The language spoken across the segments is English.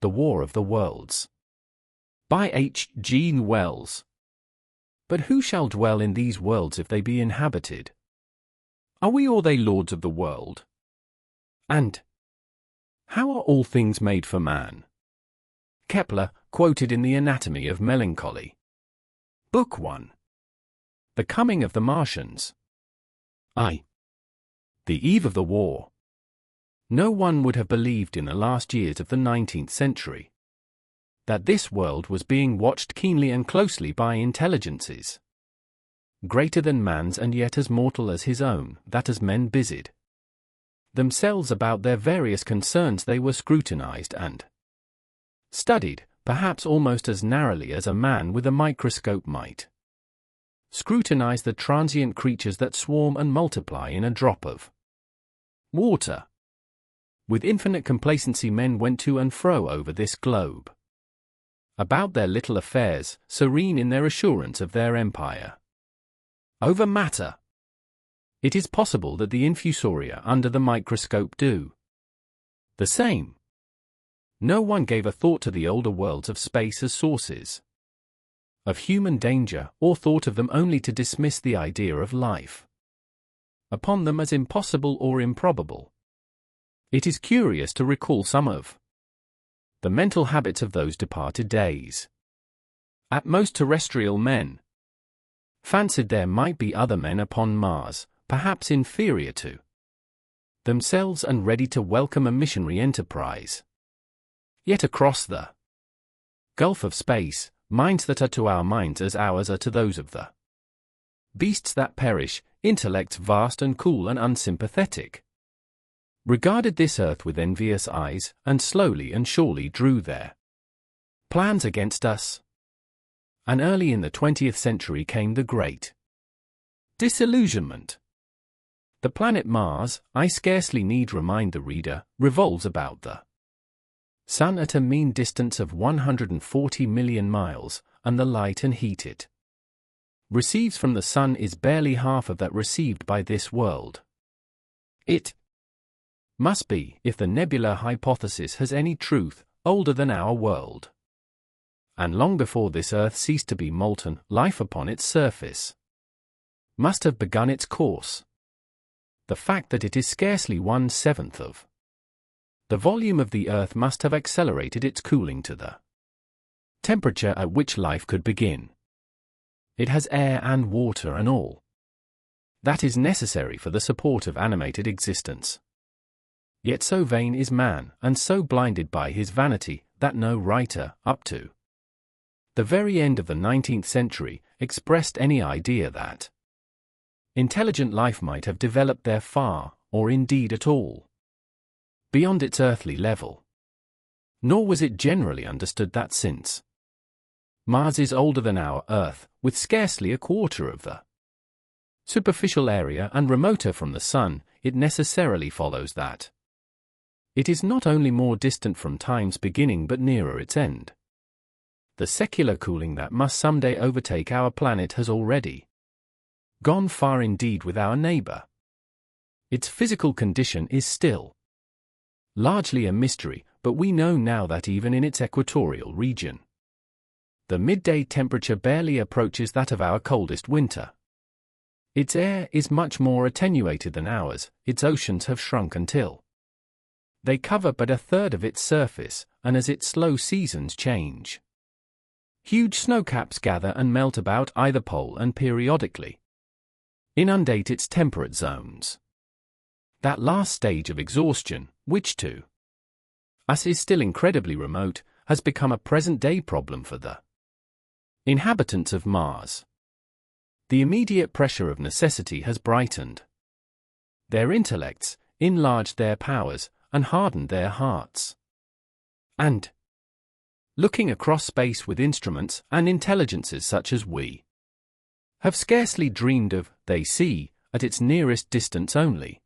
The War of the Worlds. By H. G. Wells. But who shall dwell in these worlds if they be inhabited? Are we or they lords of the world? And how are all things made for man? Kepler, quoted in the Anatomy of Melancholy. Book 1. The Coming of the Martians. The eve of the war. No one would have believed in the last years of the 19th century that this world was being watched keenly and closely by intelligences greater than man's and yet as mortal as his own, that as men busied themselves about their various concerns they were scrutinized and studied, perhaps almost as narrowly as a man with a microscope might scrutinize the transient creatures that swarm and multiply in a drop of water. With infinite complacency men went to and fro over this globe, about their little affairs, serene in their assurance of their empire over matter. It is possible that the infusoria under the microscope do the same. No one gave a thought to the older worlds of space as sources of human danger, or thought of them only to dismiss the idea of life upon them as impossible or improbable. It is curious to recall some of the mental habits of those departed days. At most terrestrial men fancied there might be other men upon Mars, perhaps inferior to themselves and ready to welcome a missionary enterprise. Yet across the gulf of space, minds that are to our minds as ours are to those of the beasts that perish, intellects vast and cool and unsympathetic, regarded this earth with envious eyes, and slowly and surely drew their plans against us. And early in the 20th century came the great disillusionment. The planet Mars, I scarcely need remind the reader, revolves about the Sun at a mean distance of 140 million miles, and the light and heat it receives from the Sun is barely half of that received by this world. It must be, if the nebular hypothesis has any truth, older than our world. And long before this earth ceased to be molten, life upon its surface must have begun its course. The fact that it is scarcely 1/7 of the volume of the earth must have accelerated its cooling to the temperature at which life could begin. It has air and water and all that is necessary for the support of animated existence. Yet so vain is man, and so blinded by his vanity, that no writer, up to the very end of the 19th century, expressed any idea that intelligent life might have developed there far, or indeed at all, beyond its earthly level. Nor was it generally understood that since Mars is older than our Earth, with scarcely a quarter of the superficial area and remoter from the Sun, it necessarily follows that it is not only more distant from time's beginning but nearer its end. The secular cooling that must someday overtake our planet has already gone far indeed with our neighbor. Its physical condition is still largely a mystery, but we know now that even in its equatorial region, the midday temperature barely approaches that of our coldest winter. Its air is much more attenuated than ours, its oceans have shrunk until they cover but a third of its surface, and as its slow seasons change, huge snowcaps gather and melt about either pole and periodically inundate its temperate zones. That last stage of exhaustion, which to us is still incredibly remote, has become a present-day problem for the inhabitants of Mars. The immediate pressure of necessity has brightened their intellects, enlarged their powers, and hardened their hearts. And, looking across space with instruments and intelligences such as we have scarcely dreamed of, they see, at its nearest distance only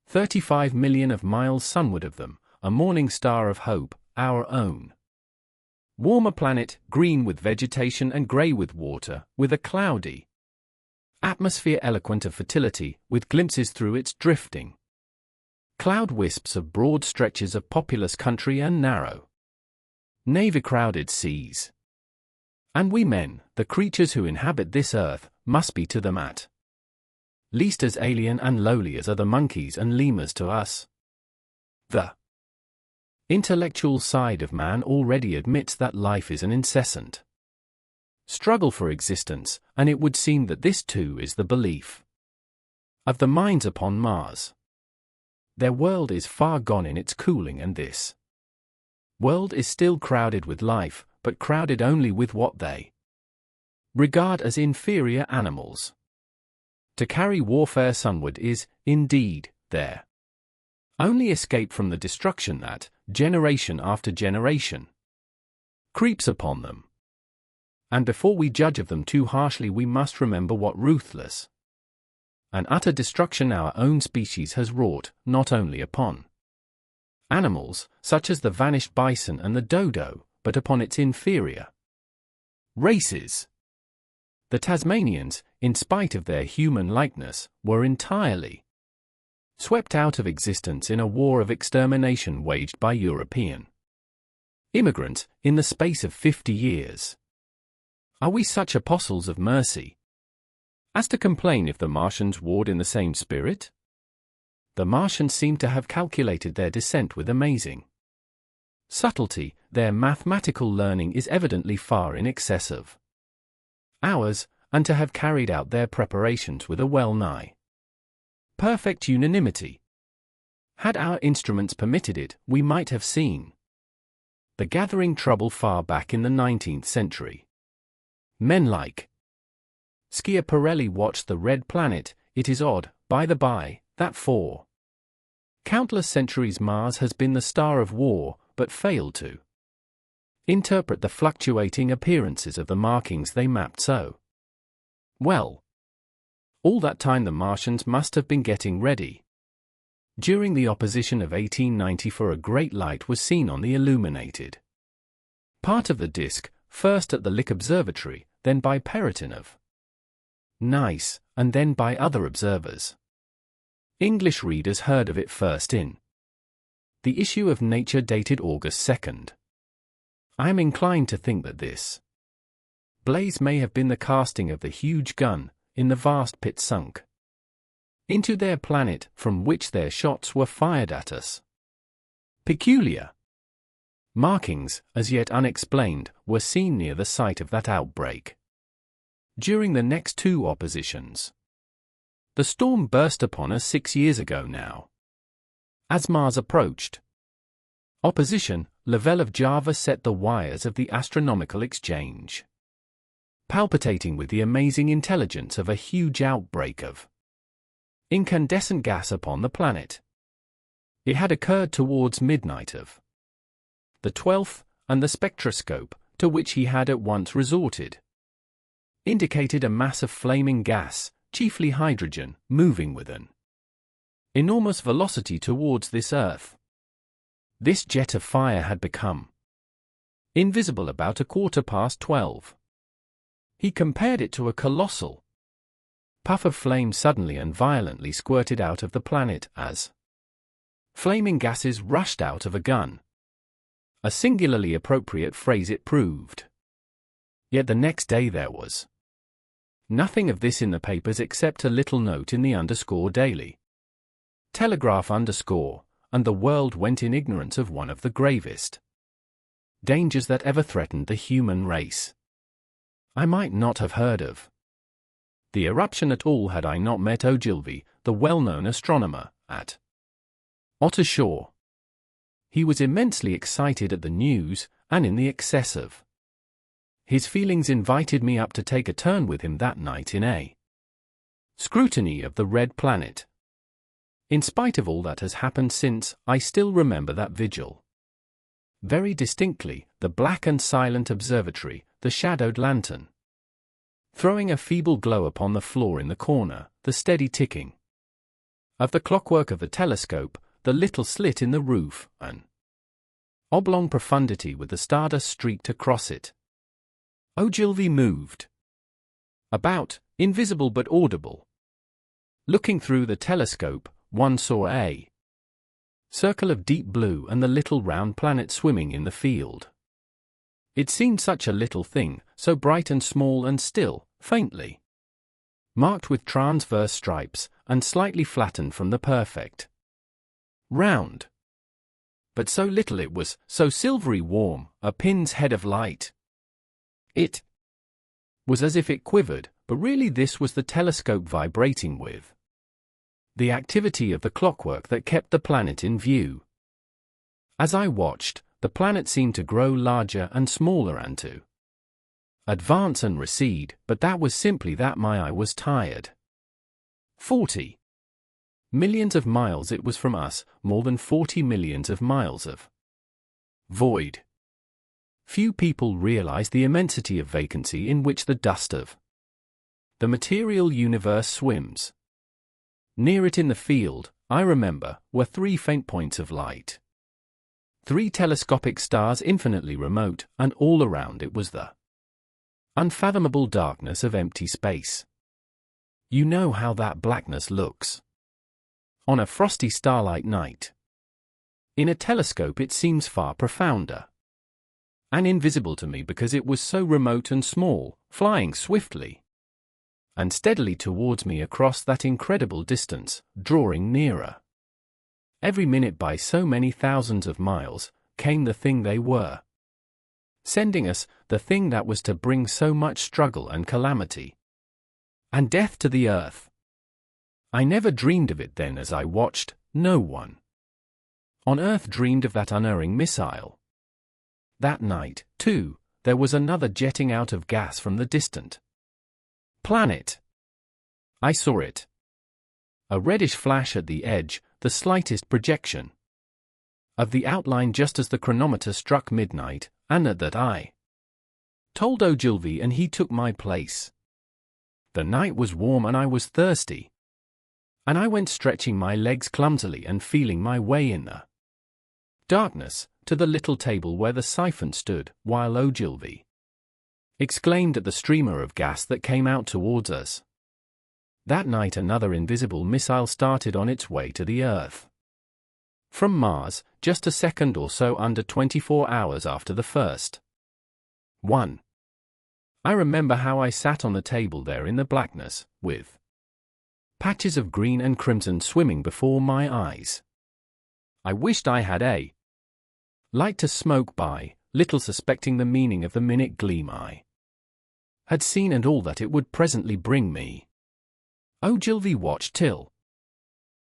35 million of miles sunward of them, a morning star of hope, our own warmer planet, green with vegetation and grey with water, with a cloudy atmosphere eloquent of fertility, with glimpses through its drifting cloud wisps of broad stretches of populous country and narrow navy-crowded seas. And we men, the creatures who inhabit this earth, must be to them at least as alien and lowly as are the monkeys and lemurs to us. The intellectual side of man already admits that life is an incessant struggle for existence, and it would seem that this too is the belief of the minds upon Mars. Their world is far gone in its cooling, and this world is still crowded with life, but crowded only with what they regard as inferior animals. To carry warfare sunward is, indeed, their only escape from the destruction that, generation after generation, creeps upon them. And before we judge of them too harshly, we must remember what ruthless and utter destruction our own species has wrought, not only upon animals, such as the vanished bison and the dodo, but upon its inferior races. The Tasmanians, in spite of their human likeness, were entirely swept out of existence in a war of extermination waged by European immigrants in the space of 50 years. Are we such apostles of mercy as to complain if the Martians warred in the same spirit? The Martians seem to have calculated their descent with amazing subtlety. Their mathematical learning is evidently far in excess of ours, and to have carried out their preparations with a well-nigh perfect unanimity. Had our instruments permitted it, we might have seen the gathering trouble far back in the 19th century. Men like Schiaparelli watched the red planet. It is odd, by the by, that for countless centuries Mars has been the star of war, but failed to interpret the fluctuating appearances of the markings they mapped so well. All that time the Martians must have been getting ready. During the opposition of 1894, a great light was seen on the illuminated part of the disk, first at the Lick Observatory, then by Perrotin of Nice, and then by other observers. English readers heard of it first in the issue of Nature dated August 2nd. I am inclined to think that this blaze may have been the casting of the huge gun in the vast pit sunk into their planet, from which their shots were fired at us. Peculiar markings, as yet unexplained, were seen near the site of that outbreak. During the next two oppositions, the storm burst upon us 6 years ago now. As Mars approached opposition, Lavelle of Java set the wires of the astronomical exchange palpitating with the amazing intelligence of a huge outbreak of incandescent gas upon the planet. It had occurred towards midnight of the 12th, and the spectroscope, to which he had at once resorted, indicated a mass of flaming gas, chiefly hydrogen, moving with an enormous velocity towards this Earth. This jet of fire had become invisible about 12:15. He compared it to a colossal puff of flame suddenly and violently squirted out of the planet as flaming gases rushed out of a gun. A singularly appropriate phrase it proved. Yet the next day there was nothing of this in the papers except a little note in the _Daily Telegraph _, and the world went in ignorance of one of the gravest dangers that ever threatened the human race. I might not have heard of the eruption at all had I not met Ogilvy, the well-known astronomer, at Ottershaw. He was immensely excited at the news, and in the excess of his feelings invited me up to take a turn with him that night in a scrutiny of the red planet. In spite of all that has happened since, I still remember that vigil very distinctly, the black and silent observatory, the shadowed lantern throwing a feeble glow upon the floor in the corner, the steady ticking of the clockwork of the telescope, the little slit in the roof, an oblong profundity with the stardust streaked across it. Ogilvy moved about, invisible but audible. Looking through the telescope, one saw a circle of deep blue and the little round planet swimming in the field. It seemed such a little thing, so bright and small and still, faintly marked with transverse stripes, and slightly flattened from the perfect round. But so little it was, so silvery warm, a pin's head of light. It was as if it quivered, but really this was the telescope vibrating with the activity of the clockwork that kept the planet in view. As I watched, the planet seemed to grow larger and smaller and to advance and recede, but that was simply that my eye was tired. 40 millions of miles it was from us, more than 40 millions of miles of void. Few people realize the immensity of vacancy in which the dust of the material universe swims. Near it in the field, I remember, were 3 faint points of light. 3 telescopic stars infinitely remote, and all around it was the unfathomable darkness of empty space. You know how that blackness looks on a frosty starlight night. In a telescope it seems far profounder and invisible to me because it was so remote and small, flying swiftly and steadily towards me across that incredible distance, drawing nearer. Every minute by so many thousands of miles, came the thing they were sending us, the thing that was to bring so much struggle and calamity and death to the earth. I never dreamed of it then as I watched, no one on earth dreamed of that unerring missile. That night, too, there was another jetting out of gas from the distant planet. I saw it. A reddish flash at the edge, the slightest projection of the outline just as the chronometer struck midnight, and at that I told Ogilvy and he took my place. The night was warm and I was thirsty, and I went stretching my legs clumsily and feeling my way in the darkness to the little table where the siphon stood, while Ogilvy exclaimed at the streamer of gas that came out towards us. That night another invisible missile started on its way to the Earth from Mars, just a second or so under 24 hours after the first one. I remember how I sat on the table there in the blackness, with patches of green and crimson swimming before my eyes. I wished I had a light to smoke by, little suspecting the meaning of the minute gleam I had seen and all that it would presently bring me. Ogilvy watched till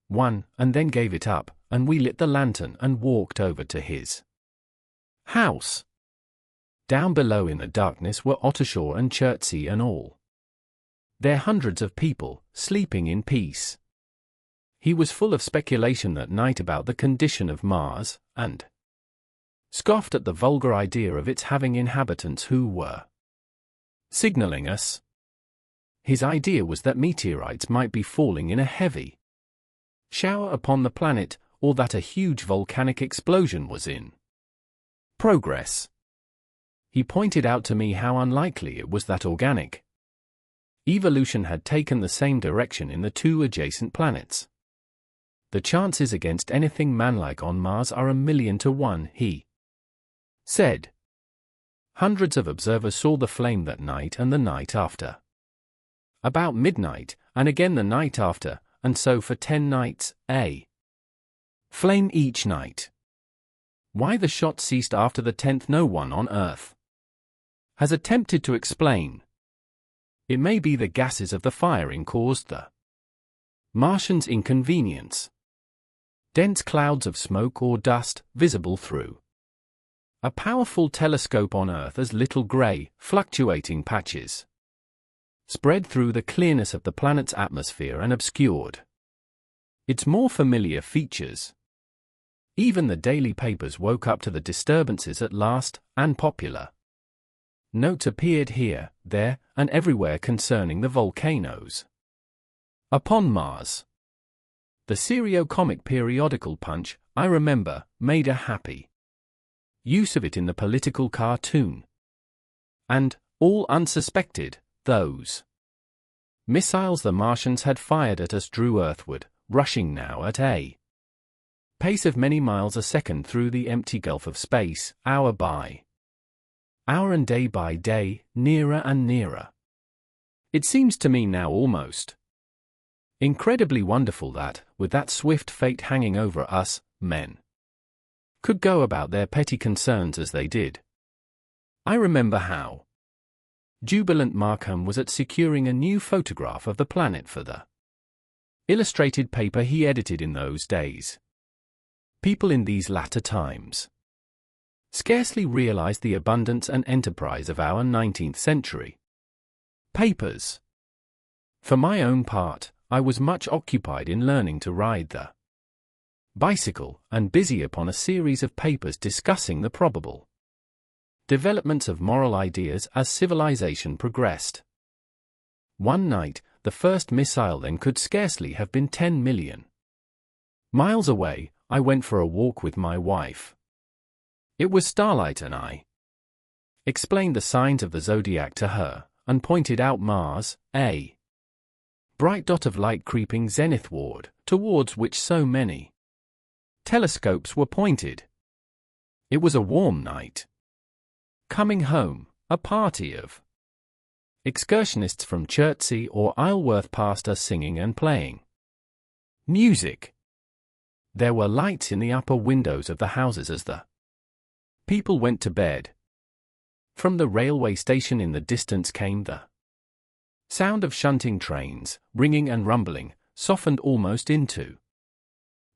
1, and then gave it up, and we lit the lantern and walked over to his house. Down below in the darkness were Ottershaw and Chertsey and all their hundreds of people, sleeping in peace. He was full of speculation that night about the condition of Mars, and scoffed at the vulgar idea of its having inhabitants who were signaling us. His idea was that meteorites might be falling in a heavy shower upon the planet, or that a huge volcanic explosion was in progress. He pointed out to me how unlikely it was that organic evolution had taken the same direction in the 2 adjacent planets. The chances against anything manlike on Mars are 1,000,000 to 1, he said. Hundreds of observers saw the flame that night and the night after. About midnight, and again the night after, and so for 10 nights, a flame each night. Why the shot ceased after the 10th no one on Earth has attempted to explain. It may be the gases of the firing caused the Martians' inconvenience. Dense clouds of smoke or dust, visible through a powerful telescope on Earth as little grey, fluctuating patches, spread through the clearness of the planet's atmosphere and obscured its more familiar features. Even the daily papers woke up to the disturbances at last, and popular notes appeared here, there, and everywhere concerning the volcanoes upon Mars. The serio-comic periodical Punch, I remember, made a happy use of it in the political cartoon. And, all unsuspected, those missiles the Martians had fired at us drew earthward, rushing now at a pace of many miles a second through the empty gulf of space, hour by hour and day by day, nearer and nearer. It seems to me now almost incredibly wonderful that, with that swift fate hanging over us, men could go about their petty concerns as they did. I remember how jubilant Markham was at securing a new photograph of the planet for the illustrated paper he edited in those days. People in these latter times scarcely realized the abundance and enterprise of our 19th century papers. For my own part, I was much occupied in learning to ride the bicycle, and busy upon a series of papers discussing the probable developments of moral ideas as civilization progressed. One night, the first missile then could scarcely have been 10 million miles away, I went for a walk with my wife. It was starlight and I explained the signs of the zodiac to her, and pointed out Mars, a bright dot of light creeping zenithward, towards which so many telescopes were pointed. It was a warm night. Coming home, a party of excursionists from Chertsey or Isleworth passed us singing and playing music. There were lights in the upper windows of the houses as the people went to bed. From the railway station in the distance came the sound of shunting trains, ringing and rumbling, softened almost into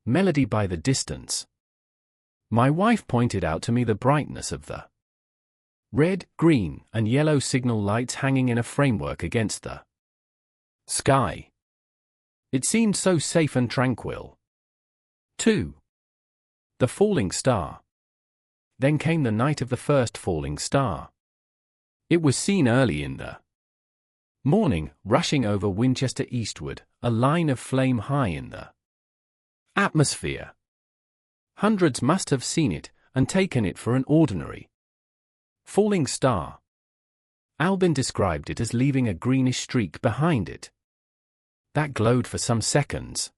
melody by the distance. My wife pointed out to me the brightness of the red, green, and yellow signal lights hanging in a framework against the sky. It seemed so safe and tranquil. 2. The falling star. Then came the night of the first falling star. It was seen early in the morning, rushing over Winchester eastward, a line of flame high in the atmosphere. Hundreds must have seen it, and taken it for an ordinary falling star. Albin described it as leaving a greenish streak behind it that glowed for some seconds.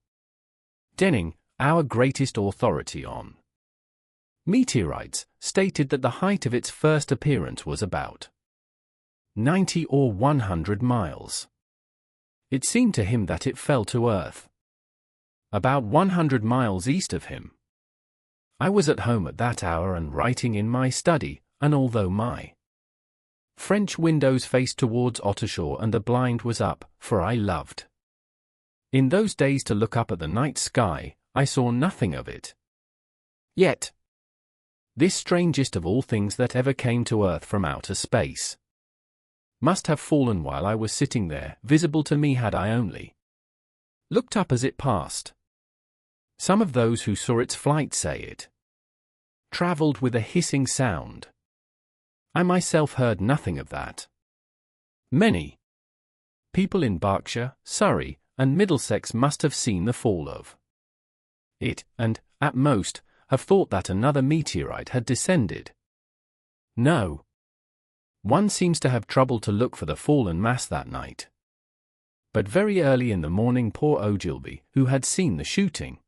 Denning, our greatest authority on meteorites, stated that the height of its first appearance was about 90 or 100 miles. It seemed to him that it fell to Earth about 100 miles east of him. I was at home at that hour and writing in my study, and although my French windows faced towards Ottershaw and the blind was up, for I loved in those days to look up at the night sky, I saw nothing of it. Yet, this strangest of all things that ever came to Earth from outer space must have fallen while I was sitting there, visible to me had I only looked up as it passed. Some of those who saw its flight say it traveled with a hissing sound. I myself heard nothing of that. Many people in Berkshire, Surrey, and Middlesex must have seen the fall of it, and, at most, have thought that another meteorite had descended. No. One seems to have troubled to look for the fallen mass that night. But very early in the morning poor Ogilvy, who had seen the shooting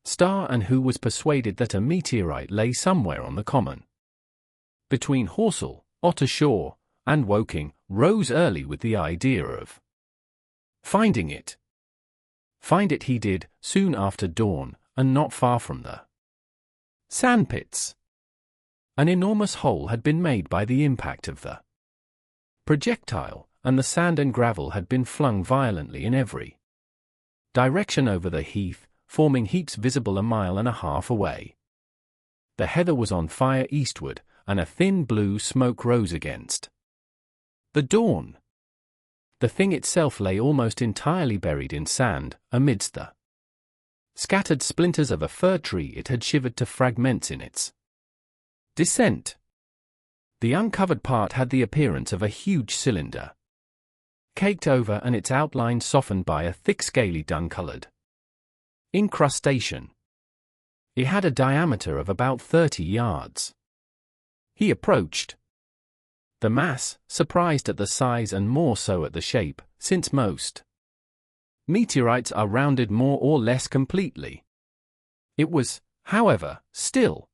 star and who was persuaded that a meteorite lay somewhere on the common between Horsell, Ottershaw, and Woking, rose early with the idea of finding it. Find it he did, soon after dawn, and not far from the sandpits. An enormous hole had been made by the impact of the projectile, and the sand and gravel had been flung violently in every direction over the heath, forming heaps visible a mile and a half away. The heather was on fire eastward, and a thin blue smoke rose against the dawn. The thing itself lay almost entirely buried in sand, amidst the scattered splinters of a fir tree it had shivered to fragments in its descent. The uncovered part had the appearance of a huge cylinder, caked over and its outline softened by a thick scaly dun-colored incrustation. It had a diameter of about 30 yards. He approached the mass, surprised at the size and more so at the shape, since most meteorites are rounded more or less completely. It was, however, still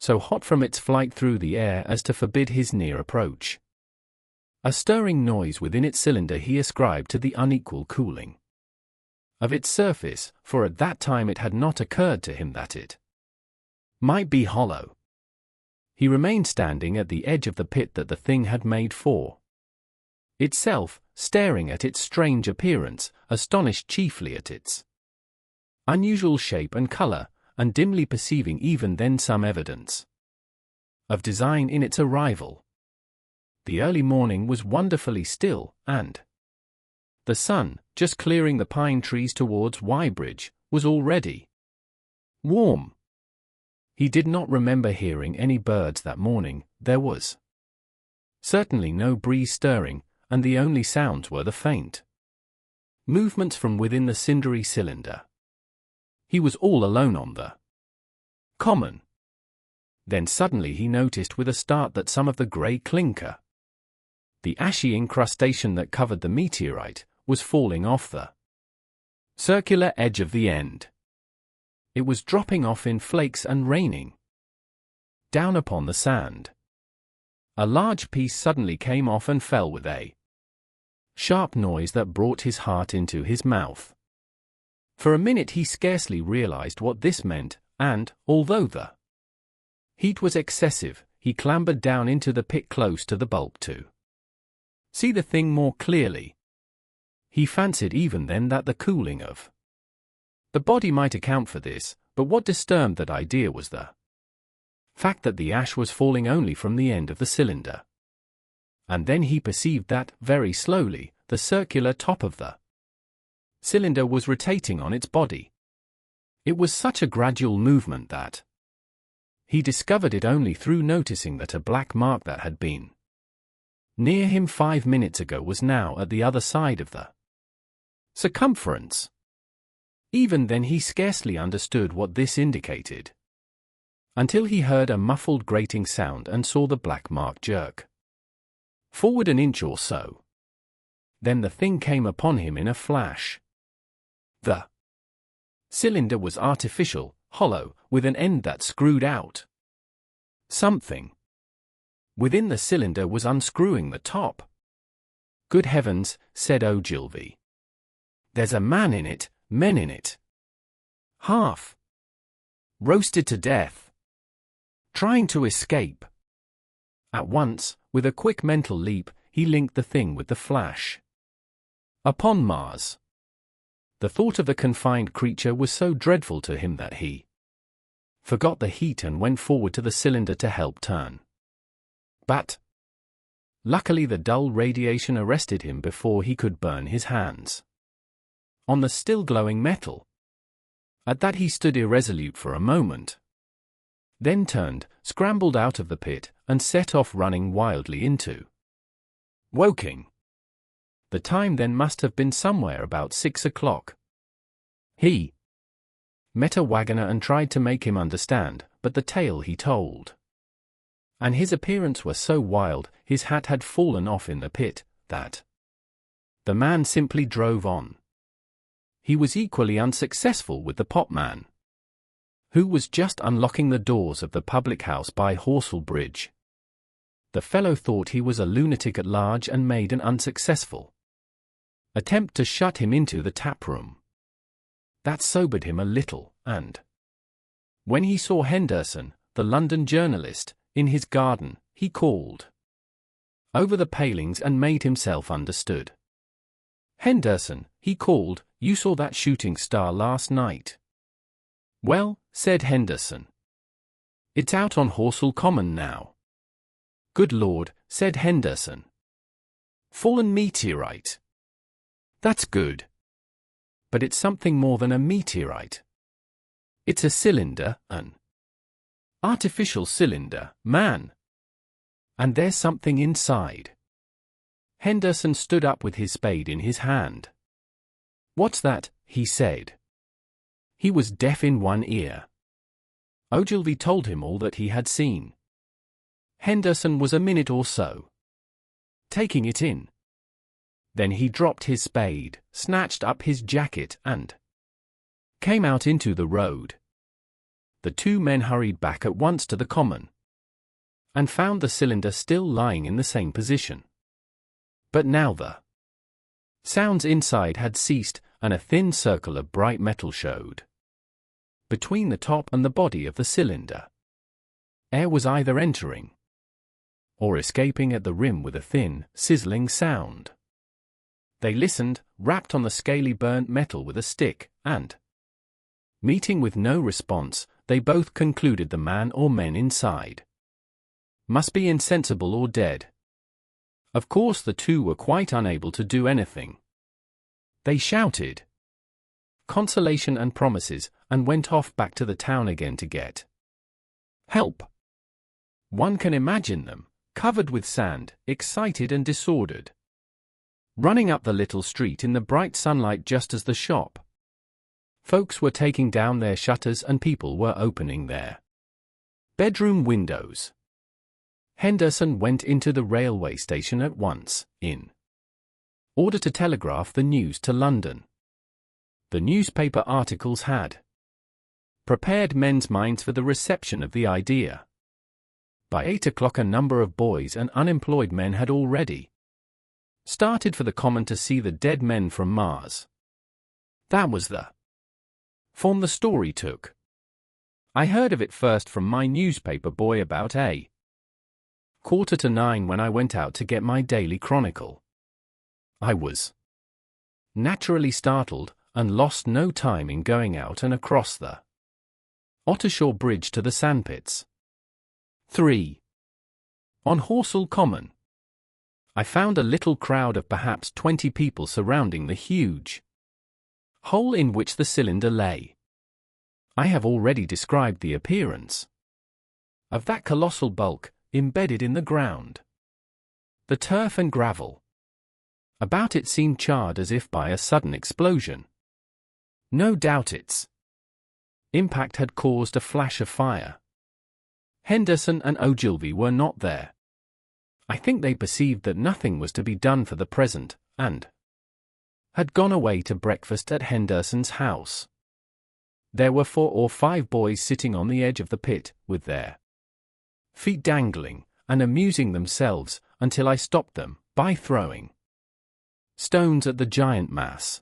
so hot from its flight through the air as to forbid his near approach. A stirring noise within its cylinder he ascribed to the unequal cooling of its surface, for at that time it had not occurred to him that it might be hollow. He remained standing at the edge of the pit that the thing had made for itself, staring at its strange appearance, astonished chiefly at its unusual shape and color, and dimly perceiving even then some evidence of design in its arrival. The early morning was wonderfully still, and the sun, just clearing the pine trees towards Weybridge, was already warm. He did not remember hearing any birds that morning. There was certainly no breeze stirring, and the only sounds were the faint movements from within the cindery cylinder. He was all alone on the common. Then suddenly he noticed with a start that some of the grey clinker, the ashy incrustation that covered the meteorite, was falling off the circular edge of the end. It was dropping off in flakes and raining down upon the sand. A large piece suddenly came off and fell with a sharp noise that brought his heart into his mouth. For a minute he scarcely realized what this meant, and, although the heat was excessive, he clambered down into the pit close to the bulk to see the thing more clearly. He fancied even then that the cooling of the body might account for this, but what disturbed that idea was the fact that the ash was falling only from the end of the cylinder. And then he perceived that, very slowly, the circular top of the cylinder was rotating on its body. It was such a gradual movement that he discovered it only through noticing that a black mark that had been near him 5 minutes ago was now at the other side of the circumference. Even then he scarcely understood what this indicated, until he heard a muffled grating sound and saw the black mark jerk forward an inch or so. Then the thing came upon him in a flash. The cylinder was artificial, hollow, with an end that screwed out. Something within the cylinder was unscrewing the top. "Good heavens," said Ogilvy. "There's a man in it, men in it. Half roasted to death, trying to escape." At once, with a quick mental leap, he linked the thing with the flash upon Mars. The thought of the confined creature was so dreadful to him that he forgot the heat and went forward to the cylinder to help turn. But luckily the dull radiation arrested him before he could burn his hands on the still glowing metal. At that he stood irresolute for a moment, then turned, scrambled out of the pit, and set off running wildly into Woking. The time then must have been somewhere about 6 o'clock. He met a wagoner and tried to make him understand, but the tale he told and his appearance were so wild, his hat had fallen off in the pit, that the man simply drove on. He was equally unsuccessful with the potman, who was just unlocking the doors of the public house by Horsell Bridge. The fellow thought he was a lunatic at large and made an unsuccessful attempt to shut him into the tap room. That sobered him a little, and when he saw Henderson, the London journalist, in his garden, he called over the palings and made himself understood. "Henderson," he called, "you saw that shooting star last night?" "Well," said Henderson, "it's out on Horsell Common now." "Good Lord," said Henderson. "Fallen meteorite." "That's good. But it's something more than a meteorite. It's a cylinder, an artificial cylinder, man. And there's something inside." Henderson stood up with his spade in his hand. "What's that?" he said. He was deaf in one ear. Ogilvy told him all that he had seen. Henderson was a minute or so taking it in. Then he dropped his spade, snatched up his jacket, and came out into the road. The two men hurried back at once to the common and found the cylinder still lying in the same position. But now the sounds inside had ceased, and a thin circle of bright metal showed between the top and the body of the cylinder. Air was either entering or escaping at the rim with a thin, sizzling sound. They listened, rapped on the scaly burnt metal with a stick, and, meeting with no response, they both concluded the man or men inside must be insensible or dead. Of course the two were quite unable to do anything. They shouted consolation and promises, and went off back to the town again to get help. One can imagine them, covered with sand, excited and disordered, running up the little street in the bright sunlight just as the shop folks were taking down their shutters and people were opening their bedroom windows. Henderson went into the railway station at once, in order to telegraph the news to London. The newspaper articles had prepared men's minds for the reception of the idea. By 8 o'clock a number of boys and unemployed men had already started for the common to see the dead men from Mars. That was the form the story took. I heard of it first from my newspaper boy about 8:45 when I went out to get my daily chronicle. I was naturally startled, and lost no time in going out and across the Ottershaw Bridge to the sandpits. 3. On Horsell Common, I found a little crowd of perhaps 20 people surrounding the huge hole in which the cylinder lay. I have already described the appearance of that colossal bulk, embedded in the ground. The turf and gravel about it seemed charred as if by a sudden explosion. No doubt its impact had caused a flash of fire. Henderson and Ogilvy were not there. I think they perceived that nothing was to be done for the present, and had gone away to breakfast at Henderson's house. There were 4 or 5 boys sitting on the edge of the pit, with their feet dangling, and amusing themselves, until I stopped them, by throwing stones at the giant mass.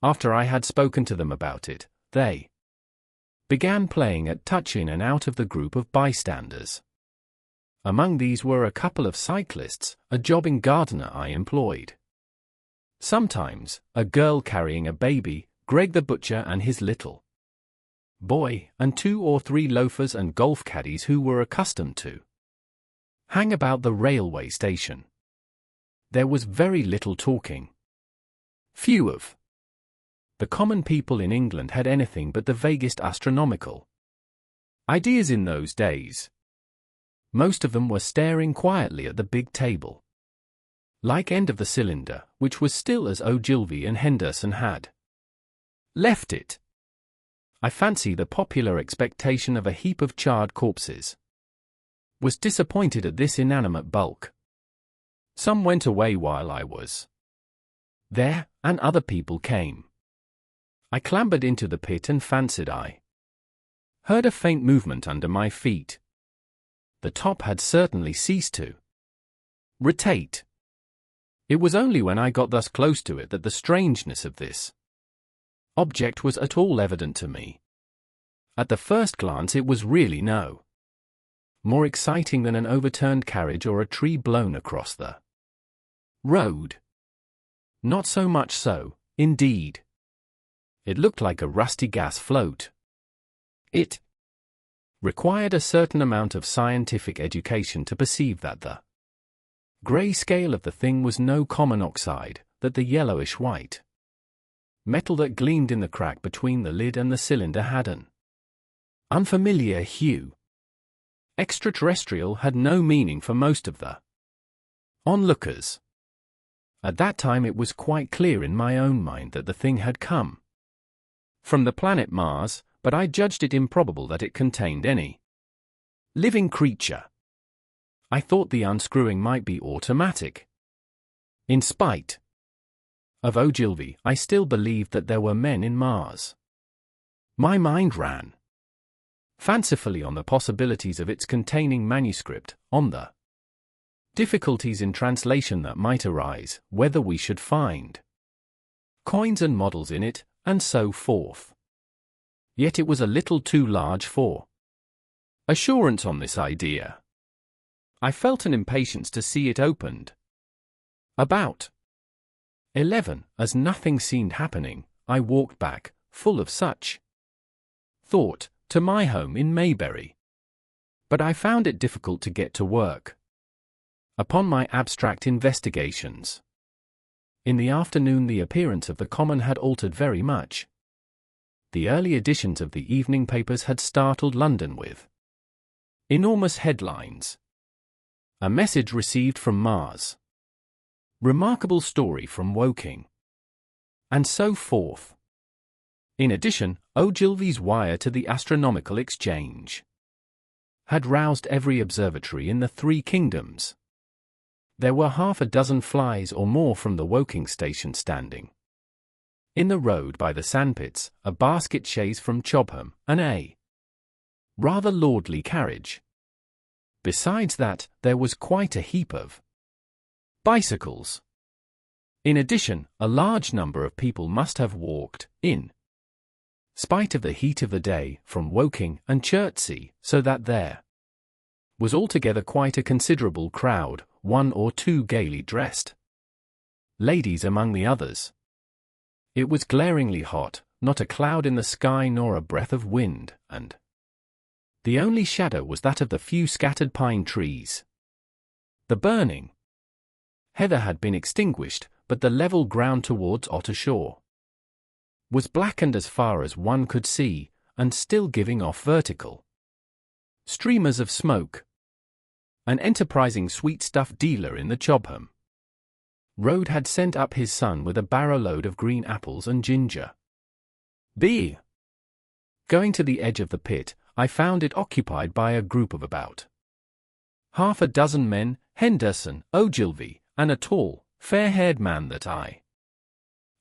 After I had spoken to them about it, they began playing at touch in and out of the group of bystanders. Among these were a couple of cyclists, a jobbing gardener I employed, sometimes a girl carrying a baby, Greg the butcher and his little boy, and 2 or 3 loafers and golf caddies who were accustomed to hang about the railway station. There was very little talking. Few of the common people in England had anything but the vaguest astronomical ideas in those days. Most of them were staring quietly at the big table like end of the cylinder, which was still as Ogilvy and Henderson had left it. I fancy the popular expectation of a heap of charred corpses was disappointed at this inanimate bulk. Some went away while I was there, and other people came. I clambered into the pit and fancied I heard a faint movement under my feet. The top had certainly ceased to rotate. It was only when I got thus close to it that the strangeness of this object was at all evident to me. At the first glance it was really no more exciting than an overturned carriage or a tree blown across the road. Not so much so, indeed. It looked like a rusty gas float. It required a certain amount of scientific education to perceive that the grey scale of the thing was no common oxide, that the yellowish-white metal that gleamed in the crack between the lid and the cylinder had an unfamiliar hue. Extraterrestrial had no meaning for most of the onlookers. At that time it was quite clear in my own mind that the thing had come from the planet Mars, but I judged it improbable that it contained any living creature. I thought the unscrewing might be automatic. In spite of Ogilvy, I still believed that there were men in Mars. My mind ran fancifully on the possibilities of its containing manuscript, on the difficulties in translation that might arise, whether we should find coins and models in it, and so forth. Yet it was a little too large for assurance on this idea. I felt an impatience to see it opened. About 11, as nothing seemed happening, I walked back, full of such thought, to my home in Maybury. But I found it difficult to get to work upon my abstract investigations. In the afternoon the appearance of the Common had altered very much. The early editions of the evening papers had startled London with enormous headlines. A message received from Mars. Remarkable story from Woking. And so forth. In addition, Ogilvy's wire to the Astronomical Exchange had roused every observatory in the Three Kingdoms. There were half a dozen flies or more from the Woking station standing in the road by the sandpits, a basket chaise from Chobham, and a rather lordly carriage. Besides that, there was quite a heap of bicycles. In addition, a large number of people must have walked, in spite of the heat of the day, from Woking and Chertsey, so that there was altogether quite a considerable crowd, one or two gaily dressed ladies among the others. It was glaringly hot, not a cloud in the sky nor a breath of wind, and the only shadow was that of the few scattered pine trees. The burning heather had been extinguished, but the level ground towards Otter Shore was blackened as far as one could see, and still giving off vertical streamers of smoke. An enterprising sweetstuff dealer in the Chobham road had sent up his son with a barrow-load of green apples and ginger beer. Going to the edge of the pit, I found it occupied by a group of about half a dozen men, Henderson, Ogilvy, and a tall, fair-haired man that I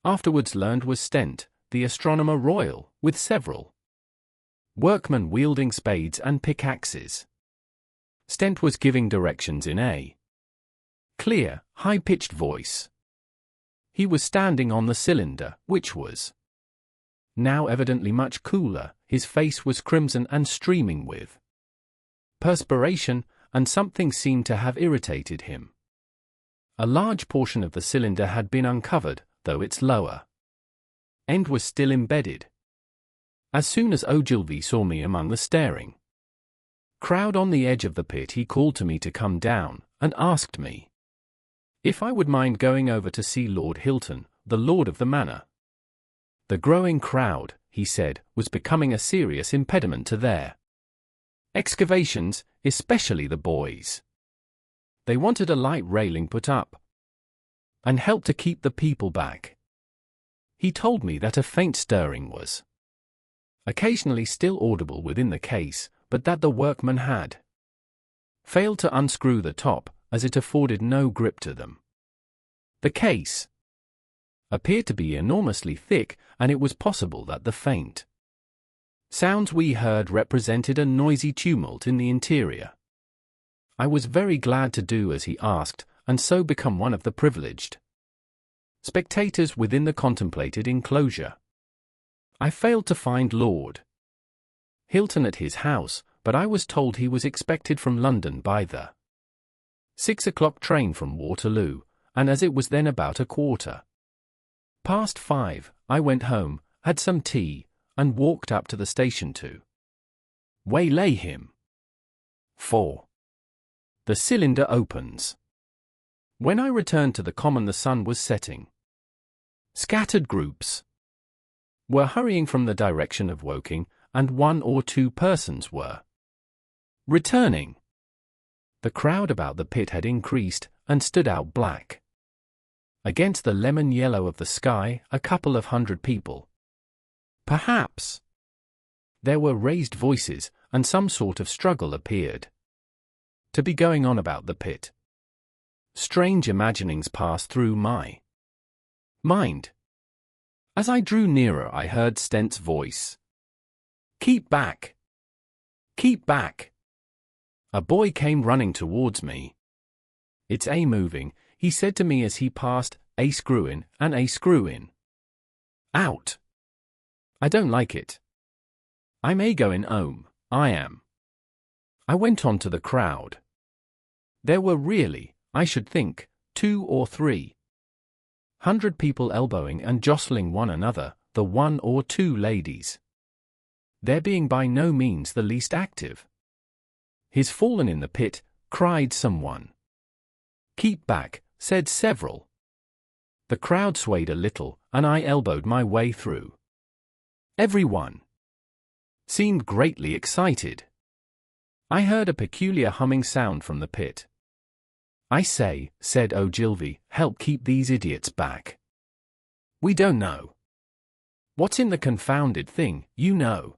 afterwards learned was Stent, the Astronomer Royal, with several workmen wielding spades and pickaxes. Stent was giving directions in a clear, high-pitched voice. He was standing on the cylinder, which was now evidently much cooler. His face was crimson and streaming with perspiration, and something seemed to have irritated him. A large portion of the cylinder had been uncovered, though its lower end was still embedded. As soon as Ogilvy saw me among the staring crowd on the edge of the pit, he called to me to come down, and asked me if I would mind going over to see Lord Hilton, the lord of the manor. The growing crowd, he said, was becoming a serious impediment to their excavations, especially the boys. They wanted a light railing put up and help to keep the people back. He told me that a faint stirring was occasionally still audible within the case, but that the workmen had failed to unscrew the top, as it afforded no grip to them. The case appeared to be enormously thick, and it was possible that the faint sounds we heard represented a noisy tumult in the interior. I was very glad to do as he asked, and so become one of the privileged spectators within the contemplated enclosure. I failed to find Lord Hilton at his house, but I was told he was expected from London by the 6 o'clock train from Waterloo, and as it was then about 5:15, I went home, had some tea, and walked up to the station to waylay him. 4. The cylinder opens. When I returned to the Common, the sun was setting. Scattered groups were hurrying from the direction of Woking, and one or two persons were returning. The crowd about the pit had increased, and stood out black against the lemon yellow of the sky, a couple of hundred people. Perhaps. There were raised voices, and some sort of struggle appeared to be going on about the pit. Strange imaginings passed through my mind. As I drew nearer, I heard Stent's voice. "Keep back! Keep back! A boy came running towards me. It's a moving, he said to me as he passed, a screw in and a screw in. Out! I don't like it. I'm a going home, I am. I went on to the crowd. There were really, I should think, 2 or 300 people elbowing and jostling one another, the 1 or 2 ladies. There being by no means the least active. He's fallen in the pit, cried someone. Keep back, said several. The crowd swayed a little, and I elbowed my way through. Everyone seemed greatly excited. I heard a peculiar humming sound from the pit. I say, said Ogilvy, help keep these idiots back. We don't know what's in the confounded thing, you know.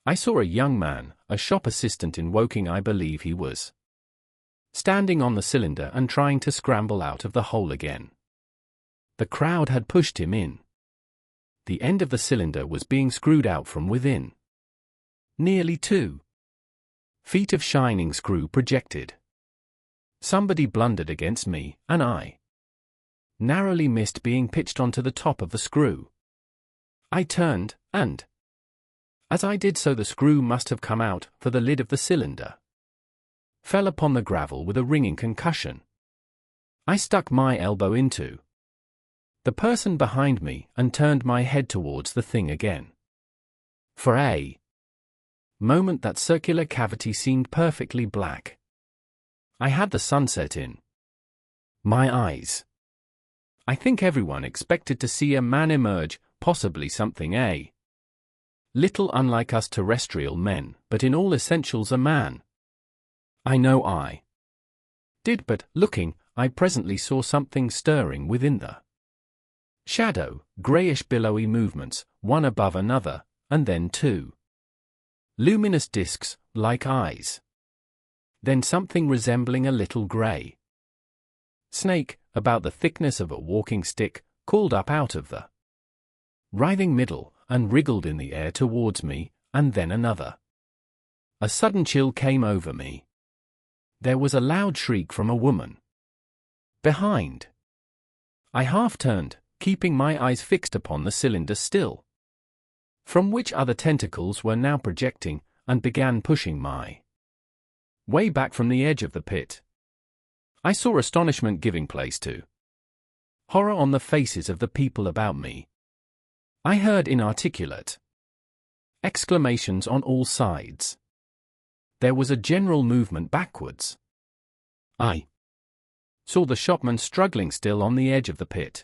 I saw a young man, a shop assistant in Woking I believe he was, standing on the cylinder and trying to scramble out of the hole again. The crowd had pushed him in. The end of the cylinder was being screwed out from within. Nearly 2 feet of shining screw projected. Somebody blundered against me, and I narrowly missed being pitched onto the top of the screw. I turned, and as I did so the screw must have come out, for the lid of the cylinder fell upon the gravel with a ringing concussion. I stuck my elbow into the person behind me and turned my head towards the thing again. For a moment that circular cavity seemed perfectly black. I had the sunset in my eyes. I think everyone expected to see a man emerge, possibly something a little unlike us terrestrial men, but in all essentials a man. I know I did, but, looking, I presently saw something stirring within the shadow, greyish billowy movements, one above another, and then 2 luminous discs, like eyes. Then something resembling a little grey snake, about the thickness of a walking stick, crawled up out of the writhing middle, and wriggled in the air towards me, and then another. A sudden chill came over me. There was a loud shriek from a woman behind. I half turned, keeping my eyes fixed upon the cylinder still, from which other tentacles were now projecting, and began pushing my way back from the edge of the pit. I saw astonishment giving place to horror on the faces of the people about me. I heard inarticulate exclamations on all sides. There was a general movement backwards. I saw the shopman struggling still on the edge of the pit.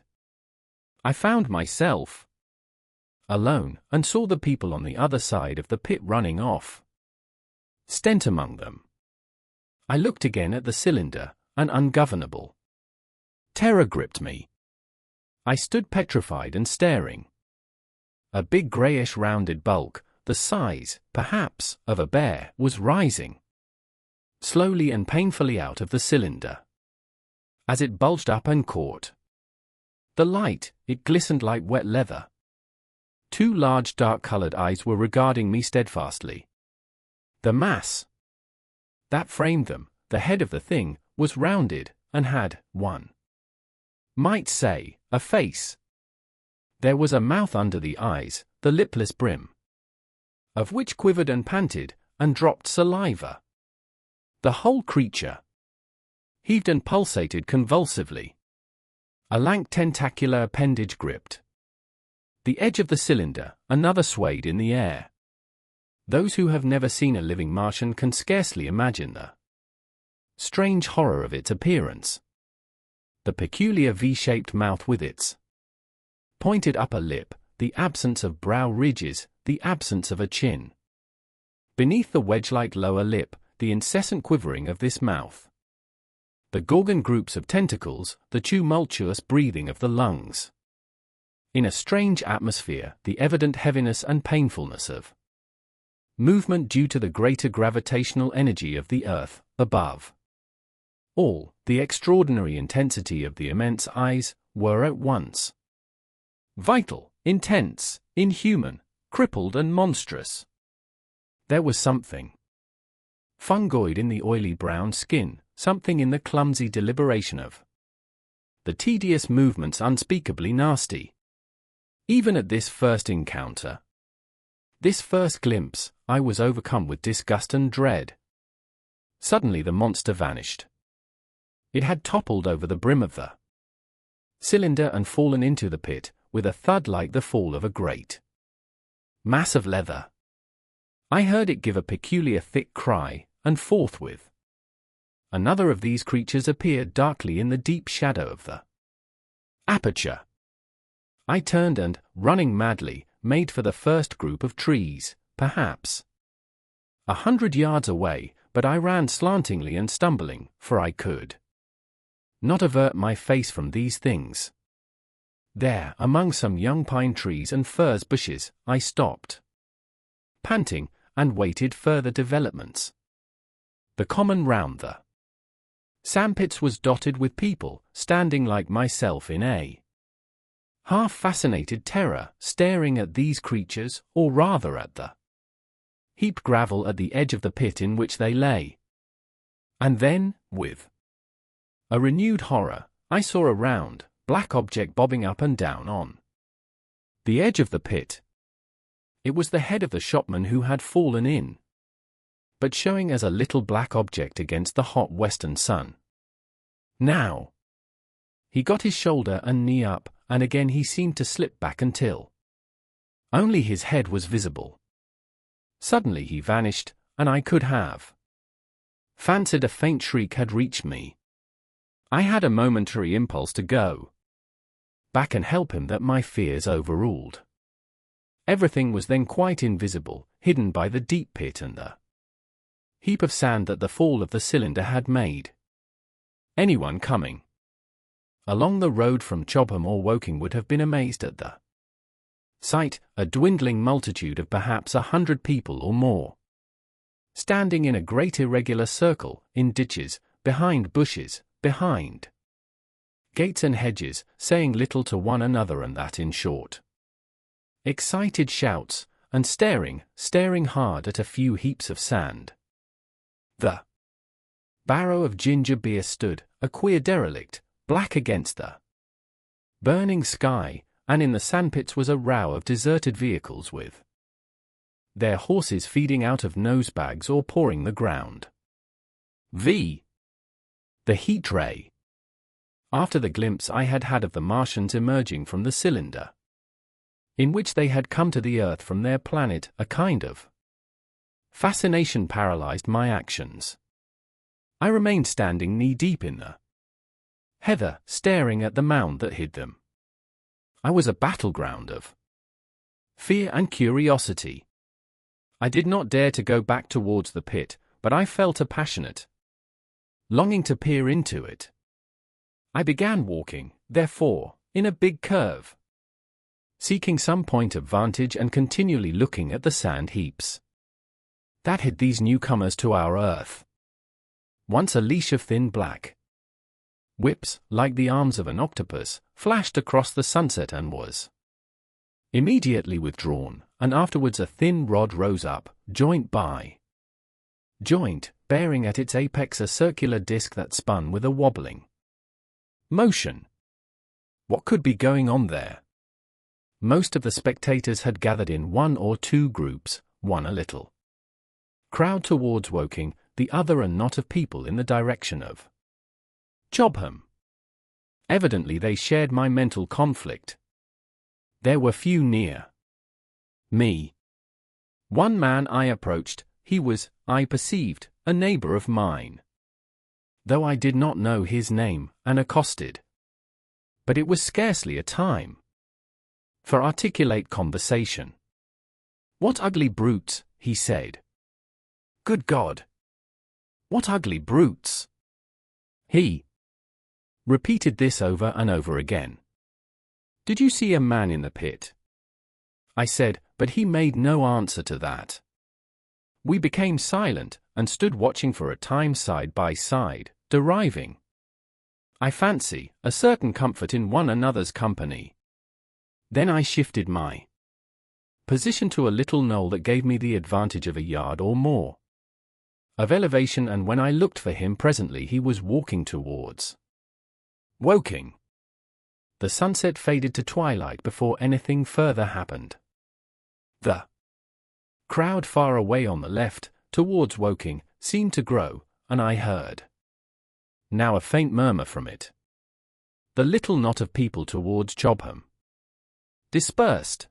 I found myself alone, and saw the people on the other side of the pit running off. Stent among them. I looked again at the cylinder, and ungovernable terror gripped me. I stood petrified and staring. A big greyish rounded bulk, the size, perhaps, of a bear, was rising slowly and painfully out of the cylinder. As it bulged up and caught the light, it glistened like wet leather. 2 large dark-coloured eyes were regarding me steadfastly. The mass that framed them, the head of the thing, was rounded, and had, one might say, a face. There was a mouth under the eyes, the lipless brim of which quivered and panted, and dropped saliva. The whole creature heaved and pulsated convulsively. A lank tentacular appendage gripped the edge of the cylinder, another swayed in the air. Those who have never seen a living Martian can scarcely imagine the strange horror of its appearance. The peculiar V-shaped mouth with its pointed upper lip, the absence of brow ridges, the absence of a chin. Beneath the wedge-like lower lip, the incessant quivering of this mouth. The Gorgon groups of tentacles, the tumultuous breathing of the lungs. In a strange atmosphere, the evident heaviness and painfulness of movement due to the greater gravitational energy of the Earth, above all, the extraordinary intensity of the immense eyes, were at once vital, intense, inhuman, crippled and monstrous. There was something fungoid in the oily brown skin, something in the clumsy deliberation of the tedious movements unspeakably nasty. Even at this first encounter, this first glimpse, I was overcome with disgust and dread. Suddenly the monster vanished. It had toppled over the brim of the cylinder and fallen into the pit, with a thud like the fall of a great mass of leather. I heard it give a peculiar thick cry, and forthwith another of these creatures appeared darkly in the deep shadow of the aperture. I turned and, running madly, made for the first group of trees, perhaps 100 yards away, but I ran slantingly and stumbling, for I could not avert my face from these things. There, among some young pine trees and furze bushes, I stopped, panting, and waited further developments. The common round the sandpits was dotted with people, standing like myself in a half-fascinated terror, staring at these creatures, or rather at the heaped gravel at the edge of the pit in which they lay. And then, with a renewed horror, I saw a round, black object bobbing up and down on the edge of the pit. It was the head of the shopman who had fallen in, but showing as a little black object against the hot western sun. Now he got his shoulder and knee up, and again he seemed to slip back until only his head was visible. Suddenly he vanished, and I could have fancied a faint shriek had reached me. I had a momentary impulse to go back and help him that my fears overruled. Everything was then quite invisible, hidden by the deep pit and the heap of sand that the fall of the cylinder had made. Anyone coming along the road from Chobham or Woking would have been amazed at the sight, a dwindling multitude of perhaps 100 people or more, standing in a great irregular circle, in ditches, behind bushes, behind gates and hedges, saying little to one another, and that in short excited shouts, and staring hard at a few heaps of sand. The barrow of ginger beer stood, a queer derelict, black against the burning sky, and in the sandpits was a row of deserted vehicles with their horses feeding out of nosebags or pawing the ground. The heat ray. After the glimpse I had had of the Martians emerging from the cylinder, in which they had come to the Earth from their planet, a kind of fascination paralyzed my actions. I remained standing knee-deep in the heather, staring at the mound that hid them. I was a battleground of fear and curiosity. I did not dare to go back towards the pit, but I felt a passionate longing to peer into it. I began walking, therefore, in a big curve, seeking some point of vantage and continually looking at the sand heaps that hid these newcomers to our Earth. Once a leash of thin black whips, like the arms of an octopus, flashed across the sunset and was immediately withdrawn, and afterwards a thin rod rose up, joint by joint, bearing at its apex a circular disc that spun with a wobbling motion. What could be going on there? Most of the spectators had gathered in one or two groups, one a little crowd towards Woking, the other a knot of people in the direction of Chobham. Evidently they shared my mental conflict. There were few near me. One man I approached, he was, I perceived, a neighbor of mine, though I did not know his name, and accosted. But it was scarcely a time for articulate conversation. "What ugly brutes," he said. "Good God! What ugly brutes!" He repeated this over and over again. "Did you see a man in the pit?" I said, but he made no answer to that. We became silent, and stood watching for a time side by side, deriving, I fancy, a certain comfort in one another's company. Then I shifted my positioned to a little knoll that gave me the advantage of a yard or more of elevation, and when I looked for him presently he was walking towards Woking. The sunset faded to twilight before anything further happened. The crowd far away on the left, towards Woking, seemed to grow, and I heard now a faint murmur from it. The little knot of people towards Chobham dispersed.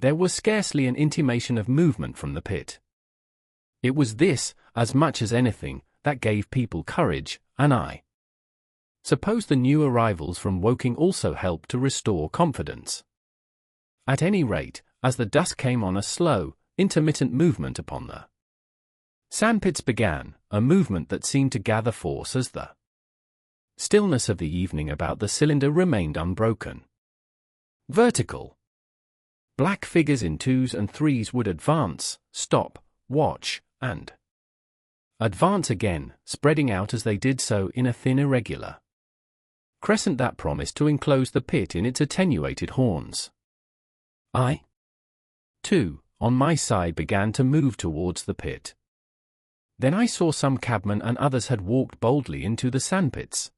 There was scarcely an intimation of movement from the pit. It was this, as much as anything, that gave people courage, and I suppose the new arrivals from Woking also helped to restore confidence. At any rate, as the dusk came on, a slow, intermittent movement upon the sandpits began, a movement that seemed to gather force as the stillness of the evening about the cylinder remained unbroken. Vertical black figures in twos and threes would advance, stop, watch, and advance again, spreading out as they did so in a thin irregular crescent that promised to enclose the pit in its attenuated horns. I, too, on my side began to move towards the pit. Then I saw some cabmen and others had walked boldly into the sandpits,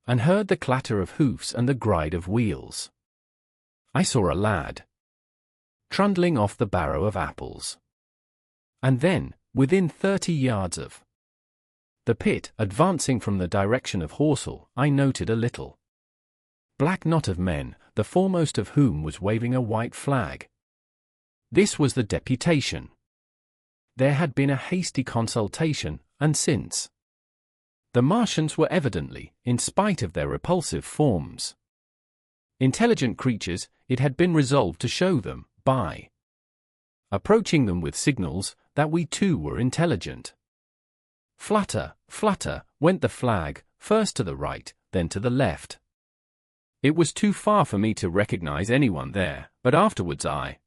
and heard the clatter of hoofs and the gride of wheels. I saw a lad trundling off the barrow of apples. And then, within 30 yards of the pit, advancing from the direction of Horsell, I noted a little black knot of men, the foremost of whom was waving a white flag. This was the deputation. There had been a hasty consultation, and since the Martians were evidently, in spite of their repulsive forms, intelligent creatures, it had been resolved to show them, by approaching them with signals, that we too were intelligent. Flutter, flutter, went the flag, first to the right, then to the left. It was too far for me to recognize anyone there, but afterwards I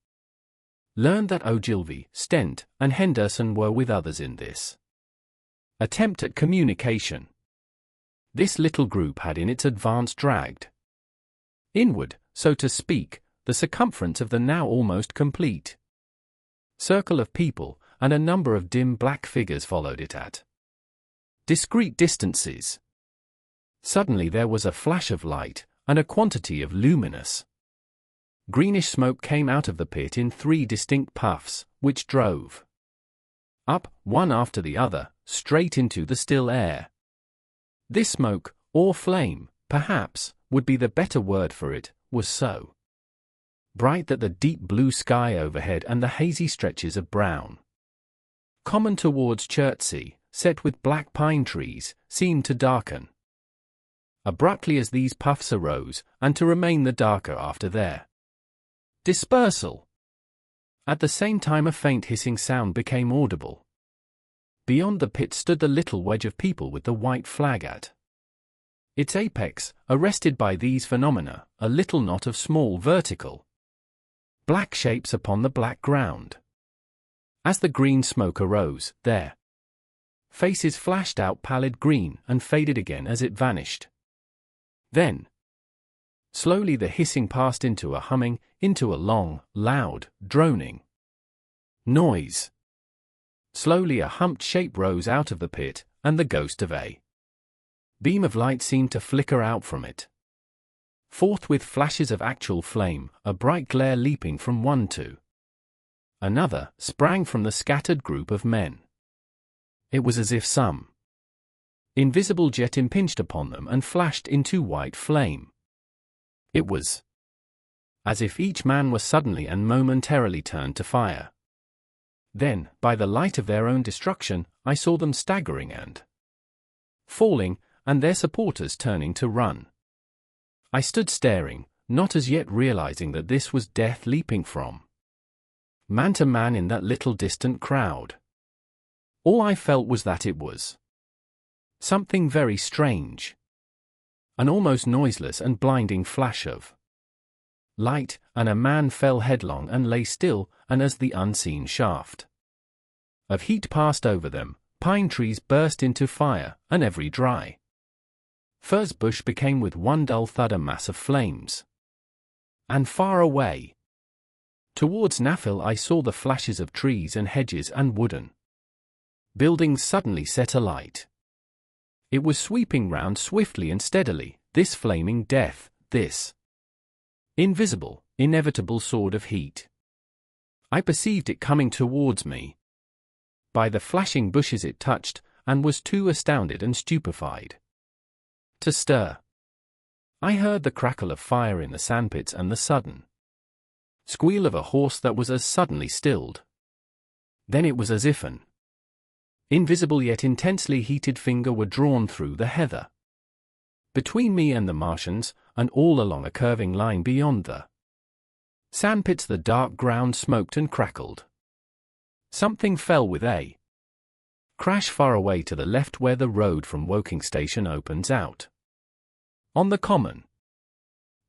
learned that Ogilvy, Stent, and Henderson were with others in this attempt at communication. This little group had in its advance dragged inward, so to speak, the circumference of the now almost complete circle of people, and a number of dim black figures followed it at discrete distances. Suddenly there was a flash of light, and a quantity of luminous greenish smoke came out of the pit in 3 distinct puffs, which drove up, one after the other, straight into the still air. This smoke, or flame, perhaps, would be the better word for it, was so bright that the deep blue sky overhead and the hazy stretches of brown common towards Chertsey, set with black pine trees, seemed to darken abruptly as these puffs arose, and to remain the darker after their dispersal. At the same time a faint hissing sound became audible. Beyond the pit stood the little wedge of people with the white flag at its apex, arrested by these phenomena, a little knot of small vertical black shapes upon the black ground. As the green smoke arose, their faces flashed out pallid green and faded again as it vanished. Then, slowly the hissing passed into a humming, into a long, loud, droning noise. Slowly a humped shape rose out of the pit, and the ghost of a beam of light seemed to flicker out from it. Forthwith flashes of actual flame, a bright glare leaping from one to another, sprang from the scattered group of men. It was as if some invisible jet impinged upon them and flashed into white flame. It was as if each man were suddenly and momentarily turned to fire. Then, by the light of their own destruction, I saw them staggering and falling, and their supporters turning to run. I stood staring, not as yet realizing that this was death leaping from man to man in that little distant crowd. All I felt was that it was something very strange. An almost noiseless and blinding flash of light, and a man fell headlong and lay still, and as the unseen shaft of heat passed over them, pine trees burst into fire, and every dry furze bush became with one dull thud a mass of flames. And far away, Towards Nafil I saw the flashes of trees and hedges and wooden buildings suddenly set alight. It was sweeping round swiftly and steadily, this flaming death, this invisible, inevitable sword of heat. I perceived it coming towards me. By the flashing bushes it touched, and was too astounded and stupefied to stir. I heard the crackle of fire in the sandpits and the sudden squeal of a horse that was as suddenly stilled. Then it was as if an invisible yet intensely heated finger were drawn through the heather between me and the Martians, and all along a curving line beyond the sandpits the dark ground smoked and crackled. Something fell with a crash far away to the left where the road from Woking Station opens out on the common.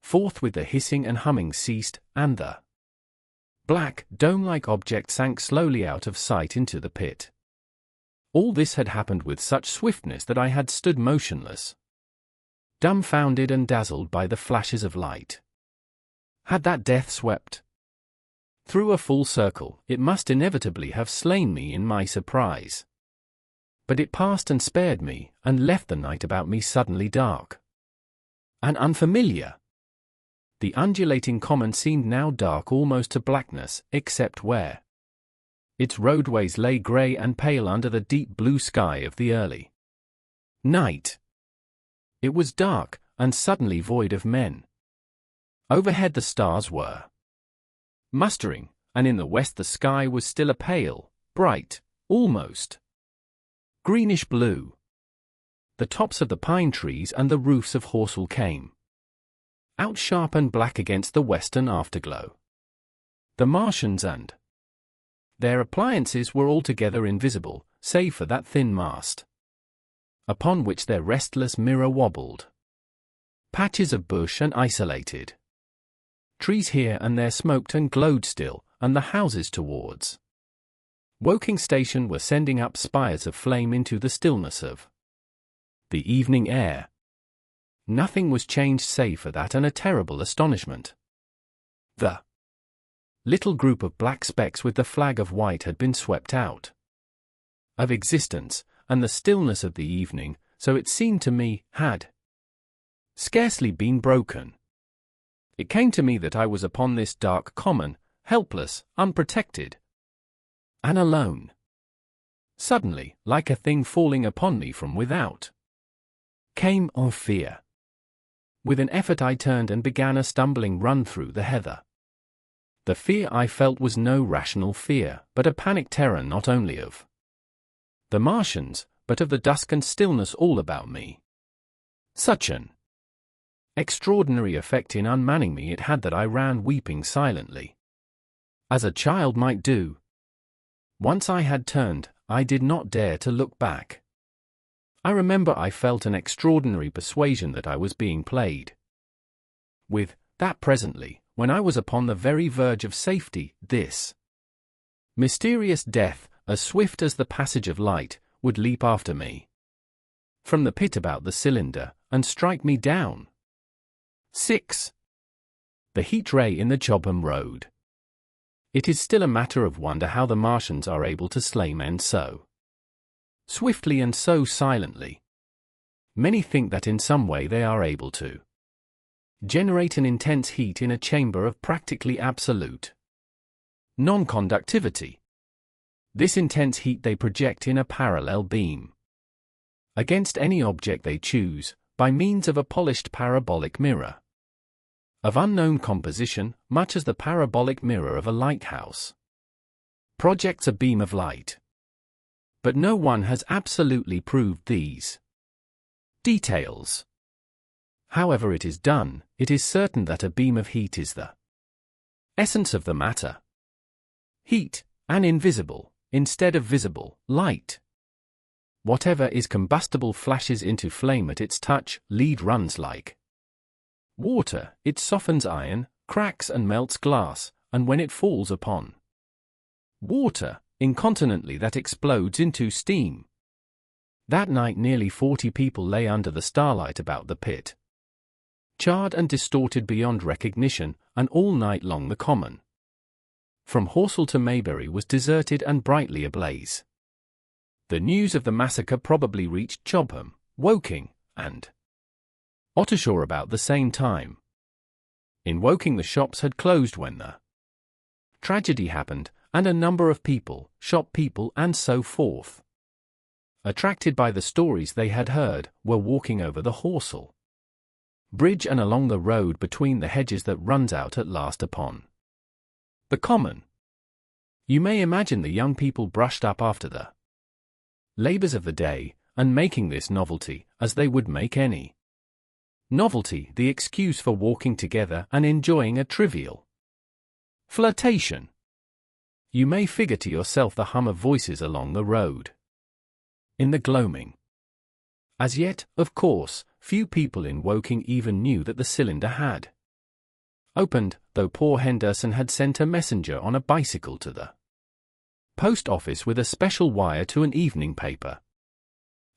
Forthwith the hissing and humming ceased, and the black, dome-like object sank slowly out of sight into the pit. All this had happened with such swiftness that I had stood motionless, dumbfounded and dazzled by the flashes of light. Had that death swept through a full circle, it must inevitably have slain me in my surprise. But it passed and spared me, and left the night about me suddenly dark and unfamiliar. The undulating common seemed now dark almost to blackness, except where its roadways lay grey and pale under the deep blue sky of the early night. It was dark, and suddenly void of men. Overhead the stars were mustering, and in the west the sky was still a pale, bright, almost greenish blue. The tops of the pine trees and the roofs of Horsell came out sharp and black against the western afterglow. The Martians and their appliances were altogether invisible, save for that thin mast upon which their restless mirror wobbled. Patches of bush and isolated trees here and there smoked and glowed still, and the houses towards Woking Station were sending up spires of flame into the stillness of the evening air. Nothing was changed save for that and a terrible astonishment. The little group of black specks with the flag of white had been swept out of existence, and the stillness of the evening, so it seemed to me, had scarcely been broken. It came to me that I was upon this dark common, helpless, unprotected, and alone. Suddenly, like a thing falling upon me from without, came on fear. With an effort I turned and began a stumbling run through the heather. The fear I felt was no rational fear, but a panic terror not only of the Martians, but of the dusk and stillness all about me. Such an extraordinary effect in unmanning me it had that I ran weeping silently, as a child might do. Once I had turned, I did not dare to look back. I remember I felt an extraordinary persuasion that I was being played with, that presently, when I was upon the very verge of safety, this mysterious death, as swift as the passage of light, would leap after me from the pit about the cylinder, and strike me down. 6. The heat ray in the Chobham Road. It is still a matter of wonder how the Martians are able to slay men so swiftly and so silently. Many think that in some way they are able to generate an intense heat in a chamber of practically absolute non-conductivity. This intense heat they project in a parallel beam against any object they choose, by means of a polished parabolic mirror of unknown composition, much as the parabolic mirror of a lighthouse projects a beam of light. But no one has absolutely proved these details. However it is done, it is certain that a beam of heat is the essence of the matter. Heat, an invisible, instead of visible, light. Whatever is combustible flashes into flame at its touch. Lead runs like water, it softens iron, cracks and melts glass, and when it falls upon water, incontinently that explodes into steam. That night nearly 40 people lay under the starlight about the pit, charred and distorted beyond recognition, and all night long the common from Horsell to Maybury was deserted and brightly ablaze. The news of the massacre probably reached Chobham, Woking, and Ottershaw about the same time. In Woking the shops had closed when the tragedy happened, and a number of people, shop people and so forth, attracted by the stories they had heard, were walking over the Horsell Bridge and along the road between the hedges that runs out at last upon the common. You may imagine the young people brushed up after the labours of the day, and making this novelty, as they would make any novelty, the excuse for walking together and enjoying a trivial flirtation. You may figure to yourself the hum of voices along the road in the gloaming. As yet, of course, few people in Woking even knew that the cylinder had opened, though poor Henderson had sent a messenger on a bicycle to the post office with a special wire to an evening paper.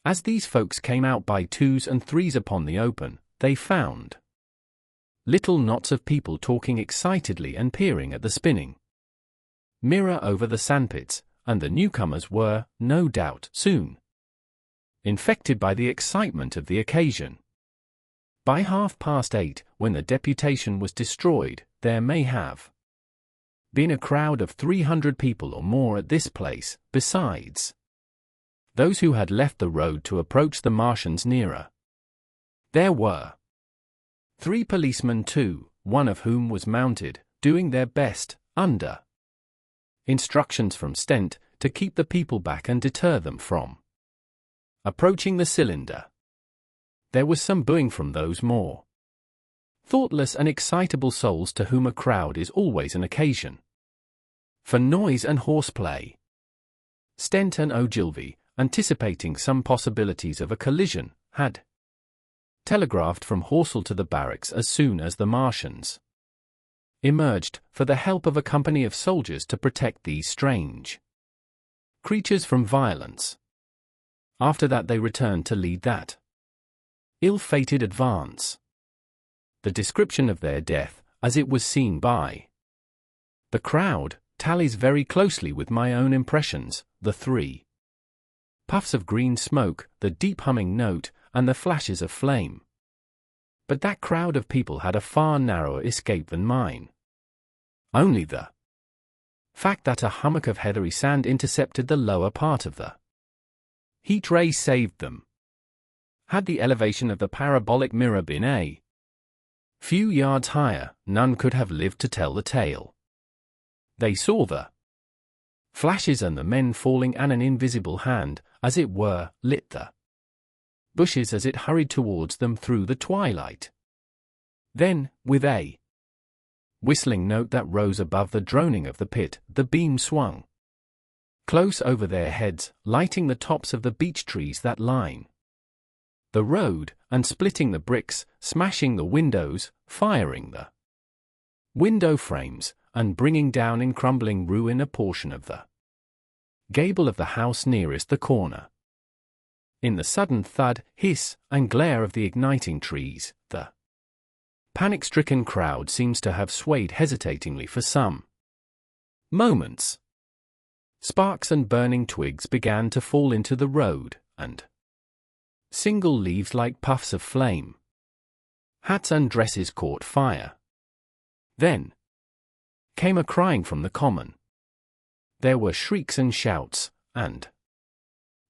As these folks came out by twos and threes upon the open, they found little knots of people talking excitedly and peering at the spinning mirror over the sandpits, and the newcomers were, no doubt, soon infected by the excitement of the occasion. By 8:30, when the deputation was destroyed, there may have been a crowd of 300 people or more at this place, besides those who had left the road to approach the Martians nearer. There were 3 policemen too, one of whom was mounted, doing their best, under instructions from Stent, to keep the people back and deter them from approaching the cylinder. There was some booing from those more thoughtless and excitable souls to whom a crowd is always an occasion for noise and horseplay. Stent and Ogilvy, anticipating some possibilities of a collision, had telegraphed from Horsell to the barracks as soon as the Martians emerged, for the help of a company of soldiers to protect these strange creatures from violence. After that they returned to lead that ill-fated advance. The description of their death, as it was seen by the crowd, tallies very closely with my own impressions: the 3 puffs of green smoke, the deep humming note, and the flashes of flame. But that crowd of people had a far narrower escape than mine. Only the fact that a hummock of heathery sand intercepted the lower part of the heat ray saved them. Had the elevation of the parabolic mirror been a few yards higher, none could have lived to tell the tale. They saw the flashes and the men falling, and an invisible hand, as it were, lit the bushes as it hurried towards them through the twilight. Then, with a whistling note that rose above the droning of the pit, the beam swung close over their heads, lighting the tops of the beech trees that line the road, and splitting the bricks, smashing the windows, firing the window frames, and bringing down in crumbling ruin a portion of the gable of the house nearest the corner. In the sudden thud, hiss, and glare of the igniting trees, the panic-stricken crowd seems to have swayed hesitatingly for some moments. Sparks and burning twigs began to fall into the road, and single leaves like puffs of flame. Hats and dresses caught fire. Then came a crying from the common. There were shrieks and shouts, and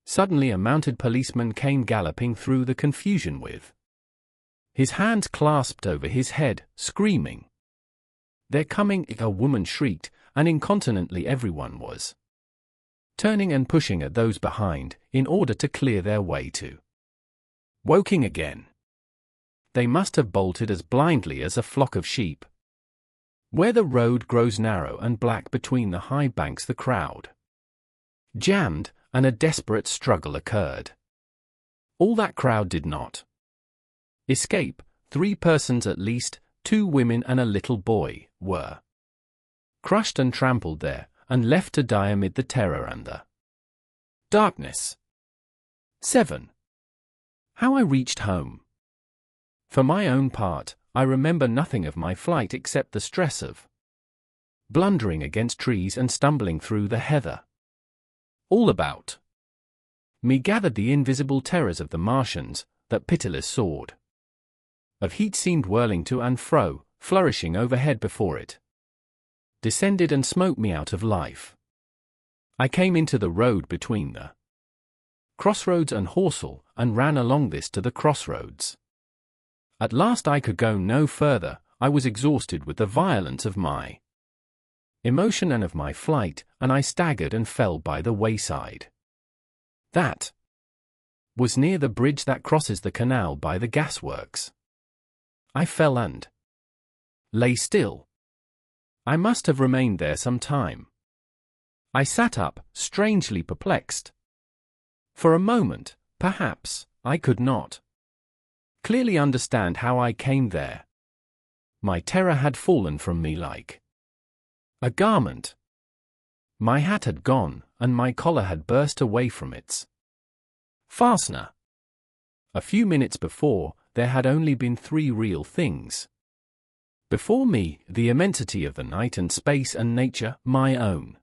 suddenly a mounted policeman came galloping through the confusion with his hands clasped over his head, screaming, "They're coming!" A woman shrieked, and incontinently everyone was turning and pushing at those behind, in order to clear their way to Woking again. They must have bolted as blindly as a flock of sheep. Where the road grows narrow and black between the high banks, the crowd jammed, and a desperate struggle occurred. All that crowd did not escape. 3 persons at least, 2 women and a little boy, were crushed and trampled there, and left to die amid the terror and the darkness. 7. How I reached home. For my own part, I remember nothing of my flight except the stress of blundering against trees and stumbling through the heather. All about me gathered the invisible terrors of the Martians, that pitiless sword of heat seemed whirling to and fro, flourishing overhead before it descended and smote me out of life. I came into the road between the crossroads and Horsell, and ran along this to the crossroads. At last I could go no further. I was exhausted with the violence of my emotion and of my flight, and I staggered and fell by the wayside. That was near the bridge that crosses the canal by the gasworks. I fell and lay still. I must have remained there some time. I sat up, strangely perplexed. For a moment, perhaps, I could not clearly understand how I came there. My terror had fallen from me like a garment. My hat had gone, and my collar had burst away from its fastener. A few minutes before, there had only been 3 real things. Before me, the immensity of the night and space and nature, my own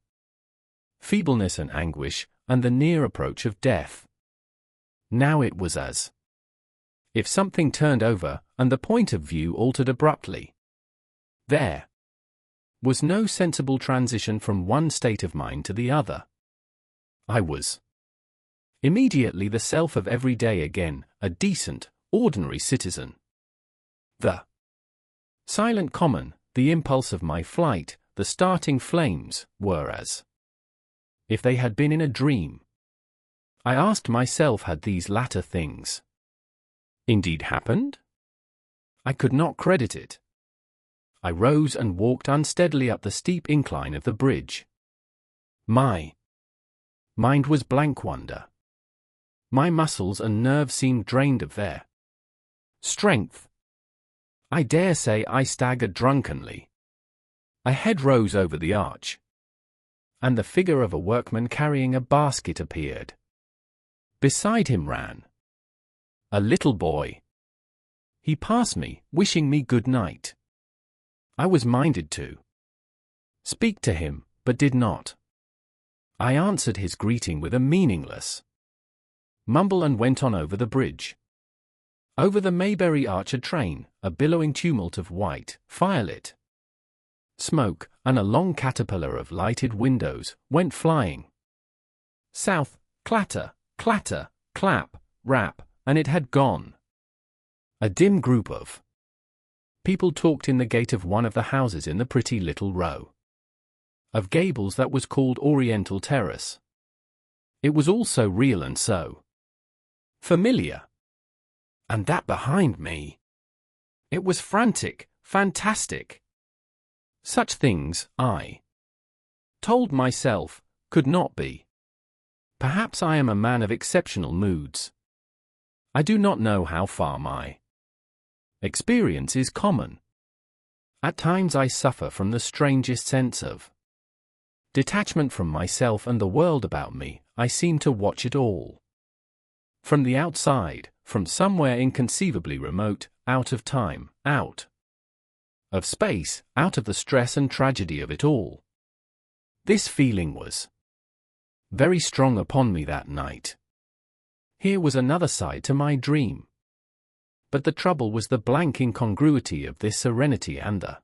feebleness and anguish, and the near approach of death. Now it was as if something turned over, and the point of view altered abruptly. There was no sensible transition from one state of mind to the other. I was immediately the self of every day again, a decent, ordinary citizen. The silent common, the impulse of my flight, the starting flames, were as if they had been in a dream. I asked myself, had these latter things indeed happened? I could not credit it. I rose and walked unsteadily up the steep incline of the bridge. My mind was blank wonder. My muscles and nerves seemed drained of their strength. I dare say I staggered drunkenly. A head rose over the arch, and the figure of a workman carrying a basket appeared. Beside him ran a little boy. He passed me, wishing me good night. I was minded to speak to him, but did not. I answered his greeting with a meaningless mumble and went on over the bridge. Over the Maybury Archer train, a billowing tumult of white, firelit smoke, and a long caterpillar of lighted windows, went flying south, clatter, clatter, clap, rap, and it had gone. A dim group of people talked in the gate of one of the houses in the pretty little row of gables that was called Oriental Terrace. It was all so real and so familiar. And that behind me. It was frantic, fantastic. Such things, I told myself, could not be. Perhaps I am a man of exceptional moods. I do not know how far my experience is common. At times I suffer from the strangest sense of detachment from myself and the world about me. I seem to watch it all from the outside, from somewhere inconceivably remote, out of time, out of space, out of the stress and tragedy of it all. This feeling was very strong upon me that night. Here was another side to my dream. But the trouble was the blank incongruity of this serenity and the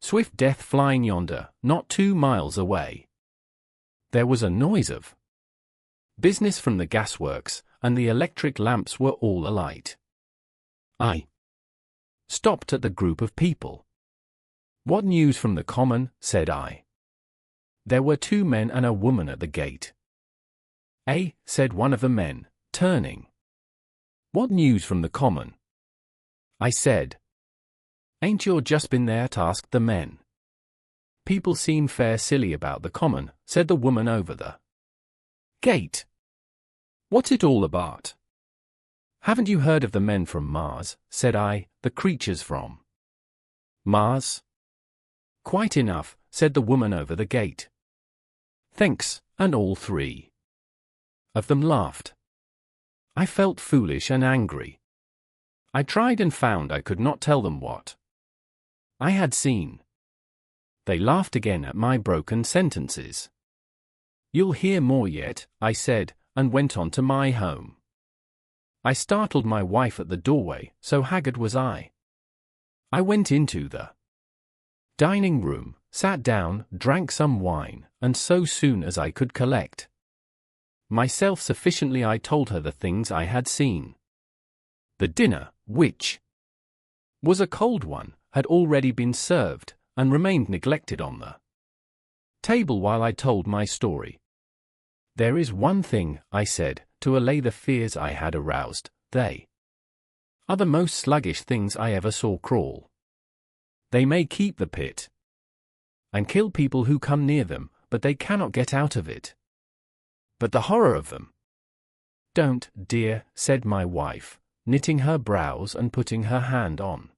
swift death flying yonder, not 2 miles away. There was a noise of business from the gasworks, and the electric lamps were all alight. I stopped at the group of people. "What news from the common?" said I. There were 2 men and a woman at the gate. Said one of the men, turning. "What news from the common?" I said. "Ain't you just been there?" asked the men. "People seem fair silly about the common," said the woman over the gate. "What's it all about?" "Haven't you heard of the men from Mars?" said I, "the creatures from Mars?" "Quite enough," said the woman over the gate. "Thanks," and all 3 of them laughed. I felt foolish and angry. I tried and found I could not tell them what I had seen. They laughed again at my broken sentences. "You'll hear more yet," I said, and went on to my home. I startled my wife at the doorway, so haggard was I. I went into the dining room, sat down, drank some wine, and so soon as I could collect myself sufficiently I told her the things I had seen. The dinner, which was a cold one, had already been served, and remained neglected on the table while I told my story. "There is one thing," I said, to allay the fears I had aroused, "they are the most sluggish things I ever saw crawl. They may keep the pit and kill people who come near them, but they cannot get out of it. But the horror of them—" "Don't, dear," said my wife, knitting her brows and putting her hand on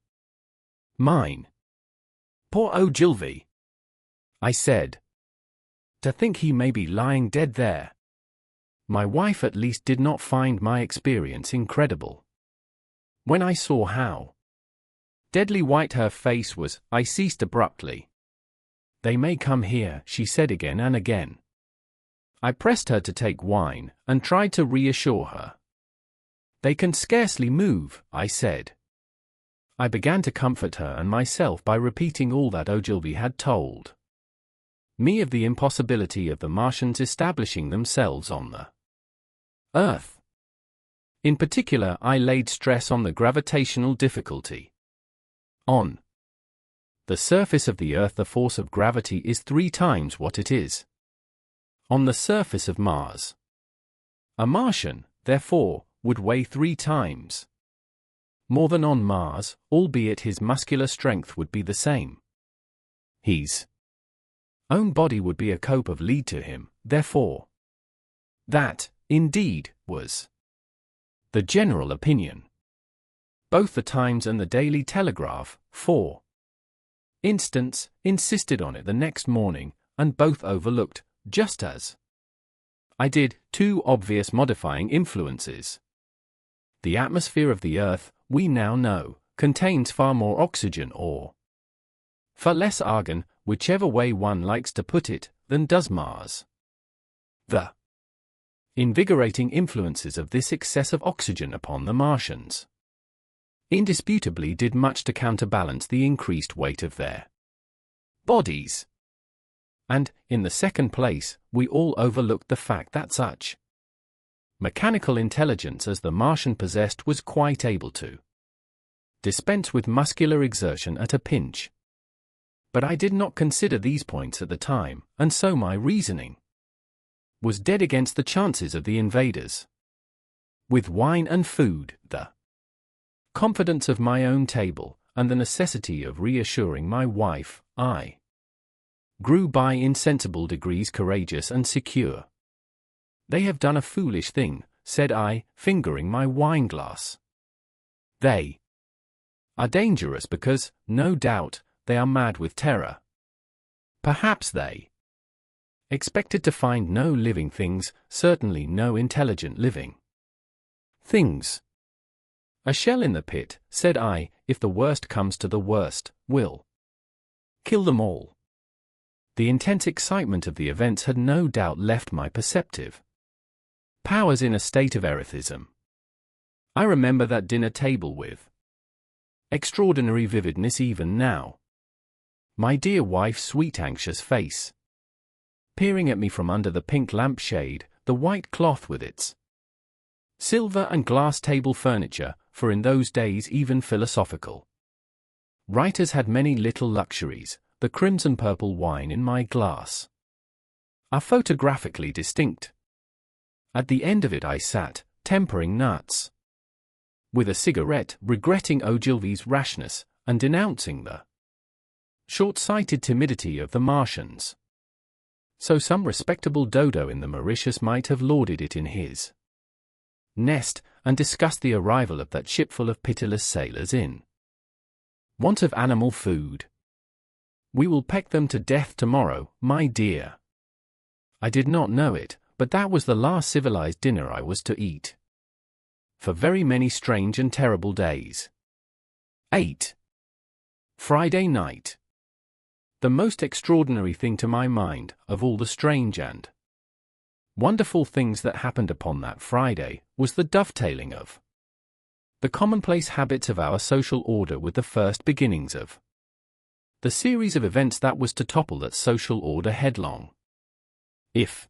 mine. "Poor Ogilvy," I said. "To think he may be lying dead there." My wife at least did not find my experience incredible. When I saw how deadly white her face was, I ceased abruptly. "They may come here," she said again and again. I pressed her to take wine, and tried to reassure her. "They can scarcely move," I said. I began to comfort her and myself by repeating all that Ogilvy had told me of the impossibility of the Martians establishing themselves on the Earth. In particular, I laid stress on the gravitational difficulty. On the surface of the Earth, the force of gravity is 3 times what it is on the surface of Mars. A Martian, therefore, would weigh 3 times more than on Mars, albeit his muscular strength would be the same. His own body would be a cope of lead to him, therefore. That, indeed, was the general opinion. Both the Times and the Daily Telegraph, for instance, insisted on it the next morning, and both overlooked, just as I did, 2 obvious modifying influences. The atmosphere of the Earth, we now know, contains far more oxygen or far less argon, whichever way one likes to put it, than does Mars. The invigorating influences of this excess of oxygen upon the Martians indisputably did much to counterbalance the increased weight of their bodies. And, in the second place, we all overlooked the fact that such mechanical intelligence as the Martian possessed was quite able to dispense with muscular exertion at a pinch. But I did not consider these points at the time, and so my reasoning was dead against the chances of the invaders. With wine and food, the confidence of my own table, and the necessity of reassuring my wife, I grew by insensible degrees courageous and secure. "They have done a foolish thing," said I, fingering my wine-glass. "They are dangerous because, no doubt, they are mad with terror. Perhaps they expected to find no living things, certainly no intelligent living things. A shell in the pit," said I, "if the worst comes to the worst, will kill them all." The intense excitement of the events had no doubt left my perceptive powers in a state of erethism. I remember that dinner table with extraordinary vividness even now. My dear wife's sweet anxious face, peering at me from under the pink lampshade, the white cloth with its silver and glass table furniture, for in those days even philosophical writers had many little luxuries, the crimson-purple wine in my glass are photographically distinct. At the end of it I sat, tempering nuts with a cigarette, regretting Ogilvy's rashness, and denouncing the short-sighted timidity of the Martians. So some respectable dodo in the Mauritius might have lauded it in his nest, and discussed the arrival of that shipful of pitiless sailors in want of animal food. "We will peck them to death tomorrow, my dear." I did not know it, but that was the last civilized dinner I was to eat for very many strange and terrible days. 8. Friday night. The most extraordinary thing to my mind, of all the strange and wonderful things that happened upon that Friday, was the dovetailing of the commonplace habits of our social order with the first beginnings of the series of events that was to topple that social order headlong. If,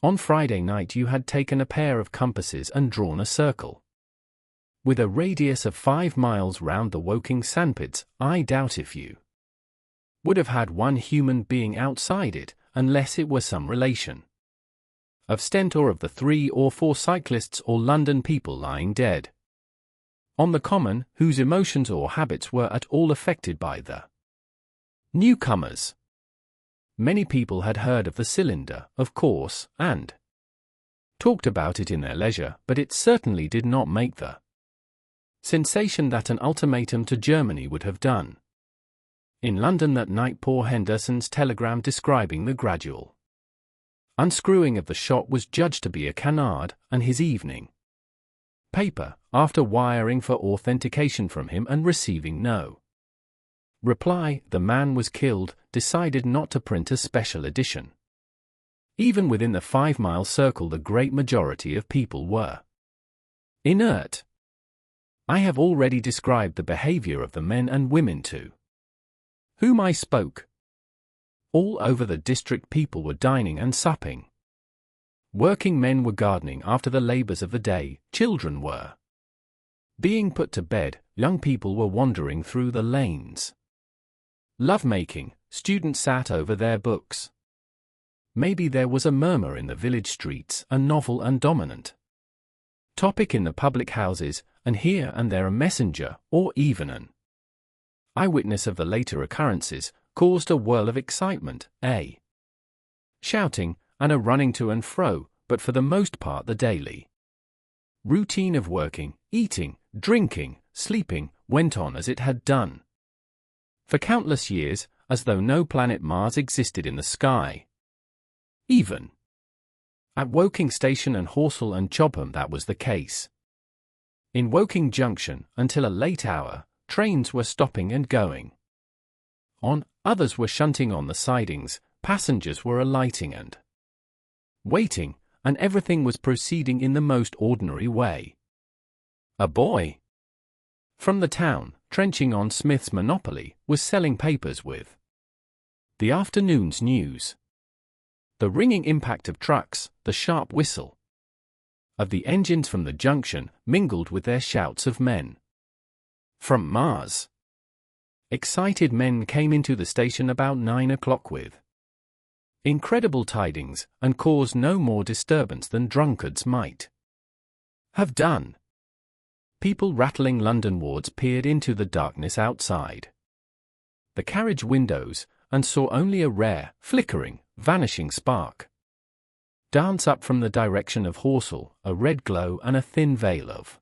on Friday night, you had taken a pair of compasses and drawn a circle with a radius of 5 miles round the Woking sandpits, I doubt if you would have had one human being outside it, unless it were some relation of Stentor of the 3 or 4 cyclists or London people lying dead on the common, whose emotions or habits were at all affected by the newcomers. Many people had heard of the cylinder, of course, and talked about it in their leisure, but it certainly did not make the sensation that an ultimatum to Germany would have done. In London that night, poor Henderson's telegram describing the gradual unscrewing of the shot was judged to be a canard, and his evening paper, after wiring for authentication from him and receiving no reply, the man was killed, decided not to print a special edition. Even within the 5-mile circle, the great majority of people were inert. I have already described the behavior of the men and women to whom I spoke. All over the district people were dining and supping. Working men were gardening after the labors of the day, children were being put to bed, young people were wandering through the lanes. Love-making, students sat over their books. Maybe there was a murmur in the village streets, a novel and dominant topic in the public houses, and here and there a messenger, or even an eyewitness of the later occurrences, caused a whirl of excitement, a shouting, and a running to and fro, but for the most part the daily routine of working, eating, drinking, sleeping, went on as it had done for countless years, as though no planet Mars existed in the sky. Even at Woking Station and Horsell and Chobham that was the case. In Woking Junction, until a late hour, trains were stopping and going on, others were shunting on the sidings, passengers were alighting and waiting, and everything was proceeding in the most ordinary way. A boy from the town, trenching on Smith's monopoly, was selling papers with the afternoon's news. The ringing impact of trucks, the sharp whistle of the engines from the junction, mingled with their shouts of men from Mars. Excited men came into the station about 9 o'clock with incredible tidings, and caused no more disturbance than drunkards might have done. People rattling London wards peered into the darkness outside the carriage windows, and saw only a rare, flickering, vanishing spark dance up from the direction of Horsell, a red glow and a thin veil of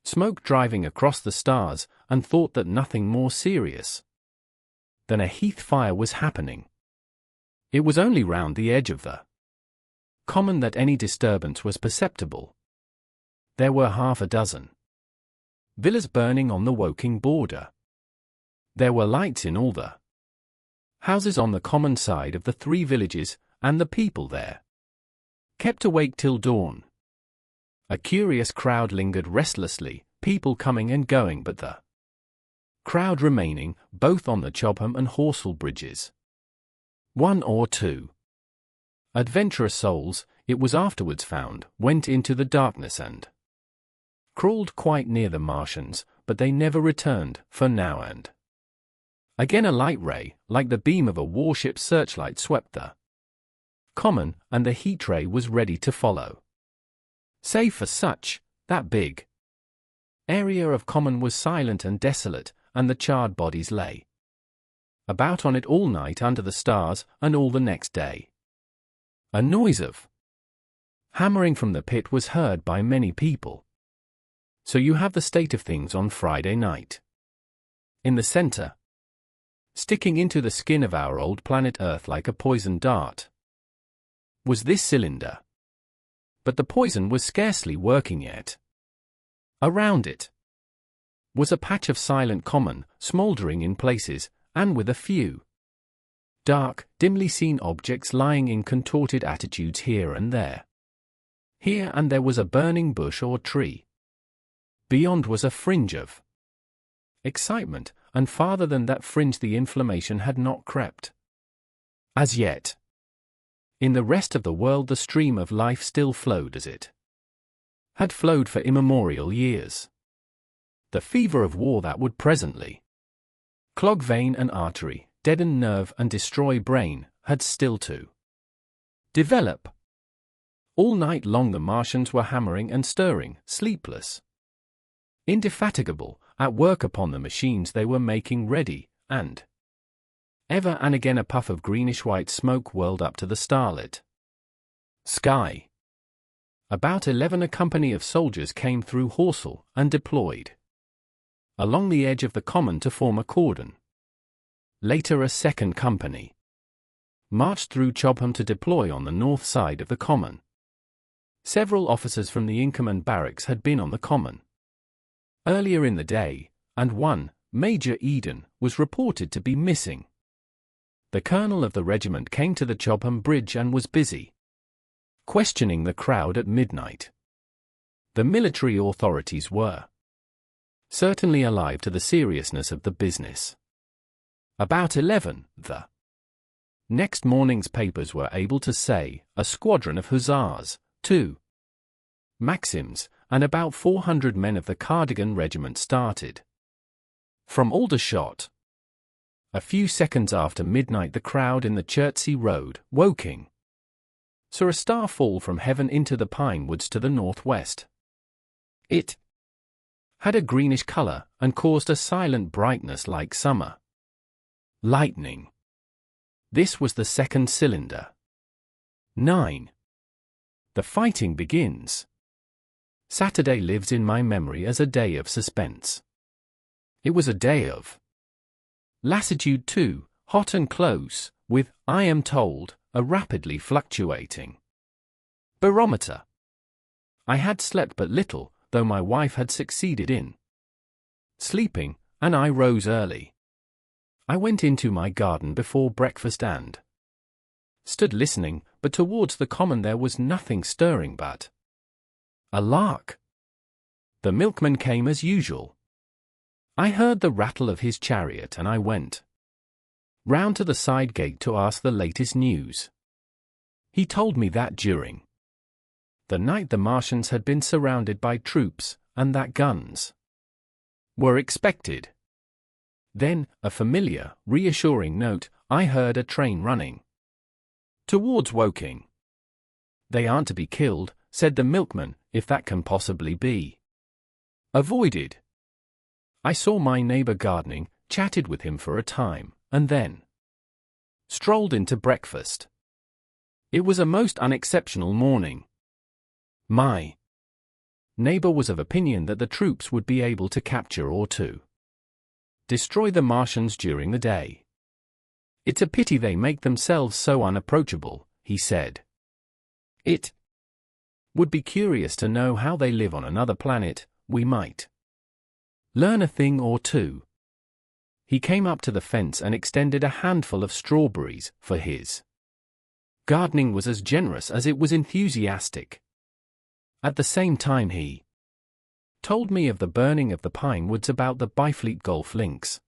smoke driving across the stars, and thought that nothing more serious than a heath fire was happening. It was only round the edge of the common that any disturbance was perceptible. There were half a dozen villas burning on the Woking border. There were lights in all the houses on the common side of the 3 villages, and the people there kept awake till dawn. A curious crowd lingered restlessly, people coming and going, but the crowd remaining, both on the Chobham and Horsell bridges. 1 or 2 adventurous souls, it was afterwards found, went into the darkness and crawled quite near the Martians, but they never returned, for now and again a light ray, like the beam of a warship's searchlight, swept the common, and the heat ray was ready to follow. Save for such, that big area of common was silent and desolate, and the charred bodies lay about on it all night under the stars, and all the next day. A noise of hammering from the pit was heard by many people. So you have the state of things on Friday night. In the center, sticking into the skin of our old planet Earth like a poison dart, was this cylinder. But the poison was scarcely working yet. Around it was a patch of silent common, smouldering in places, and with a few dark, dimly seen objects lying in contorted attitudes here and there. Here and there was a burning bush or tree. Beyond was a fringe of excitement, and farther than that fringe the inflammation had not crept. As yet. In the rest of the world the stream of life still flowed as it had flowed for immemorial years. The fever of war that would presently clog vein and artery, deaden nerve and destroy brain, had still to develop. All night long the Martians were hammering and stirring, sleepless, indefatigable, at work upon the machines they were making ready, and ever and again a puff of greenish-white smoke whirled up to the starlit sky. About 11 a company of soldiers came through Horsell and deployed along the edge of the common to form a cordon. Later a second company marched through Chobham to deploy on the north side of the common. Several officers from the Inkerman barracks had been on the common earlier in the day, and one, Major Eden, was reported to be missing. The colonel of the regiment came to the Chobham Bridge and was busy questioning the crowd at midnight. The military authorities were certainly alive to the seriousness of the business. About 11, the next morning's papers were able to say, a squadron of hussars, 2 Maxims, and about 400 men of the Cardigan Regiment started from Aldershot. A few seconds after midnight the crowd in the Chertsey Road, Woking, saw a star fall from heaven into the pine woods to the northwest. It had a greenish color and caused a silent brightness like summer lightning. This was the second cylinder. 9. The fighting begins. Saturday lives in my memory as a day of suspense. It was a day of lassitude too, hot and close, with, I am told, a rapidly fluctuating barometer. I had slept but little, though my wife had succeeded in sleeping, and I rose early. I went into my garden before breakfast and stood listening, but towards the common there was nothing stirring but a lark. The milkman came as usual. I heard the rattle of his chariot and I went round to the side gate to ask the latest news. He told me that during the night the Martians had been surrounded by troops, and that guns were expected. Then, a familiar, reassuring note, I heard a train running towards Woking. They aren't to be killed, said the milkman, if that can possibly be avoided. I saw my neighbor gardening, chatted with him for a time, and then strolled into breakfast. It was a most unexceptional morning. My neighbor was of opinion that the troops would be able to capture or to destroy the Martians during the day. It's a pity they make themselves so unapproachable, he said. It would be curious to know how they live on another planet. We might learn a thing or two. He came up to the fence and extended a handful of strawberries, for his gardening was as generous as it was enthusiastic. At the same time he told me of the burning of the pine woods about the Byfleet golf links.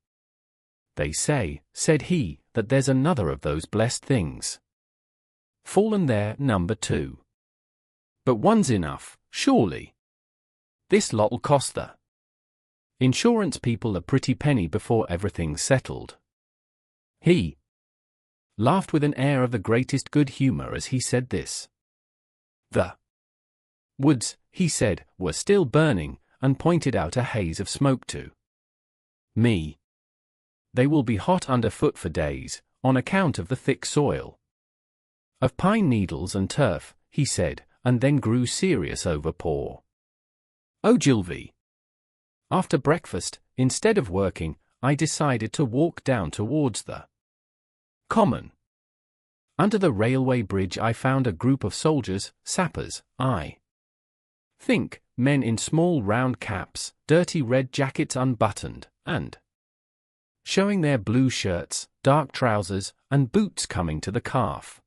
They say, said he, that there's another of those blessed things fallen there, number 2. But one's enough, surely. This lot'll cost the insurance people a pretty penny before everything's settled. He laughed with an air of the greatest good humor as he said this. The woods, he said, were still burning, and pointed out a haze of smoke to me. They will be hot underfoot for days, on account of the thick soil of pine needles and turf, he said, and then grew serious over poor Ogilvy. After breakfast, instead of working, I decided to walk down towards the common. Under the railway bridge I found a group of soldiers, sappers, I think, men in small round caps, dirty red jackets unbuttoned, and showing their blue shirts, dark trousers, and boots coming to the calf.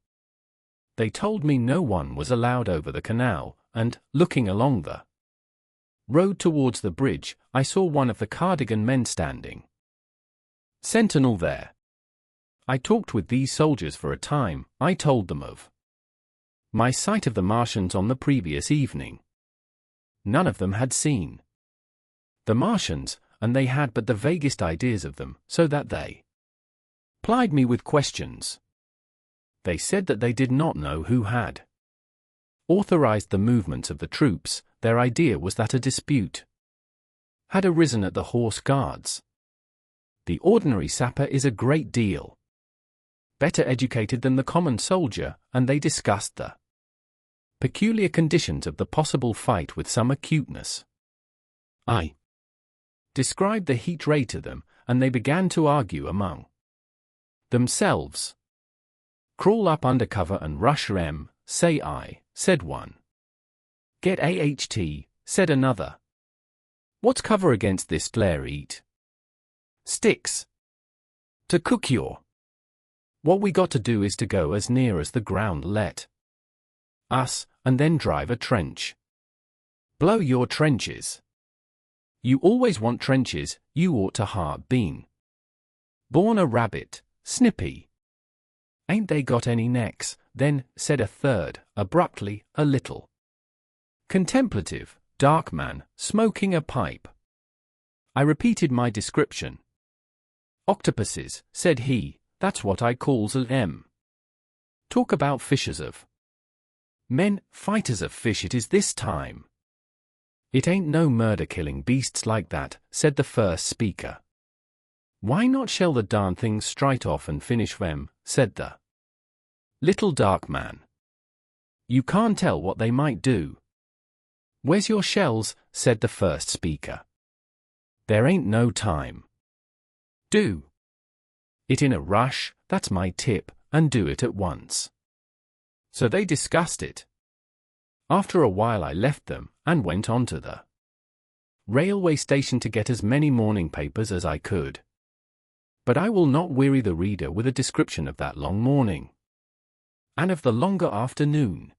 They told me no one was allowed over the canal, and, looking along the road towards the bridge, I saw one of the cardigan men standing sentinel there. I talked with these soldiers for a time. I told them of my sight of the Martians on the previous evening. None of them had seen the Martians, and they had but the vaguest ideas of them, so that they plied me with questions. They said that they did not know who had authorized the movements of the troops. Their idea was that a dispute had arisen at the Horse Guards. The ordinary sapper is a great deal better educated than the common soldier, and they discussed the peculiar conditions of the possible fight with some acuteness. I described the heat ray to them, and they began to argue among themselves. Crawl up under cover and rush rem, say I, said one. Get AHT, said another. What's cover against this flare? Eat sticks to cook your. What we got to do is to go as near as the ground let us, and then drive a trench. Blow your trenches. You always want trenches, you ought to have been born a rabbit, Snippy. Ain't they got any necks, then, said a third, abruptly, a little contemplative, dark man, smoking a pipe. I repeated my description. Octopuses, said he, that's what I calls them. Talk about fishers of men, fighters of fish it is this time. It ain't no murder-killing beasts like that, said the first speaker. Why not shell the darn things straight off and finish them, said the little dark man. You can't tell what they might do. Where's your shells, said the first speaker. There ain't no time. Do it in a rush, that's my tip, and do it at once. So they discussed it. After a while I left them, and went on to the railway station to get as many morning papers as I could. But I will not weary the reader with a description of that long morning, and of the longer afternoon.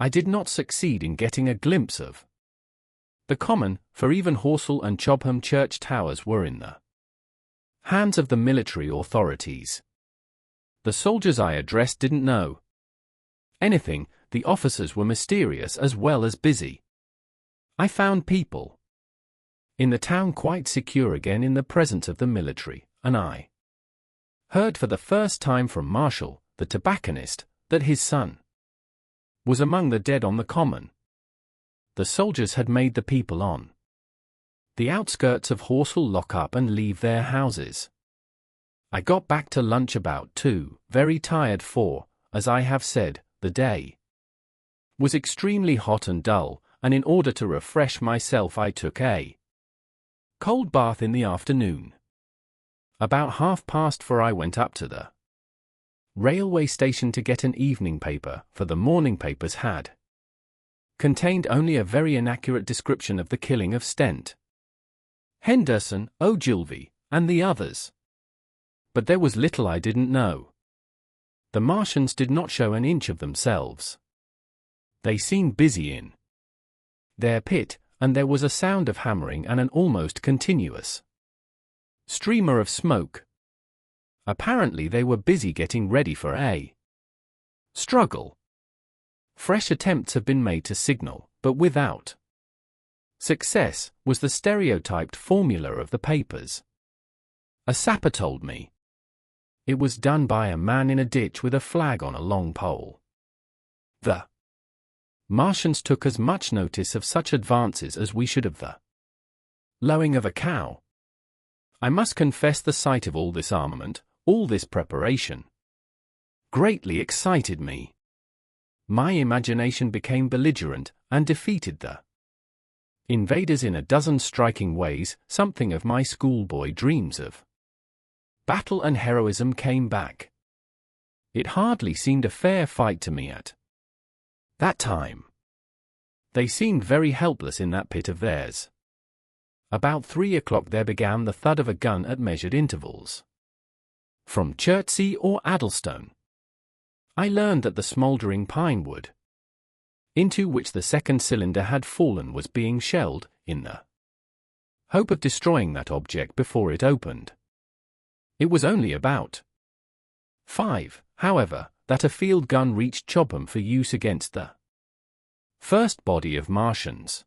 I did not succeed in getting a glimpse of the common, for even Horsell and Chobham church towers were in the hands of the military authorities. The soldiers I addressed didn't know anything. The officers were mysterious as well as busy. I found people in the town quite secure again in the presence of the military, and I heard for the first time from Marshall, the tobacconist, that his son was among the dead on the common. The soldiers had made the people on the outskirts of Horsell lock up and leave their houses. I got back to lunch about 2, very tired for, as I have said, the day was extremely hot and dull, and in order to refresh myself I took a cold bath in the afternoon. About 4:30 I went up to the railway station to get an evening paper, for the morning papers had contained only a very inaccurate description of the killing of Stent, Henderson, Ogilvy, and the others. But there was little I didn't know. The Martians did not show an inch of themselves. They seemed busy in their pit, and there was a sound of hammering and an almost continuous streamer of smoke. Apparently they were busy getting ready for a struggle. Fresh attempts have been made to signal, but without success, was the stereotyped formula of the papers. A sapper told me it was done by a man in a ditch with a flag on a long pole. The Martians took as much notice of such advances as we should of the lowing of a cow. I must confess the sight of all this armament, all this preparation, greatly excited me. My imagination became belligerent, and defeated the invaders in a dozen striking ways. Something of my schoolboy dreams of battle and heroism came back. It hardly seemed a fair fight to me at that time. They seemed very helpless in that pit of theirs. About 3 o'clock there began the thud of a gun at measured intervals. From Chertsey or Addlestone. I learned that the smouldering pine wood, into which the second cylinder had fallen, was being shelled, in the hope of destroying that object before it opened. It was only about 5, however, that a field gun reached Chobham for use against the first body of Martians.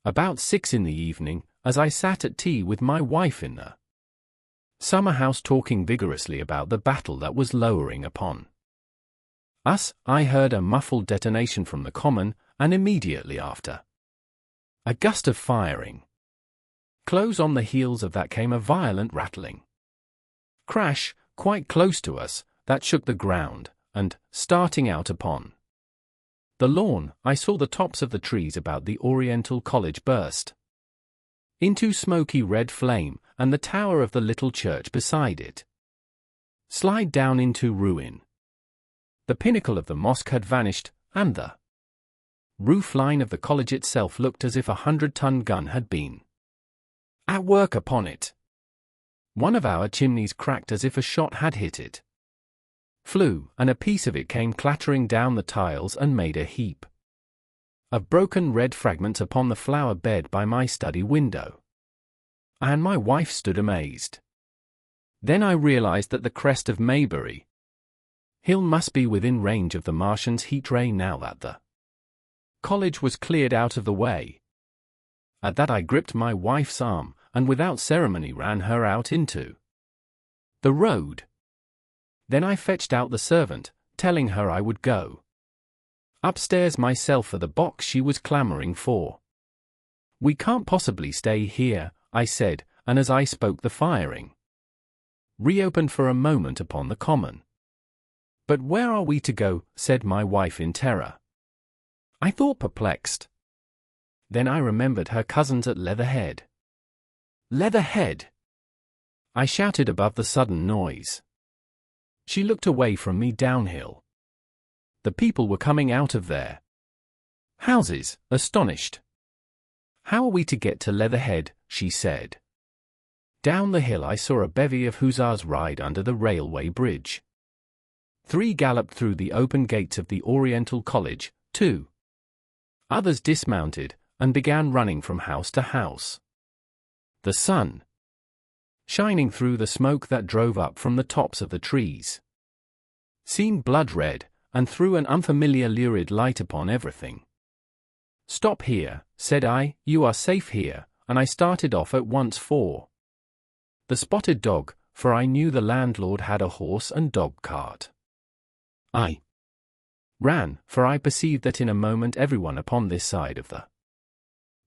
About 6 in the evening, as I sat at tea with my wife in the summer house talking vigorously about the battle that was lowering upon us, I heard a muffled detonation from the common, and immediately after, a gust of firing. Close on the heels of that came a violent rattling crash, quite close to us, that shook the ground, and, starting out upon the lawn, I saw the tops of the trees about the Oriental College burst into smoky red flame, and the tower of the little church beside it slide down into ruin. The pinnacle of the mosque had vanished, and the roof line of the college itself looked as if a 100-ton gun had been at work upon it. One of our chimneys cracked as if a shot had hit it, flew, and a piece of it came clattering down the tiles and made a heap of broken red fragments upon the flower bed by my study window. And my wife stood amazed. Then I realized that the crest of Maybury Hill must be within range of the Martians' heat ray now that the college was cleared out of the way. At that I gripped my wife's arm, and without ceremony ran her out into the road. Then I fetched out the servant, telling her I would go upstairs myself for the box she was clamoring for. "We can't possibly stay here," I said, and as I spoke the firing reopened for a moment upon the common. "But where are we to go?" said my wife in terror. I thought perplexed. Then I remembered her cousins at Leatherhead. "Leatherhead!" I shouted above the sudden noise. She looked away from me downhill. The people were coming out of their houses, astonished. "How are we to get to Leatherhead?" she said. Down the hill I saw a bevy of hussars ride under the railway bridge. 3 galloped through the open gates of the Oriental College, 2 others dismounted, and began running from house to house. The sun, shining through the smoke that drove up from the tops of the trees, seemed blood-red, and threw an unfamiliar lurid light upon everything. "Stop here," said I, "you are safe here," and I started off at once for the Spotted Dog, for I knew the landlord had a horse and dog cart. I ran, for I perceived that in a moment everyone upon this side of the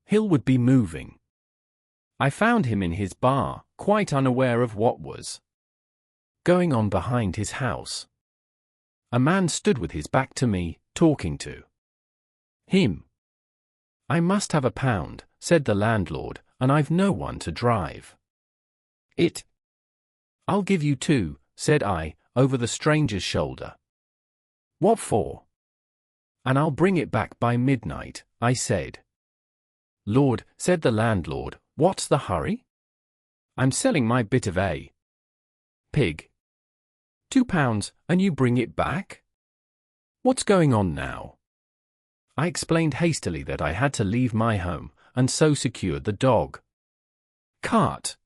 hill would be moving. I found him in his bar, quite unaware of what was going on behind his house. A man stood with his back to me, talking to him. "I must have £1," said the landlord, "and I've no one to drive it." "I'll give you 2, said I, over the stranger's shoulder. "What for?" "And I'll bring it back by midnight," I said. "Lord," said the landlord, "what's the hurry? I'm selling my bit of a pig. £2, and you bring it back? What's going on now?" I explained hastily that I had to leave my home, and so secured the dog cart.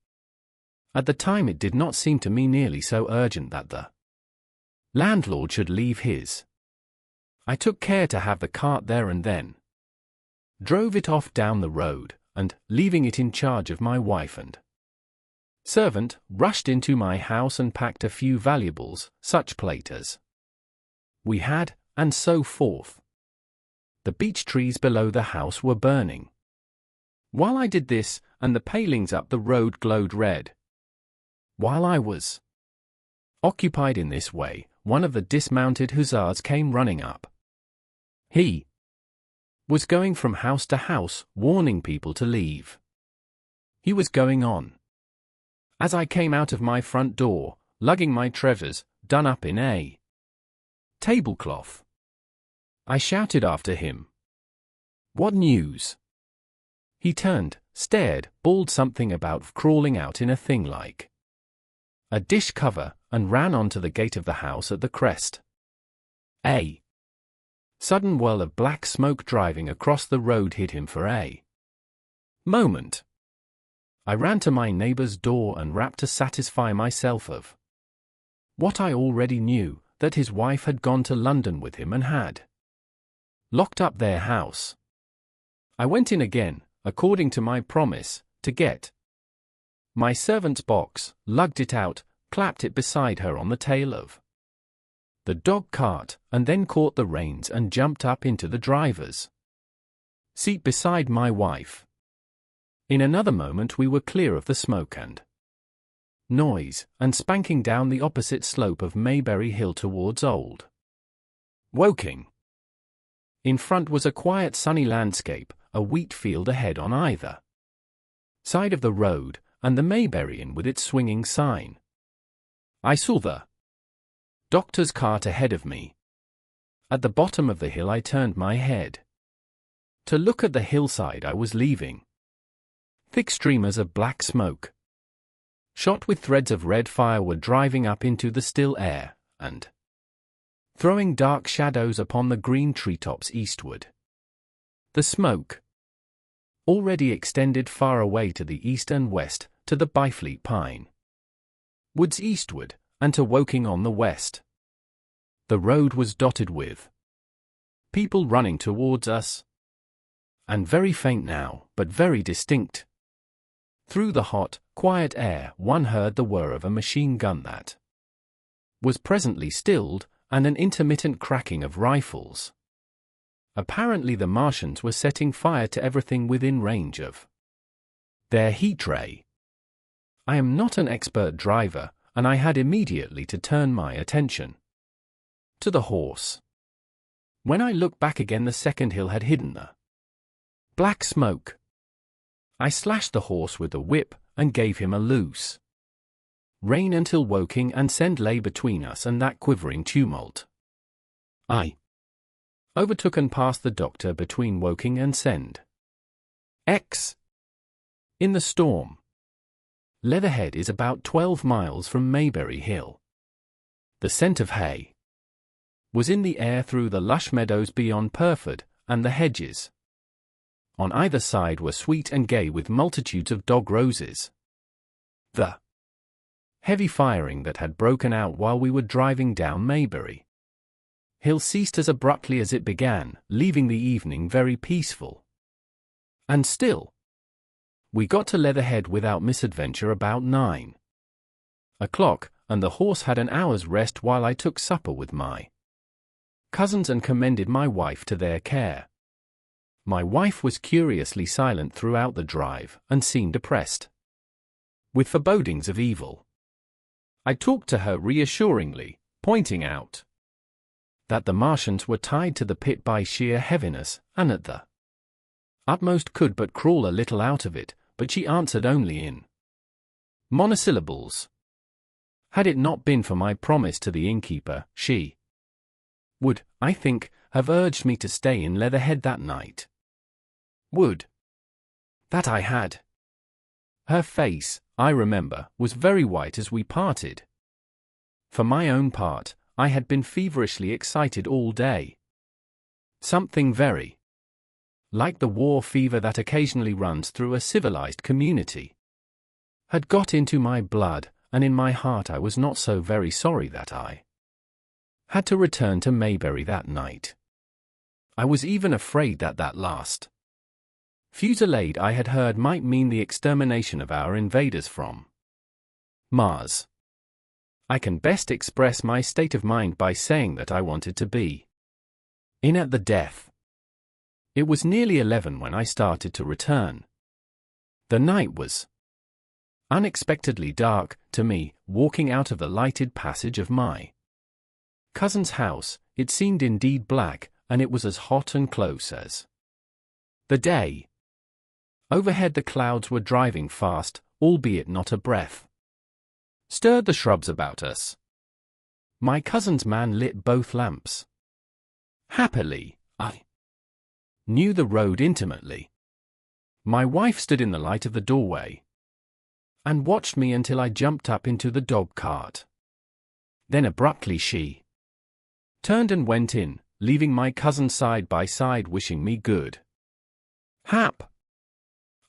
At the time it did not seem to me nearly so urgent that the landlord should leave his. I took care to have the cart there and then drove it off down the road, and, leaving it in charge of my wife and servant, rushed into my house and packed a few valuables, such plate as we had, and so forth. The beech trees below the house were burning. While I did this, and the palings up the road glowed red. While I was occupied in this way, one of the dismounted hussars came running up. He was going from house to house, warning people to leave. He was going on. As I came out of my front door, lugging my treasures, done up in a tablecloth, I shouted after him, "What news?" He turned, stared, bawled something about crawling out in a thing like a dish cover, and ran onto the gate of the house at the crest. A sudden whirl of black smoke driving across the road hid him for a moment. I ran to my neighbor's door and rapped to satisfy myself of what I already knew, that his wife had gone to London with him and had locked up their house. I went in again, according to my promise, to get my servant's box, lugged it out, clapped it beside her on the tail of the dog cart, and then caught the reins and jumped up into the driver's seat beside my wife. In another moment we were clear of the smoke and noise, and spanking down the opposite slope of Maybury Hill towards Old Woking. In front was a quiet sunny landscape, a wheat field ahead on either side of the road, and the Maybury Inn with its swinging sign. I saw the doctor's cart ahead of me. At the bottom of the hill I turned my head to look at the hillside I was leaving. Thick streamers of black smoke, shot with threads of red fire, were driving up into the still air, and throwing dark shadows upon the green treetops eastward. The smoke already extended far away to the east and west, to the Byfleet pine woods eastward, and to Woking on the west. The road was dotted with people running towards us, and very faint now, but very distinct. Through the hot, quiet air one heard the whir of a machine gun that was presently stilled, and an intermittent cracking of rifles. Apparently the Martians were setting fire to everything within range of their heat ray. I am not an expert driver, and I had immediately to turn my attention to the horse. When I looked back again, the second hill had hidden the black smoke. I slashed the horse with the whip, and gave him a loose rein until Woking and Send lay between us and that quivering tumult. I overtook and passed the doctor between Woking and Send. In the storm. Leatherhead is about 12 miles from Maybury Hill. The scent of hay was in the air through the lush meadows beyond Purford, and the hedges on either side were sweet and gay with multitudes of dog roses. The heavy firing that had broken out while we were driving down Maybury Hill ceased as abruptly as it began, leaving the evening very peaceful and still. We got to Leatherhead without misadventure about 9 o'clock, and the horse had an hour's rest while I took supper with my cousins and commended my wife to their care. My wife was curiously silent throughout the drive, and seemed oppressed with forebodings of evil. I talked to her reassuringly, pointing out that the Martians were tied to the pit by sheer heaviness, and at the utmost could but crawl a little out of it, but she answered only in monosyllables. Had it not been for my promise to the innkeeper, she would, I think, have urged me to stay in Leatherhead that night. Would that I had. Her face, I remember, was very white as we parted. For my own part, I had been feverishly excited all day. Something very like the war fever that occasionally runs through a civilized community had got into my blood, and in my heart I was not so very sorry that I had to return to Maybury that night. I was even afraid that that last fusillade I had heard might mean the extermination of our invaders from Mars. I can best express my state of mind by saying that I wanted to be in at the death. It was nearly 11 when I started to return. The night was unexpectedly dark to me. Walking out of the lighted passage of my cousin's house, it seemed indeed black, and it was as hot and close as the day. Overhead the clouds were driving fast, albeit not a breath stirred the shrubs about us. My cousin's man lit both lamps. Happily, I knew the road intimately. My wife stood in the light of the doorway. and watched me until I jumped up into the dog cart. Then abruptly she turned and went in, leaving my cousin side by side wishing me good hap.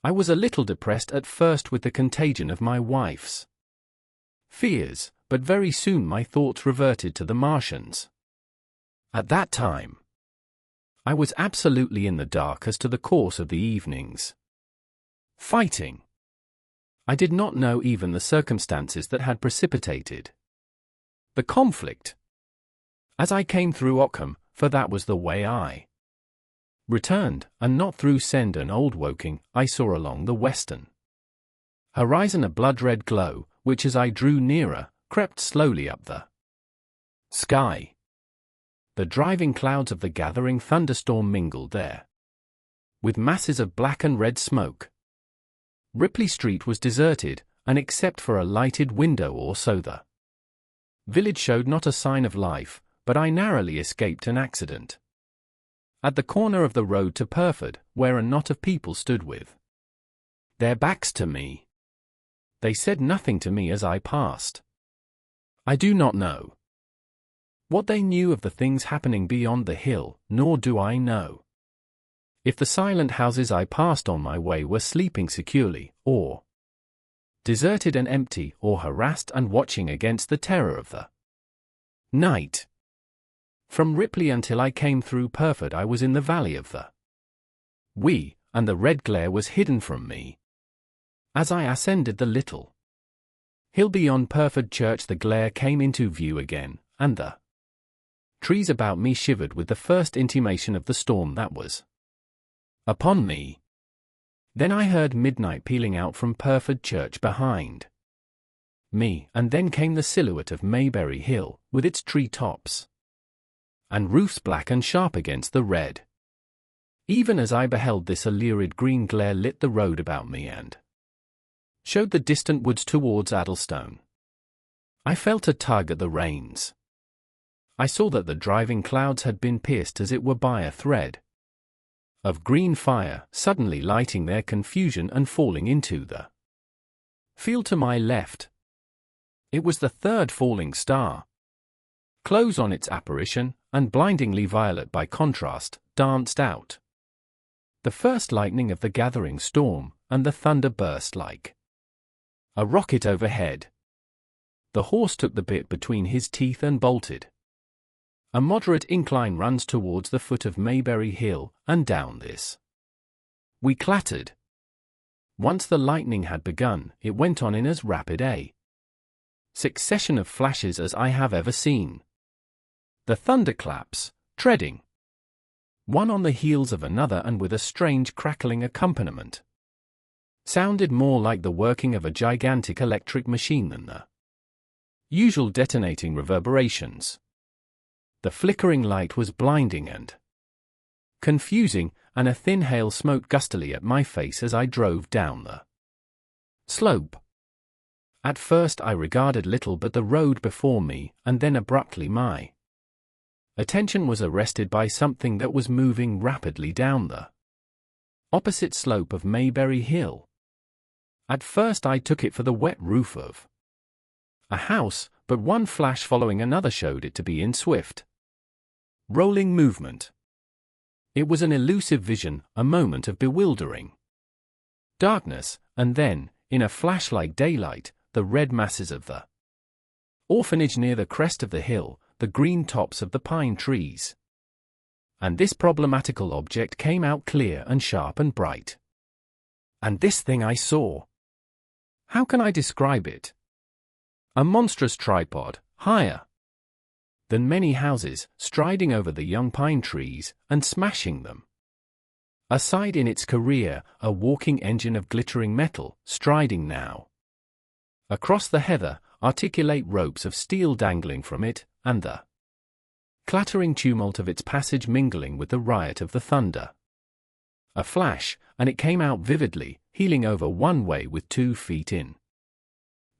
I was a little depressed at first with the contagion of my wife's fears, but very soon my thoughts reverted to the Martians. At that time, I was absolutely in the dark as to the course of the evening's fighting. I did not know even the circumstances that had precipitated the conflict. As I came through Ockham, for that was the way I returned, and not through Send and Old Woking, I saw along the western horizon a blood-red glow, which as I drew nearer, crept slowly up the sky. The driving clouds of the gathering thunderstorm mingled there with masses of black and red smoke. Ripley Street was deserted, and except for a lighted window or so the village showed not a sign of life, but I narrowly escaped an accident. At the corner of the road to Purford, where a knot of people stood with their backs to me, they said nothing to me as I passed. I do not know what they knew of the things happening beyond the hill, nor do I know if the silent houses I passed on my way were sleeping securely, or deserted and empty, or harassed and watching against the terror of the night. From Ripley until I came through Purford I was in the valley of the Wee, and the red glare was hidden from me. As I ascended the little hill beyond Purford Church the glare came into view again, and the trees about me shivered with the first intimation of the storm that was upon me. Then I heard midnight pealing out from Purford Church behind me, and then came the silhouette of Maybury Hill, with its tree tops and roofs black and sharp against the red. Even as I beheld this, a lurid green glare lit the road about me and showed the distant woods towards Addlestone. I felt a tug at the reins. I saw that the driving clouds had been pierced as it were by a thread of green fire, suddenly lighting their confusion and falling into the field to my left. It was the third falling star. Close on its apparition, and blindingly violet by contrast, danced out the first lightning of the gathering storm, and the thunder burst like a rocket overhead. The horse took the bit between his teeth and bolted. A moderate incline runs towards the foot of Maybury Hill, and down this we clattered. Once the lightning had begun, it went on in as rapid a succession of flashes as I have ever seen. The thunderclaps, treading one on the heels of another and with a strange crackling accompaniment, sounded more like the working of a gigantic electric machine than the usual detonating reverberations. The flickering light was blinding and confusing, and a thin hail smote gustily at my face as I drove down the slope. At first I regarded little but the road before me, and then abruptly my attention was arrested by something that was moving rapidly down the opposite slope of Maybury Hill. At first I took it for the wet roof of a house, but one flash following another showed it to be in swift rolling movement. It was an elusive vision, a moment of bewildering darkness, and then, in a flash like daylight, the red masses of the orphanage near the crest of the hill, the green tops of the pine trees. And this problematical object came out clear and sharp and bright. And this thing I saw. How can I describe it? A monstrous tripod, higher than many houses, striding over the young pine trees, and smashing them. Aside in its career, a walking engine of glittering metal, striding now across the heather, articulate ropes of steel dangling from it, and the clattering tumult of its passage mingling with the riot of the thunder. A flash, and it came out vividly, heeling over one way with 2 feet in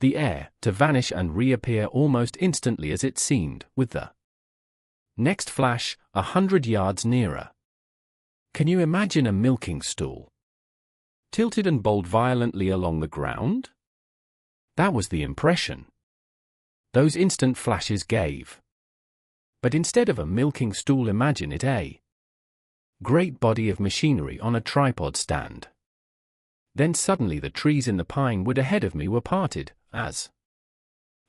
the air, to vanish and reappear almost instantly as it seemed, with the next flash, 100 yards nearer. Can you imagine a milking stool tilted and bowled violently along the ground? That was the impression those instant flashes gave. But instead of a milking stool, imagine it a great body of machinery on a tripod stand. Then suddenly the trees in the pine wood ahead of me were parted, as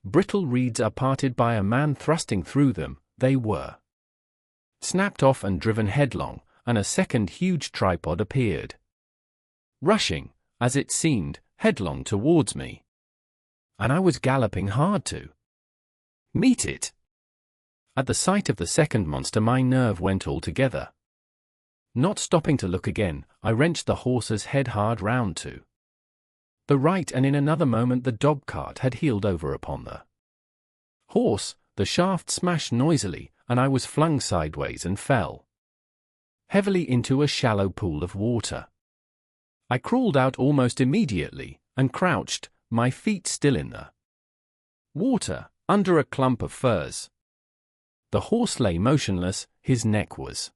brittle reeds are parted by a man thrusting through them. They were snapped off and driven headlong, and a second huge tripod appeared, rushing, as it seemed, headlong towards me. And I was galloping hard to meet it. At the sight of the second monster, my nerve went altogether. Not stopping to look again, I wrenched the horse's head hard round to the right, and in another moment the dog-cart had heeled over upon the horse, the shaft smashed noisily, and I was flung sideways and fell heavily into a shallow pool of water. I crawled out almost immediately, and crouched, my feet still in the water, under a clump of firs. The horse lay motionless, his neck was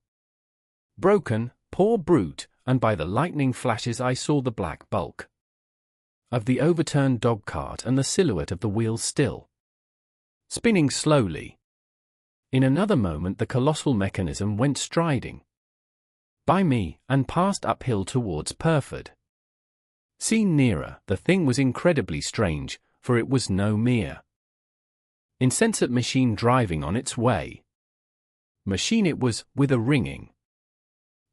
broken, poor brute, and by the lightning flashes I saw the black bulk of the overturned dog-cart and the silhouette of the wheels still spinning slowly. In another moment the colossal mechanism went striding by me, and passed uphill towards Purford. Seen nearer, the thing was incredibly strange, for it was no mere insensate machine driving on its way. Machine it was, with a ringing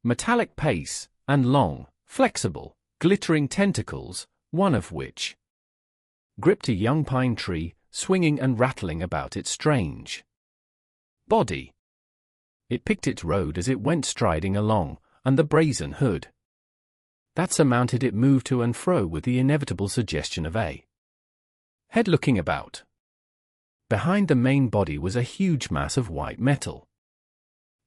metallic pace, and long, flexible, glittering tentacles, one of which gripped a young pine tree, swinging and rattling about its strange body. It picked its road as it went striding along, and the brazen hood that surmounted it moved to and fro with the inevitable suggestion of a head looking about. Behind the main body was a huge mass of white metal,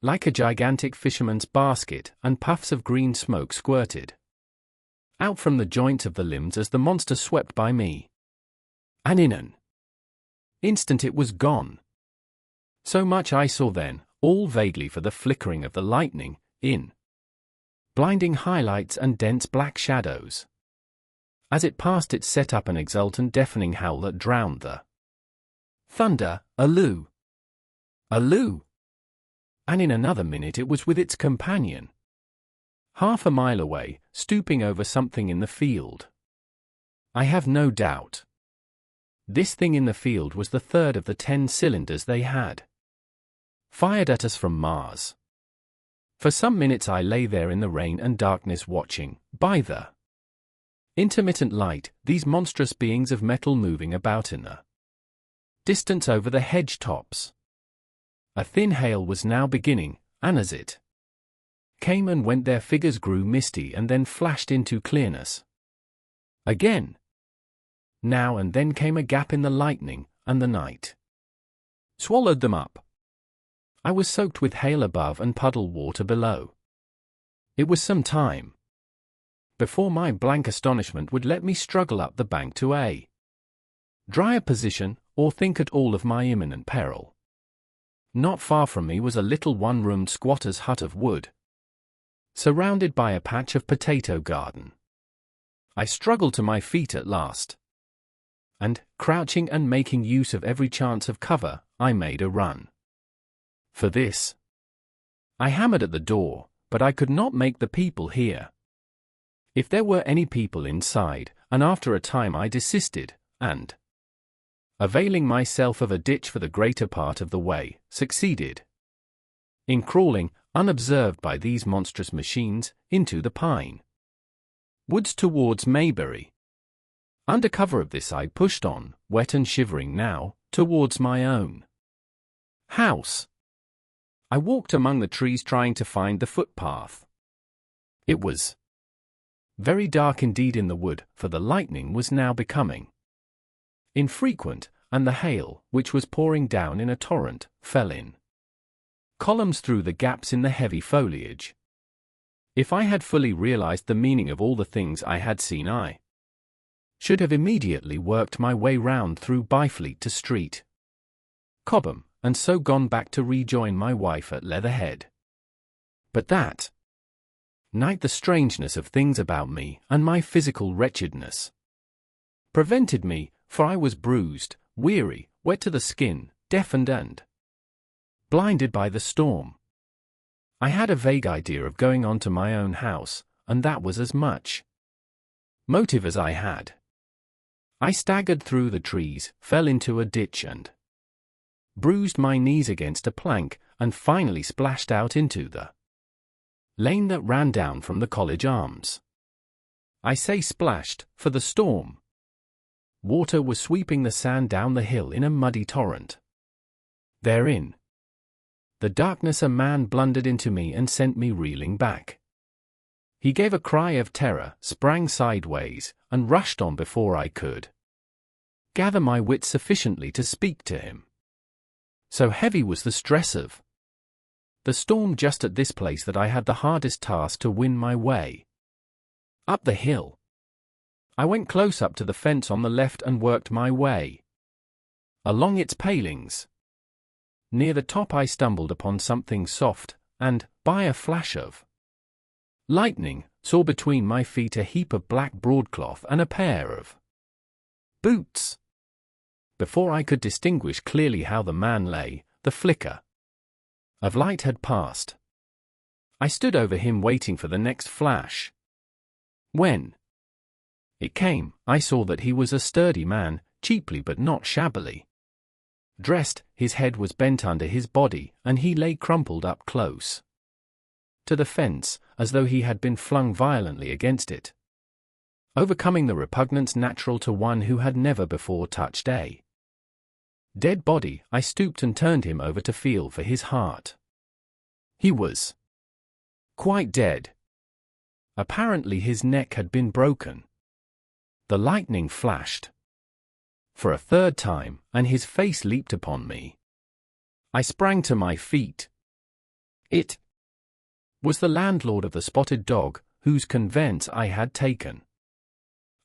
like a gigantic fisherman's basket, and puffs of green smoke squirted out from the joints of the limbs as the monster swept by me. And in an instant it was gone. So much I saw then, all vaguely for the flickering of the lightning, in blinding highlights and dense black shadows. As it passed it set up an exultant deafening howl that drowned the thunder. Alloo! Alloo! And in another minute it was with its companion, half a mile away, stooping over something in the field. I have no doubt this thing in the field was the third of the 10 cylinders they had fired at us from Mars. For some minutes I lay there in the rain and darkness, watching, by the intermittent light, these monstrous beings of metal moving about in the distance over the hedge tops. A thin hail was now beginning, and as it came and went their figures grew misty and then flashed into clearness again. Now and then came a gap in the lightning, and the night swallowed them up. I was soaked with hail above and puddle water below. It was some time before my blank astonishment would let me struggle up the bank to a drier position, or think at all of my imminent peril. Not far from me was a little one-roomed squatter's hut of wood, surrounded by a patch of potato garden. I struggled to my feet at last, and, crouching and making use of every chance of cover, I made a run for this. I hammered at the door, but I could not make the people hear. If there were any people inside, and after a time I desisted, and, availing myself of a ditch for the greater part of the way, succeeded in crawling, unobserved by these monstrous machines, into the pine woods towards Maybury. Under cover of this I pushed on, wet and shivering now, towards my own house. I walked among the trees trying to find the footpath. It was very dark indeed in the wood, for the lightning was now becoming infrequent, and the hail, which was pouring down in a torrent, fell in columns through the gaps in the heavy foliage. If I had fully realized the meaning of all the things I had seen, I should have immediately worked my way round through Byfleet to Street Cobham, and so gone back to rejoin my wife at Leatherhead. But that night the strangeness of things about me, and my physical wretchedness, prevented me, for I was bruised, weary, wet to the skin, deafened and blinded by the storm. I had a vague idea of going on to my own house, and that was as much motive as I had. I staggered through the trees, fell into a ditch and bruised my knees against a plank, and finally splashed out into the lane that ran down from the College Arms. I say splashed, for the storm water was sweeping the sand down the hill in a muddy torrent. Therein the darkness a man blundered into me and sent me reeling back. He gave a cry of terror, sprang sideways, and rushed on before I could gather my wits sufficiently to speak to him. So heavy was the stress of the storm just at this place that I had the hardest task to win my way up the hill. I went close up to the fence on the left and worked my way along its palings. Near the top I stumbled upon something soft, and, by a flash of lightning, saw between my feet a heap of black broadcloth and a pair of boots. Before I could distinguish clearly how the man lay, the flicker of light had passed. I stood over him waiting for the next flash. When it came, I saw that he was a sturdy man, cheaply but not shabbily dressed. His head was bent under his body, and he lay crumpled up close to the fence, as though he had been flung violently against it. Overcoming the repugnance natural to one who had never before touched a dead body, I stooped and turned him over to feel for his heart. He was quite dead. Apparently his neck had been broken. The lightning flashed for a third time, and his face leaped upon me. I sprang to my feet. It was the landlord of the Spotted Dog, whose conveyance I had taken.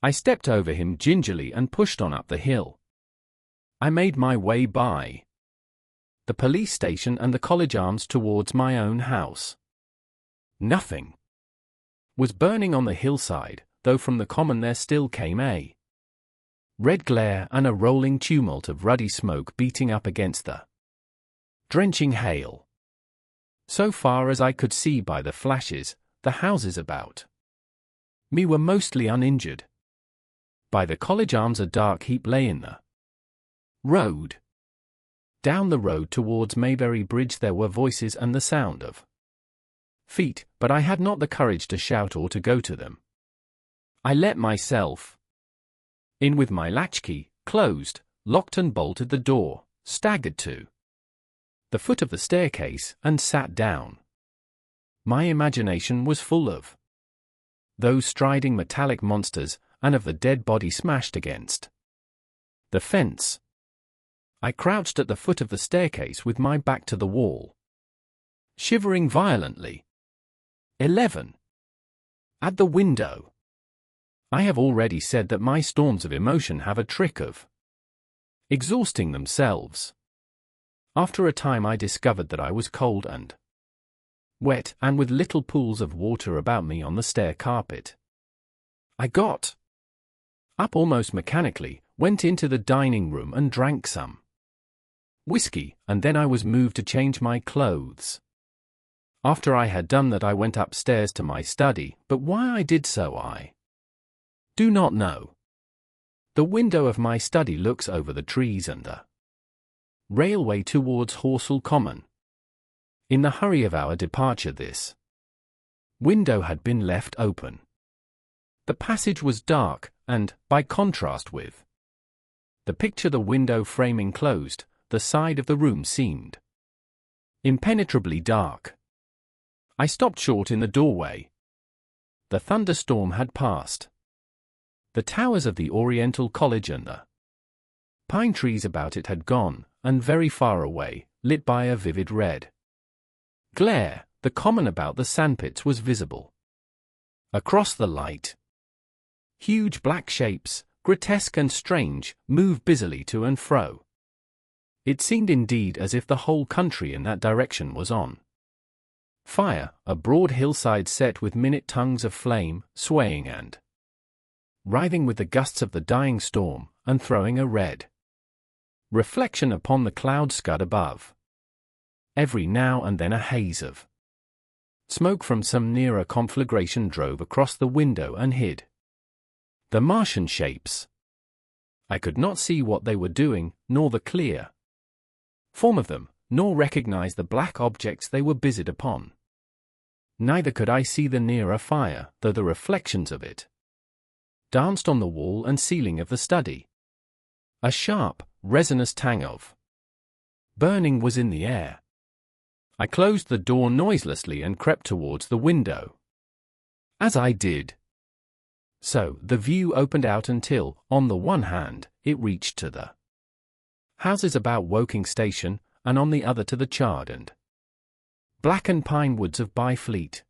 I stepped over him gingerly and pushed on up the hill. I made my way by the police station and the College Arms towards my own house. Nothing was burning on the hillside, though from the common there still came a red glare and a rolling tumult of ruddy smoke beating up against the drenching hail. So far as I could see by the flashes, the houses about me were mostly uninjured. By the College Arms a dark heap lay in the road. Down the road towards Maybury Bridge there were voices and the sound of feet, but I had not the courage to shout or to go to them. I let myself in with my latchkey, closed, locked and bolted the door, staggered to the foot of the staircase, and sat down. My imagination was full of those striding metallic monsters, and of the dead body smashed against the fence. I crouched at the foot of the staircase with my back to the wall, shivering violently. 11. At the window. I have already said that my storms of emotion have a trick of exhausting themselves. After a time I discovered that I was cold and wet, and with little pools of water about me on the stair carpet. I got up almost mechanically, went into the dining room and drank some whiskey, and then I was moved to change my clothes. After I had done that I went upstairs to my study, but why I did so I do not know. The window of my study looks over the trees and the railway towards Horsell Common. In the hurry of our departure this window had been left open. The passage was dark, and, by contrast with the picture the window framing closed, the side of the room seemed impenetrably dark. I stopped short in the doorway. The thunderstorm had passed. The towers of the Oriental College and the pine trees about it had gone, and very far away, lit by a vivid red glare, the common about the sandpits was visible. Across the light, huge black shapes, grotesque and strange, moved busily to and fro. It seemed indeed as if the whole country in that direction was on fire, a broad hillside set with minute tongues of flame, swaying and writhing with the gusts of the dying storm, and throwing a red reflection upon the cloud scud above. Every now and then a haze of smoke from some nearer conflagration drove across the window and hid the Martian shapes. I could not see what they were doing, nor the clear form of them, nor recognize the black objects they were busied upon. Neither could I see the nearer fire, though the reflections of it danced on the wall and ceiling of the study. A sharp, resinous tang of burning was in the air. I closed the door noiselessly and crept towards the window. As I did so, the view opened out until, on the one hand, it reached to the houses about Woking Station, and on the other to the charred and blackened pine woods of Byfleet.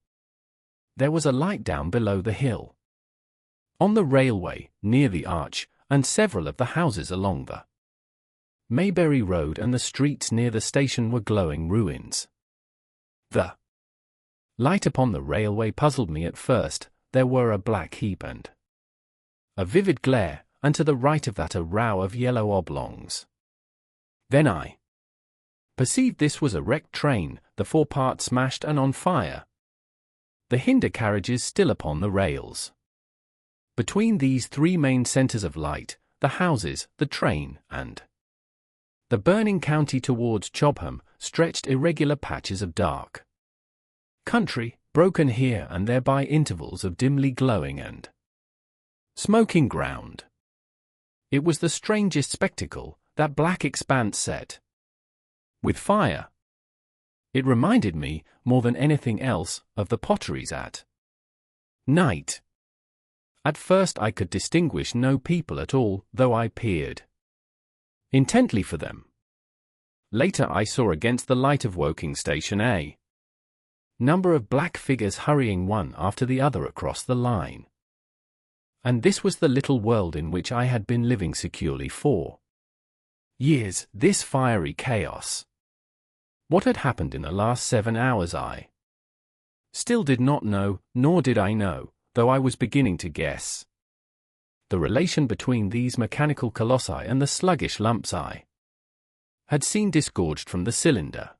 There was a light down below the hill, on the railway, near the arch, and several of the houses along the Maybury Road and the streets near the station were glowing ruins. The light upon the railway puzzled me at first. There were a black heap and a vivid glare, and to the right of that a row of yellow oblongs. Then I perceived this was a wrecked train, the forepart smashed and on fire, the hinder carriages still upon the rails. Between these three main centres of light, the houses, the train, and the burning county towards Chobham, stretched irregular patches of dark country, broken here and there by intervals of dimly glowing and smoking ground. It was the strangest spectacle, that black expanse set with fire. It reminded me, more than anything else, of the potteries at night. At first I could distinguish no people at all, though I peered intently for them. Later I saw against the light of Woking Station a number of black figures hurrying one after the other across the line. And this was the little world in which I had been living securely for years, this fiery chaos. What had happened in the last 7 hours I still did not know, nor did I know, though I was beginning to guess, the relation between these mechanical colossi and the sluggish lumps I had seen disgorged from the cylinder.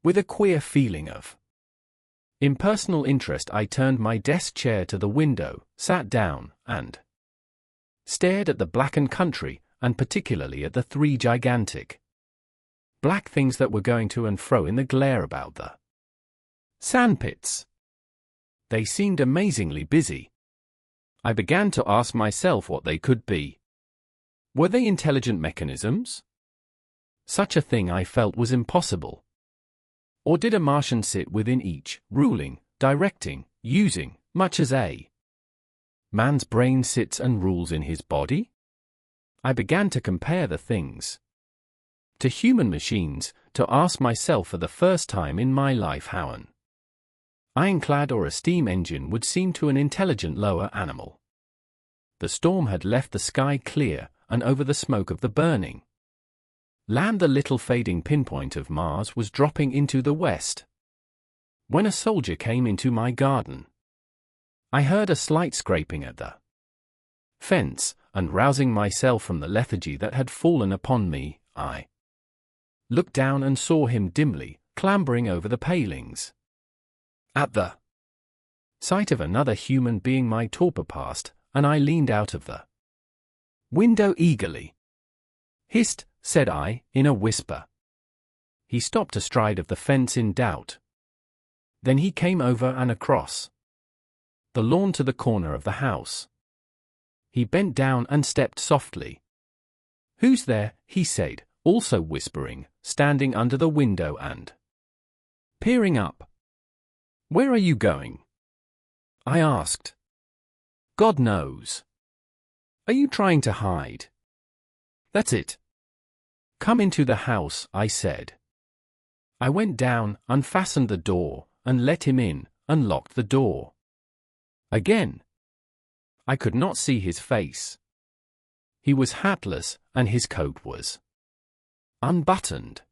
With a queer feeling of impersonal interest I turned my desk chair to the window, sat down, and stared at the blackened country, and particularly at the three gigantic black things that were going to and fro in the glare about the sandpits. They seemed amazingly busy. I began to ask myself what they could be. Were they intelligent mechanisms? Such a thing I felt was impossible. Or did a Martian sit within each, ruling, directing, using, much as a man's brain sits and rules in his body? I began to compare the things to human machines, to ask myself for the first time in my life how an ironclad or a steam engine would seem to an intelligent lower animal. The storm had left the sky clear, and over the smoke of the burning land the little fading pinpoint of Mars was dropping into the west. When a soldier came into my garden, I heard a slight scraping at the fence, and rousing myself from the lethargy that had fallen upon me, I looked down and saw him dimly, clambering over the palings. At the sight of another human being my torpor passed, and I leaned out of the window eagerly. "Hist," said I, in a whisper. He stopped astride of the fence in doubt. Then he came over and across the lawn to the corner of the house. He bent down and stepped softly. "Who's there?" he said, also whispering, standing under the window and peering up. "Where are you going?" I asked. "God knows." "Are you trying to hide?" "That's it." "Come into the house," I said. I went down, unfastened the door, and let him in, and locked the door again. I could not see his face. He was hatless, and his coat was unbuttoned.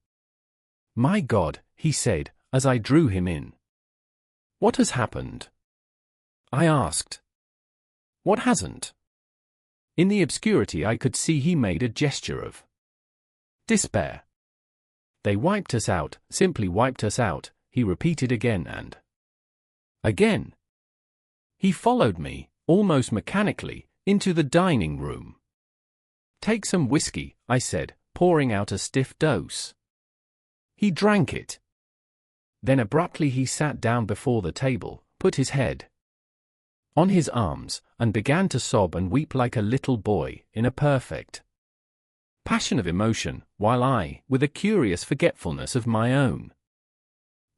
"My God," he said, as I drew him in. "What has happened?" I asked. What hasn't? In the obscurity I could see he made a gesture of despair. They wiped us out, simply wiped us out, he repeated again and again. He followed me, almost mechanically, into the dining room. Take some whiskey, I said, pouring out a stiff dose. He drank it. Then abruptly he sat down before the table, put his head on his arms, and began to sob and weep like a little boy, in a perfect passion of emotion, while I, with a curious forgetfulness of my own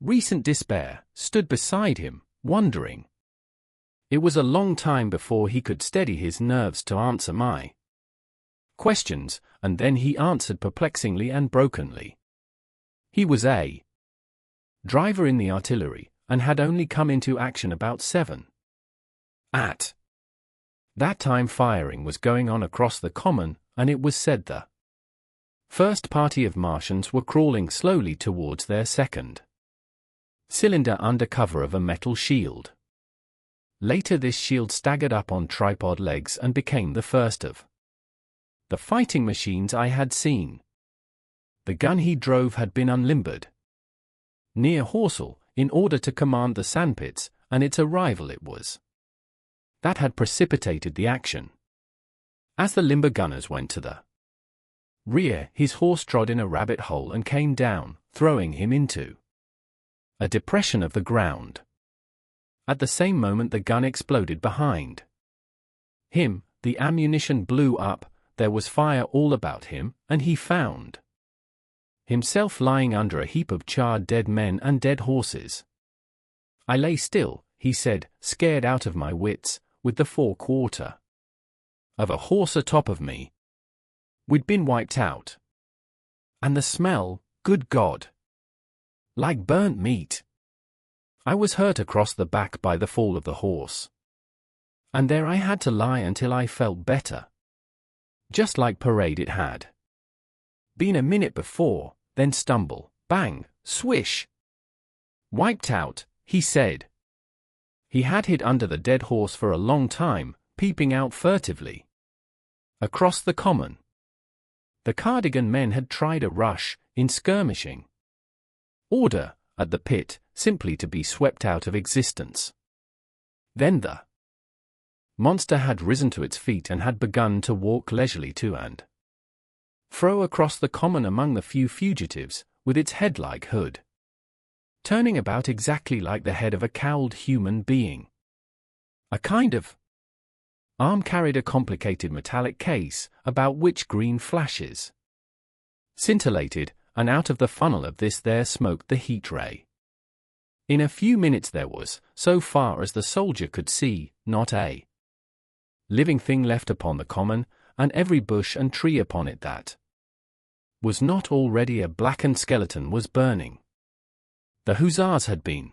recent despair, stood beside him, wondering. It was a long time before he could steady his nerves to answer my questions, and then he answered perplexingly and brokenly. He was a driver in the artillery, and had only come into action about 7. At that time firing was going on across the common, and it was said the first party of Martians were crawling slowly towards their second cylinder under cover of a metal shield. Later this shield staggered up on tripod legs and became the first of the fighting machines I had seen. The gun he drove had been unlimbered near Horsell, in order to command the sandpits, and its arrival it was that had precipitated the action. As the limber gunners went to the rear, his horse trod in a rabbit hole and came down, throwing him into a depression of the ground. At the same moment the gun exploded behind him, the ammunition blew up, there was fire all about him, and he found himself lying under a heap of charred dead men and dead horses. I lay still, he said, scared out of my wits, with the forequarter of a horse atop of me. We'd been wiped out. And the smell, good God! Like burnt meat. I was hurt across the back by the fall of the horse. And there I had to lie until I felt better. Just like parade it had been a minute before, then stumble, bang, swish. Wiped out, he said. He had hid under the dead horse for a long time, peeping out furtively across the common. The Cardigan men had tried a rush, in skirmishing order, at the pit, simply to be swept out of existence. Then the monster had risen to its feet and had begun to walk leisurely to and fro across the common among the few fugitives, with its head like hood turning about exactly like the head of a cowled human being. A kind of arm carried a complicated metallic case, about which green flashes scintillated, and out of the funnel of this there smoked the heat ray. In a few minutes there was, so far as the soldier could see, not a living thing left upon the common, and every bush and tree upon it that was not already a blackened skeleton was burning. The hussars had been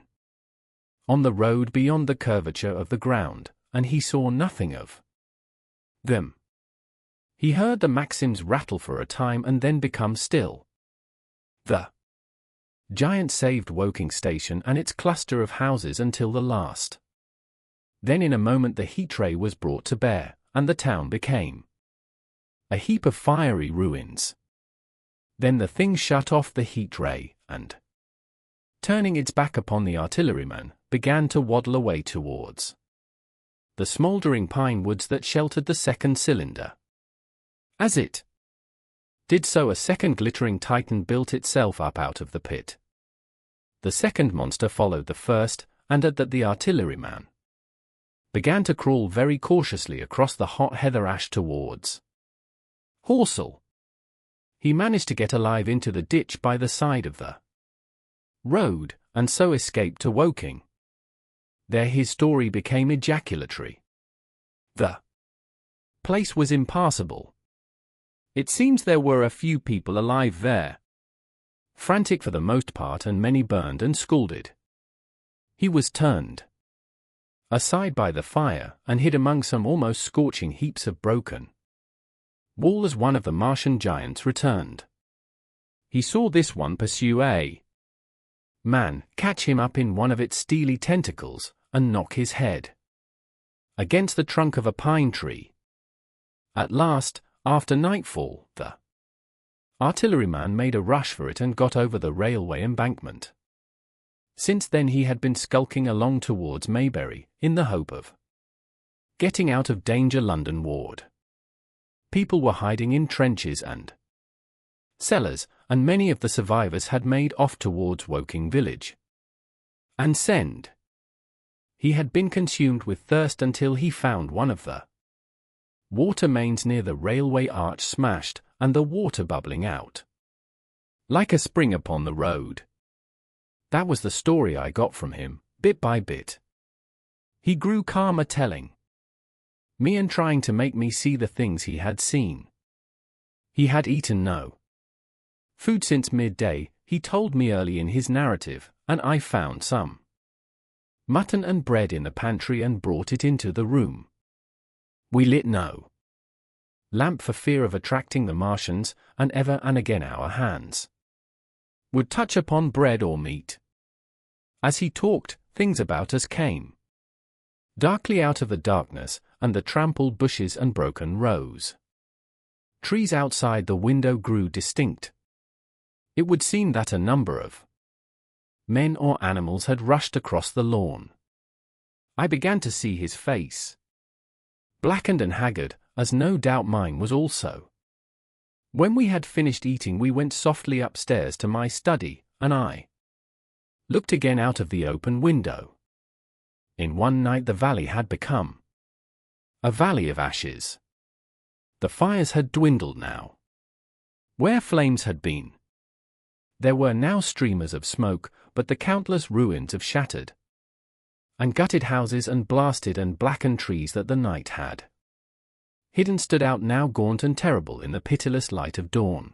on the road beyond the curvature of the ground, and he saw nothing of them. He heard the Maxims rattle for a time and then become still. The giant saved Woking station and its cluster of houses until the last. Then in a moment the heat ray was brought to bear, and the town became a heap of fiery ruins. Then the thing shut off the heat ray, and turning its back upon the artilleryman, began to waddle away towards the smouldering pine woods that sheltered the second cylinder. As it did so, a second glittering titan built itself up out of the pit. The second monster followed the first, and at that the artilleryman began to crawl very cautiously across the hot heather ash towards Horsell. He managed to get alive into the ditch by the side of the road, and so escaped to Woking. There his story became ejaculatory. The place was impassable. It seems there were a few people alive there, frantic for the most part, and many burned and scalded. He was turned aside by the fire, and hid among some almost scorching heaps of broken wall as one of the Martian giants returned. He saw this one pursue a man, catch him up in one of its steely tentacles, and knock his head against the trunk of a pine tree. At last, after nightfall, the artilleryman made a rush for it and got over the railway embankment. Since then he had been skulking along towards Maybury, in the hope of getting out of danger. London ward. People were hiding in trenches and cellars, and many of the survivors had made off towards Woking village and Send. He had been consumed with thirst until he found one of the water mains near the railway arch smashed, and the water bubbling out like a spring upon the road. That was the story I got from him, bit by bit. He grew calmer, telling me and trying to make me see the things he had seen. He had eaten no food since midday, he told me early in his narrative, and I found some mutton and bread in the pantry and brought it into the room. We lit no lamp for fear of attracting the Martians, and ever and again our hands would touch upon bread or meat. As he talked, things about us came darkly out of the darkness, and the trampled bushes and broken rows. Trees outside the window grew distinct. It would seem that a number of men or animals had rushed across the lawn. I began to see his face, blackened and haggard, as no doubt mine was also. When we had finished eating we went softly upstairs to my study, and I looked again out of the open window. In one night the valley had become a valley of ashes. The fires had dwindled now. Where flames had been, there were now streamers of smoke, but the countless ruins of shattered and gutted houses and blasted and blackened trees that the night had hidden stood out now gaunt and terrible in the pitiless light of dawn.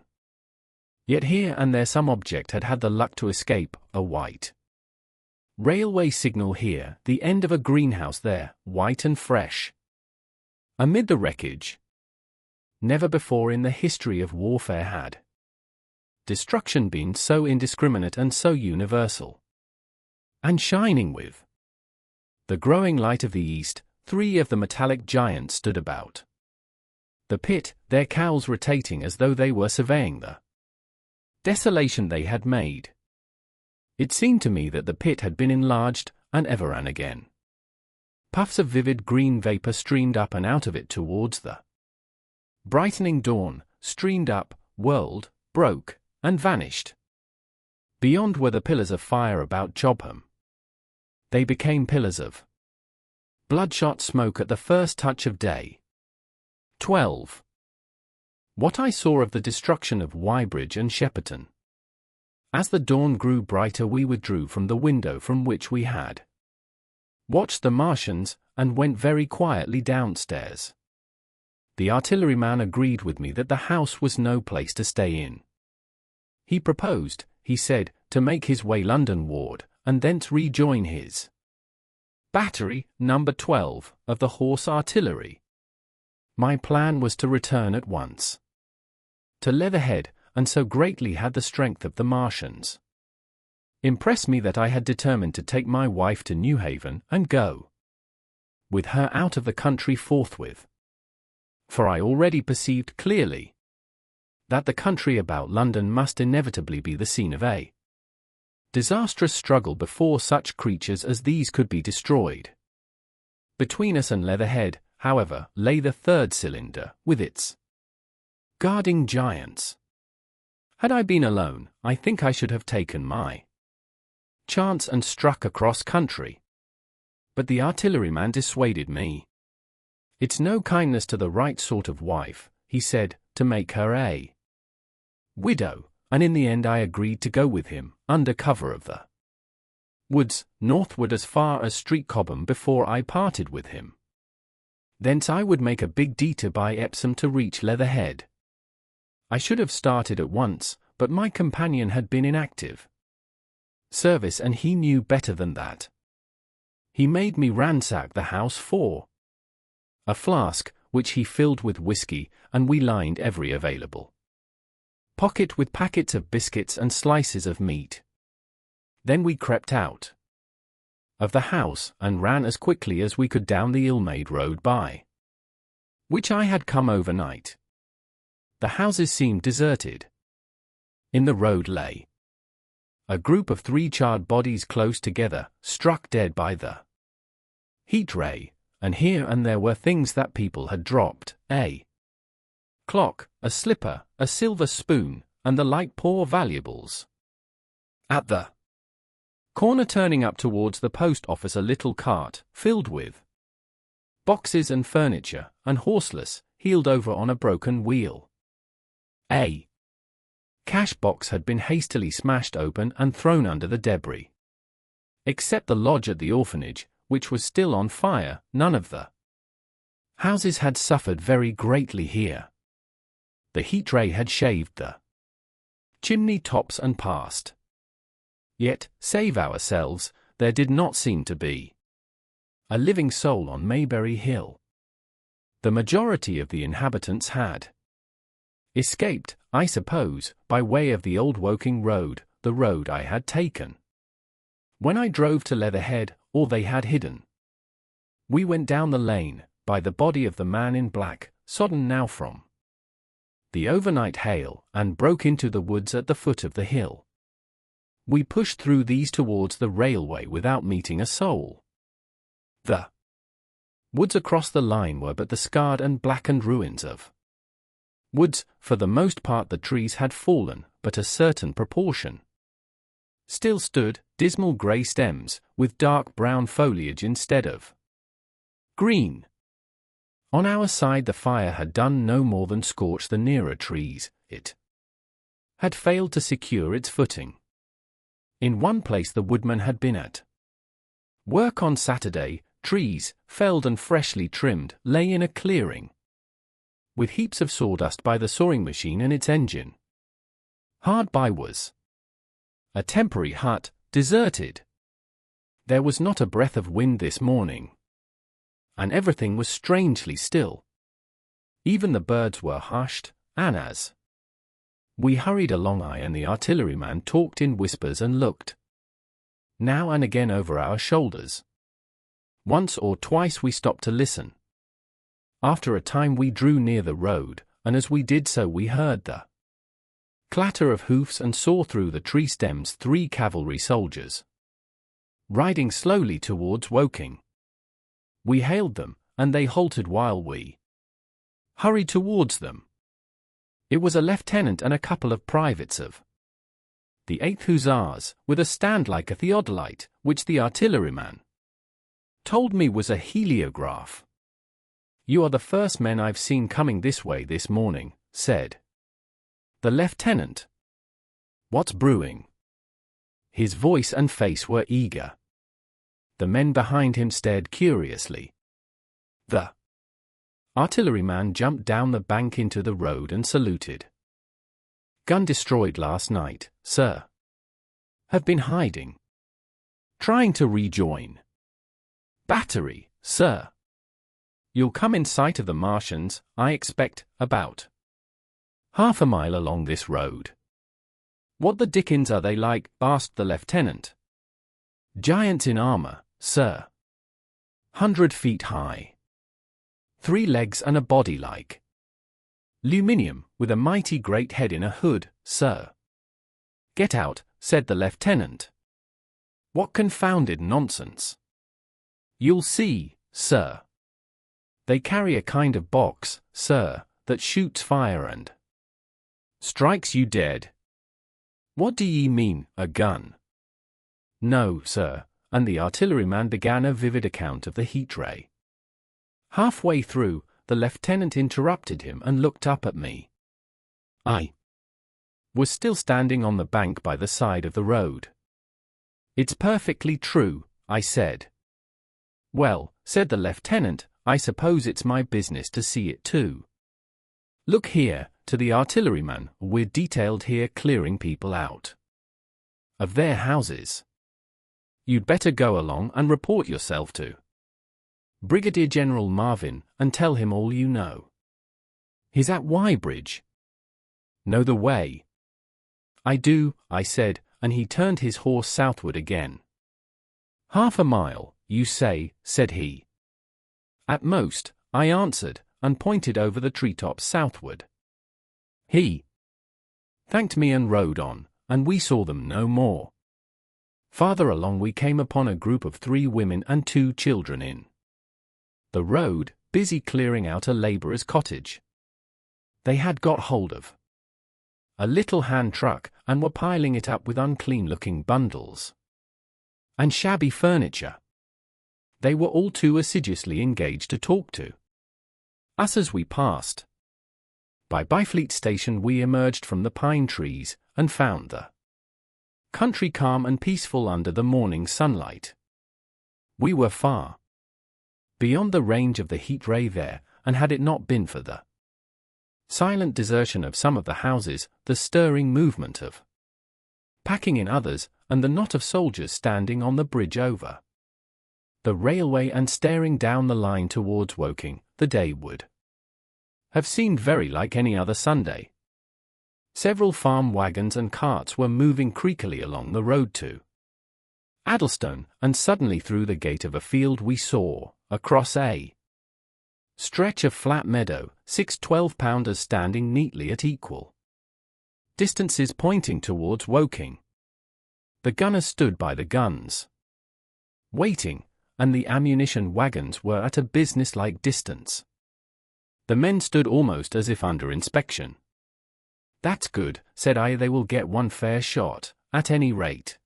Yet here and there some object had had the luck to escape, a white railway signal here, the end of a greenhouse there, white and fresh. Amid the wreckage, never before in the history of warfare had destruction been so indiscriminate and so universal. And shining with the growing light of the east, 3 of the metallic giants stood about the pit, their cowls rotating as though they were surveying the desolation they had made. It seemed to me that the pit had been enlarged, and ever and again puffs of vivid green vapor streamed up and out of it towards the brightening dawn, streamed up, whirled, broke, and vanished. Beyond were the pillars of fire about Jobham. They became pillars of bloodshot smoke at the first touch of day. 12. What I saw of the destruction of Weybridge and Shepperton. As the dawn grew brighter we withdrew from the window from which we had watched the Martians, and went very quietly downstairs. The artilleryman agreed with me that the house was no place to stay in. He proposed, he said, to make his way London ward, and thence rejoin his battery, number 12, of the Horse Artillery. My plan was to return at once to Leatherhead, and so greatly had the strength of the Martians impressed me that I had determined to take my wife to Newhaven and go with her out of the country forthwith. For I already perceived clearly that the country about London must inevitably be the scene of a disastrous struggle before such creatures as these could be destroyed. Between us and Leatherhead, however, lay the 3rd cylinder, with its guarding giants. Had I been alone, I think I should have taken my chance and struck across country. But the artilleryman dissuaded me. It's no kindness to the right sort of wife, he said, to make her a widow, and in the end I agreed to go with him, under cover of the woods, northward as far as Street Cobham before I parted with him. Thence I would make a big detour by Epsom to reach Leatherhead. I should have started at once, but my companion had been inactive service and he knew better than that. He made me ransack the house for a flask, which he filled with whiskey, and we lined every available pocket with packets of biscuits and slices of meat. Then we crept out. of the house and ran as quickly as we could down the ill-made road by which I had come overnight. The houses seemed deserted. In the road lay a group of 3 charred bodies close together, struck dead by the heat ray, and here and there were things that people had dropped, a clock, a slipper, a silver spoon, and the like poor valuables. At the corner turning up towards the post office, a little cart, filled with boxes and furniture, and horseless, heeled over on a broken wheel. A cash box had been hastily smashed open and thrown under the debris. Except the lodge at the orphanage, which was still on fire, none of the houses had suffered very greatly here. The heat ray had shaved the chimney tops and passed. Yet, save ourselves, there did not seem to be a living soul on Mayberry Hill. The majority of the inhabitants had escaped, I suppose, by way of the old Woking road, the road I had taken when I drove to Leatherhead, or they had hidden. We went down the lane, by the body of the man in black, sodden now from the overnight hail, and broke into the woods at the foot of the hill. We pushed through these towards the railway without meeting a soul. The woods across the line were but the scarred and blackened ruins of woods. For the most part the trees had fallen, but a certain proportion still stood, dismal grey stems, with dark brown foliage instead of green. On our side the fire had done no more than scorch the nearer trees. It had failed to secure its footing. In one place the woodman had been at work on Saturday. Trees, felled and freshly trimmed, lay in a clearing, with heaps of sawdust by the sawing machine and its engine. Hard by was a temporary hut, deserted. There was not a breath of wind this morning, and everything was strangely still. Even the birds were hushed, and as we hurried along, I and the artilleryman talked in whispers and looked now and again over our shoulders. Once or twice we stopped to listen. After a time we drew near the road, and as we did so we heard the clatter of hoofs and saw through the tree stems 3 cavalry soldiers riding slowly towards Woking. We hailed them, and they halted while we hurried towards them. It was a lieutenant and a couple of privates of the 8th Hussars, with a stand like a theodolite, which the artilleryman told me was a heliograph. "You are the first men I've seen coming this way this morning," said the lieutenant. "What's brewing?" His voice and face were eager. The men behind him stared curiously. The artilleryman jumped down the bank into the road and saluted. "Gun destroyed last night, sir. Have been hiding. Trying to rejoin. Battery, sir. You'll come in sight of the Martians, I expect, about half a mile along this road." "What the dickens are they like?" asked the lieutenant. "Giants in armor, sir. 100 feet high. 3 legs and a body like aluminium, with a mighty great head in a hood, sir." "Get out," said the lieutenant. "What confounded nonsense." "You'll see, sir. They carry a kind of box, sir, that shoots fire and strikes you dead." "What do ye mean, a gun?" "No, sir," and the artilleryman began a vivid account of the heat ray. Halfway through, the lieutenant interrupted him and looked up at me. I was still standing on the bank by the side of the road. "It's perfectly true," I said. "Well," said the lieutenant, "I suppose it's my business to see it too. Look here," to the artilleryman, "we're detailed here clearing people out of their houses. You'd better go along and report yourself to Brigadier General Marvin, and tell him all you know." "He's at Weybridge." "Know the way?" "I do," I said, and he turned his horse southward again. "Half a mile, you say," said he. "At most," I answered, and pointed over the treetops southward. He thanked me and rode on, and we saw them no more. Farther along we came upon a group of 3 women and 2 children in the road, busy clearing out a labourer's cottage. They had got hold of a little hand truck and were piling it up with unclean-looking bundles and shabby furniture. They were all too assiduously engaged to talk to us as we passed. By Byfleet Station we emerged from the pine trees and found the country calm and peaceful under the morning sunlight. We were far beyond the range of the heat ray there, and had it not been for the silent desertion of some of the houses, the stirring movement of packing in others, and the knot of soldiers standing on the bridge over the railway and staring down the line towards Woking, the day would have seemed very like any other Sunday. Several farm wagons and carts were moving creakily along the road to Addlestone, and suddenly through the gate of a field we saw, across a stretch of flat meadow, 6 12-pounders standing neatly at equal distances pointing towards Woking. The gunners stood by the guns, waiting, and the ammunition wagons were at a business-like distance. The men stood almost as if under inspection. "That's good," said I, "they will get one fair shot, at any rate."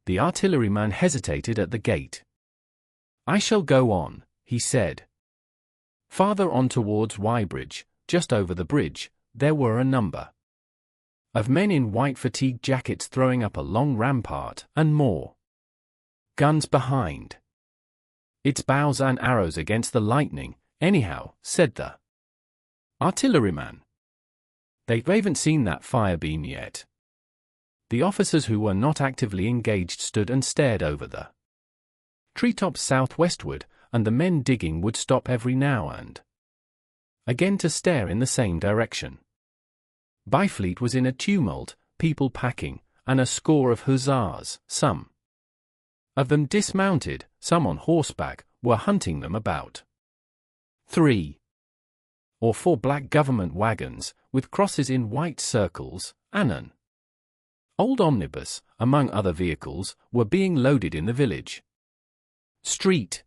The artilleryman hesitated at the gate. "I shall go on," he said. Farther on towards Weybridge, just over the bridge, there were a number of men in white fatigue jackets throwing up a long rampart, and more guns behind. "It's bows and arrows against the lightning, anyhow," said the artilleryman. "They haven't seen that fire beam yet." The officers who were not actively engaged stood and stared over the treetops southwestward, and the men digging would stop every now and again to stare in the same direction. Byfleet was in a tumult, people packing, and a score of hussars, some of them dismounted, some on horseback, were hunting them about. 3 or 4 black government wagons, with crosses in white circles, and an old omnibus, among other vehicles, were being loaded in the village street.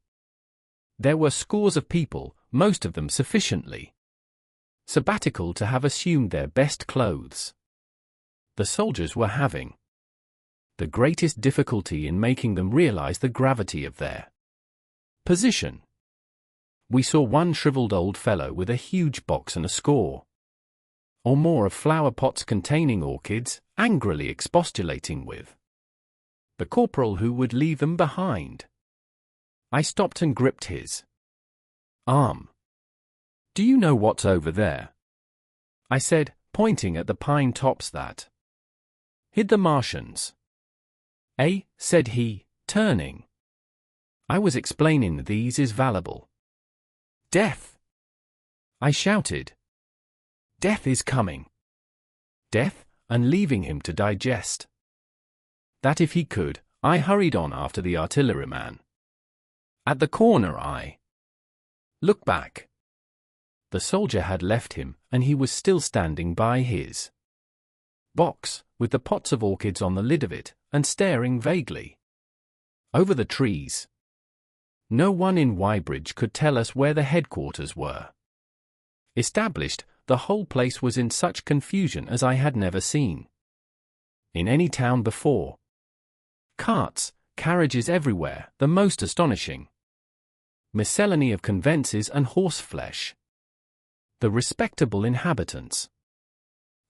There were scores of people, most of them sufficiently sabbatical to have assumed their best clothes. The soldiers were having the greatest difficulty in making them realize the gravity of their position. We saw one shriveled old fellow with a huge box and a score or more of flower pots containing orchids, angrily expostulating with the corporal who would leave them behind. I stopped and gripped his arm. "Do you know what's over there?" I said, pointing at the pine tops that hid the Martians. "Eh?" said he, turning. I was explaining these is valuable. "Death!" I shouted. "Death is coming." Death, and leaving him to digest that if he could. I hurried on after the artilleryman. At the corner I looked back. The soldier had left him, and he was still standing by his box, with the pots of orchids on the lid of it, and staring vaguely over the trees. No one in Weybridge could tell us where the headquarters were established. The whole place was in such confusion as I had never seen in any town before. Carts, carriages everywhere, the most astonishing miscellany of conveyances and horseflesh. The respectable inhabitants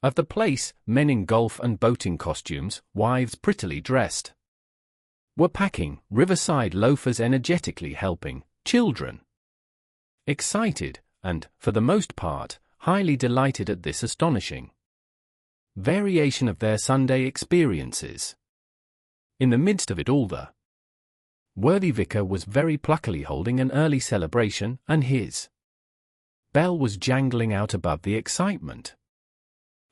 of the place, men in golf and boating costumes, wives prettily dressed, were packing, riverside loafers energetically helping, children excited, and, for the most part, highly delighted at this astonishing variation of their Sunday experiences. In the midst of it all the worthy vicar was very pluckily holding an early celebration, and his bell was jangling out above the excitement.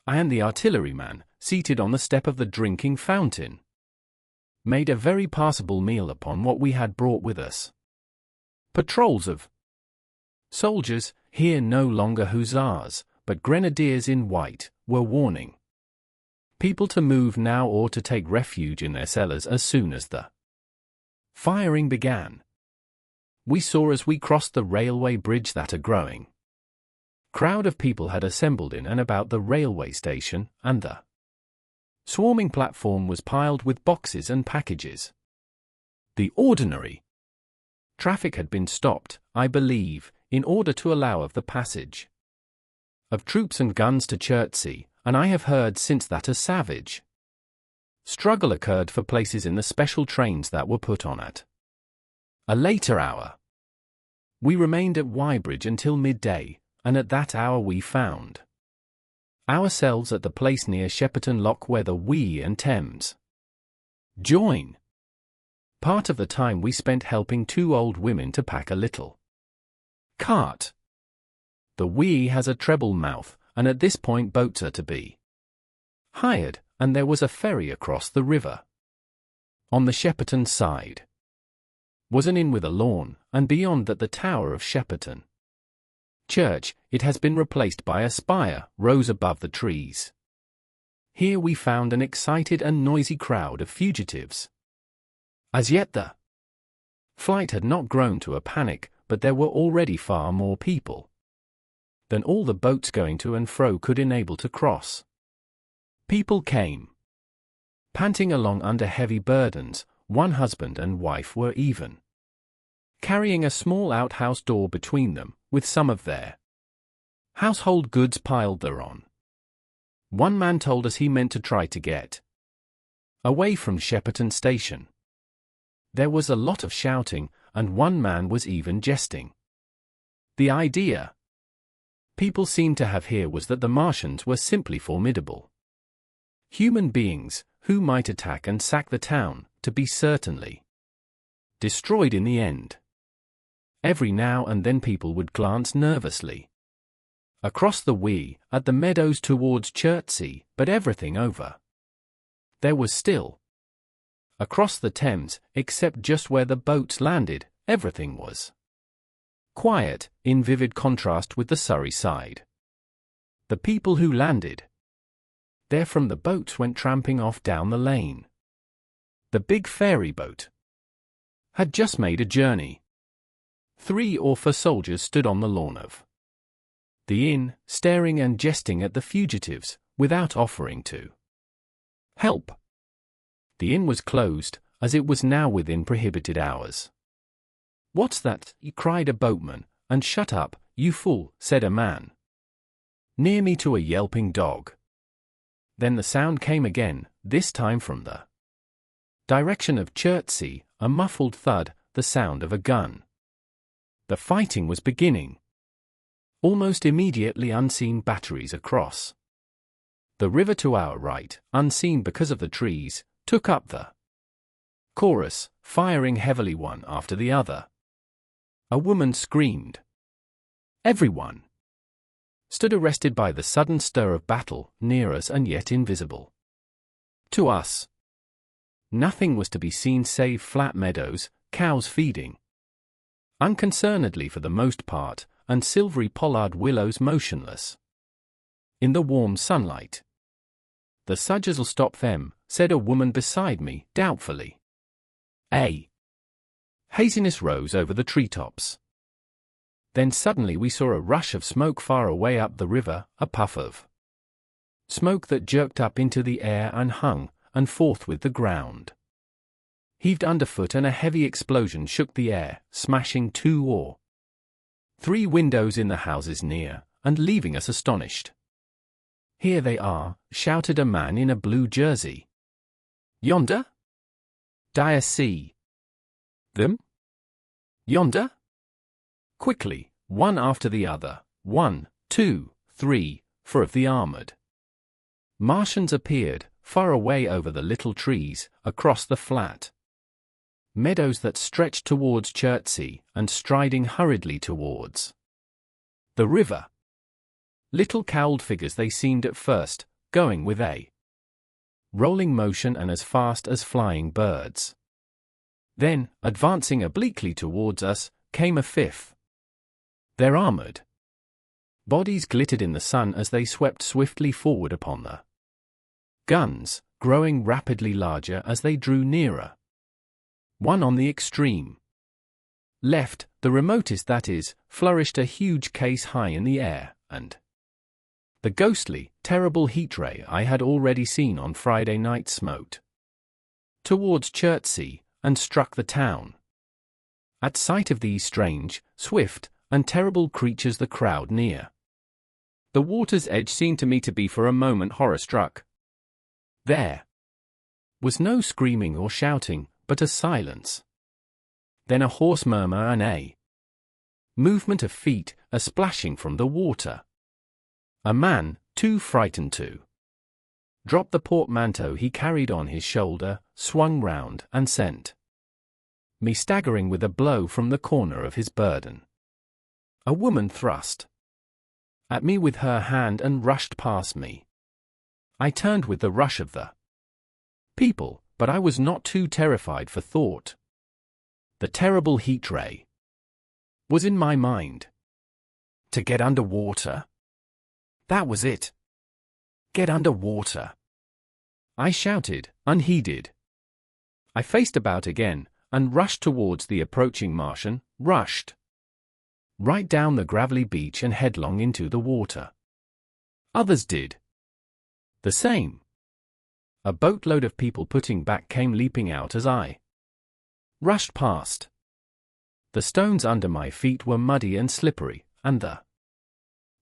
I and the artilleryman, seated on the step of the drinking fountain, made a very passable meal upon what we had brought with us. Patrols of soldiers, here no longer hussars, but grenadiers in white, were warning people to move now or to take refuge in their cellars as soon as the firing began. We saw as we crossed the railway bridge that a growing crowd of people had assembled in and about the railway station, and the swarming platform was piled with boxes and packages. The ordinary traffic had been stopped, I believe, in order to allow of the passage of troops and guns to Chertsey, and I have heard since that a savage struggle occurred for places in the special trains that were put on at a later hour. We remained at Weybridge until midday, and at that hour we found ourselves at the place near Shepperton Lock where the Wye and Thames join. Part of the time we spent helping two old women to pack a little cart. The Wye has a treble mouth, and at this point boats are to be hired, and there was a ferry across the river. On the Shepperton side was an inn with a lawn, and beyond that the tower of Shepperton Church, it has been replaced by a spire, rose above the trees. Here we found an excited and noisy crowd of fugitives. As yet the flight had not grown to a panic, but there were already far more people than all the boats going to and fro could enable to cross. People came panting along under heavy burdens. One husband and wife were even carrying a small outhouse door between them, with some of their household goods piled thereon. One man told us he meant to try to get away from Shepperton Station. There was a lot of shouting, and one man was even jesting. The idea people seemed to have here was that the Martians were simply formidable human beings, who might attack and sack the town, to be certainly destroyed in the end. Every now and then people would glance nervously across the Wye, at the meadows towards Chertsey, but everything over there was still. Across the Thames, except just where the boats landed, everything was quiet, in vivid contrast with the Surrey side. The people who landed there from the boats went tramping off down the lane. The big ferry boat had just made a journey. 3 or 4 soldiers stood on the lawn of the inn, staring and jesting at the fugitives, without offering to help. The inn was closed, as it was now within prohibited hours. "What's that?" cried a boatman, and "Shut up, you fool," said a man near me to a yelping dog. Then the sound came again, this time from the direction of Chertsey, a muffled thud, the sound of a gun. The fighting was beginning. Almost immediately unseen batteries across the river to our right, unseen because of the trees, took up the chorus, firing heavily one after the other. A woman screamed. Everyone stood arrested by the sudden stir of battle, near us and yet invisible to us. Nothing was to be seen save flat meadows, cows feeding unconcernedly for the most part, and silvery pollard willows motionless in the warm sunlight. "The sudgers'll stop them," said a woman beside me, doubtfully. A haziness rose over the treetops. Then suddenly we saw a rush of smoke far away up the river, a puff of smoke that jerked up into the air and hung, and forthwith the ground heaved underfoot, and a heavy explosion shook the air, smashing 2 or 3 windows in the houses near, and leaving us astonished. "Here they are," shouted a man in a blue jersey. "Yonder? D'ye see them? Yonder?" Quickly, one after the other, 1, 2, 3, 4 of the armored Martians appeared, far away over the little trees, across the flat meadows that stretched towards Chertsey, and striding hurriedly towards the river. Little cowled figures they seemed at first, going with a rolling motion and as fast as flying birds. Then, advancing obliquely towards us, came a fifth. Their armored bodies glittered in the sun as they swept swiftly forward upon the guns, growing rapidly larger as they drew nearer. One on the extreme left, the remotest that is, flourished a huge case high in the air, and the ghostly, terrible heat ray I had already seen on Friday night smote towards Chertsey and struck the town. At sight of these strange, swift, and terrible creatures the crowd near the water's edge seemed to me to be for a moment horror-struck. There was no screaming or shouting, but a silence. Then a hoarse murmur and a movement of feet, a splashing from the water. A man, too frightened to drop the portmanteau he carried on his shoulder, swung round and sent me staggering with a blow from the corner of his burden. A woman thrust at me with her hand and rushed past me. I turned with the rush of the people, but I was not too terrified for thought. The terrible heat ray was in my mind. To get under water? That was it. Get under water. I shouted, unheeded. I faced about again, and rushed towards the approaching Martian, rushed right down the gravelly beach and headlong into the water. Others did the same. A boatload of people putting back came leaping out as I rushed past. The stones under my feet were muddy and slippery, and the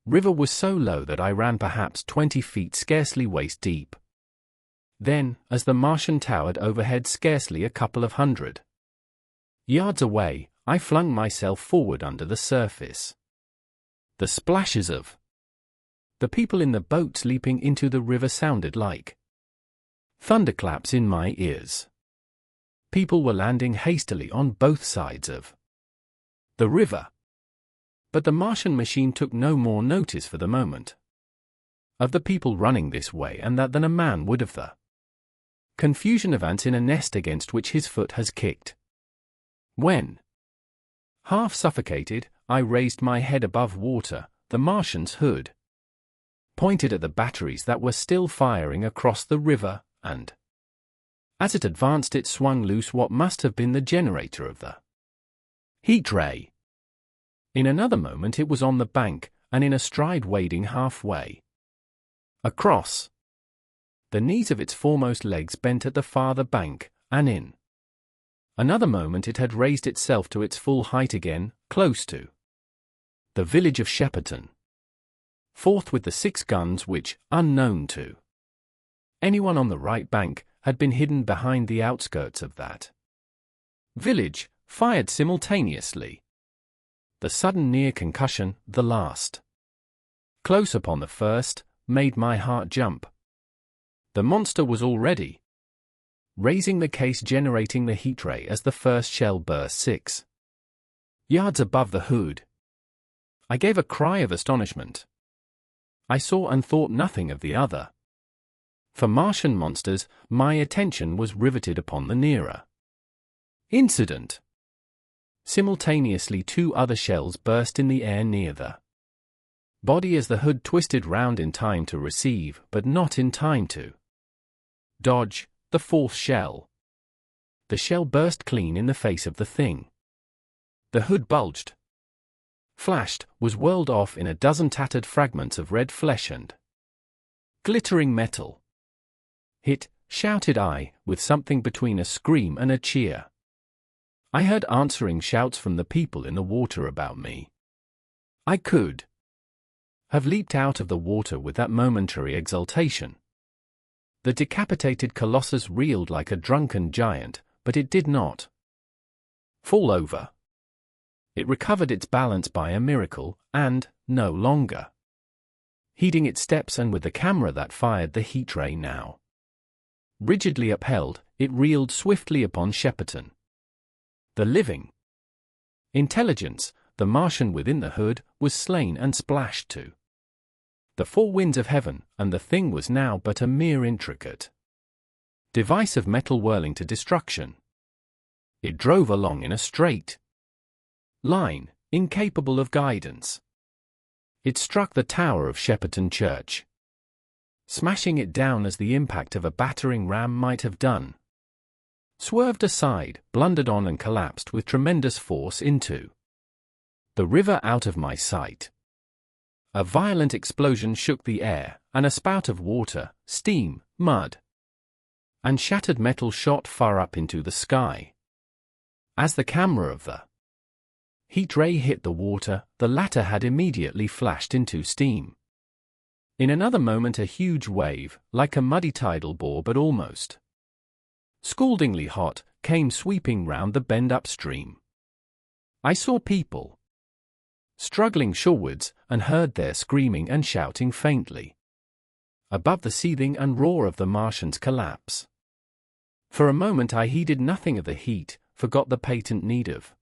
river was so low that I ran perhaps 20 feet scarcely waist deep. Then, as the Martian towered overhead scarcely a couple of 100 yards away, I flung myself forward under the surface. The splashes of the people in the boats leaping into the river sounded like thunderclaps in my ears. People were landing hastily on both sides of the river. But the Martian machine took no more notice for the moment of the people running this way and that than a man would of the confusion of ants in a nest against which his foot has kicked. When, half suffocated, I raised my head above water, the Martian's hood pointed at the batteries that were still firing across the river, and as it advanced it swung loose what must have been the generator of the heat ray. In another moment it was on the bank, and in a stride wading halfway across. The knees of its foremost legs bent at the farther bank, and in another moment it had raised itself to its full height again, close to the village of Shepperton. Forth with the 6 guns which, unknown to anyone on the right bank, had been hidden behind the outskirts of that village, fired simultaneously. The sudden near concussion, the last close upon the first, made my heart jump. The monster was already raising the case generating the heat ray as the first shell burst 6 yards above the hood. I gave a cry of astonishment. I saw and thought nothing of the other. For Martian monsters, my attention was riveted upon the nearer incident. Simultaneously 2 other shells burst in the air near the body as the hood twisted round in time to receive, but not in time to dodge, the 4th shell. The shell burst clean in the face of the thing. The hood bulged, flashed, was whirled off in a dozen tattered fragments of red flesh and glittering metal. Hit, shouted I, with something between a scream and a cheer. I heard answering shouts from the people in the water about me. I could have leaped out of the water with that momentary exultation. The decapitated colossus reeled like a drunken giant, but it did not fall over. It recovered its balance by a miracle, and, no longer heeding its steps and with the camera that fired the heat ray now rigidly upheld, it reeled swiftly upon Shepperton. The living intelligence, the Martian within the hood, was slain and splashed to the 4 winds of heaven, and the thing was now but a mere intricate device of metal whirling to destruction. It drove along in a straight line, incapable of guidance. It struck the tower of Shepperton Church, smashing it down as the impact of a battering ram might have done. Swerved aside, blundered on and collapsed with tremendous force into the river out of my sight. A violent explosion shook the air, and a spout of water, steam, mud, and shattered metal shot far up into the sky. As the camera of the heat ray hit the water, the latter had immediately flashed into steam. In another moment a huge wave, like a muddy tidal bore but almost scaldingly hot, came sweeping round the bend upstream. I saw people struggling shorewards, and heard their screaming and shouting faintly above the seething and roar of the Martian's collapse. For a moment I heeded nothing of the heat, forgot the patent need of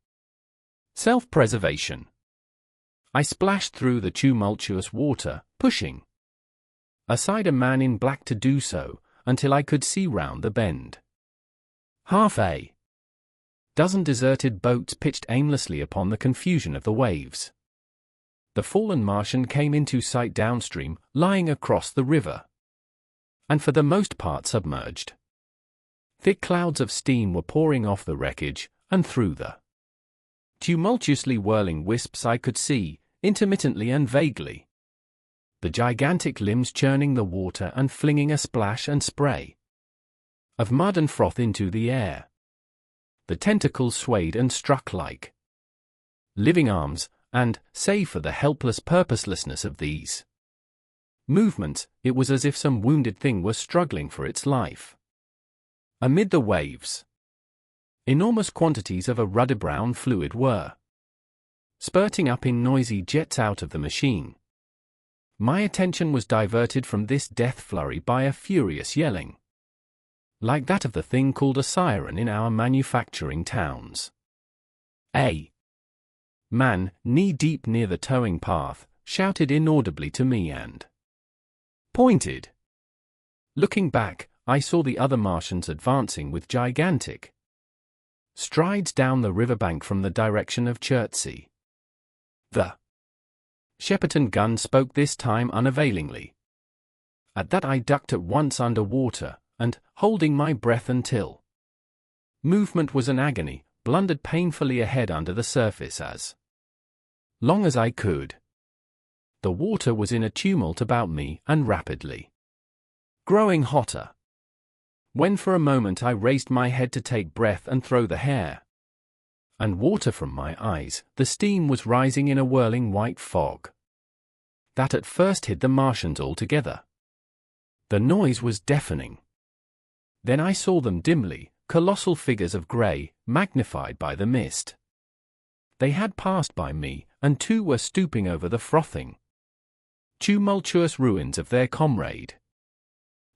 self-preservation. I splashed through the tumultuous water, pushing aside a man in black to do so, until I could see round the bend. Half a dozen deserted boats pitched aimlessly upon the confusion of the waves. The fallen Martian came into sight downstream, lying across the river, and for the most part submerged. Thick clouds of steam were pouring off the wreckage, and through the tumultuously whirling wisps I could see, intermittently and vaguely, the gigantic limbs churning the water and flinging a splash and spray of mud and froth into the air. The tentacles swayed and struck like living arms, and, save for the helpless purposelessness of these movements, it was as if some wounded thing were struggling for its life. Amid the waves, enormous quantities of a ruddy-brown fluid were spurting up in noisy jets out of the machine. My attention was diverted from this death flurry by a furious yelling, like that of the thing called a siren in our manufacturing towns. A man, knee-deep near the towing path, shouted inaudibly to me and pointed. Looking back, I saw the other Martians advancing with gigantic strides down the riverbank from the direction of Chertsey. The Shepperton gun spoke this time unavailingly. At that I ducked at once under water, and, holding my breath until movement was an agony, blundered painfully ahead under the surface as long as I could. The water was in a tumult about me and rapidly growing hotter. When for a moment I raised my head to take breath and throw the hair and water from my eyes, the steam was rising in a whirling white fog that at first hid the Martians altogether. The noise was deafening. Then I saw them dimly, colossal figures of grey, magnified by the mist. They had passed by me, and two were stooping over the frothing, tumultuous ruins of their comrade.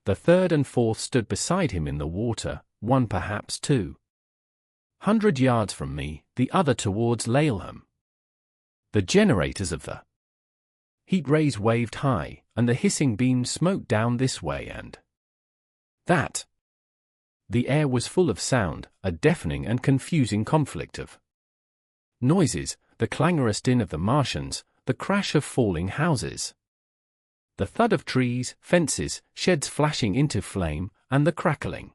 The third and fourth stood beside him in the water, one perhaps 200 yards from me, the other towards Laleham. The generators of the heat rays waved high, and the hissing beams smote down this way and that. The air was full of sound, a deafening and confusing conflict of noises, the clangorous din of the Martians, the crash of falling houses, the thud of trees, fences, sheds flashing into flame, and the crackling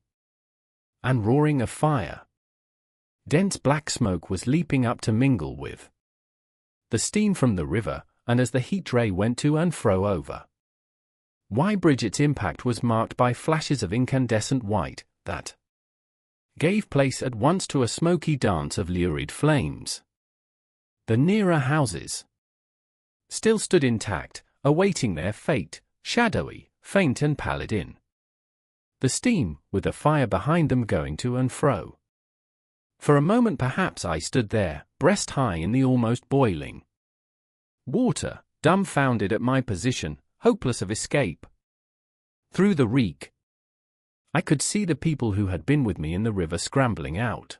and roaring of fire. Dense black smoke was leaping up to mingle with the steam from the river, and as the heat ray went to and fro over Weybridge its impact was marked by flashes of incandescent white, that gave place at once to a smoky dance of lurid flames. The nearer houses still stood intact, awaiting their fate, shadowy, faint and pallid in the steam, with the fire behind them going to and fro. For a moment perhaps I stood there, breast high in the almost boiling water, dumbfounded at my position, hopeless of escape. Through the reek, I could see the people who had been with me in the river scrambling out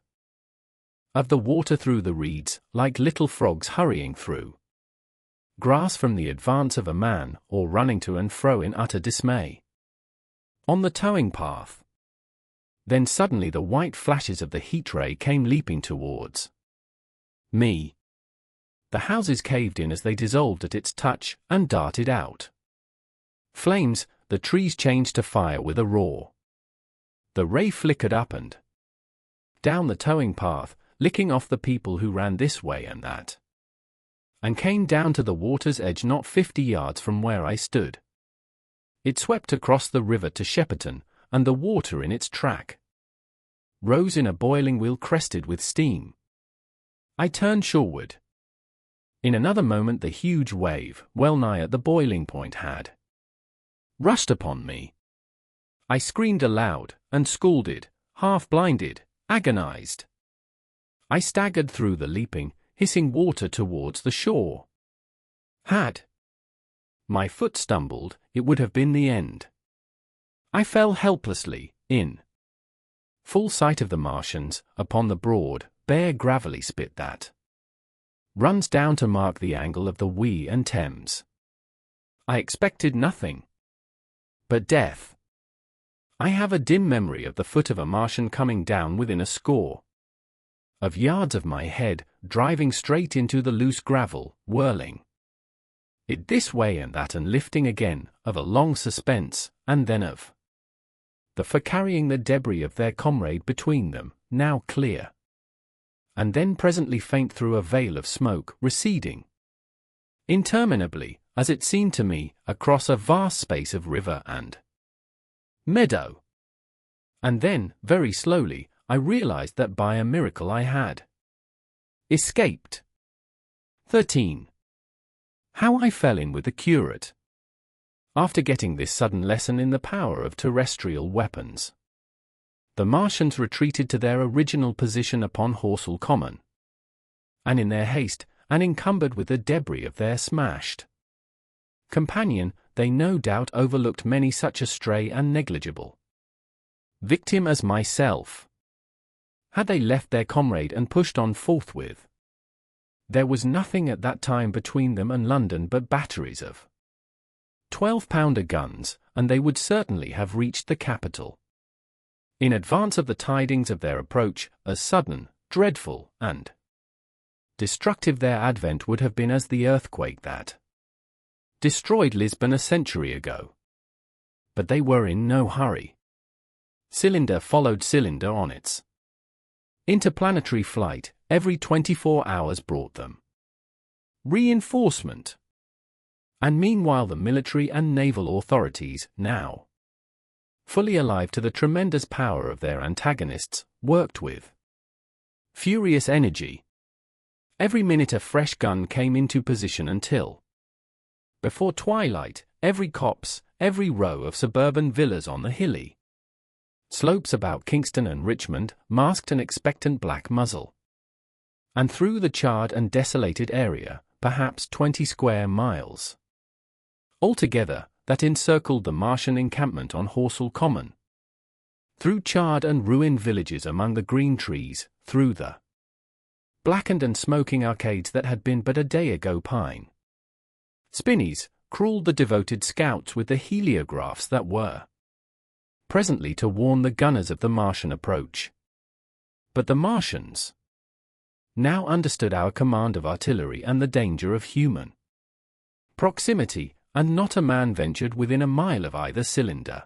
of the water through the reeds, like little frogs hurrying through grass from the advance of a man, or running to and fro in utter dismay. On the towing path, Then suddenly the white flashes of the heat ray came leaping towards me. The houses caved in as they dissolved at its touch, and darted out. Flames, the trees changed to fire with a roar. The ray flickered up and down the towing path, licking off the people who ran this way and that, and came down to the water's edge not 50 yards from where I stood. It swept across the river to Shepperton, and the water in its track rose in a boiling wheel crested with steam. I turned shoreward. In another moment the huge wave, well nigh at the boiling point, had rushed upon me. I screamed aloud, and scalded, half-blinded, agonized. I staggered through the leaping, hissing water towards the shore. Had my foot stumbled, it would have been the end. I fell helplessly, in full sight of the Martians, upon the broad, bare gravelly spit that runs down to mark the angle of the Wye and Thames. I expected nothing but death. I have a dim memory of the foot of a Martian coming down within a score of yards of my head, driving straight into the loose gravel, whirling it this way and that and lifting again, of a long suspense, and then of the for carrying the debris of their comrade between them, now clear, and then presently faint through a veil of smoke, receding interminably, as it seemed to me, across a vast space of river and meadow. And then, very slowly, I realized that by a miracle I had escaped. 13. How I fell in with the curate. After getting this sudden lesson in the power of terrestrial weapons, the Martians retreated to their original position upon Horsell Common, and in their haste, and encumbered with the debris of their smashed companion, they no doubt overlooked many such a stray and negligible victim as myself. Had they left their comrade and pushed on forthwith, there was nothing at that time between them and London but batteries of 12-pounder guns, and they would certainly have reached the capital in advance of the tidings of their approach, as sudden, dreadful, and destructive their advent would have been as the earthquake that destroyed Lisbon a century ago. But they were in no hurry. Cylinder followed cylinder on its interplanetary flight. Every 24 hours brought them reinforcement. And meanwhile the military and naval authorities, now fully alive to the tremendous power of their antagonists, worked with furious energy. Every minute a fresh gun came into position until, before twilight, every copse, every row of suburban villas on the hilly slopes about Kingston and Richmond masked an expectant black muzzle. And through the charred and desolated area, perhaps 20 square miles altogether, that encircled the Martian encampment on Horsell Common, through charred and ruined villages among the green trees, through the blackened and smoking arcades that had been but a day ago pine spinneys, crawled the devoted scouts with the heliographs that were presently to warn the gunners of the Martian approach. But the Martians now understood our command of artillery and the danger of human proximity, and not a man ventured within a mile of either cylinder,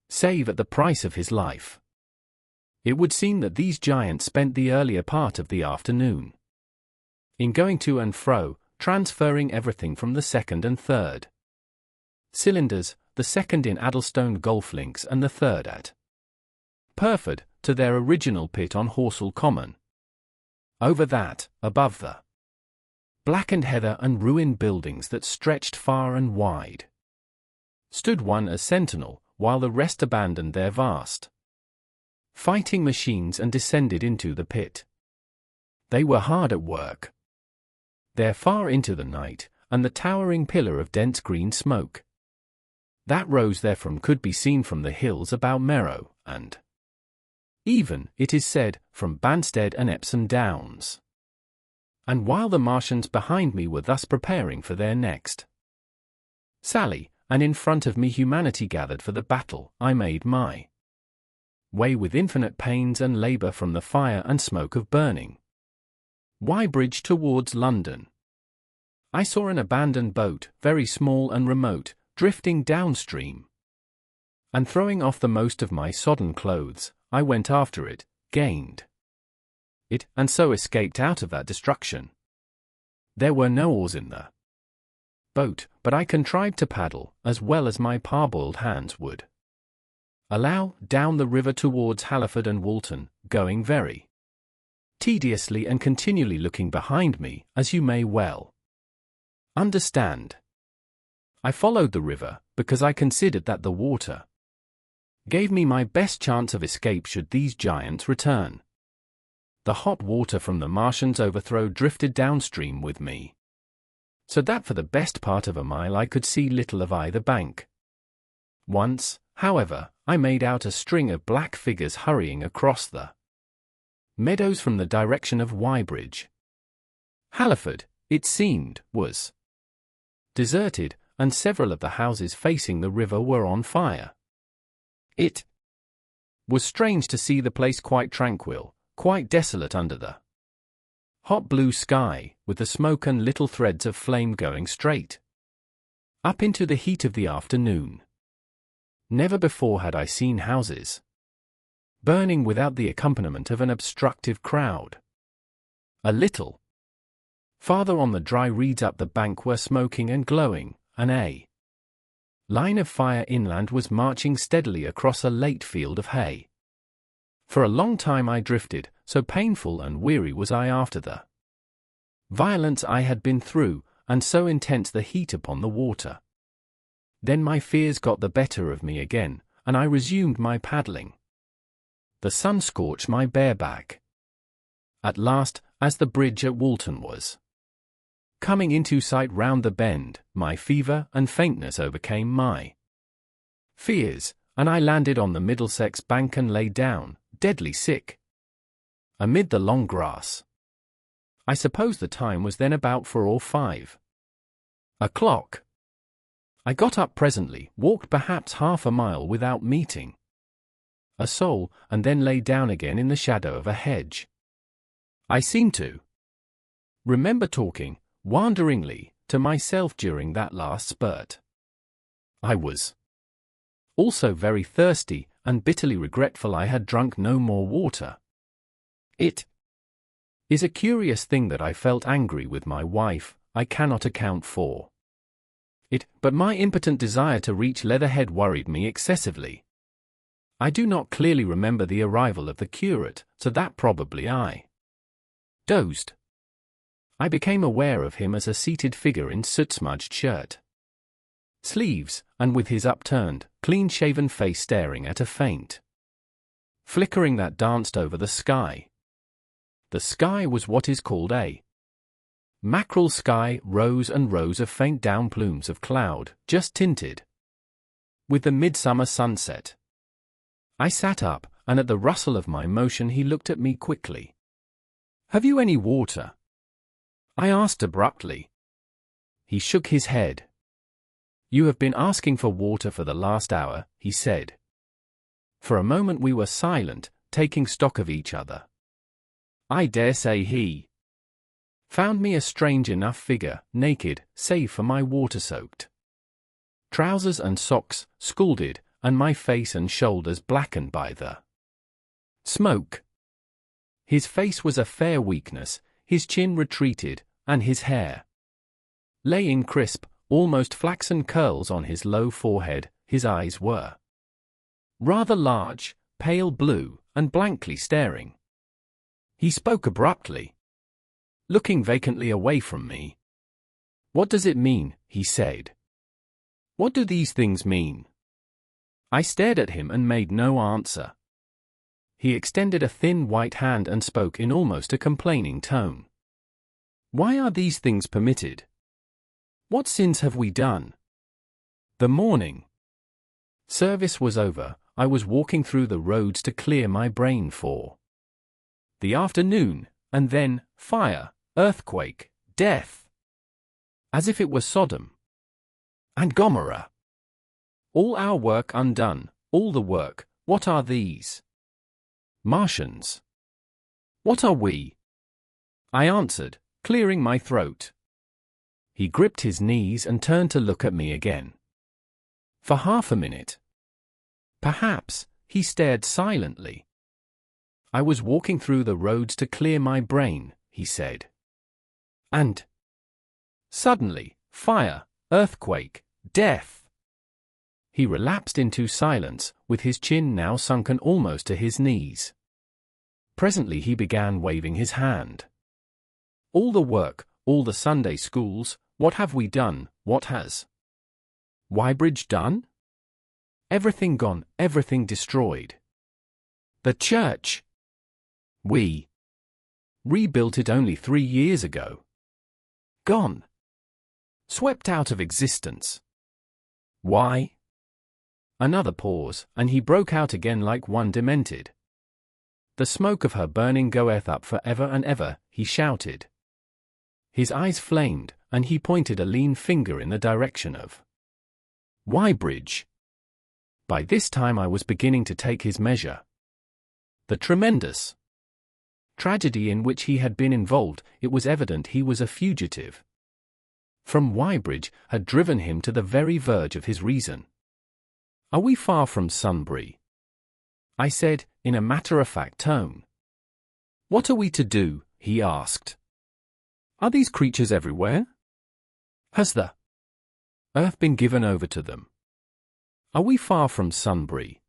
save at the price of his life. It would seem that these giants spent the earlier part of the afternoon in going to and fro, transferring everything from the second and third cylinders, the second in Addlestone Golf Links and the third at Purford, to their original pit on Horsell Common. Over that, above the blackened heather and ruined buildings that stretched far and wide, stood one as sentinel, while the rest abandoned their vast fighting machines and descended into the pit. They were hard at work there far into the night, and the towering pillar of dense green smoke that rose therefrom could be seen from the hills about Merrow, and even, it is said, from Banstead and Epsom Downs. And while the Martians behind me were thus preparing for their next sally, and in front of me humanity gathered for the battle, I made my way with infinite pains and labour from the fire and smoke of burning. Weybridge towards London. I saw an abandoned boat, very small and remote, drifting downstream. And throwing off the most of my sodden clothes, I went after it, gained it, and so escaped out of that destruction. There were no oars in the boat, but I contrived to paddle, as well as my parboiled hands would allow, down the river towards Halliford and Walton, going very tediously and continually looking behind me, as you may well understand. I followed the river, because I considered that the water gave me my best chance of escape should these giants return. The hot water from the Martians' overthrow drifted downstream with me, so that for the best part of a mile I could see little of either bank. Once, however, I made out a string of black figures hurrying across the meadows from the direction of Weybridge. Halliford, it seemed, was deserted, and several of the houses facing the river were on fire. It was strange to see the place quite tranquil, quite desolate under the hot blue sky, with the smoke and little threads of flame going straight up into the heat of the afternoon. Never before had I seen houses burning without the accompaniment of an obstructive crowd. A little farther on the dry reeds up the bank were smoking and glowing, and a line of fire inland was marching steadily across a late field of hay. For a long time I drifted, so painful and weary was I after the violence I had been through, and so intense the heat upon the water. Then my fears got the better of me again, and I resumed my paddling. The sun scorched my bare back. At last, as the bridge at Walton was coming into sight round the bend, my fever and faintness overcame my fears, and I landed on the Middlesex bank and lay down, deadly sick, amid the long grass. I suppose the time was then about 4 or 5 o'clock. I got up presently, walked perhaps half a mile without meeting a soul, and then lay down again in the shadow of a hedge. I seemed to remember talking, wanderingly, to myself during that last spurt. I was also very thirsty, and bitterly regretful I had drunk no more water. It is a curious thing that I felt angry with my wife. I cannot account for it, but my impotent desire to reach Leatherhead worried me excessively. I do not clearly remember the arrival of the curate, so that probably I dozed. I became aware of him as a seated figure in soot-smudged shirt sleeves, and with his upturned, clean-shaven face staring at a faint flickering that danced over the sky. The sky was what is called a mackerel sky, rows and rows of faint down plumes of cloud, just tinted with the midsummer sunset. I sat up, and at the rustle of my motion he looked at me quickly. "Have you any water?" I asked abruptly. He shook his head. "You have been asking for water for the last hour," he said. For a moment we were silent, taking stock of each other. I dare say he found me a strange enough figure, naked, save for my water-soaked trousers and socks, scalded, and my face and shoulders blackened by the smoke. His face was a fair weakness, his chin retreated, and his hair lay in crisp, almost flaxen curls on his low forehead. His eyes were rather large, pale blue, and blankly staring. He spoke abruptly, looking vacantly away from me. "What does it mean?" he said. "What do these things mean?" I stared at him and made no answer. He extended a thin white hand and spoke in almost a complaining tone. "Why are these things permitted? What sins have we done?" The morning service was over. I was walking through the roads to clear my brain for the afternoon, and then fire, earthquake, death. As if it were Sodom and Gomorrah. All our work undone, all the work. What are these? Martians. What are we? I answered, clearing my throat. He gripped his knees and turned to look at me again. For half a minute. Perhaps, he stared silently. I was walking through the roads to clear my brain, he said. And suddenly, fire, earthquake, death. He relapsed into silence, with his chin now sunken almost to his knees. Presently he began waving his hand. All the work, all the Sunday schools, what have we done, what has Wybridge done? Everything gone, everything destroyed. The church. We rebuilt it only 3 years ago. Gone. Swept out of existence. Why? Another pause, and he broke out again like one demented. The smoke of her burning goeth up for ever and ever, he shouted. His eyes flamed, and he pointed a lean finger in the direction of Wybridge. By this time I was beginning to take his measure. The tremendous tragedy in which he had been involved, it was evident he was a fugitive from Wybridge, had driven him to the very verge of his reason. Are we far from Sunbury? I said, in a matter-of-fact tone. What are we to do? He asked. Are these creatures everywhere? Has the earth been given over to them? Are we far from Sunbury?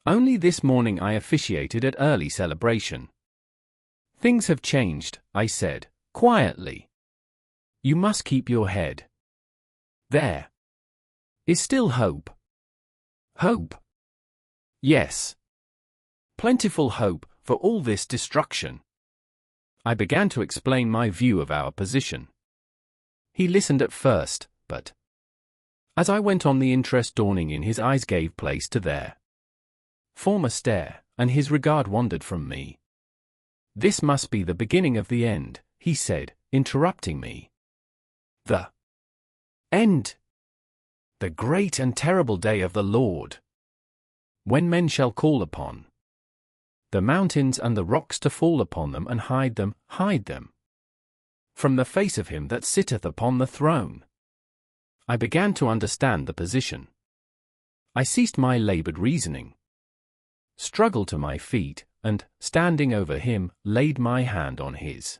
Only this morning I officiated at early celebration. Things have changed, I said, quietly. You must keep your head. There is still hope. Hope? Yes. Plentiful hope for all this destruction. I began to explain my view of our position. He listened at first, but as I went on, the interest dawning in his eyes gave place to their former stare, and his regard wandered from me. This must be the beginning of the end, he said, interrupting me. The end. The great and terrible day of the Lord, when men shall call upon the mountains and the rocks to fall upon them and hide them from the face of him that sitteth upon the throne. I began to understand the position. I ceased my labored reasoning, struggled to my feet, and, standing over him, laid my hand on his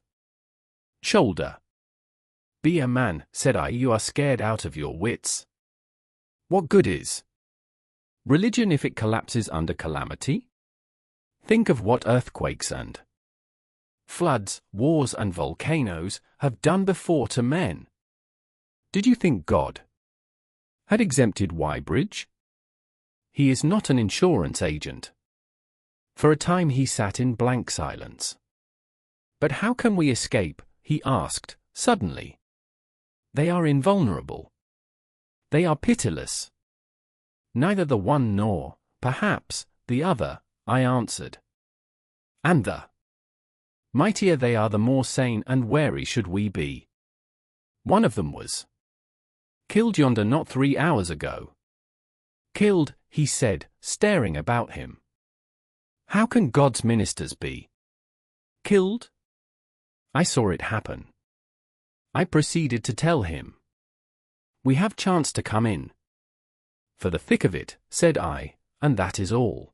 shoulder. Be a man, said I, you are scared out of your wits. What good is religion if it collapses under calamity? Think of what earthquakes and floods, wars and volcanoes have done before to men. Did you think God had exempted Wybridge? He is not an insurance agent. For a time he sat in blank silence. But how can we escape? He asked, suddenly. They are invulnerable. They are pitiless. Neither the one nor, perhaps, the other, I answered. And the mightier they are, the more sane and wary should we be. One of them was killed yonder not 3 hours ago. Killed, he said, staring about him. How can God's ministers be killed? I saw it happen. I proceeded to tell him. We have chanced to come in for the thick of it, said I, and that is all.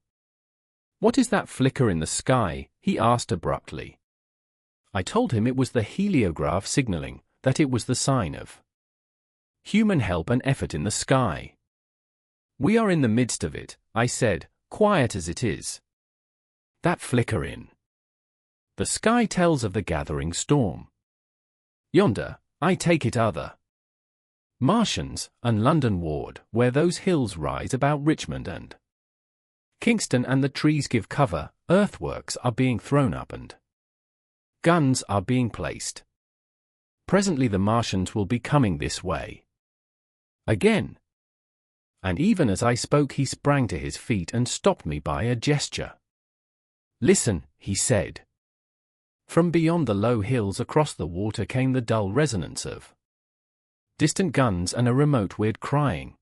What is that flicker in the sky? He asked abruptly. I told him it was the heliograph signaling, that it was the sign of human help and effort in the sky. We are in the midst of it, I said, quiet as it is. That flicker in the sky tells of the gathering storm. Yonder, I take it other Martians, and London ward, where those hills rise about Richmond and Kingston, and the trees give cover, earthworks are being thrown up and guns are being placed. Presently the Martians will be coming this way again. And even as I spoke he sprang to his feet and stopped me by a gesture. Listen, he said. From beyond the low hills across the water came the dull resonance of distant guns and a remote weird crying.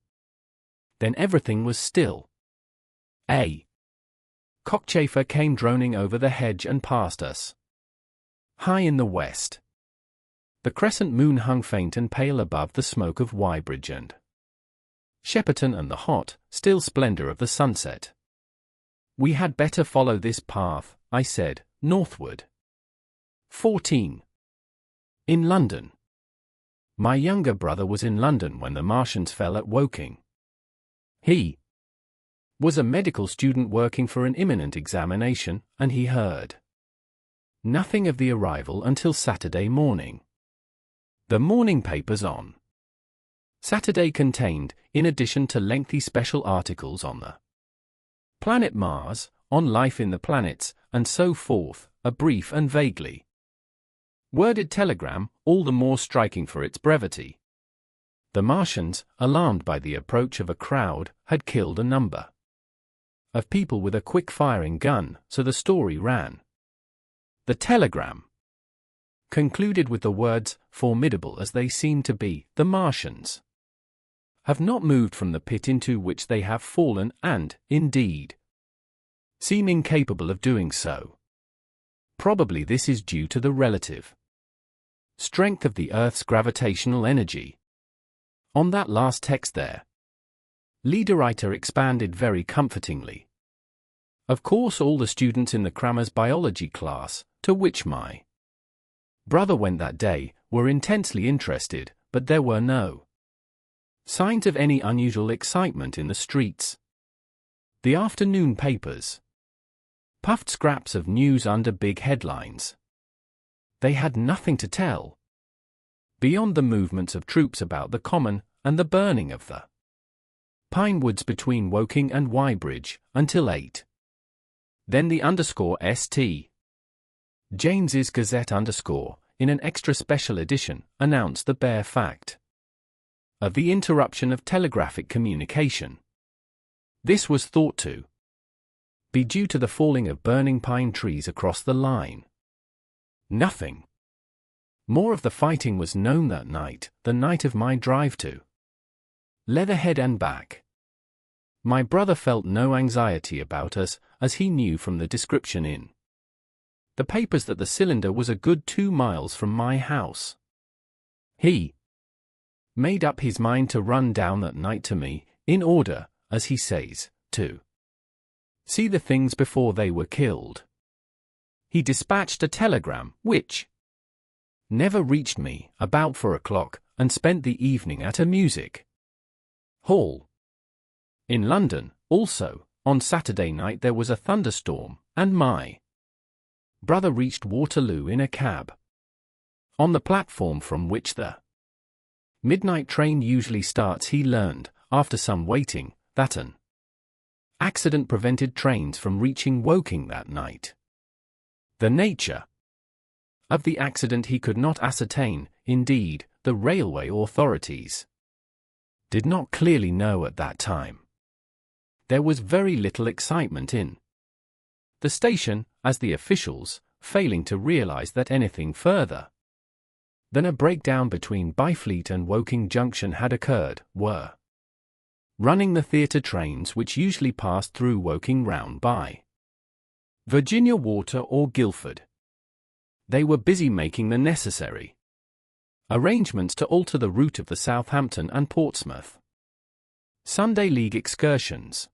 Then everything was still. A cockchafer came droning over the hedge and past us. High in the west, the crescent moon hung faint and pale above the smoke of Wybridge and Shepperton and the hot, still splendor of the sunset. We had better follow this path, I said, northward. 14. In London. My younger brother was in London when the Martians fell at Woking. He was a medical student working for an imminent examination, and he heard nothing of the arrival until Saturday morning. The morning papers on Saturday contained, in addition to lengthy special articles on the planet Mars, on life in the planets, and so forth, a brief and vaguely worded telegram, all the more striking for its brevity. The Martians, alarmed by the approach of a crowd, had killed a number of people with a quick-firing gun, so the story ran. The telegram concluded with the words, formidable as they seem to be, the Martians have not moved from the pit into which they have fallen and, indeed, seem incapable of doing so. Probably this is due to the relative strength of the Earth's gravitational energy. On that last text there, leader-writer expanded very comfortingly. Of course all the students in the crammer's biology class, to which my brother went that day, were intensely interested, but there were no signs of any unusual excitement in the streets. The afternoon papers puffed scraps of news under big headlines. They had nothing to tell beyond the movements of troops about the common and the burning of the pine woods between Woking and Wybridge, until 8. Then the _St. James's Gazette _ in an extra special edition, announced the bare fact of the interruption of telegraphic communication. This was thought to be due to the falling of burning pine trees across the line. Nothing more of the fighting was known that night, the night of my drive to Leatherhead and back. My brother felt no anxiety about us, as he knew from the description in the papers that the cylinder was a good 2 miles from my house. He made up his mind to run down that night to me, in order, as he says, to see the things before they were killed. He dispatched a telegram, which never reached me, about 4 o'clock, and spent the evening at a music hall. In London, also, on Saturday night there was a thunderstorm, and my brother reached Waterloo in a cab. On the platform from which the midnight train usually starts he learned, after some waiting, that an accident prevented trains from reaching Woking that night. The nature of the accident he could not ascertain, indeed, the railway authorities did not clearly know at that time. There was very little excitement in the station, as the officials, failing to realize that anything further than a breakdown between Byfleet and Woking Junction had occurred, were running the theatre trains which usually passed through Woking round by Virginia Water or Guildford. They were busy making the necessary arrangements to alter the route of the Southampton and Portsmouth Sunday League excursions.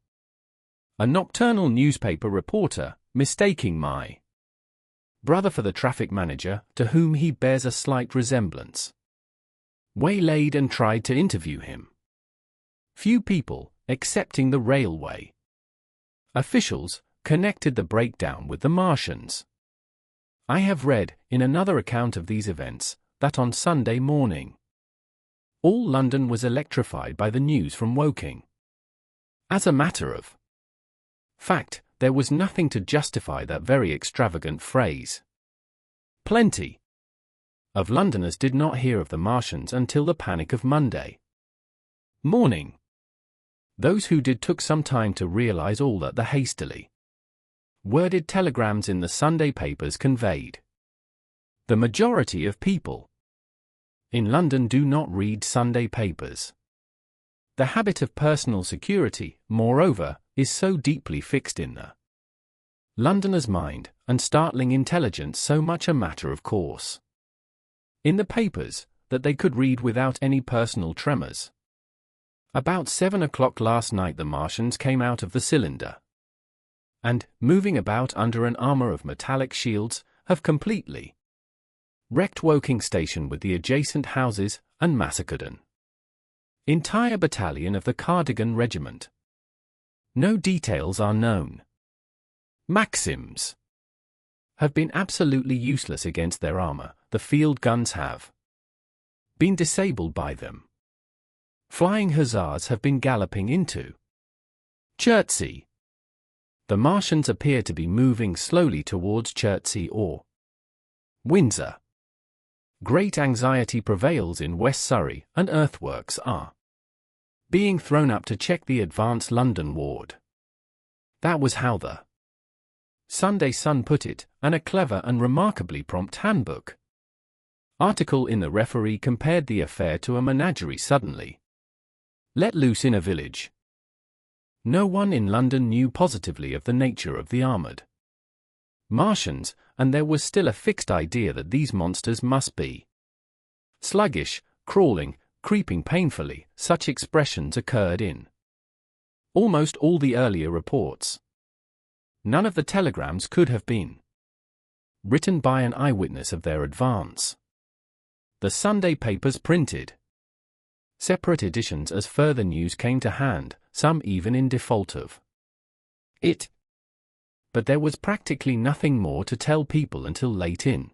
A nocturnal newspaper reporter, mistaking my brother for the traffic manager, to whom he bears a slight resemblance, waylaid and tried to interview him. Few people, excepting the railway officials, connected the breakdown with the Martians. I have read, in another account of these events, that on Sunday morning all London was electrified by the news from Woking. As a matter of fact, there was nothing to justify that very extravagant phrase. Plenty of Londoners did not hear of the Martians until the panic of Monday morning. Those who did took some time to realize all that the hastily worded telegrams in the Sunday papers conveyed. The majority of people in London do not read Sunday papers. The habit of personal security, moreover, is so deeply fixed in the Londoners' mind and startling intelligence so much a matter of course. In the papers, that they could read without any personal tremors. About 7 o'clock last night the Martians came out of the cylinder. And, moving about under an armor of metallic shields, have completely wrecked Woking Station with the adjacent houses and massacred an entire battalion of the Cardigan Regiment. No details are known. Maxims have been absolutely useless against their armor. The field guns have been disabled by them. Flying hussars have been galloping into Chertsey. The Martians appear to be moving slowly towards Chertsey or Windsor. Great anxiety prevails in West Surrey, and earthworks are being thrown up to check the advance London ward. That was how the Sunday Sun put it, and a clever and remarkably prompt handbook article in the Referee compared the affair to a menagerie suddenly let loose in a village. No one in London knew positively of the nature of the armoured Martians, and there was still a fixed idea that these monsters must be sluggish, crawling, creeping painfully. Such expressions occurred in almost all the earlier reports. None of the telegrams could have been written by an eyewitness of their advance. The Sunday papers printed separate editions as further news came to hand, some even in default of it. But there was practically nothing more to tell people until late in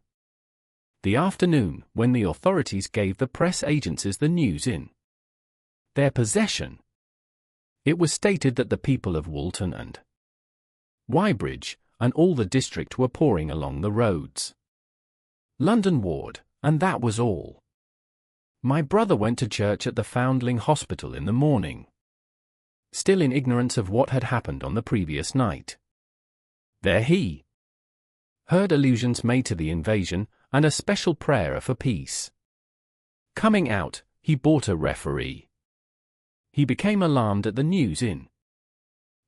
the afternoon, when the authorities gave the press agencies the news in their possession. It was stated that the people of Walton and Weybridge, and all the district were pouring along the roads. London ward, and that was all. My brother went to church at the Foundling Hospital in the morning, still in ignorance of what had happened on the previous night. There he heard allusions made to the invasion, and a special prayer for peace. Coming out, he bought a Referee. He became alarmed at the news in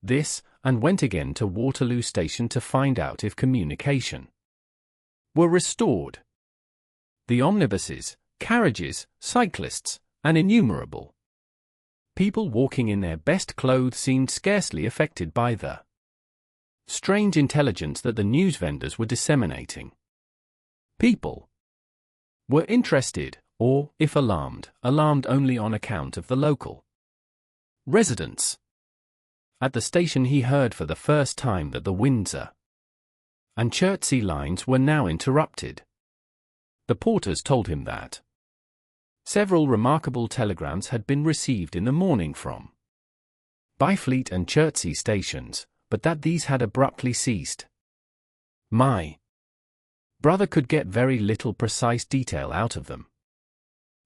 this, and went again to Waterloo Station to find out if communication were restored. The omnibuses, carriages, cyclists, and innumerable people walking in their best clothes seemed scarcely affected by the strange intelligence that the news vendors were disseminating. People were interested, or, if alarmed, alarmed only on account of the local residents. At the station he heard for the first time that the Windsor and Chertsey lines were now interrupted. The porters told him that several remarkable telegrams had been received in the morning from Byfleet and Chertsey stations, but that these had abruptly ceased. My brother could get very little precise detail out of them.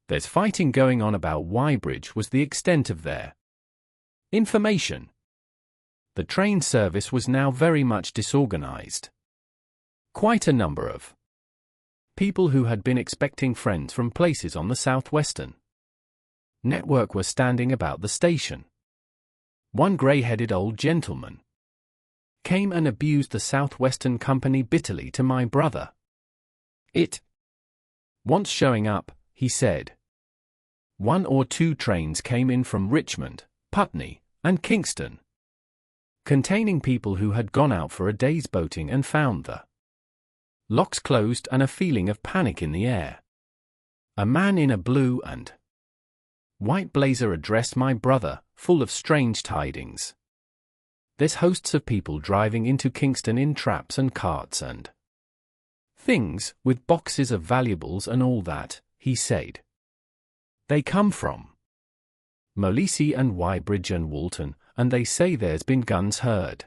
There's fighting going on about Weybridge was the extent of their information. The train service was now very much disorganized. Quite a number of people who had been expecting friends from places on the southwestern network were standing about the station. One grey-headed old gentleman came and abused the Southwestern Company bitterly to my brother. It wants showing up, he said. 1 or 2 trains came in from Richmond, Putney, and Kingston, containing people who had gone out for a day's boating and found the locks closed and a feeling of panic in the air. A man in a blue and white blazer addressed my brother, full of strange tidings. There's hosts of people driving into Kingston in traps and carts and things, with boxes of valuables and all that, he said. They come from Molesey and Weybridge and Walton, and they say there's been guns heard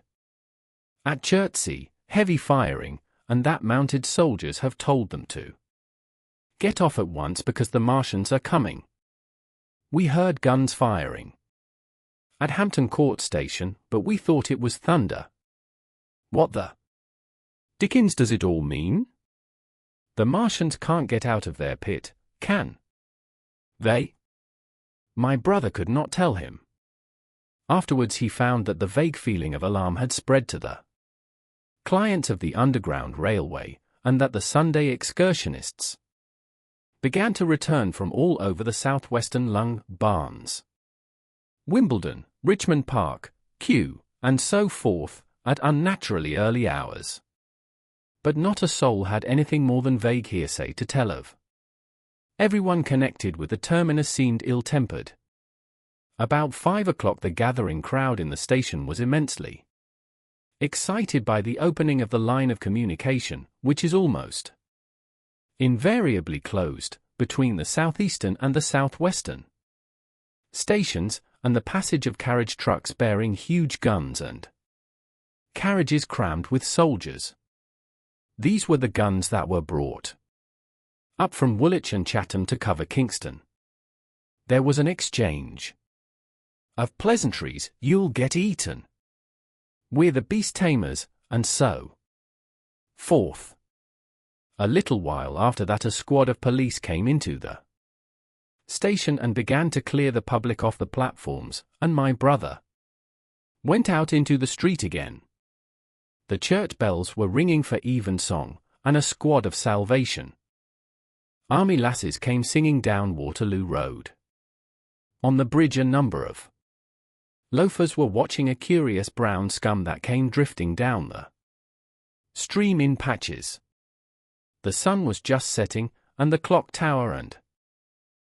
at Chertsey, heavy firing, and that mounted soldiers have told them to get off at once because the Martians are coming. We heard guns firing at Hampton Court Station, but we thought it was thunder. What the Dickens does it all mean? The Martians can't get out of their pit, can they? My brother could not tell him. Afterwards he found that the vague feeling of alarm had spread to the clients of the Underground Railway, and that the Sunday excursionists began to return from all over the southwestern Lung, Barnes, Wimbledon, Richmond Park, Kew, and so forth, at unnaturally early hours. But not a soul had anything more than vague hearsay to tell of. Everyone connected with the terminus seemed ill-tempered. About 5 o'clock the gathering crowd in the station was immensely excited by the opening of the line of communication, which is almost invariably closed, between the southeastern and the southwestern stations, and the passage of carriage trucks bearing huge guns and carriages crammed with soldiers. These were the guns that were brought up from Woolwich and Chatham to cover Kingston. There was an exchange of pleasantries. "You'll get eaten," "We're the beast tamers," and so forth. A little while after that a squad of police came into the station and began to clear the public off the platforms, and my brother went out into the street again. The church bells were ringing for evensong, and a squad of Salvation Army lasses came singing down Waterloo Road. On the bridge a number of loafers were watching a curious brown scum that came drifting down the stream in patches. The sun was just setting, and the clock tower and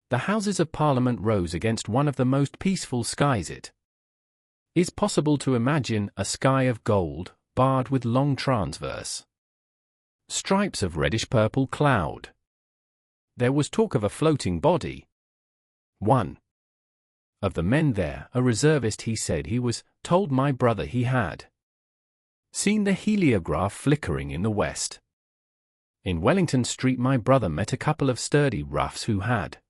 the Houses of Parliament rose against one of the most peaceful skies it is possible to imagine, a sky of gold, barred with long transverse stripes of reddish-purple cloud. There was talk of a floating body. One of the men there, a reservist, he said he was, told my brother he had seen the heliograph flickering in the west. In Wellington Street my brother met a couple of sturdy roughs who had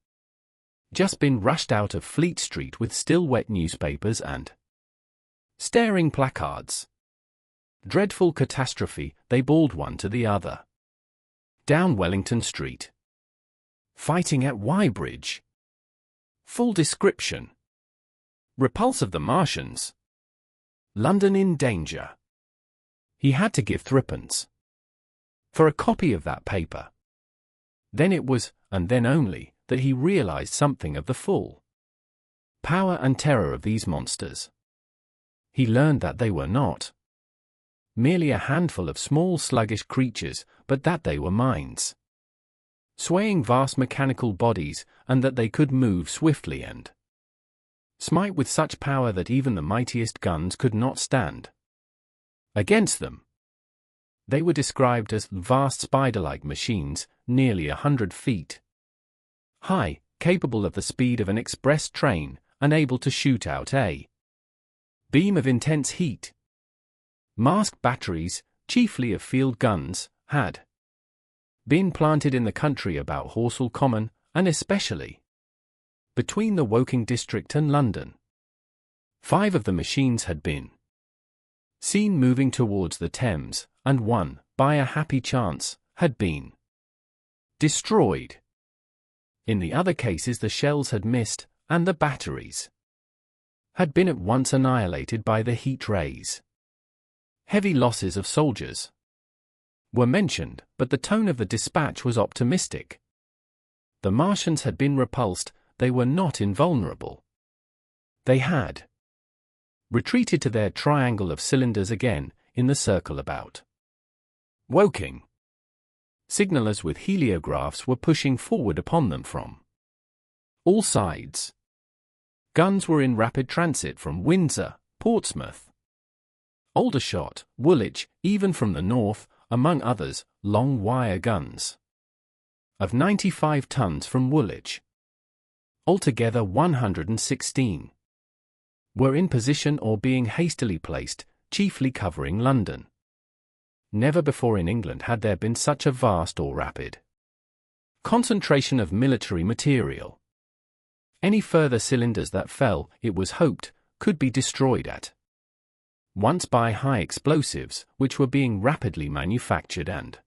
just been rushed out of Fleet Street with still wet newspapers and staring placards. "Dreadful catastrophe," they bawled one to the other. Down Wellington Street. "Fighting at Weybridge." Full description. Repulse of the Martians. London in danger. He had to give threepence for a copy of that paper. Then it was, and then only, that he realized something of the full power and terror of these monsters. He learned that they were not merely a handful of small sluggish creatures, but that they were minds, swaying vast mechanical bodies, and that they could move swiftly and smite with such power that even the mightiest guns could not stand against them. They were described as vast spider-like machines, nearly 100 feet high, capable of the speed of an express train, and able to shoot out a beam of intense heat. Masked batteries, chiefly of field guns, had been planted in the country about Horsell Common, and especially between the Woking district and London. 5 of the machines had been seen moving towards the Thames, and one, by a happy chance, had been destroyed. In the other cases the shells had missed, and the batteries had been at once annihilated by the heat rays. Heavy losses of soldiers were mentioned, but the tone of the dispatch was optimistic. The Martians had been repulsed, they were not invulnerable. They had retreated to their triangle of cylinders again, in the circle about Woking. Signallers with heliographs were pushing forward upon them from all sides. Guns were in rapid transit from Windsor, Portsmouth, Aldershot, Woolwich, even from the north, among others, long wire guns of 95 tons from Woolwich. Altogether 116 were in position or being hastily placed, chiefly covering London. Never before in England had there been such a vast or rapid concentration of military material. Any further cylinders that fell, it was hoped, could be destroyed at once by high explosives, which were being rapidly manufactured and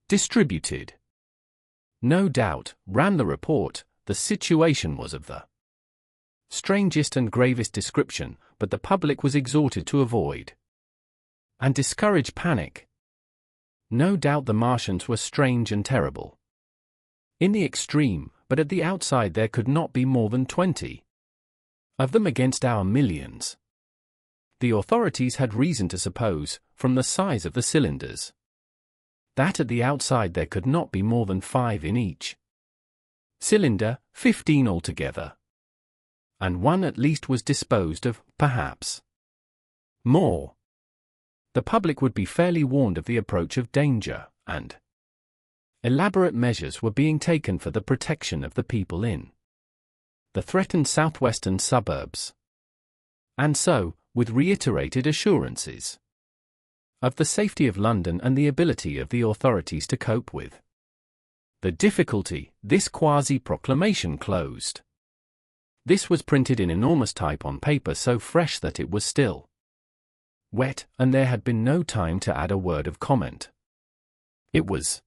distributed. No doubt, ran the report, the situation was of the strangest and gravest description, but the public was exhorted to avoid and discourage panic. No doubt the Martians were strange and terrible. In the extreme, but at the outside there could not be more than 20 of them against our millions. The authorities had reason to suppose, from the size of the cylinders, that at the outside there could not be more than 5 in each cylinder, 15 altogether. And one at least was disposed of, perhaps more. The public would be fairly warned of the approach of danger, and elaborate measures were being taken for the protection of the people in the threatened southwestern suburbs. And so, with reiterated assurances of the safety of London and the ability of the authorities to cope with the difficulty, this quasi-proclamation closed. This was printed in enormous type on paper so fresh that it was still wet, and there had been no time to add a word of comment. It was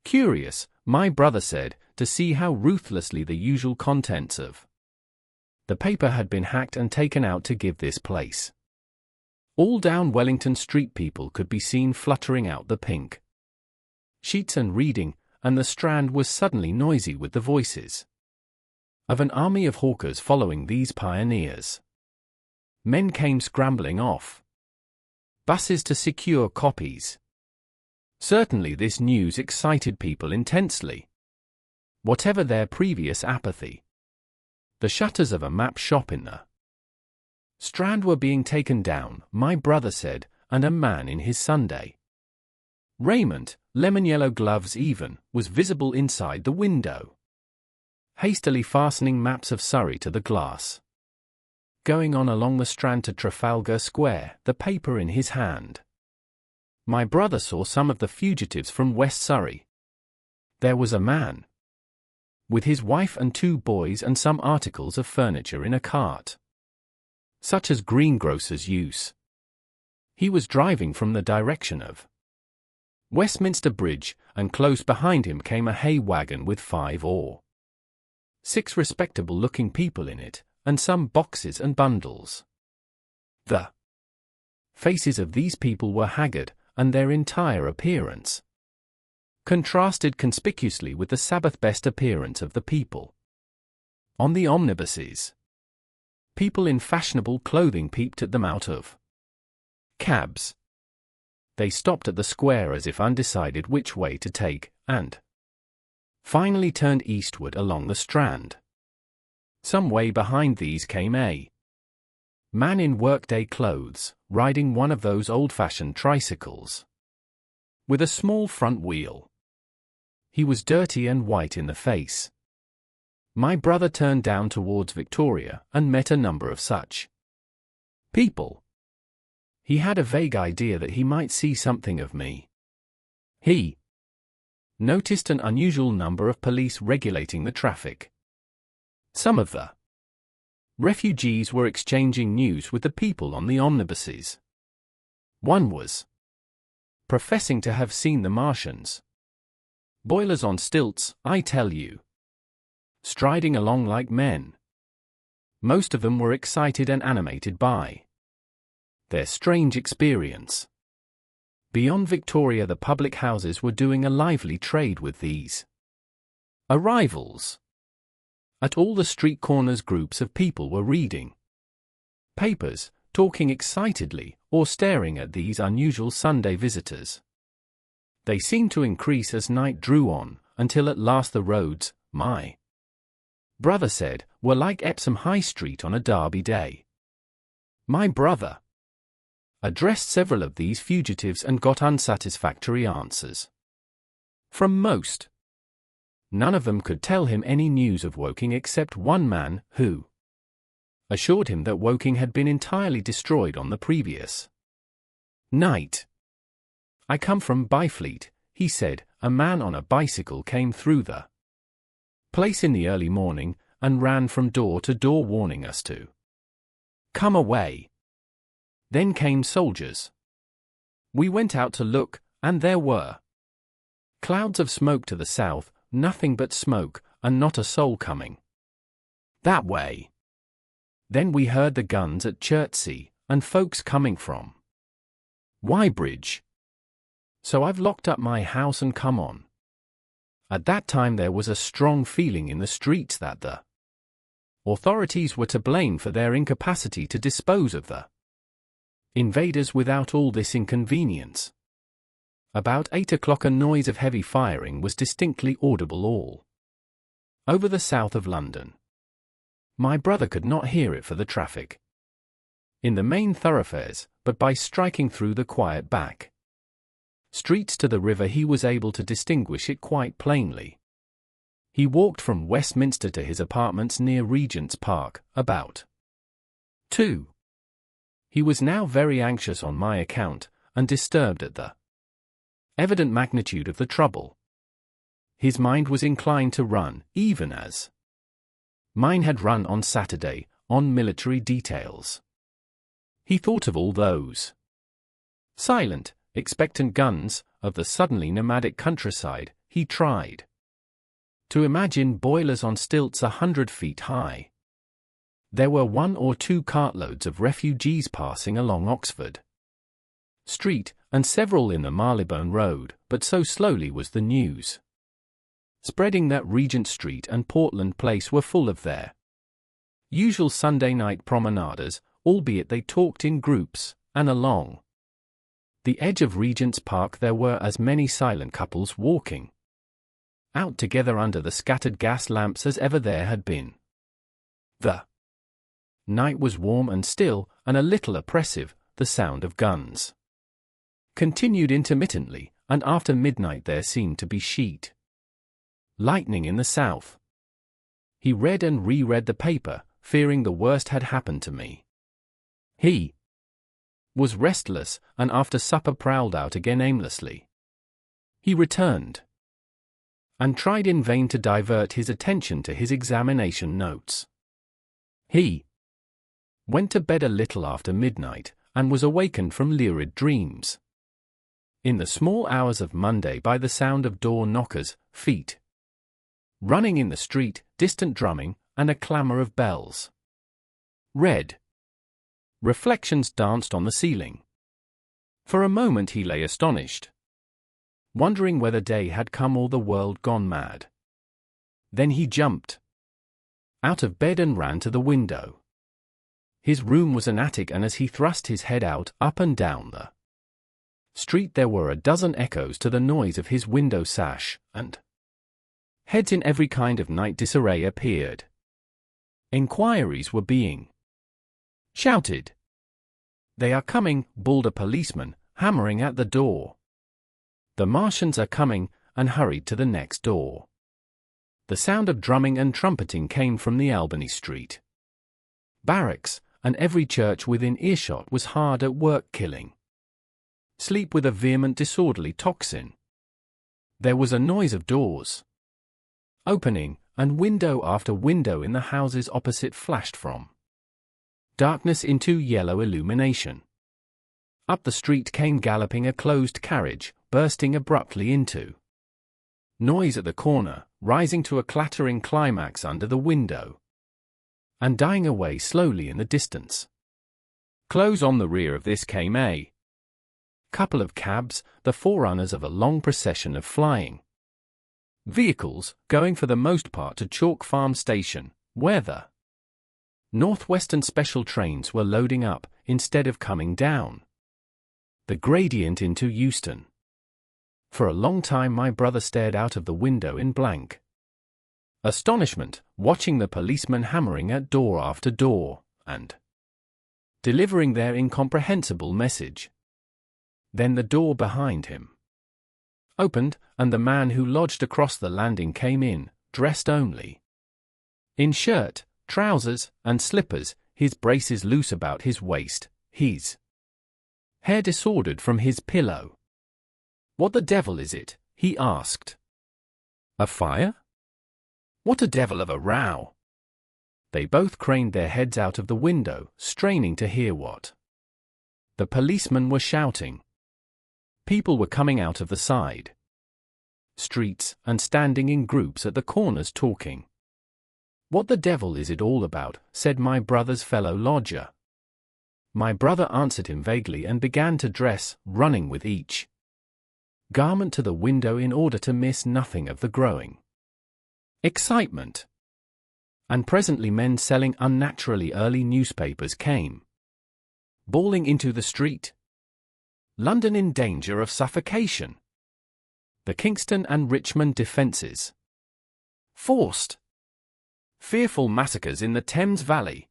curious, my brother said, to see how ruthlessly the usual contents of the paper had been hacked and taken out to give this place. All down Wellington Street people could be seen fluttering out the pink sheets and reading, and the Strand was suddenly noisy with the voices of an army of hawkers following these pioneers. Men came scrambling off buses to secure copies. Certainly this news excited people intensely, whatever their previous apathy. The shutters of a map shop in the Strand were being taken down, my brother said, and a man in his Sunday raiment, lemon-yellow gloves even, was visible inside the window, hastily fastening maps of Surrey to the glass. Going on along the Strand to Trafalgar Square, the paper in his hand. My brother saw some of the fugitives from West Surrey. There was a man with his wife and 2 boys and some articles of furniture in a cart, such as greengrocers use. He was driving from the direction of Westminster Bridge, and close behind him came a hay wagon with 5 or 6 respectable-looking people in it, and some boxes and bundles. The faces of these people were haggard, and their entire appearance contrasted conspicuously with the Sabbath-best appearance of the people on the omnibuses. People in fashionable clothing peeped at them out of cabs. They stopped at the square as if undecided which way to take, and finally turned eastward along the Strand. Some way behind these came a man in workday clothes, riding one of those old-fashioned tricycles with a small front wheel. He was dirty and white in the face. My brother turned down towards Victoria and met a number of such people. He had a vague idea that he might see something of me. He noticed an unusual number of police regulating the traffic. Some of the refugees were exchanging news with the people on the omnibuses. One was professing to have seen the Martians. Boilers on stilts, I tell you. Striding along like men. Most of them were excited and animated by their strange experience. Beyond Victoria, the public houses were doing a lively trade with these arrivals. At all the street corners groups of people were reading papers, talking excitedly, or staring at these unusual Sunday visitors. They seemed to increase as night drew on, until at last the roads, my brother said, were like Epsom High Street on a Derby day. My brother addressed several of these fugitives and got unsatisfactory answers from most. None of them could tell him any news of Woking except one man, who assured him that Woking had been entirely destroyed on the previous night. I come from Byfleet, he said. A man on a bicycle came through the place in the early morning, and ran from door to door warning us to come away. Then came soldiers. We went out to look, and there were clouds of smoke to the south, nothing but smoke, and not a soul coming that way. Then we heard the guns at Chertsey, and folks coming from Why bridge? So I've locked up my house and come on. At that time there was a strong feeling in the streets that the authorities were to blame for their incapacity to dispose of the invaders without all this inconvenience. About 8 o'clock a noise of heavy firing was distinctly audible all over the south of London. My brother could not hear it for the traffic in the main thoroughfares, but by striking through the quiet back streets to the river he was able to distinguish it quite plainly. He walked from Westminster to his apartments near Regent's Park, about 2. He was now very anxious on my account, and disturbed at the evident magnitude of the trouble. His mind was inclined to run, even as mine had run on Saturday, on military details. He thought of all those silent, expectant guns of the suddenly nomadic countryside. He tried to imagine boilers on stilts 100 feet high. There were 1 or 2 cartloads of refugees passing along Oxford Street, and several in the Marylebone Road, but so slowly was the news spreading that Regent Street and Portland Place were full of their usual Sunday night promenaders, albeit they talked in groups, and along the edge of Regent's Park there were as many silent couples walking out together under the scattered gas lamps as ever there had been. The night was warm and still, and a little oppressive. The sound of guns continued intermittently, and after midnight there seemed to be sheet lightning in the south. He read and reread the paper, fearing the worst had happened to me. He was restless, and after supper prowled out again aimlessly. He returned and tried in vain to divert his attention to his examination notes. He went to bed a little after midnight, and was awakened from lurid dreams in the small hours of Monday by the sound of door knockers, feet running in the street, distant drumming, and a clamour of bells. Red reflections danced on the ceiling. For a moment he lay astonished, wondering whether day had come or the world gone mad. Then he jumped out of bed and ran to the window. His room was an attic, and as he thrust his head out, up and down the street there were a dozen echoes to the noise of his window sash, and heads in every kind of night disarray appeared. Enquiries were being shouted. "They are coming," bawled a policeman, hammering at the door. "The Martians are coming," and hurried to the next door. The sound of drumming and trumpeting came from the Albany Street barracks, and every church within earshot was hard at work killing sleep with a vehement disorderly tocsin. There was a noise of doors opening, and window after window in the houses opposite flashed from darkness into yellow illumination. Up the street came galloping a closed carriage, bursting abruptly into noise at the corner, rising to a clattering climax under the window, and dying away slowly in the distance. Close on the rear of this came a couple of cabs, the forerunners of a long procession of flying vehicles, going for the most part to Chalk Farm Station, where the Northwestern special trains were loading up, instead of coming down the gradient into Euston. For a long time my brother stared out of the window in blank astonishment, watching the policemen hammering at door after door, and delivering their incomprehensible message. Then the door behind him opened, and the man who lodged across the landing came in, dressed only in shirt, trousers, and slippers, his braces loose about his waist, his hair disordered from his pillow. "What the devil is it?" he asked. "A fire? What a devil of a row!" They both craned their heads out of the window, straining to hear what the policemen were shouting. People were coming out of the side streets, and standing in groups at the corners talking. "What the devil is it all about?" said my brother's fellow lodger. My brother answered him vaguely and began to dress, running with each garment to the window in order to miss nothing of the growing excitement. And presently men selling unnaturally early newspapers came bawling into the street. London in danger of suffocation. The Kingston and Richmond defences forced. Fearful massacres in the Thames Valley.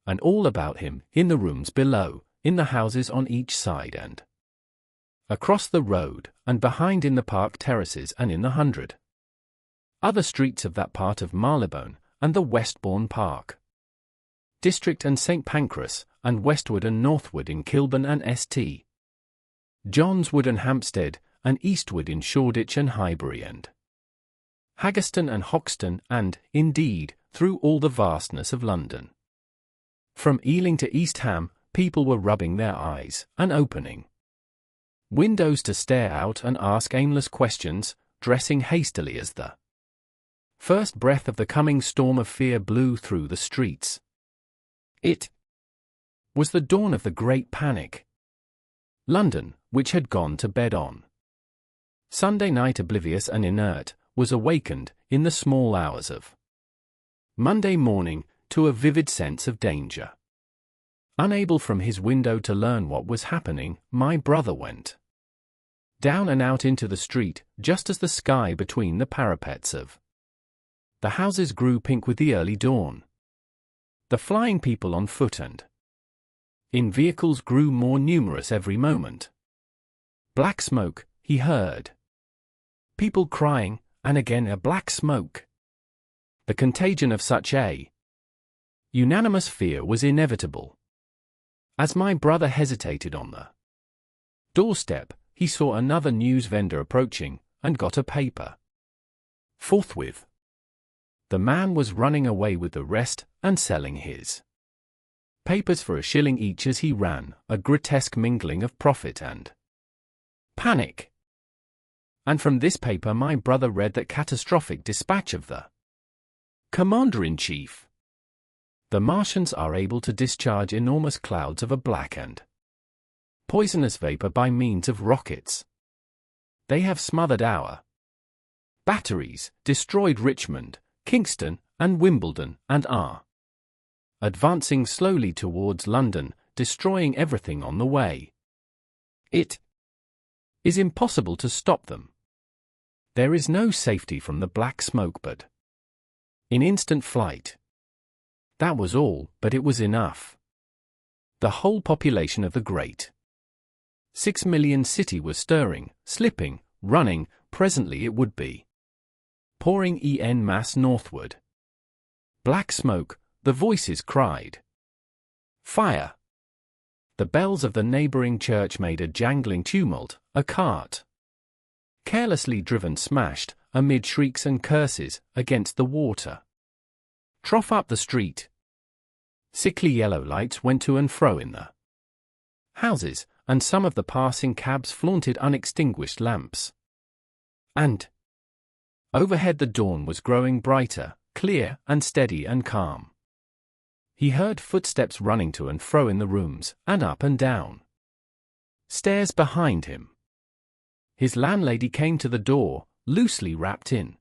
And all about him, in the rooms below, in the houses on each side and across the road, and behind in the park terraces and in the 100 other streets of that part of Marylebone, and the Westbourne Park district and St. Pancras, and westward and northward in Kilburn and St. John's Wood and Hampstead, and eastward in Shoreditch and Highbury and Haggerston and Hoxton, and, indeed, through all the vastness of London. From Ealing to East Ham, people were rubbing their eyes, and opening windows to stare out and ask aimless questions, dressing hastily as the first breath of the coming storm of fear blew through the streets. It was the dawn of the Great Panic. London, which had gone to bed on Sunday night oblivious and inert, was awakened, in the small hours of Monday morning, to a vivid sense of danger. Unable from his window to learn what was happening, my brother went down and out into the street, just as the sky between the parapets of the houses grew pink with the early dawn. The flying people on foot and in vehicles grew more numerous every moment. Black smoke, he heard. People crying, and again a black smoke. The contagion of such a unanimous fear was inevitable. As my brother hesitated on the doorstep, he saw another news vendor approaching, and got a paper. Forthwith, the man was running away with the rest, and selling his papers for £1 each as he ran, a grotesque mingling of profit and panic. And from this paper my brother read that catastrophic dispatch of the Commander-in-Chief. The Martians are able to discharge enormous clouds of a black and poisonous vapor by means of rockets. They have smothered our batteries, destroyed Richmond, Kingston, and Wimbledon, and are advancing slowly towards London, destroying everything on the way. It is impossible to stop them. There is no safety from the black smoke but in instant flight. That was all, but it was enough. The whole population of the great 6 million city was stirring, slipping, running, presently it would be pouring en masse northward. Black smoke, the voices cried. Fire! The bells of the neighboring church made a jangling tumult, a cart carelessly driven smashed, amid shrieks and curses, against the water trough up the street. Sickly yellow lights went to and fro in the houses, and some of the passing cabs flaunted unextinguished lamps. And overhead the dawn was growing brighter, clear, and steady and calm. He heard footsteps running to and fro in the rooms, and up and down stairs behind him. His landlady came to the door, loosely wrapped in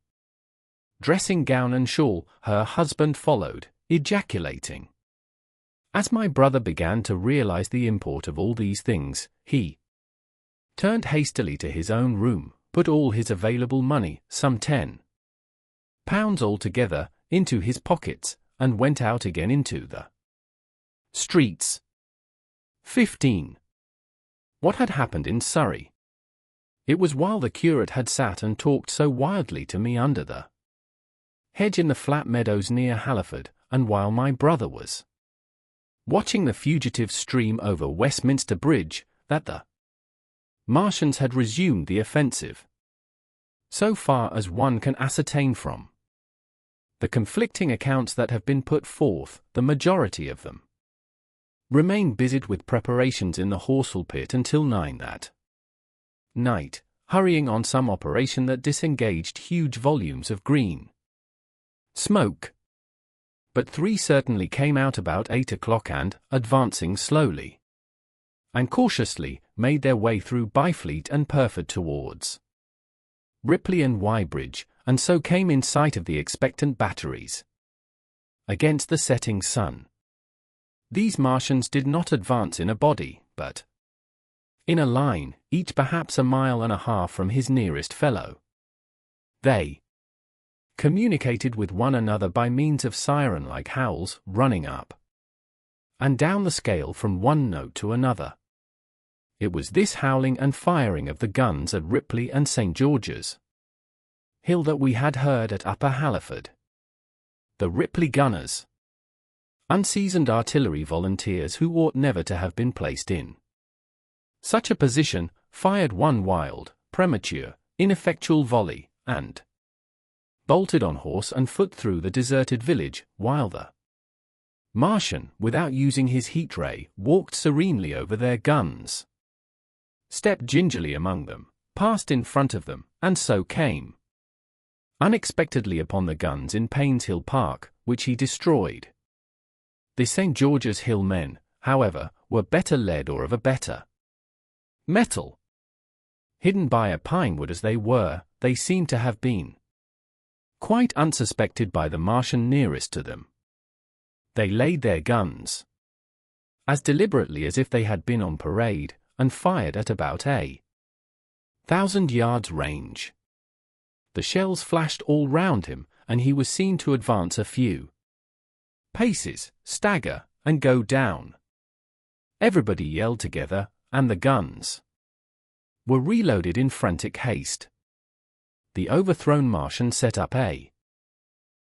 dressing gown and shawl. Her husband followed, ejaculating. As my brother began to realize the import of all these things, he turned hastily to his own room, put all his available money, some £10 altogether, into his pockets, and went out again into the streets. 15. What had happened in Surrey? It was while the curate had sat and talked so wildly to me under the hedge in the flat meadows near Halliford, and while my brother was watching the fugitives stream over Westminster Bridge, that the Martians had resumed the offensive. So far as one can ascertain from the conflicting accounts that have been put forth, the majority of them remained busied with preparations in the Horsell pit until 9 that night, hurrying on some operation that disengaged huge volumes of green smoke. but 3 certainly came out about 8 o'clock and, advancing slowly and cautiously, made their way through Byfleet and Purford towards Ripley and Weybridge, and so came in sight of the expectant batteries against the setting sun. These Martians did not advance in a body, but in a line, each perhaps a mile and a half from his nearest fellow. They communicated with one another by means of siren-like howls, running up and down the scale from one note to another. It was this howling and firing of the guns at Ripley and St. George's Hill that we had heard at Upper Halliford. The Ripley gunners, unseasoned artillery volunteers who ought never to have been placed in such a position, fired one wild, premature, ineffectual volley, and bolted on horse and foot through the deserted village, while the Martian, without using his heat ray, walked serenely over their guns, stepped gingerly among them, passed in front of them, and so came unexpectedly upon the guns in Payne's Hill Park, which he destroyed. The St. George's Hill men, however, were better led or of a better metal. Hidden by a pine wood as they were, they seemed to have been quite unsuspected by the Martian nearest to them. They laid their guns as deliberately as if they had been on parade, and fired at about 1,000 yards range. The shells flashed all round him, and he was seen to advance a few paces, stagger, and go down. Everybody yelled together, and the guns were reloaded in frantic haste. The overthrown Martian set up a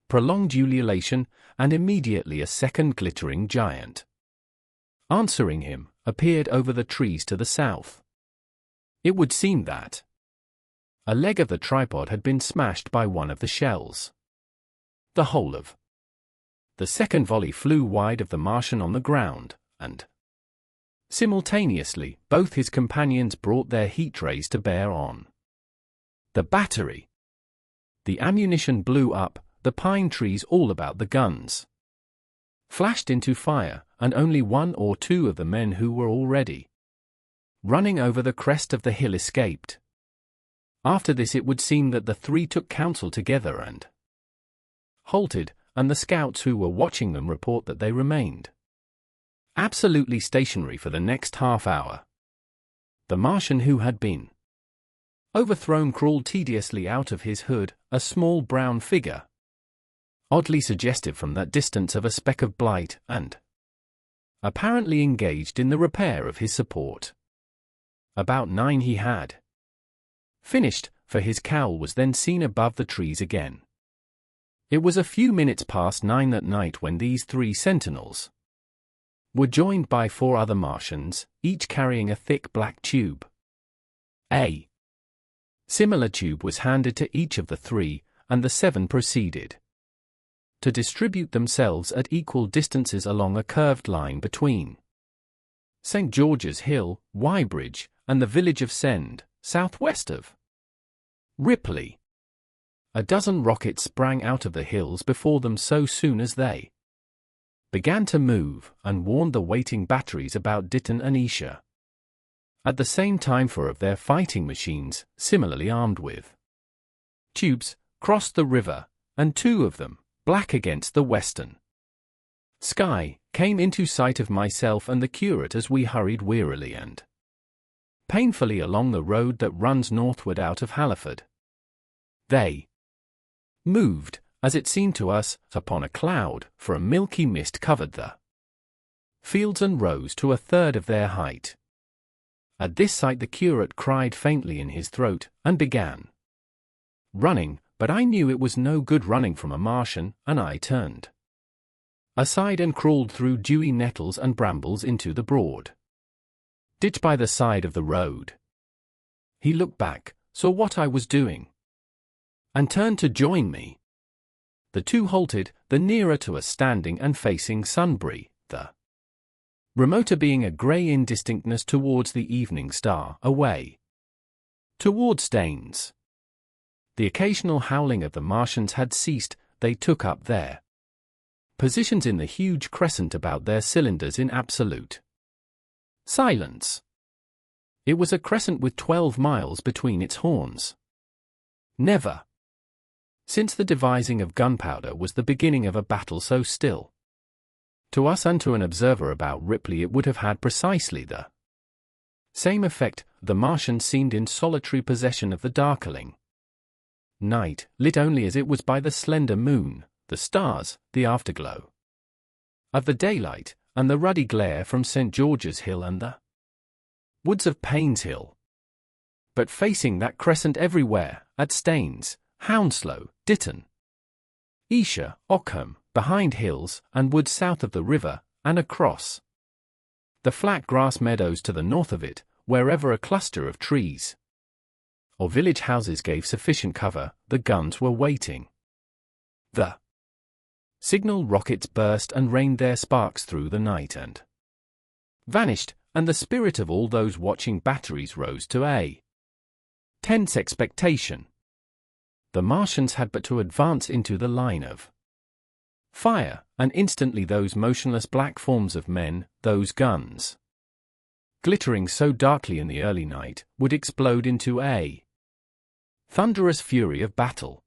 prolonged ululation, and immediately a second glittering giant, answering him, appeared over the trees to the south. It would seem that a leg of the tripod had been smashed by one of the shells. The whole of the second volley flew wide of the Martian on the ground, and simultaneously both his companions brought their heat rays to bear on the battery. The ammunition blew up, the pine trees all about the guns flashed into fire, and only 1 or 2 of the men who were already running over the crest of the hill escaped. After this it would seem that the 3 took counsel together and halted, and the scouts who were watching them report that they remained absolutely stationary for the next half hour. The Martian who had been overthrown crawled tediously out of his hood, a small brown figure, oddly suggestive from that distance of a speck of blight, and apparently engaged in the repair of his support. About 9 he had finished, for his cowl was then seen above the trees again. It was a few minutes past 9 that night when these 3 sentinels were joined by 4 other Martians, each carrying a thick black tube. A similar tube was handed to each of the 3, and the 7 proceeded to distribute themselves at equal distances along a curved line between St. George's Hill, Weybridge, and the village of Send, southwest of Ripley. A dozen rockets sprang out of the hills before them so soon as they began to move, and warned the waiting batteries about Ditton and Esher. At the same time 4 of their fighting machines, similarly armed with tubes, crossed the river, and 2 of them, black against the western sky, came into sight of myself and the curate as we hurried wearily and painfully along the road that runs northward out of Halliford. They moved, as it seemed to us, upon a cloud, for a milky mist covered the fields and rose to 1/3 of their height. At this sight the curate cried faintly in his throat, and began running, but I knew it was no good running from a Martian, and I turned aside and crawled through dewy nettles and brambles into the broad ditch by the side of the road. He looked back, saw what I was doing, and turned to join me. The 2 halted, the nearer to us standing and facing Sunbury, the remoter being a grey indistinctness towards the evening star, away towards Staines. The occasional howling of the Martians had ceased, they took up their positions in the huge crescent about their cylinders in absolute silence. It was a crescent with 12 miles between its horns. Never, since the devising of gunpowder, was the beginning of a battle so still. To us and to an observer about Ripley it would have had precisely the same effect. The Martian seemed in solitary possession of the darkling night, lit only as it was by the slender moon, the stars, the afterglow of the daylight, and the ruddy glare from St. George's Hill and the woods of Payne's Hill. But facing that crescent everywhere, at Staines, Hounslow, Ditton, Esher, Ockham, behind hills and woods south of the river, and across the flat grass meadows to the north of it, wherever a cluster of trees or village houses gave sufficient cover, the guns were waiting. The signal rockets burst and rained their sparks through the night and vanished, and the spirit of all those watching batteries rose to a tense expectation. The Martians had but to advance into the line of fire, and instantly those motionless black forms of men, those guns, glittering so darkly in the early night, would explode into a thunderous fury of battle.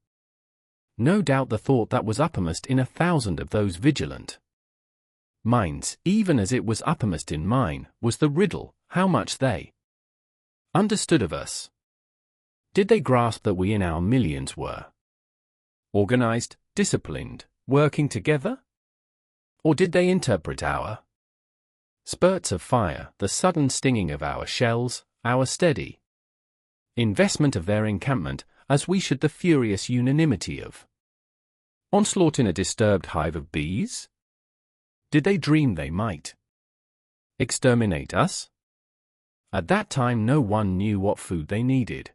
No doubt the thought that was uppermost in 1,000 of those vigilant minds, even as it was uppermost in mine, was the riddle: how much they understood of us. Did they grasp that we in our millions were organized, disciplined, working together? Or did they interpret our spurts of fire, the sudden stinging of our shells, our steady investment of their encampment, as we should the furious unanimity of onslaught in a disturbed hive of bees? Did they dream they might exterminate us? At that time no one knew what food they needed.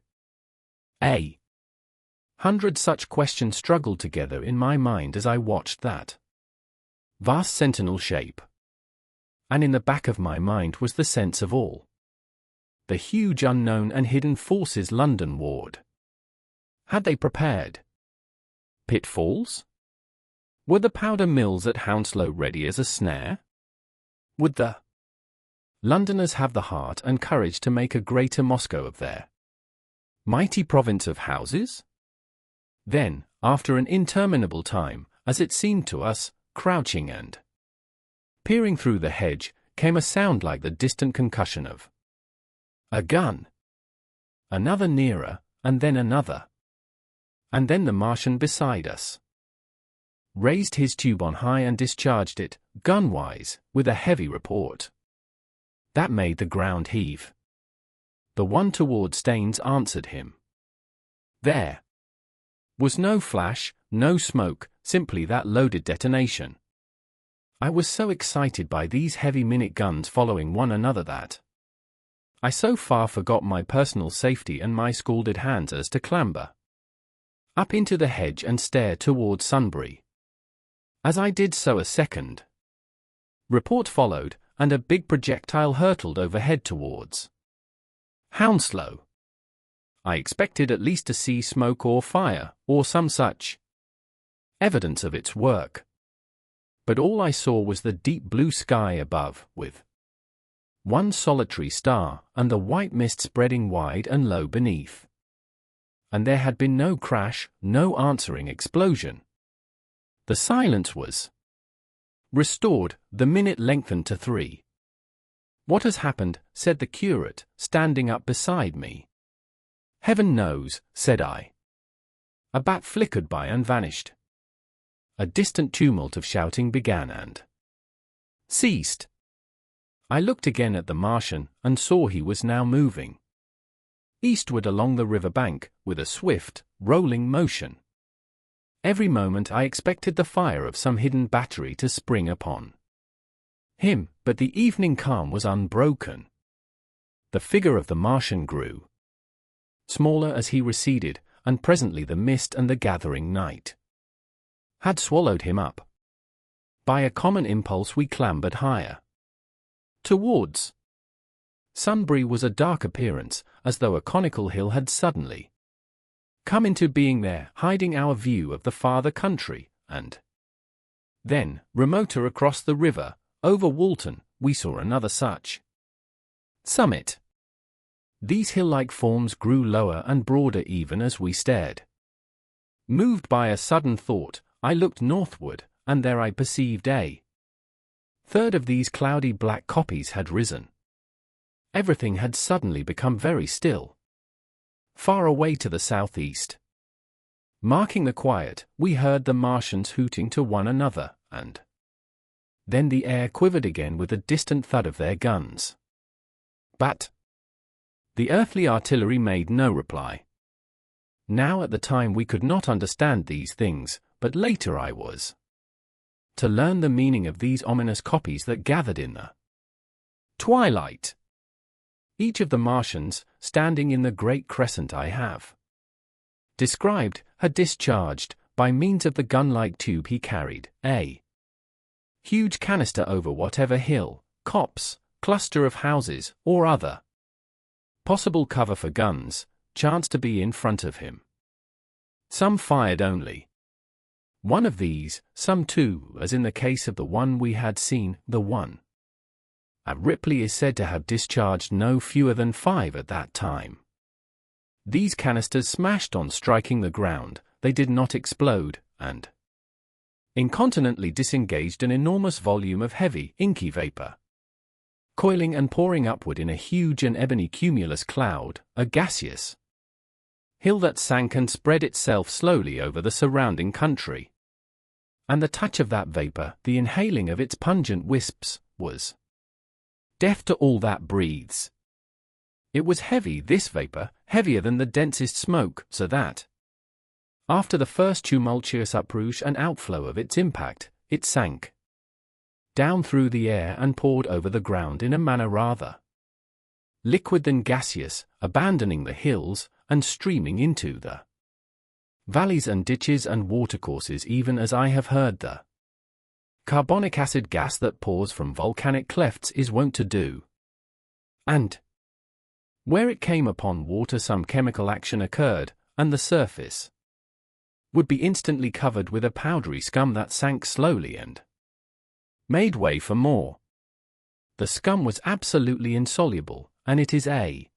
100 such questions struggled together in my mind as I watched that vast sentinel shape. And in the back of my mind was the sense of all the huge unknown and hidden forces London warred. Had they prepared pitfalls? Were the powder mills at Hounslow ready as a snare? Would the Londoners have the heart and courage to make a greater Moscow of their mighty province of houses? Then, after an interminable time, as it seemed to us, crouching and peering through the hedge, came a sound like the distant concussion of a gun. Another nearer, and then another. And then the Martian beside us raised his tube on high and discharged it, gun-wise, with a heavy report that made the ground heave. The one toward Staines answered him. There was no flash, no smoke, simply that loaded detonation. I was so excited by these heavy minute guns following one another that I so far forgot my personal safety and my scalded hands as to clamber up into the hedge and stare toward Sunbury. As I did so a second report followed, and a big projectile hurtled overhead towards Hounslow. I expected at least to see smoke or fire, or some such evidence of its work. But all I saw was the deep blue sky above, with one solitary star, and the white mist spreading wide and low beneath. And there had been no crash, no answering explosion. The silence was restored, the minute lengthened to 3. "What has happened?" said the curate, standing up beside me. "Heaven knows," said I. A bat flickered by and vanished. A distant tumult of shouting began and ceased. I looked again at the Martian, and saw he was now moving eastward along the river bank, with a swift, rolling motion. Every moment I expected the fire of some hidden battery to spring upon him, but the evening calm was unbroken. The figure of the Martian grew smaller as he receded, and presently the mist and the gathering night had swallowed him up. By a common impulse we clambered higher. Towards Sunbury was a dark appearance, as though a conical hill had suddenly come into being there, hiding our view of the farther country, and Then, remoter across the river, over Walton, we saw another such summit. These hill-like forms grew lower and broader even as we stared. Moved by a sudden thought, I looked northward, and there I perceived a third of these cloudy black kopjes had risen. Everything had suddenly become very still. Far away to the southeast, marking the quiet, we heard the Martians hooting to one another, and then the air quivered again with the distant thud of their guns. But the earthly artillery made no reply. Now at the time we could not understand these things, but later I was to learn the meaning of these ominous kopjes that gathered in the twilight. Each of the Martians, standing in the great crescent I have described, had discharged, by means of the gun-like tube he carried, a huge canister over whatever hill, copse, cluster of houses, or other possible cover for guns, chanced to be in front of him. Some fired only one of these, some two, as in the case of the one we had seen. The one at Ripley is said to have discharged no fewer than 5 at that time. These canisters smashed on striking the ground, they did not explode, and incontinently disengaged an enormous volume of heavy, inky vapor, coiling and pouring upward in a huge and ebony cumulus cloud, a gaseous hill that sank and spread itself slowly over the surrounding country. And the touch of that vapor, the inhaling of its pungent wisps, was death to all that breathes. It was heavy, this vapor, heavier than the densest smoke, so that after the first tumultuous uprush and outflow of its impact, it sank down through the air and poured over the ground in a manner rather liquid than gaseous, abandoning the hills, and streaming into the valleys and ditches and watercourses, even as I have heard the carbonic acid gas that pours from volcanic clefts is wont to do. And where it came upon water some chemical action occurred, and the surface would be instantly covered with a powdery scum that sank slowly and made way for more. The scum was absolutely insoluble, and it is a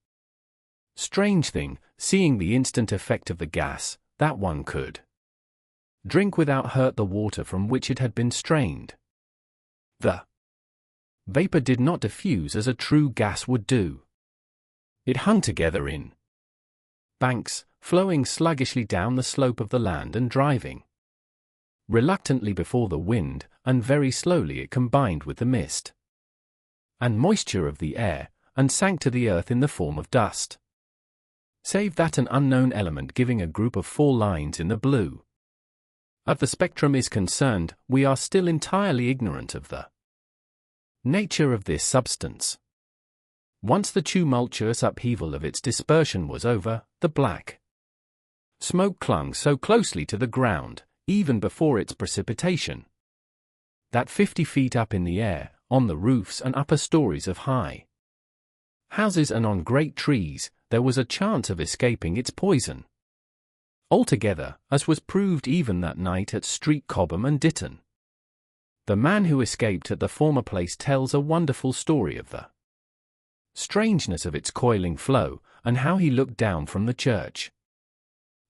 strange thing, seeing the instant effect of the gas, that one could drink without hurt the water from which it had been strained. The vapor did not diffuse as a true gas would do. It hung together in banks, flowing sluggishly down the slope of the land and driving reluctantly before the wind, and very slowly it combined with the mist and moisture of the air, and sank to the earth in the form of dust. Save that an unknown element giving a group of 4 lines in the blue of the spectrum is concerned, we are still entirely ignorant of the nature of this substance. Once the tumultuous upheaval of its dispersion was over, the black smoke clung so closely to the ground, even before its precipitation, that 50 feet up in the air, on the roofs and upper stories of high houses and on great trees, there was a chance of escaping its poison. Altogether, as was proved even that night at Street Cobham and Ditton, the man who escaped at the former place tells a wonderful story of the strangeness of its coiling flow, and how he looked down from the church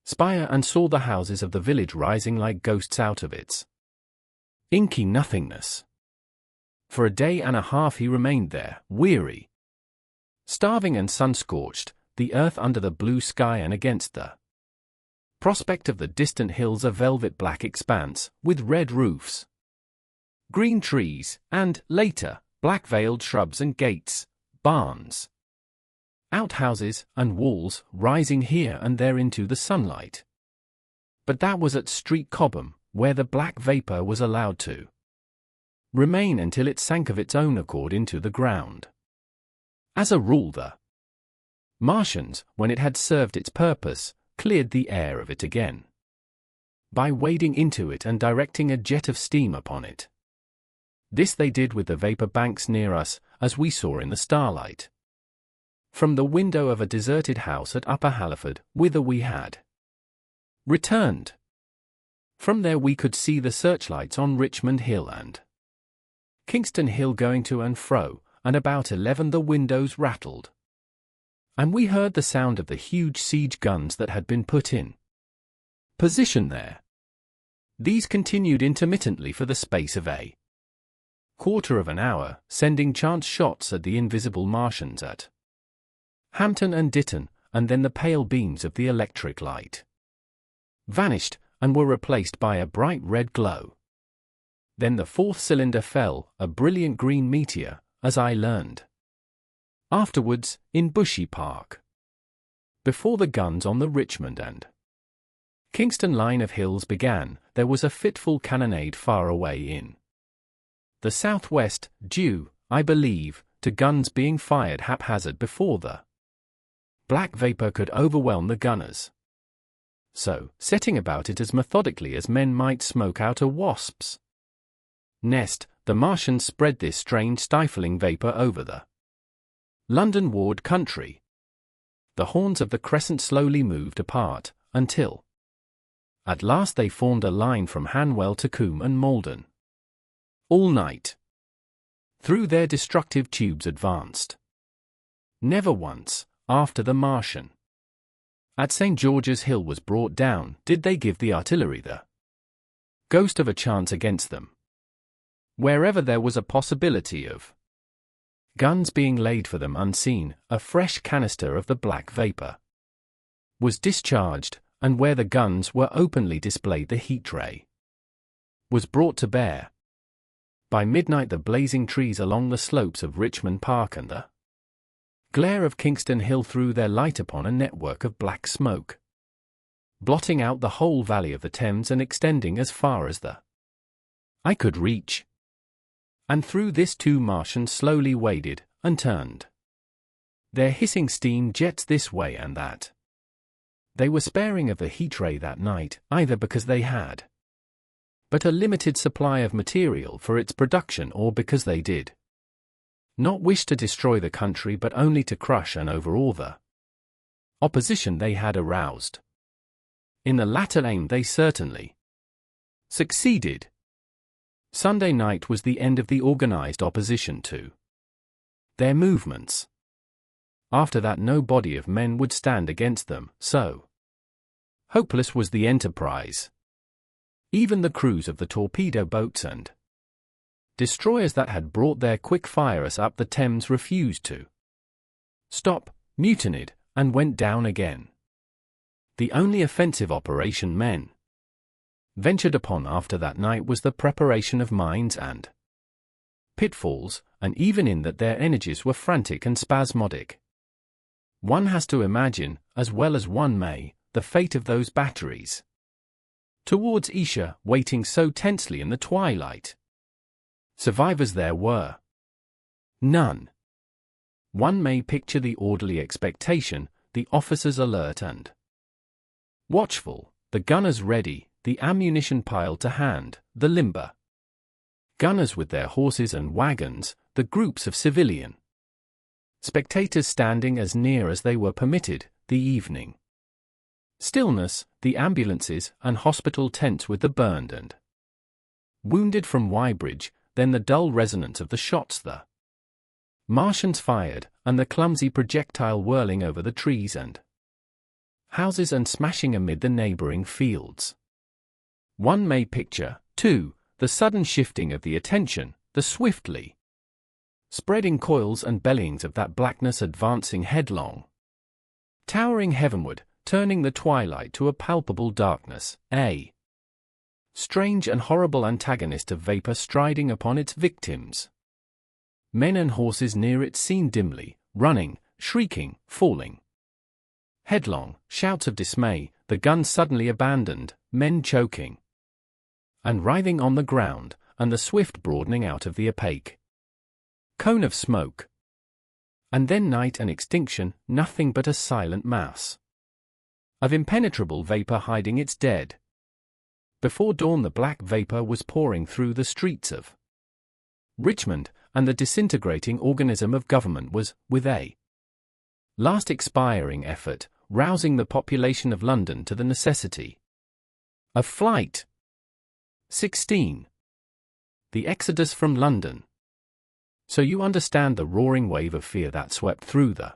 spire and saw the houses of the village rising like ghosts out of its inky nothingness. For a day and a half he remained there, weary, starving and sun-scorched, the earth under the blue sky and against the prospect of the distant hills a velvet black expanse, with red roofs, green trees, and, later, black-veiled shrubs and gates, barns, outhouses, and walls, rising here and there into the sunlight. But that was at Street Cobham, where the black vapor was allowed to remain until it sank of its own accord into the ground. As a rule the Martians, when it had served its purpose, cleared the air of it again by wading into it and directing a jet of steam upon it. This they did with the vapor banks near us, as we saw in the starlight from the window of a deserted house at Upper Halliford, whither we had returned. From there we could see the searchlights on Richmond Hill and Kingston Hill going to and fro, and about 11 the windows rattled. And we heard the sound of the huge siege guns that had been put in position there. These continued intermittently for the space of a quarter of an hour, sending chance shots at the invisible Martians at Hampton and Ditton, and then the pale beams of the electric light vanished and were replaced by a bright red glow. Then the fourth cylinder fell, a brilliant green meteor, as I learned afterwards, in Bushy Park. Before the guns on the Richmond and Kingston line of hills began, there was a fitful cannonade far away in the southwest, due, I believe, to guns being fired haphazard before the black vapor could overwhelm the gunners. So, setting about it as methodically as men might smoke out a wasp's nest, the Martians spread this strange stifling vapor over the London Ward country. The horns of the crescent slowly moved apart, until at last they formed a line from Hanwell to Coombe and Malden. All night through their destructive tubes advanced. Never once, after the Martian at St. George's Hill was brought down, did they give the artillery the ghost of a chance against them. Wherever there was a possibility of guns being laid for them unseen, a fresh canister of the black vapor was discharged, and where the guns were openly displayed the heat ray was brought to bear. By midnight the blazing trees along the slopes of Richmond Park and the glare of Kingston Hill threw their light upon a network of black smoke, blotting out the whole valley of the Thames and extending as far as the eye could reach. And through this 2 Martians slowly waded, and turned their hissing steam jets this way and that. They were sparing of the heat ray that night, either because they had but a limited supply of material for its production, or because they did not wish to destroy the country but only to crush and overawe the opposition they had aroused. In the latter aim they certainly succeeded. Sunday night was the end of the organized opposition to their movements. After that no body of men would stand against them, so hopeless was the enterprise. Even the crews of the torpedo boats and destroyers that had brought their quick fires up the Thames refused to stop, mutinied, and went down again. The only offensive operation men ventured upon after that night was the preparation of mines and pitfalls, and even in that their energies were frantic and spasmodic. One has to imagine, as well as one may, the fate of those batteries towards Esher, waiting so tensely in the twilight. Survivors there were none. One may picture the orderly expectation, the officers alert and watchful, the gunners ready, the ammunition piled to hand, the limber gunners with their horses and wagons, the groups of civilian spectators standing as near as they were permitted, the evening stillness, the ambulances and hospital tents with the burned and wounded from Weybridge, then the dull resonance of the shots the Martians fired, and the clumsy projectile whirling over the trees and houses and smashing amid the neighboring fields. One may picture, too, the sudden shifting of the attention, the swiftly spreading coils and bellyings of that blackness advancing headlong, towering heavenward, turning the twilight to a palpable darkness, a strange and horrible antagonist of vapor striding upon its victims. Men and horses near it seen dimly, running, shrieking, falling headlong, shouts of dismay, the guns suddenly abandoned, men choking and writhing on the ground, and the swift broadening out of the opaque cone of smoke. And then night and extinction, nothing but a silent mass of impenetrable vapor hiding its dead. Before dawn the black vapor was pouring through the streets of Richmond, and the disintegrating organism of government was, with a last expiring effort, rousing the population of London to the necessity of flight. 16. The exodus from London. So you understand the roaring wave of fear that swept through the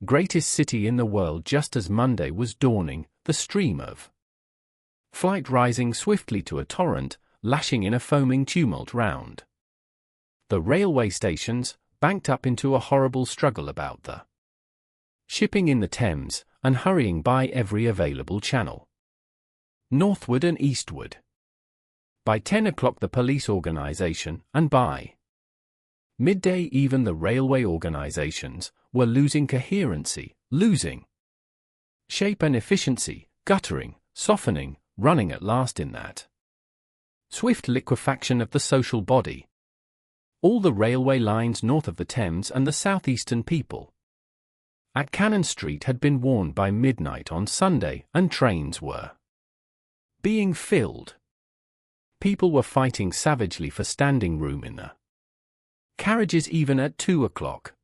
greatest city in the world just as Monday was dawning, the stream of flight rising swiftly to a torrent, lashing in a foaming tumult round the railway stations, banked up into a horrible struggle about the shipping in the Thames, and hurrying by every available channel, northward and eastward. By 10 o'clock the police organization, and by midday even the railway organizations, were losing coherency, losing shape and efficiency, guttering, softening, running at last in that swift liquefaction of the social body. All the railway lines north of the Thames and the southeastern people at Cannon Street had been warned by midnight on Sunday, and trains were being filled. People were fighting savagely for standing room in the carriages even at 2 o'clock.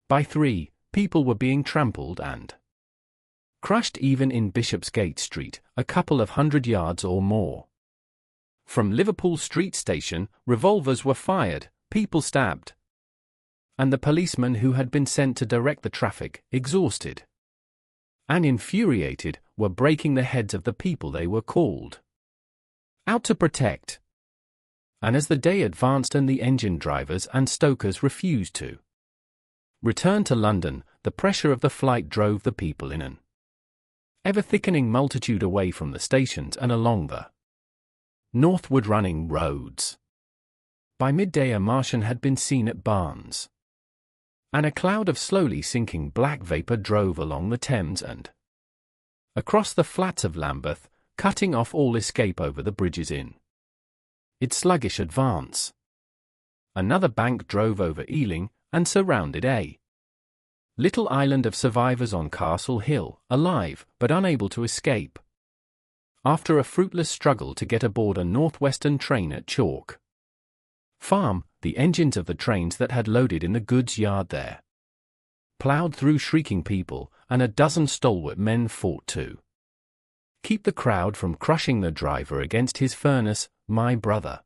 By 3, people were being trampled and crushed even in Bishopsgate Street, a couple of 100 yards or more from Liverpool Street Station. Revolvers were fired, people stabbed, and the policemen who had been sent to direct the traffic, exhausted and infuriated, were breaking the heads of the people they were called out to protect. And as the day advanced and the engine drivers and stokers refused to return to London, the pressure of the flight drove the people in an ever-thickening multitude away from the stations and along the northward-running roads. By midday a Martian had been seen at Barnes, and a cloud of slowly sinking black vapour drove along the Thames and across the flats of Lambeth, cutting off all escape over the bridges in its sluggish advance. Another bank drove over Ealing, and surrounded a little island of survivors on Castle Hill, alive, but unable to escape, after a fruitless struggle to get aboard a northwestern train at Chalk Farm. The engines of the trains that had loaded in the goods yard there ploughed through shrieking people, and a dozen stalwart men fought to keep the crowd from crushing the driver against his furnace. My brother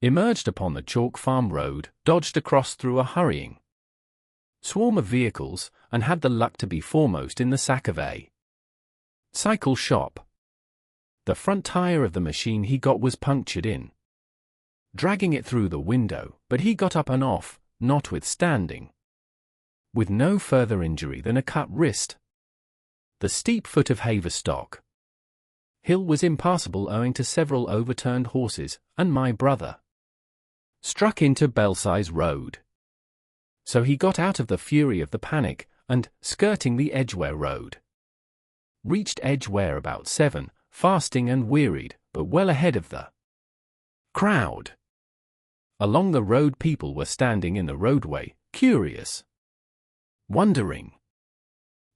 emerged upon the Chalk Farm road, dodged across through a hurrying swarm of vehicles, and had the luck to be foremost in the sack of a cycle shop. The front tire of the machine he got was punctured in dragging it through the window, but he got up and off, notwithstanding, with no further injury than a cut wrist. The steep foot of Haverstock Hill was impassable owing to several overturned horses, and my brother struck into Belsize Road. So he got out of the fury of the panic, and, skirting the Edgware Road, reached Edgware about 7, fasting and wearied, but well ahead of the crowd. Along the road people were standing in the roadway, curious, wondering.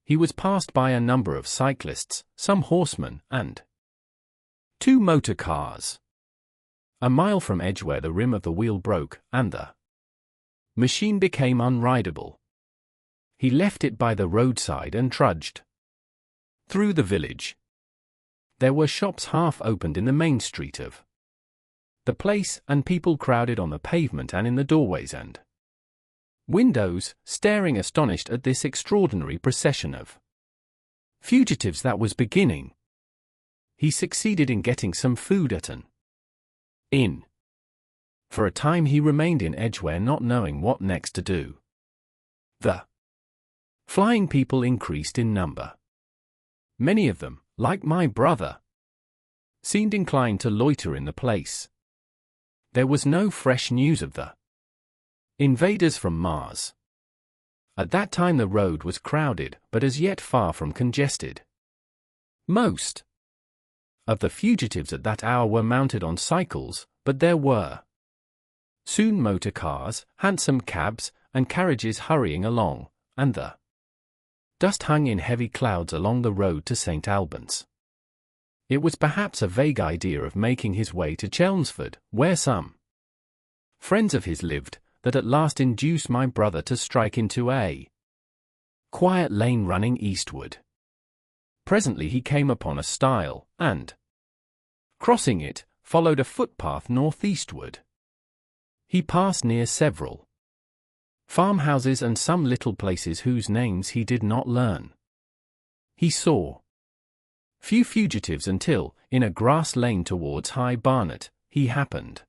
He was passed by a number of cyclists, some horsemen, and 2 motor cars. A mile from Edgware the rim of the wheel broke, and the machine became unrideable. He left it by the roadside and trudged through the village. There were shops half opened in the main street of the place, and people crowded on the pavement and in the doorways and windows, staring astonished at this extraordinary procession of fugitives that was beginning. He succeeded in getting some food at an inn. For a time he remained in Edgware, not knowing what next to do. The flying people increased in number. Many of them, like my brother, seemed inclined to loiter in the place. There was no fresh news of the invaders from Mars. At that time the road was crowded, but as yet far from congested. Most of the fugitives at that hour were mounted on cycles, but there were soon motor cars, hansom cabs, and carriages hurrying along, and the dust hung in heavy clouds along the road to St. Albans. It was perhaps a vague idea of making his way to Chelmsford, where some friends of his lived, that at last induced my brother to strike into a quiet lane running eastward. Presently he came upon a stile, and Crossing it, followed a footpath northeastward. He passed near several farmhouses and some little places whose names he did not learn. He saw few fugitives until, in a grass lane towards High Barnet, he happened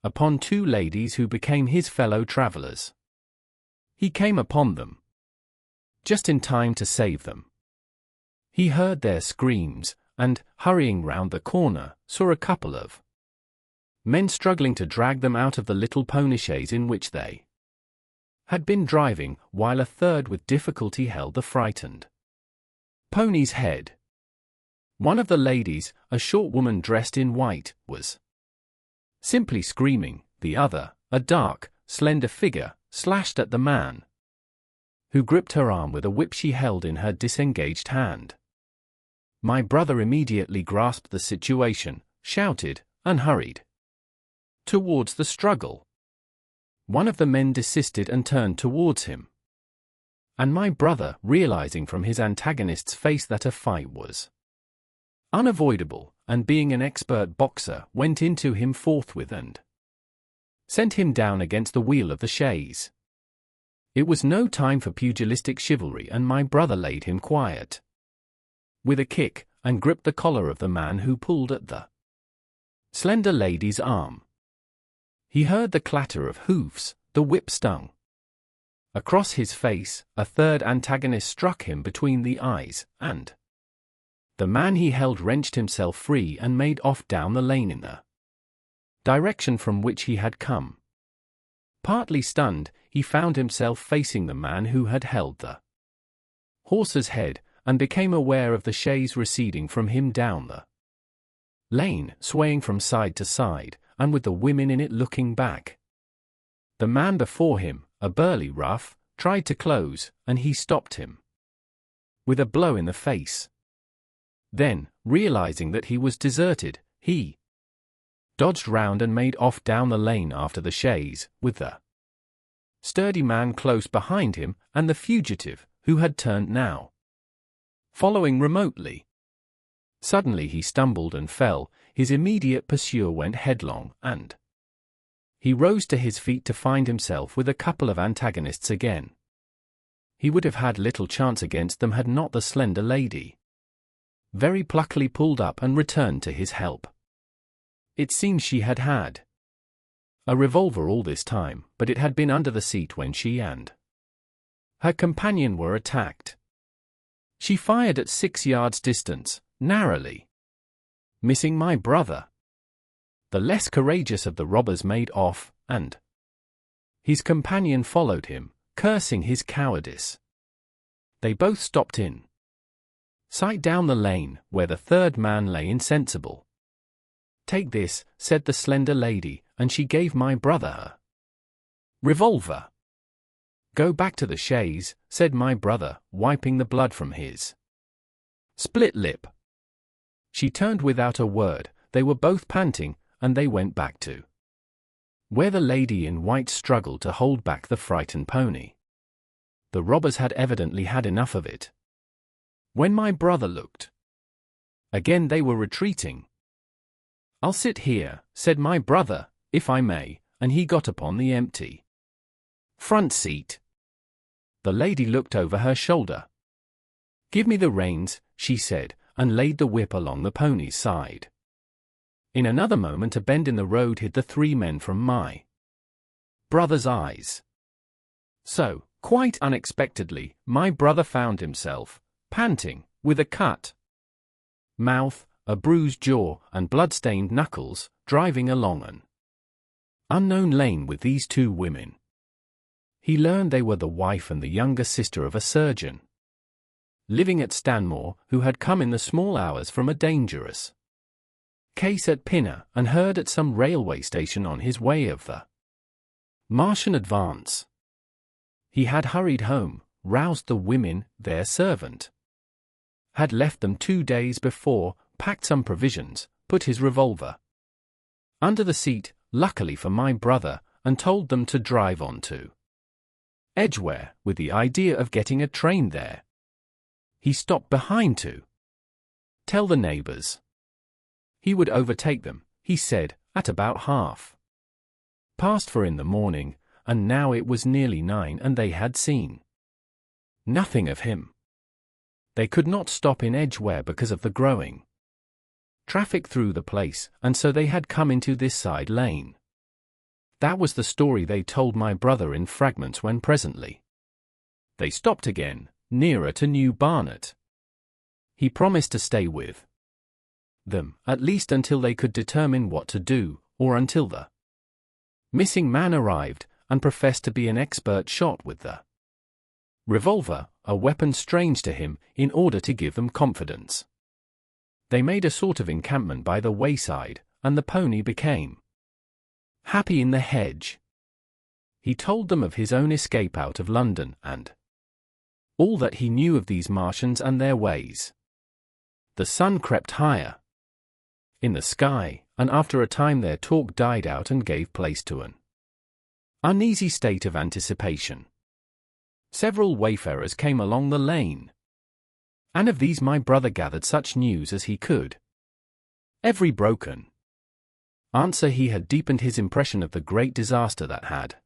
upon two ladies who became his fellow travellers. He came upon them just in time to save them. He heard their screams, and, hurrying round the corner, saw a couple of men struggling to drag them out of the little pony chaise in which they had been driving, while a third with difficulty held the frightened pony's head. One of the ladies, a short woman dressed in white, was simply screaming, the other, a dark, slender figure, slashed at the man, who gripped her arm with a whip she held in her disengaged hand. My brother immediately grasped the situation, shouted, and hurried towards the struggle. One of the men desisted and turned towards him, and my brother, realizing from his antagonist's face that a fight was unavoidable, and being an expert boxer, went into him forthwith and sent him down against the wheel of the chaise. It was no time for pugilistic chivalry, and my brother laid him quiet with a kick, and gripped the collar of the man who pulled at the slender lady's arm. He heard the clatter of hoofs, the whip stung across his face, a third antagonist struck him between the eyes, and the man he held wrenched himself free and made off down the lane in the direction from which he had come. Partly stunned, he found himself facing the man who had held the horse's head, and became aware of the chaise receding from him down the lane, swaying from side to side, and with the women in it looking back. The man before him, a burly rough, tried to close, and he stopped him with a blow in the face. Then, realizing that he was deserted, he dodged round and made off down the lane after the chaise, with the sturdy man close behind him, and the fugitive, who had turned now, following remotely. Suddenly he stumbled and fell, his immediate pursuer went headlong, and he rose to his feet to find himself with a couple of antagonists again. He would have had little chance against them had not the slender lady very pluckily pulled up and returned to his help. It seems she had had a revolver all this time, but it had been under the seat when she and her companion were attacked. She fired at 6 yards distance, narrowly missing my brother. The less courageous of the robbers made off, and his companion followed him, cursing his cowardice. They both stopped in sight down the lane, where the third man lay insensible. "Take this," said the slender lady, and she gave my brother her revolver. "Go back to the chaise," said my brother, wiping the blood from his split lip. She turned without a word, they were both panting, and they went back to where the lady in white struggled to hold back the frightened pony. The robbers had evidently had enough of it. When my brother looked again, they were retreating. "I'll sit here," said my brother, "if I may," and he got upon the empty front seat. The lady looked over her shoulder. "Give me the reins," she said, and laid the whip along the pony's side. In another moment a bend in the road hid the 3 men from my brother's eyes. So, quite unexpectedly, my brother found himself panting, with a cut mouth, a bruised jaw, and blood-stained knuckles, driving along an unknown lane with these 2 women. He learned they were the wife and the younger sister of a surgeon living at Stanmore, who had come in the small hours from a dangerous case at Pinner, and heard at some railway station on his way of the Martian advance. He had hurried home, roused the women, their servant had left them 2 days before, packed some provisions, put his revolver under the seat, luckily for my brother, and told them to drive on to Edgware, with the idea of getting a train there. He stopped behind to tell the neighbors. He would overtake them, he said, at about 4:30 in the morning, and now it was nearly 9 and they had seen nothing of him. They could not stop in Edgware because of the growing traffic through the place, and so they had come into this side lane. That was the story they told my brother in fragments when presently they stopped again, nearer to New Barnet. He promised to stay with them, at least until they could determine what to do, or until the missing man arrived, and professed to be an expert shot with the revolver, a weapon strange to him, in order to give them confidence. They made a sort of encampment by the wayside, and the pony became happy in the hedge. He told them of his own escape out of London, and all that he knew of these Martians and their ways. The sun crept higher in the sky, and after a time their talk died out and gave place to an uneasy state of anticipation. Several wayfarers came along the lane, and of these my brother gathered such news as he could. Every broken answer he had deepened his impression of the great disaster that had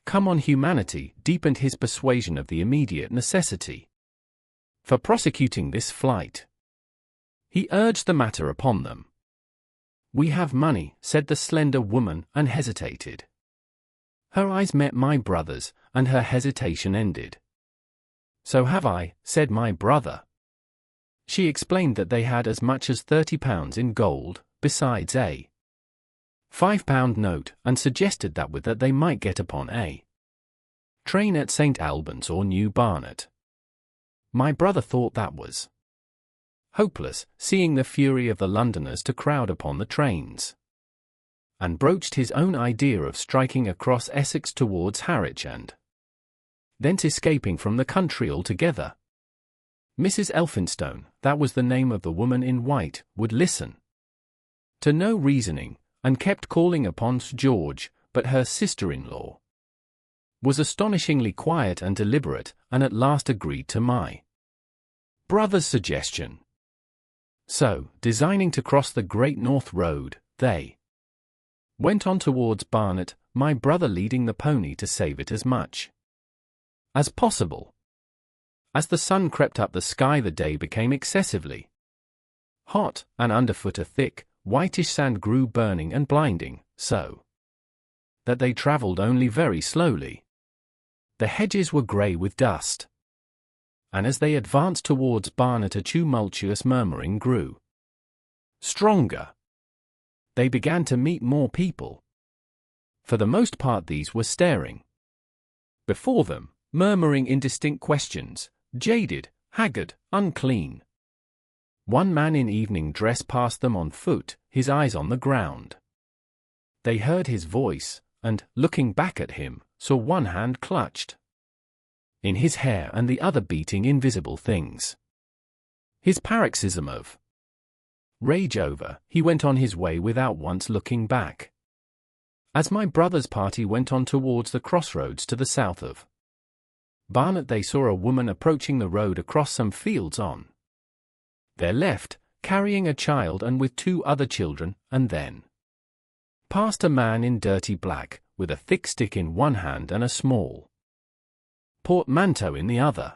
come on humanity, deepened his persuasion of the immediate necessity for prosecuting this flight. He urged the matter upon them. "We have money," said the slender woman, and hesitated. Her eyes met my brother's, and her hesitation ended. "So have I," said my brother. She explained that they had as much as £30 in gold, besides a £5 note, and suggested that with that they might get upon a train at St. Albans or New Barnet. My brother thought that was hopeless, seeing the fury of the Londoners to crowd upon the trains, and broached his own idea of striking across Essex towards Harwich and thence escaping from the country altogether. Mrs. Elphinstone, that was the name of the woman in white, would listen to no reasoning, and kept calling upon Sir George, but her sister-in-law was astonishingly quiet and deliberate, and at last agreed to my brother's suggestion. So, designing to cross the Great North Road, they went on towards Barnet, my brother leading the pony to save it as much as possible. As the sun crept up the sky, the day became excessively hot, and underfoot a thick, whitish sand grew burning and blinding, so that they travelled only very slowly. The hedges were grey with dust, and as they advanced towards Barnet a tumultuous murmuring grew stronger. They began to meet more people. For the most part these were staring before them, murmuring indistinct questions, jaded, haggard, unclean. One man in evening dress passed them on foot, his eyes on the ground. They heard his voice, and, looking back at him, saw one hand clutched in his hair and the other beating invisible things. His paroxysm of rage over, he went on his way without once looking back. As my brother's party went on towards the crossroads to the south of Barnet, they saw a woman approaching the road across some fields on their left, carrying a child and with 2 other children, and then passed a man in dirty black, with a thick stick in one hand and a small portmanteau in the other.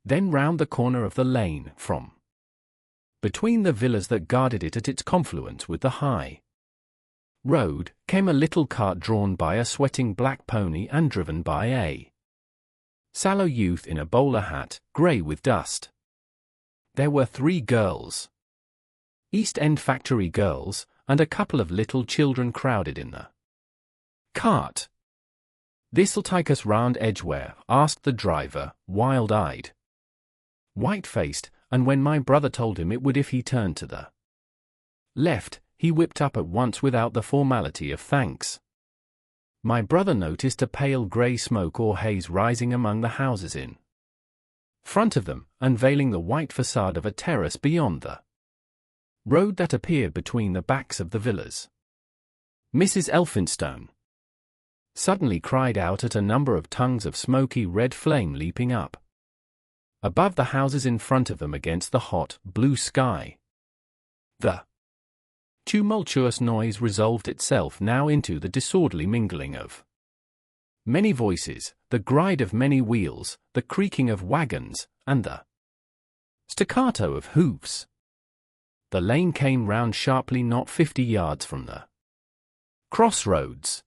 Then round the corner of the lane, from between the villas that guarded it at its confluence with the high road, came a little cart drawn by a sweating black pony and driven by a sallow youth in a bowler hat, grey with dust. There were 3 girls, East End factory girls, and a couple of little children crowded in the cart. "This'll take us round Edgware?" asked the driver, wild-eyed, white-faced, and when my brother told him it would if he turned to the left, he whipped up at once without the formality of thanks. My brother noticed a pale grey smoke or haze rising among the houses in front of them, and veiling the white facade of a terrace beyond the road that appeared between the backs of the villas. Mrs. Elphinstone suddenly cried out at a number of tongues of smoky red flame leaping up above the houses in front of them against the hot, blue sky. The tumultuous noise resolved itself now into the disorderly mingling of many voices, the gride of many wheels, the creaking of wagons, and the staccato of hoofs. The lane came round sharply not 50 yards from the crossroads.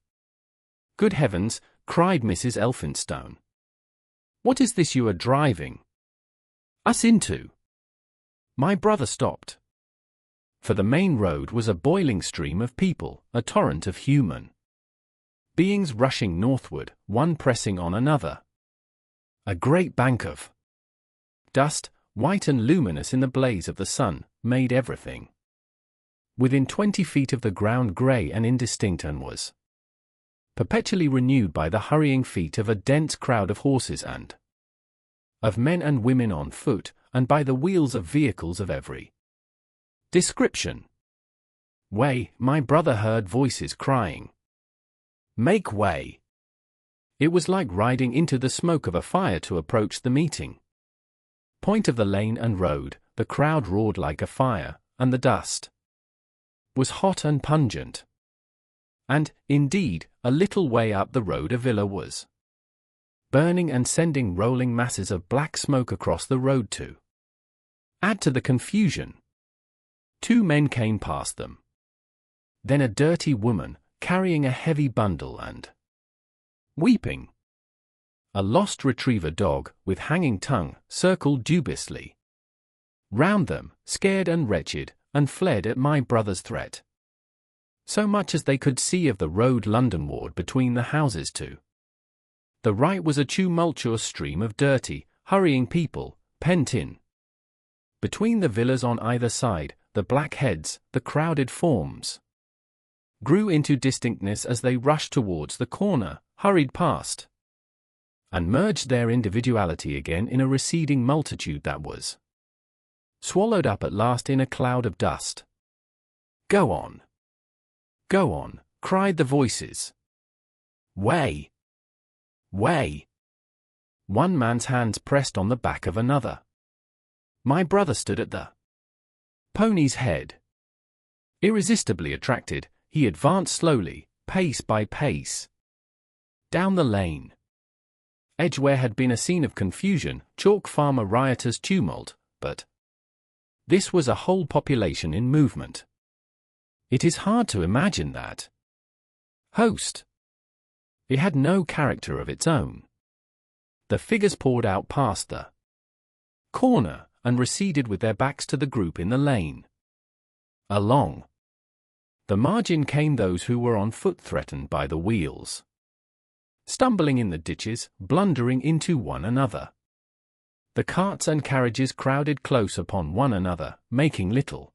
"Good heavens!" cried Mrs. Elphinstone. "What is this you are driving us into?" My brother stopped. For the main road was a boiling stream of people, a torrent of human beings rushing northward, one pressing on another. A great bank of dust, white and luminous in the blaze of the sun, made everything within 20 feet of the ground grey and indistinct, and was perpetually renewed by the hurrying feet of a dense crowd of horses and of men and women on foot, and by the wheels of vehicles of every description. "Way!" my brother heard voices crying. "Make way!" It was like riding into the smoke of a fire to approach the meeting point of the lane and road. The crowd roared like a fire, and the dust was hot and pungent. And, indeed, a little way up the road a villa was burning and sending rolling masses of black smoke across the road to add to the confusion. 2 men came past them. Then a dirty woman, carrying a heavy bundle and weeping. A lost retriever dog, with hanging tongue, circled dubiously round them, scared and wretched, and fled at my brother's threat. So much as they could see of the road Londonward between the houses to the right was a tumultuous stream of dirty, hurrying people, pent in between the villas on either side. The black heads, the crowded forms, grew into distinctness as they rushed towards the corner, hurried past, and merged their individuality again in a receding multitude that was swallowed up at last in a cloud of dust. "Go on! Go on!" cried the voices. "Way! Way!" One man's hands pressed on the back of another. My brother stood at the pony's head. Irresistibly attracted, he advanced slowly, pace by pace, down the lane. Edgware had been a scene of confusion, chalk farmer rioters' tumult, but this was a whole population in movement. It is hard to imagine that host. It had no character of its own. The figures poured out past the corner, and receded with their backs to the group in the lane. Along the margin came those who were on foot, threatened by the wheels, stumbling in the ditches, blundering into one another. The carts and carriages crowded close upon one another, making little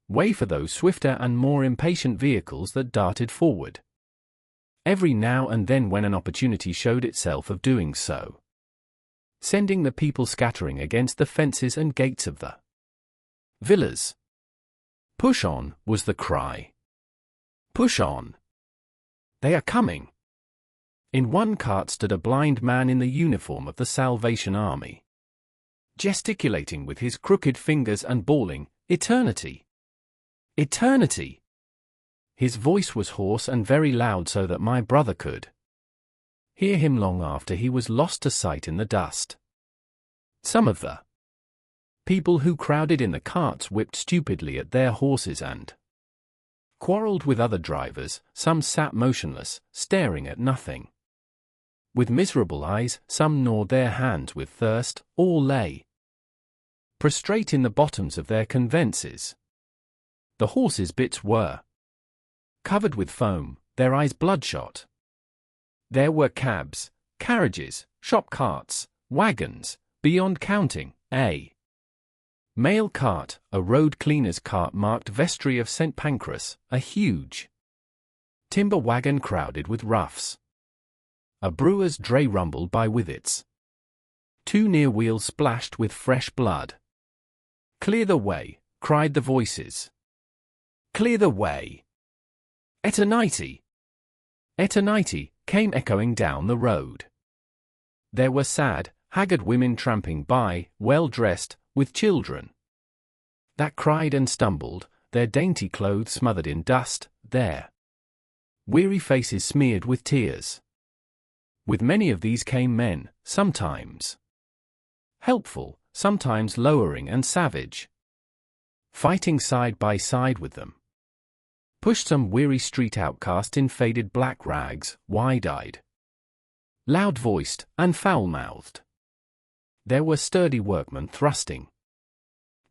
way for those swifter and more impatient vehicles that darted forward, every now and then when an opportunity showed itself of doing so, sending the people scattering against the fences and gates of the villas. "Push on," was the cry. "Push on! They are coming!" In one cart stood a blind man in the uniform of the Salvation Army, gesticulating with his crooked fingers and bawling, "Eternity! Eternity!" His voice was hoarse and very loud, so that my brother could hear him long after he was lost to sight in the dust. Some of the people who crowded in the carts whipped stupidly at their horses and quarreled with other drivers. Some sat motionless, staring at nothing, with miserable eyes. Some gnawed their hands with thirst. All lay prostrate in the bottoms of their conveyances. The horses' bits were covered with foam, their eyes bloodshot. There were cabs, carriages, shop carts, wagons, beyond counting, a mail cart, a road cleaner's cart marked Vestry of St. Pancras, a huge timber wagon crowded with roughs. A brewer's dray rumbled by with its 2 near wheels splashed with fresh blood. "Clear the way!" cried the voices. "Clear the way!" "Eternity! Eternity!" came echoing down the road. There were sad, haggard women tramping by, well dressed, with children that cried and stumbled, their dainty clothes smothered in dust, their weary faces smeared with tears. With many of these came men, sometimes helpful, sometimes lowering and savage, fighting side by side with them. Pushed some weary street outcast in faded black rags, wide-eyed, loud-voiced, and foul-mouthed. There were sturdy workmen thrusting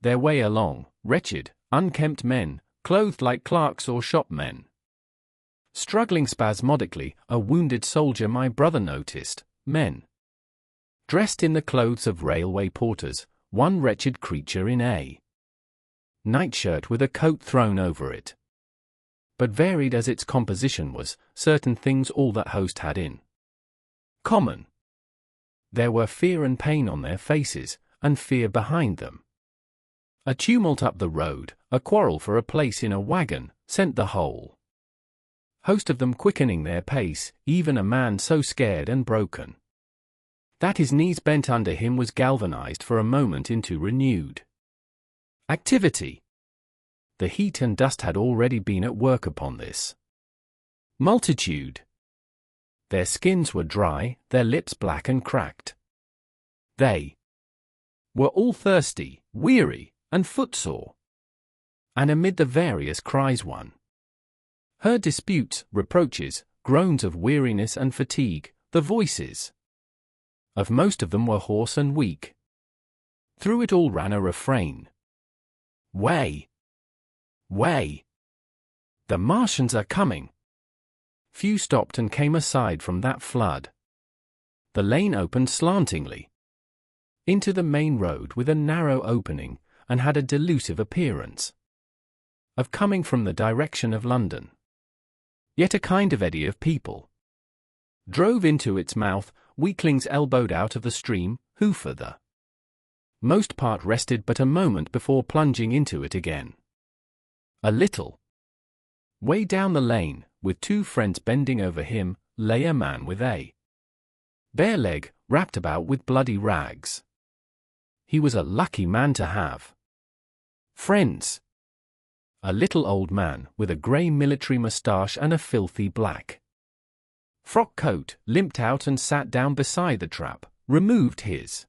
their way along, wretched, unkempt men, clothed like clerks or shopmen. Struggling spasmodically, a wounded soldier my brother noticed, men dressed in the clothes of railway porters, one wretched creature in a nightshirt with a coat thrown over it. But varied as its composition was, certain things all that host had in common. There were fear and pain on their faces, and fear behind them. A tumult up the road, a quarrel for a place in a wagon, sent the whole host of them quickening their pace, even a man so scared and broken that his knees bent under him was galvanized for a moment into renewed activity. The heat and dust had already been at work upon this multitude. Their skins were dry, their lips black and cracked. They were all thirsty, weary, and footsore. And amid the various cries one heard disputes, reproaches, groans of weariness and fatigue. The voices of most of them were hoarse and weak. Through it all ran a refrain. Way! Way! The Martians are coming! Few stopped and came aside from that flood. The lane opened slantingly into the main road with a narrow opening, and had a delusive appearance of coming from the direction of London. Yet a kind of eddy of people drove into its mouth, weaklings elbowed out of the stream, who for the most part rested but a moment before plunging into it again. A little way down the lane, with two friends bending over him, lay a man with a bare leg, wrapped about with bloody rags. He was a lucky man to have friends. A little old man, with a grey military moustache and a filthy black frock coat, limped out and sat down beside the trap, removed his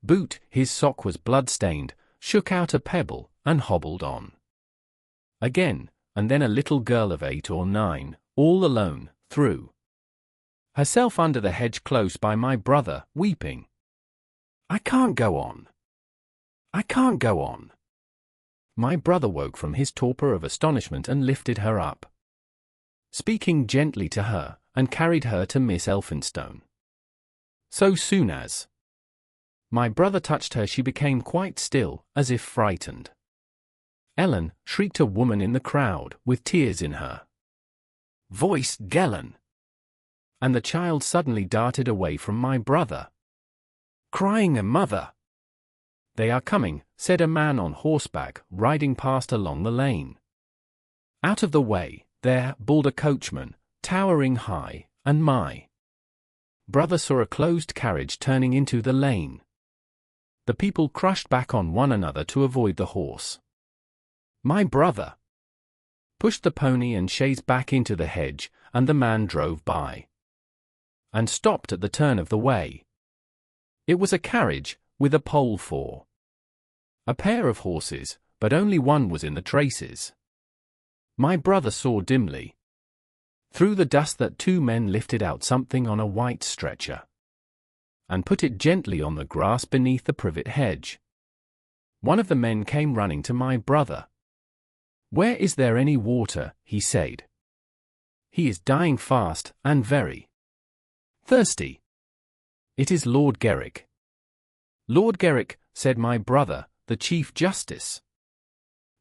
boot, his sock was blood-stained, shook out a pebble, and hobbled on again, and then a little girl of 8 or 9, all alone, threw herself under the hedge close by my brother, weeping. "I can't go on. I can't go on." My brother woke from his torpor of astonishment and lifted her up, speaking gently to her, and carried her to Miss Elphinstone. So soon as my brother touched her she became quite still, as if frightened. "Ellen!" shrieked a woman in the crowd, with tears in her voice, "Gellen!" And the child suddenly darted away from my brother, crying, "A mother!" "They are coming," said a man on horseback, riding past along the lane. Out of the way, there bawled a coachman, towering high, and my brother saw a closed carriage turning into the lane. The people crushed back on one another to avoid the horse. My brother pushed the pony and chaise back into the hedge, and the man drove by and stopped at the turn of the way. It was a carriage, with a pole for a pair of horses, but only one was in the traces. My brother saw dimly through the dust that 2 men lifted out something on a white stretcher and put it gently on the grass beneath the privet hedge. One of the men came running to my brother. "Where is there any water?" he said. "He is dying fast, and very thirsty." "It is Lord Garrick." "Lord Garrick," said my brother, "the Chief Justice."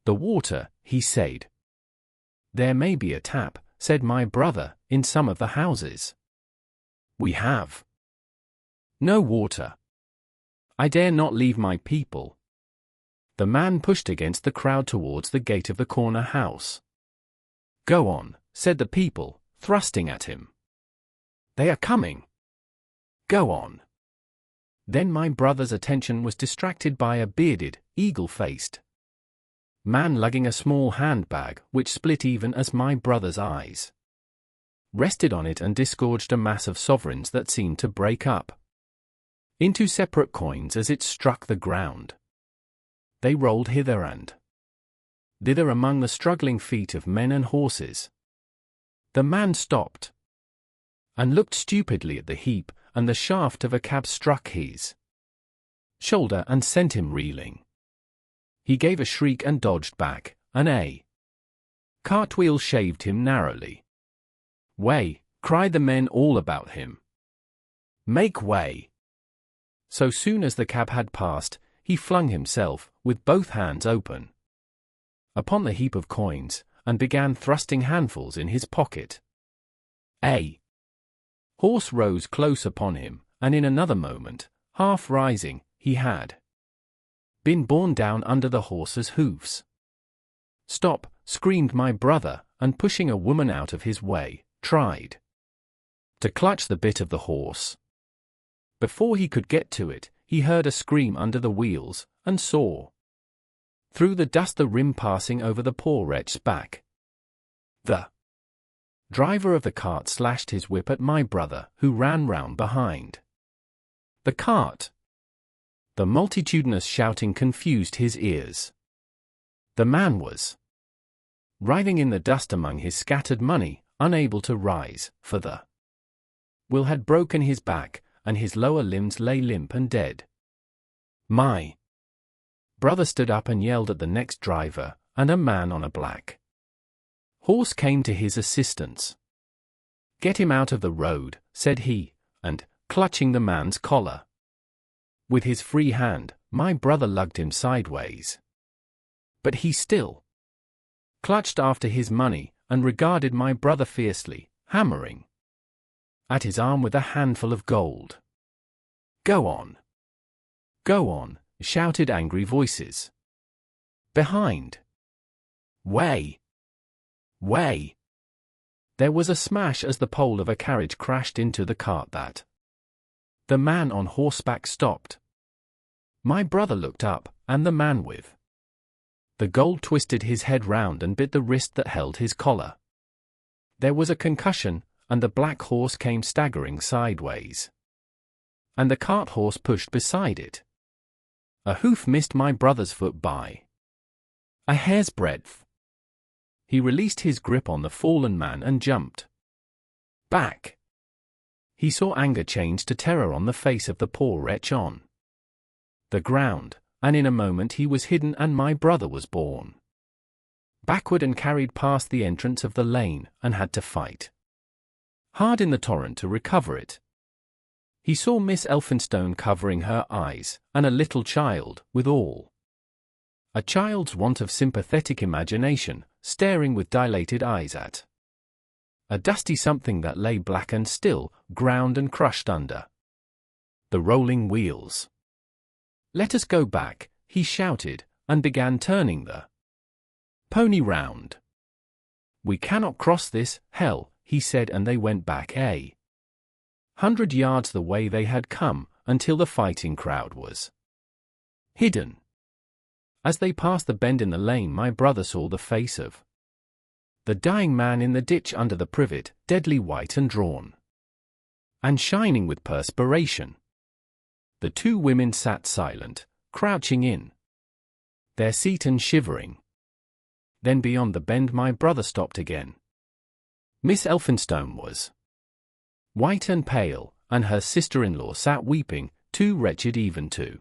"The water," he said. "There may be a tap," said my brother, "in some of the houses." "We have no water. I dare not leave my people." The man pushed against the crowd towards the gate of the corner house. "Go on," said the people, thrusting at him. "They are coming. Go on." Then my brother's attention was distracted by a bearded, eagle-faced Man lugging a small handbag which split even as my brother's eyes. Rested on it and disgorged a mass of sovereigns that seemed to break up into separate coins as it struck the ground. They rolled hither and thither among the struggling feet of men and horses. The man stopped and looked stupidly at the heap, and the shaft of a cab struck his shoulder and sent him reeling. He gave a shriek and dodged back, and a cartwheel shaved him narrowly. "Way!" cried the men all about him. "Make way!" So soon as the cab had passed, he flung himself, with both hands open, upon the heap of coins, and began thrusting handfuls in his pocket. A horse rose close upon him, and in another moment, half rising, he had been borne down under the horse's hoofs. "Stop!" screamed my brother, and pushing a woman out of his way, tried to clutch the bit of the horse. Before he could get to it, he heard a scream under the wheels, and saw through the dust the rim passing over the poor wretch's back. The driver of the cart slashed his whip at my brother, who ran round behind the cart. The multitudinous shouting confused his ears. The man was writhing in the dust among his scattered money, unable to rise, for the wheel had broken his back, and his lower limbs lay limp and dead. My brother stood up and yelled at the next driver, and a man on a black horse came to his assistance. "Get him out of the road," said he, and, clutching the man's collar with his free hand, my brother lugged him sideways. But he still clutched after his money, and regarded my brother fiercely, hammering at his arm with a handful of gold. "Go on! Go on!" shouted angry voices behind. "Way! Way!" There was a smash as the pole of a carriage crashed into the cart that the man on horseback stopped. My brother looked up, and the man with the gold twisted his head round and bit the wrist that held his collar. There was a concussion, and the black horse came staggering sideways, and the cart horse pushed beside it. A hoof missed my brother's foot by a hair's breadth. He released his grip on the fallen man and jumped back. He saw anger change to terror on the face of the poor wretch on the ground, and in a moment he was hidden and my brother was borne backward and carried past the entrance of the lane, and had to fight hard in the torrent to recover it. He saw Miss Elphinstone covering her eyes, and a little child, with all a child's want of sympathetic imagination, staring with dilated eyes at a dusty something that lay black and still, ground and crushed under the rolling wheels. "Let us go back," he shouted, and began turning the pony round. "We cannot cross this hell," he said, and they went back 100 yards the way they had come, until the fighting crowd was hidden. As they passed the bend in the lane, my brother saw the face of the dying man in the ditch under the privet, deadly white and drawn, and shining with perspiration. The two women sat silent, crouching in their seat and shivering. Then beyond the bend my brother stopped again. Miss Elphinstone was white and pale, and her sister-in-law sat weeping, too wretched even to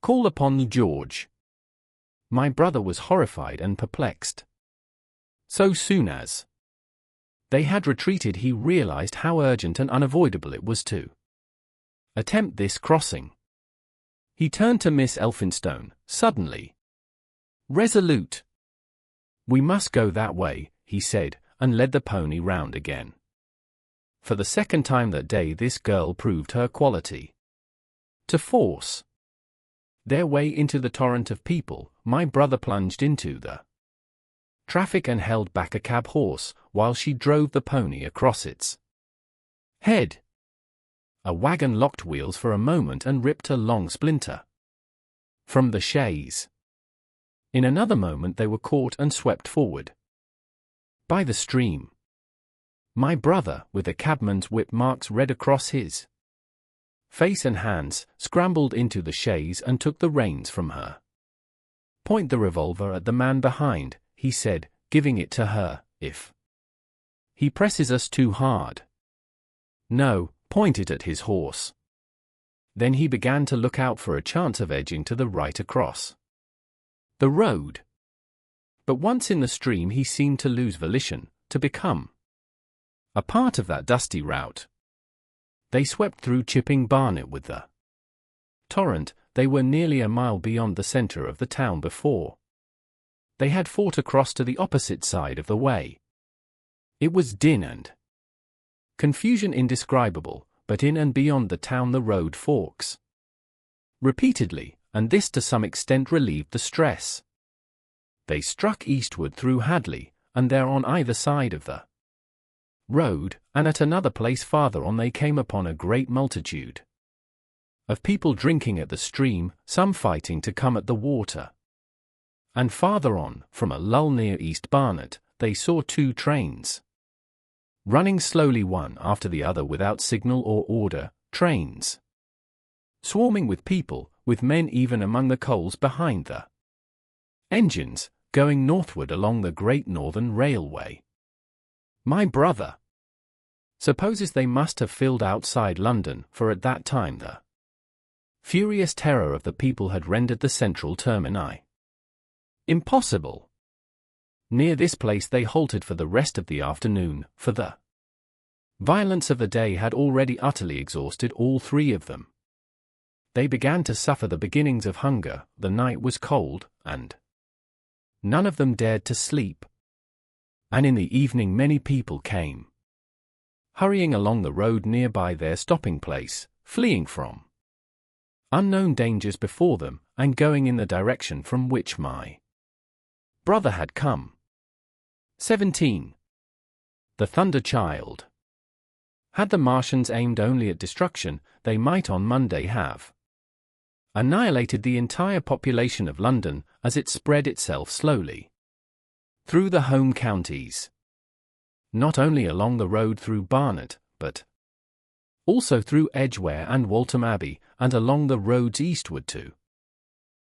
call upon George. My brother was horrified and perplexed. So soon as they had retreated, he realized how urgent and unavoidable it was to attempt this crossing. He turned to Miss Elphinstone, suddenly resolute. "We must go that way," he said, and led the pony round again. For the second time that day this girl proved her quality. To force their way into the torrent of people, my brother plunged into the traffic and held back a cab horse, while she drove the pony across its head. A wagon locked wheels for a moment and ripped a long splinter from the chaise. In another moment they were caught and swept forward. By the stream. My brother, with the cabman's whip marks red across his face and hands, scrambled into the chaise and took the reins from her. "Point the revolver at the man behind," he said, giving it to her, "if he presses us too hard. No, point it at his horse." Then he began to look out for a chance of edging to the right across the road. But once in the stream he seemed to lose volition, to become a part of that dusty route. They swept through Chipping Barnet with the torrent. They were nearly a mile beyond the centre of the town before they had fought across to the opposite side of the way. It was din and confusion indescribable, but in and beyond the town the road forks repeatedly, and this to some extent relieved the stress. They struck eastward through Hadley, and there on either side of the road, and at another place farther on they came upon a great multitude of people drinking at the stream, some fighting to come at the water. And farther on, from a lull near East Barnet, they saw two trains running slowly one after the other without signal or order, trains swarming with people, with men even among the coals behind the engines, going northward along the Great Northern Railway. My brother supposes they must have filled outside London, for at that time the furious terror of the people had rendered the central termini impossible. Near this place they halted for the rest of the afternoon, for the violence of the day had already utterly exhausted all three of them. They began to suffer the beginnings of hunger, the night was cold, and none of them dared to sleep. And in the evening many people came hurrying along the road nearby their stopping place, fleeing from unknown dangers before them, and going in the direction from which my brother had come. 17. The Thunder Child. Had the Martians aimed only at destruction, they might on Monday have annihilated the entire population of London as it spread itself slowly through the home counties. Not only along the road through Barnet, but also through Edgware and Waltham Abbey, and along the roads eastward to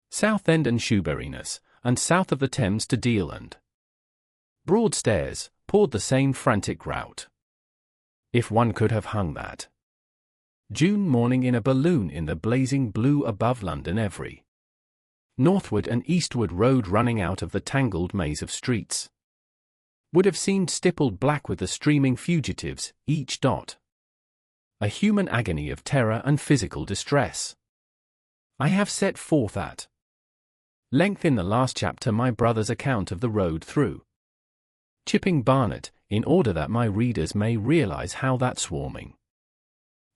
Southend and Shoeburyness, and south of the Thames to Deal and Broadstairs, poured the same frantic rout. If one could have hung that June morning in a balloon in the blazing blue above London, every northward and eastward road running out of the tangled maze of streets would have seemed stippled black with the streaming fugitives, each dot a human agony of terror and physical distress. I have set forth at length in the last chapter my brother's account of the road through Chipping Barnet, in order that my readers may realize how that swarming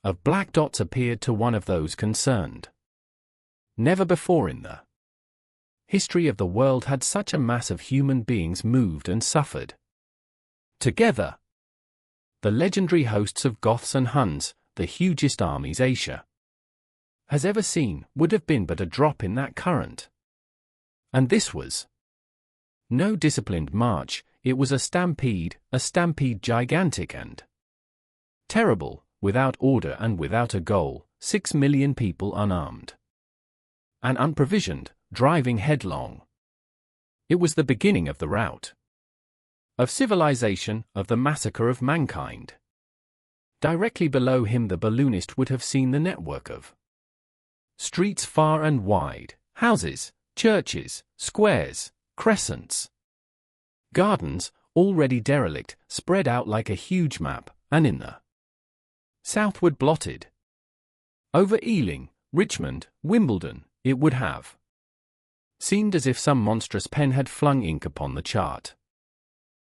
of black dots appeared to one of those concerned. Never before in the history of the world had such a mass of human beings moved and suffered together. The legendary hosts of Goths and Huns, the hugest armies Asia has ever seen, would have been but a drop in that current. And this was no disciplined march, it was a stampede gigantic and terrible, without order and without a goal, 6 million people unarmed and unprovisioned, driving headlong. It was the beginning of the rout of civilization, of the massacre of mankind. Directly below him the balloonist would have seen the network of streets far and wide, houses, churches, squares, crescents, gardens, already derelict, spread out like a huge map, and in the southward blotted over Ealing, Richmond, Wimbledon, it would have seemed as if some monstrous pen had flung ink upon the chart.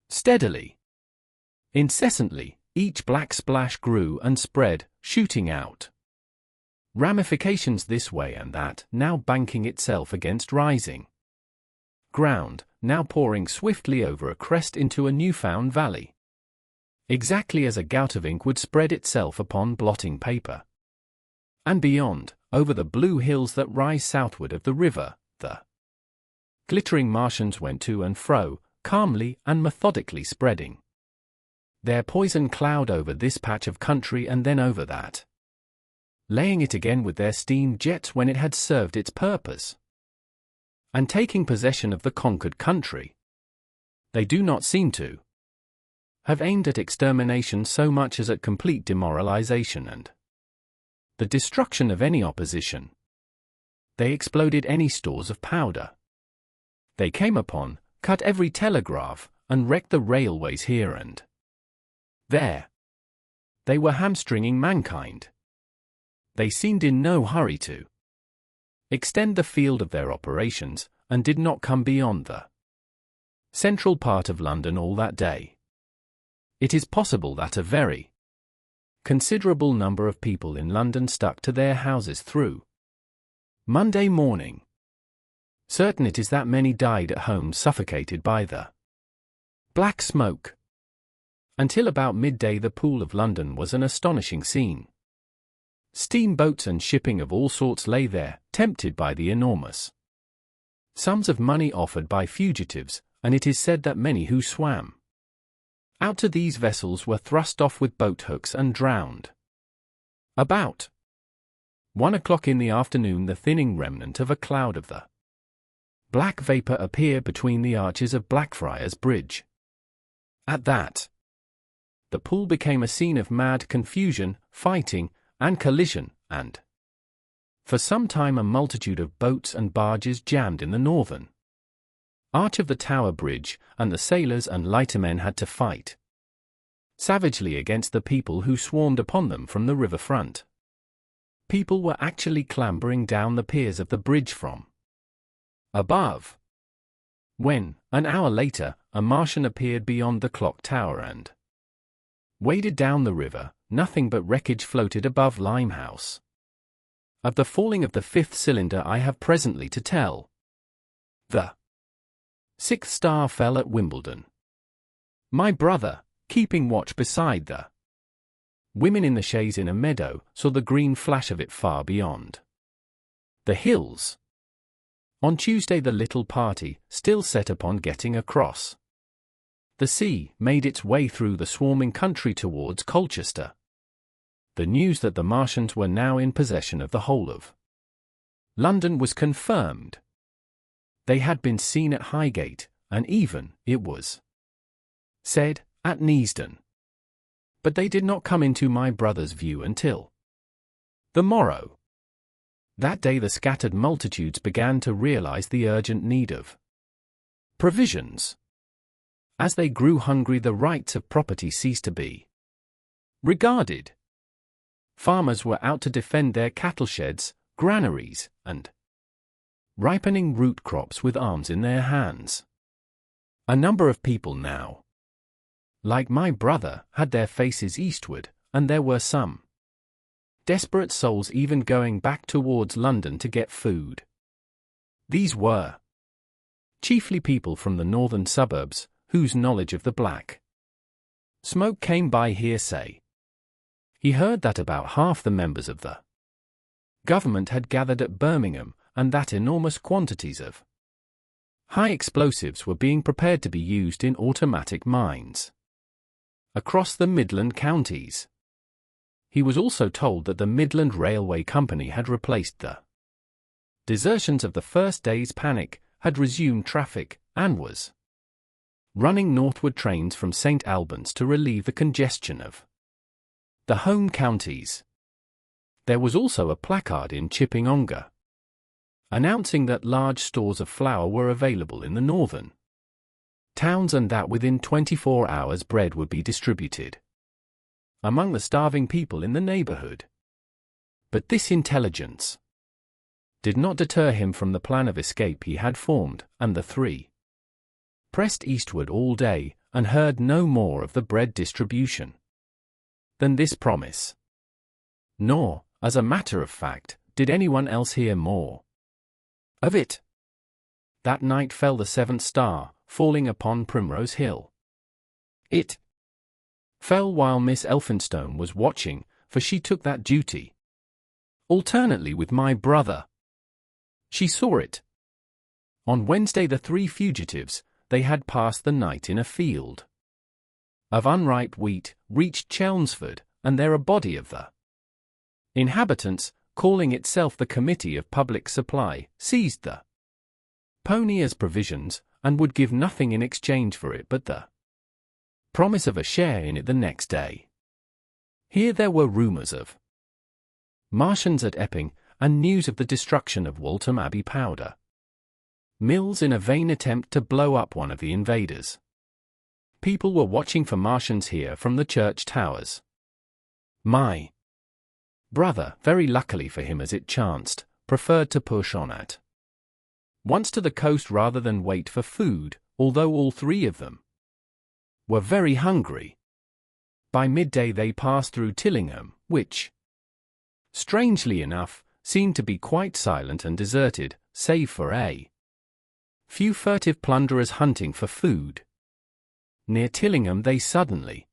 Steadily, incessantly, each black splash grew and spread, shooting out ramifications this way and that, now banking itself against rising ground, now pouring swiftly over a crest into a new-found valley. Exactly as a gout of ink would spread itself upon blotting paper. And beyond, over the blue hills that rise southward of the river, the glittering Martians went to and fro, calmly and methodically spreading their poison cloud over this patch of country and then over that, laying it again with their steam jets when it had served its purpose, and taking possession of the conquered country. They do not seem to have aimed at extermination so much as at complete demoralization and the destruction of any opposition. They exploded any stores of powder they came upon, cut every telegraph, and wrecked the railways here and there. They were hamstringing mankind. They seemed in no hurry to extend the field of their operations, and did not come beyond the central part of London all that day. It is possible that a very considerable number of people in London stuck to their houses through Monday morning. Certain it is that many died at home suffocated by the black smoke. Until about midday the Pool of London was an astonishing scene. Steamboats and shipping of all sorts lay there, tempted by the enormous sums of money offered by fugitives, and it is said that many who swam out to these vessels were thrust off with boat hooks and drowned. About 1 o'clock in the afternoon the thinning remnant of a cloud of the black vapor appeared between the arches of Blackfriars Bridge. At that, the pool became a scene of mad confusion, fighting, and collision, and for some time a multitude of boats and barges jammed in the northern arch of the Tower Bridge, and the sailors and lightermen had to fight savagely against the people who swarmed upon them from the river front. People were actually clambering down the piers of the bridge from above, when, an hour later, a Martian appeared beyond the clock tower and waded down the river. Nothing but wreckage floated above Limehouse. Of the falling of the fifth cylinder I have presently to tell. The sixth star fell at Wimbledon. My brother, keeping watch beside the women in the chaise in a meadow, saw the green flash of it far beyond the hills. On Tuesday the little party, still set upon getting across the sea, made its way through the swarming country towards Colchester. The news that the Martians were now in possession of the whole of London was confirmed. They had been seen at Highgate, and even, it was said, at Neasden. But they did not come into my brother's view until the morrow. That day the scattered multitudes began to realize the urgent need of provisions. As they grew hungry, the rights of property ceased to be regarded. Farmers were out to defend their cattle sheds, granaries, and ripening root crops with arms in their hands. A number of people now, like my brother, had their faces eastward, and there were some desperate souls even going back towards London to get food. These were chiefly people from the northern suburbs, whose knowledge of the black smoke came by hearsay. He heard that about half the members of the government had gathered at Birmingham, and that enormous quantities of high explosives were being prepared to be used in automatic mines across the Midland counties. He was also told that the Midland Railway Company had replaced the desertions of the first day's panic, had resumed traffic, and was running northward trains from St. Albans to relieve the congestion of the home counties. There was also a placard in Chipping-Ongar announcing that large stores of flour were available in the northern towns and that within 24 hours bread would be distributed among the starving people in the neighborhood. But this intelligence did not deter him from the plan of escape he had formed, and the three pressed eastward all day, and heard no more of the bread distribution than this promise. Nor, as a matter of fact, did anyone else hear more of it. That night fell the seventh star, falling upon Primrose Hill. It fell while Miss Elphinstone was watching, for she took that duty alternately with my brother. She saw it On Wednesday the three fugitives, they had passed the night in a field of unripe wheat, reached Chelmsford, and there a body of the inhabitants, calling itself the Committee of Public Supply, seized the pony as provisions, and would give nothing in exchange for it but the promise of a share in it the next day. Here there were rumours of Martians at Epping, and news of the destruction of Waltham Abbey powder mills in a vain attempt to blow up one of the invaders. People were watching for Martians here from the church towers. My brother, very luckily for him as it chanced, preferred to push on at once to the coast rather than wait for food, although all three of them were very hungry. By midday they passed through Tillingham, which, strangely enough, seemed to be quite silent and deserted, save for a few furtive plunderers hunting for food. Near Tillingham they suddenly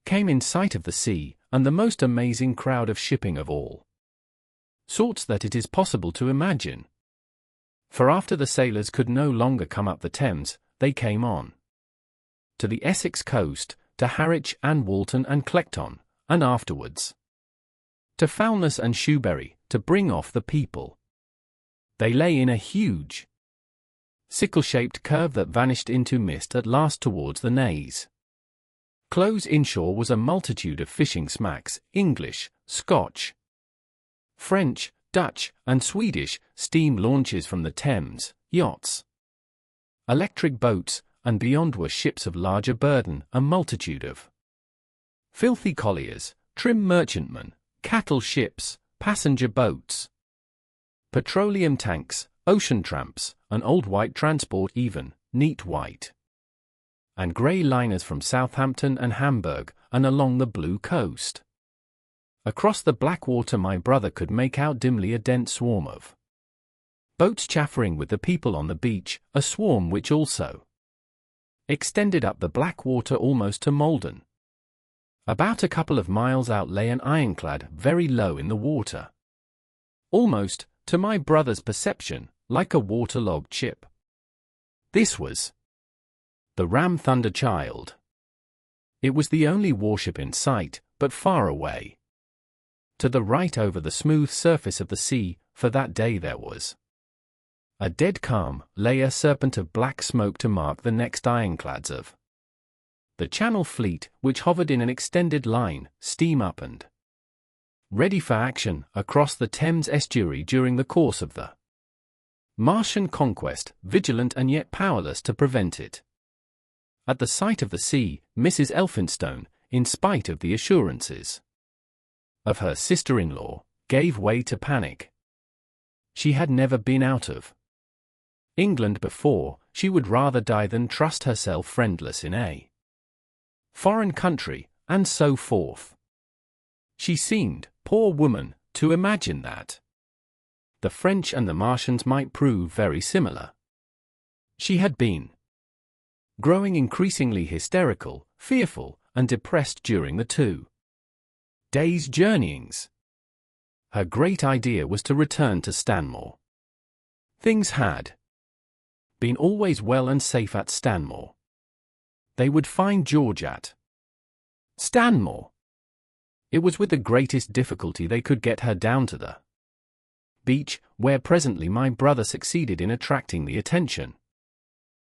came in sight of the sea, and the most amazing crowd of shipping of all sorts that it is possible to imagine. For after the sailors could no longer come up the Thames, they came on to the Essex coast, to Harwich and Walton and Clecton, and afterwards to Foulness and Shoebury, to bring off the people. They lay in a huge sickle-shaped curve that vanished into mist at last towards the Naze. Close inshore was a multitude of fishing smacks, English, Scotch, French, Dutch, and Swedish, steam launches from the Thames, yachts, electric boats, and beyond were ships of larger burden, a multitude of filthy colliers, trim merchantmen, cattle ships, passenger boats, petroleum tanks, ocean tramps, an old white transport even, neat white, and grey liners from Southampton and Hamburg, and along the blue coast. Across the black water my brother could make out dimly a dense swarm of boats chaffering with the people on the beach, a swarm which also extended up the black water almost to Malden. About a couple of miles out lay an ironclad very low in the water, almost, to my brother's perception, like a waterlogged ship. This was the ram Thunderchild. It was the only warship in sight, but far away to the right over the smooth surface of the sea, for that day there was a dead calm, lay a serpent of black smoke to mark the next ironclads of the Channel Fleet, which hovered in an extended line, steam up and ready for action, across the Thames estuary during the course of the Martian conquest, vigilant and yet powerless to prevent it. At the sight of the sea, Mrs. Elphinstone, in spite of the assurances of her sister-in-law, gave way to panic. She had never been out of England before, she would rather die than trust herself friendless in a foreign country, and so forth. She seemed, poor woman, to imagine that the French and the Martians might prove very similar. She had been growing increasingly hysterical, fearful, and depressed during the 2 days' journeyings. Her great idea was to return to Stanmore. Things had been always well and safe at Stanmore. They would find George at Stanmore. It was with the greatest difficulty they could get her down to the beach, where presently my brother succeeded in attracting the attention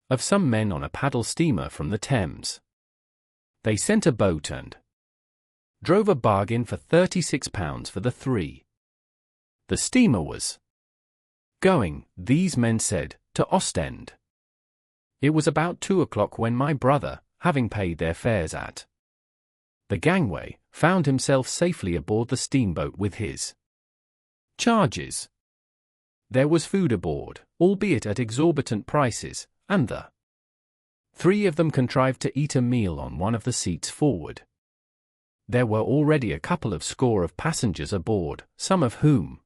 of some men on a paddle steamer from the Thames. They sent a boat and drove a bargain for £36 for the 3. The steamer was going, these men said, to Ostend. It was about 2 o'clock when my brother, having paid their fares at the gangway, found himself safely aboard the steamboat with his charges. There was food aboard, albeit at exorbitant prices, and the 3 of them contrived to eat a meal on one of the seats forward. There were already a couple of score of passengers aboard, some of whom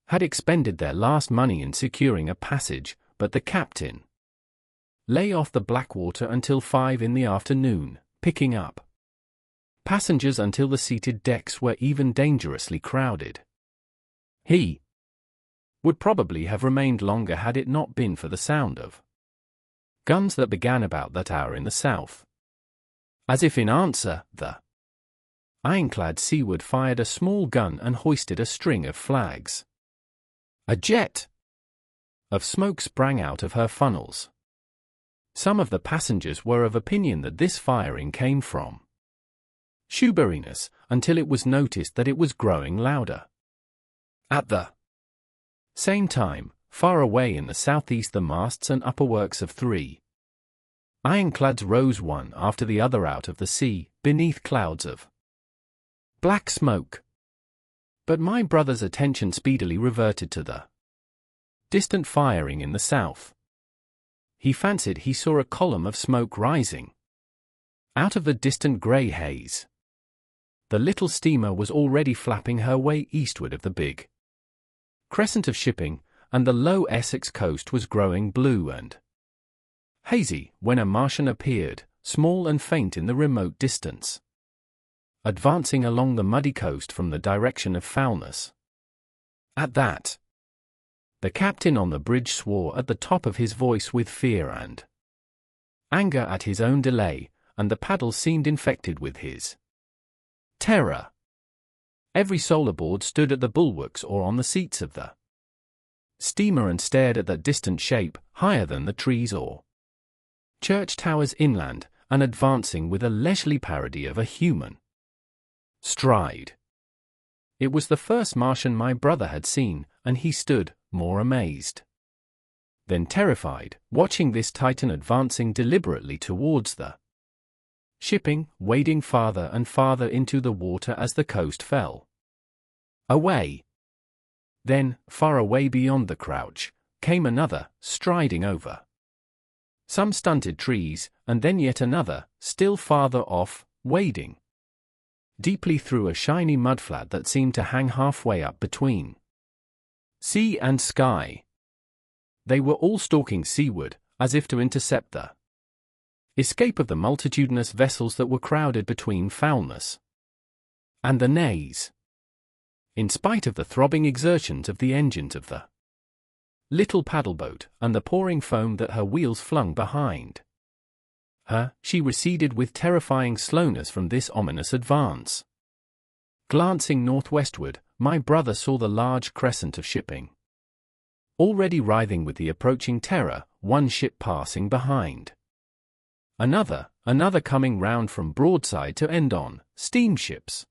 had expended their last money in securing a passage, but the captain lay off the Blackwater until 5 in the afternoon, picking up passengers until the seated decks were even dangerously crowded. He would probably have remained longer had it not been for the sound of guns that began about that hour in the south. As if in answer, the ironclad seaward fired a small gun and hoisted a string of flags. A jet of smoke sprang out of her funnels. Some of the passengers were of opinion that this firing came from Hyperion, until it was noticed that it was growing louder. At the same time, far away in the southeast, the masts and upperworks of 3 ironclads rose one after the other out of the sea, beneath clouds of black smoke. But my brother's attention speedily reverted to the distant firing in the south. He fancied he saw a column of smoke rising out of the distant grey haze. The little steamer was already flapping her way eastward of the big crescent of shipping, and the low Essex coast was growing blue and hazy when a Martian appeared, small and faint in the remote distance, advancing along the muddy coast from the direction of Foulness. At that, the captain on the bridge swore at the top of his voice with fear and anger at his own delay, and the paddle seemed infected with his terror. Every soul aboard stood at the bulwarks or on the seats of the steamer and stared at that distant shape, higher than the trees or church towers inland, and advancing with a leisurely parody of a human stride. It was the first Martian my brother had seen, and he stood, more amazed than terrified, watching this Titan advancing deliberately towards the shipping, wading farther and farther into the water as the coast fell away. Then, far away beyond the crouch, came another, striding over some stunted trees, and then yet another, still farther off, wading deeply through a shiny mudflat that seemed to hang halfway up between sea and sky. They were all stalking seaward, as if to intercept the escape of the multitudinous vessels that were crowded between Foulness and the Naze. In spite of the throbbing exertions of the engines of the little paddleboat, and the pouring foam that her wheels flung behind her, she receded with terrifying slowness from this ominous advance. Glancing northwestward, my brother saw the large crescent of shipping already writhing with the approaching terror, one ship passing behind another coming round from broadside to end on, steamships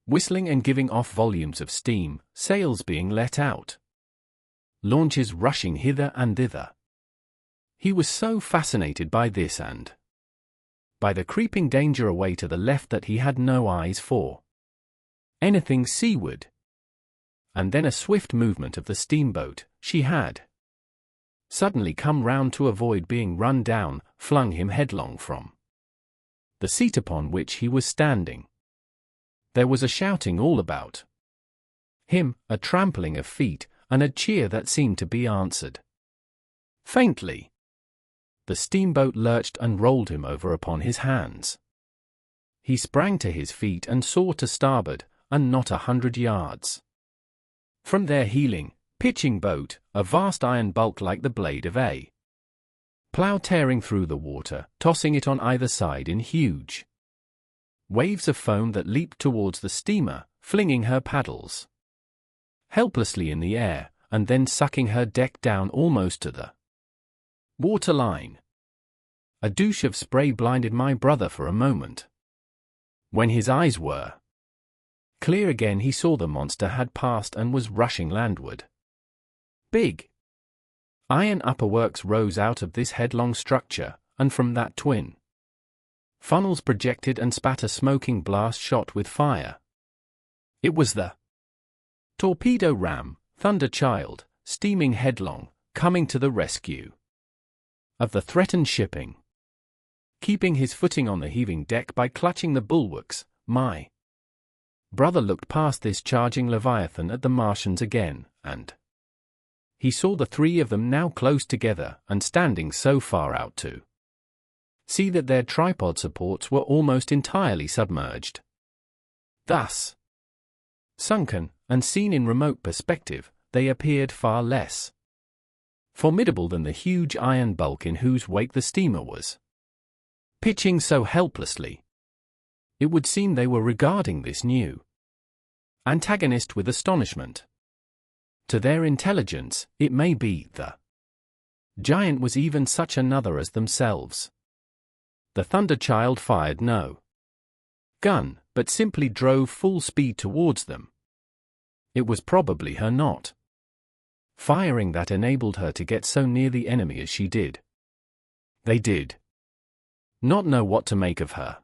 whistling and giving off volumes of steam, sails being let out, launches rushing hither and thither. He was so fascinated by this and by the creeping danger away to the left that he had no eyes for anything seaward. And then a swift movement of the steamboat, she had suddenly come round to avoid being run down, flung him headlong from the seat upon which he was standing. There was a shouting all about him, a trampling of feet, and a cheer that seemed to be answered faintly. The steamboat lurched and rolled him over upon his hands. He sprang to his feet and saw to starboard, and not 100 yards from their heeling, pitching boat, a vast iron bulk like the blade of a plough tearing through the water, tossing it on either side in huge waves of foam that leaped towards the steamer, flinging her paddles helplessly in the air, and then sucking her deck down almost to the waterline. A douche of spray blinded my brother for a moment. When his eyes were clear again, he saw the monster had passed and was rushing landward. Big iron upperworks rose out of this headlong structure, and from that twin funnels projected and spat a smoking blast shot with fire. It was the torpedo ram, Thunder Child, steaming headlong, coming to the rescue of the threatened shipping. Keeping his footing on the heaving deck by clutching the bulwarks, my brother looked past this charging leviathan at the Martians again, and he saw the three of them now close together and standing so far out to see that their tripod supports were almost entirely submerged. Thus, sunken, and seen in remote perspective, they appeared far less formidable than the huge iron bulk in whose wake the steamer was pitching so helplessly. It would seem they were regarding this new antagonist with astonishment. To their intelligence, it may be the giant was even such another as themselves. The Thunderchild fired no gun, but simply drove full speed towards them. It was probably her not firing that enabled her to get so near the enemy as she did. They did not know what to make of her.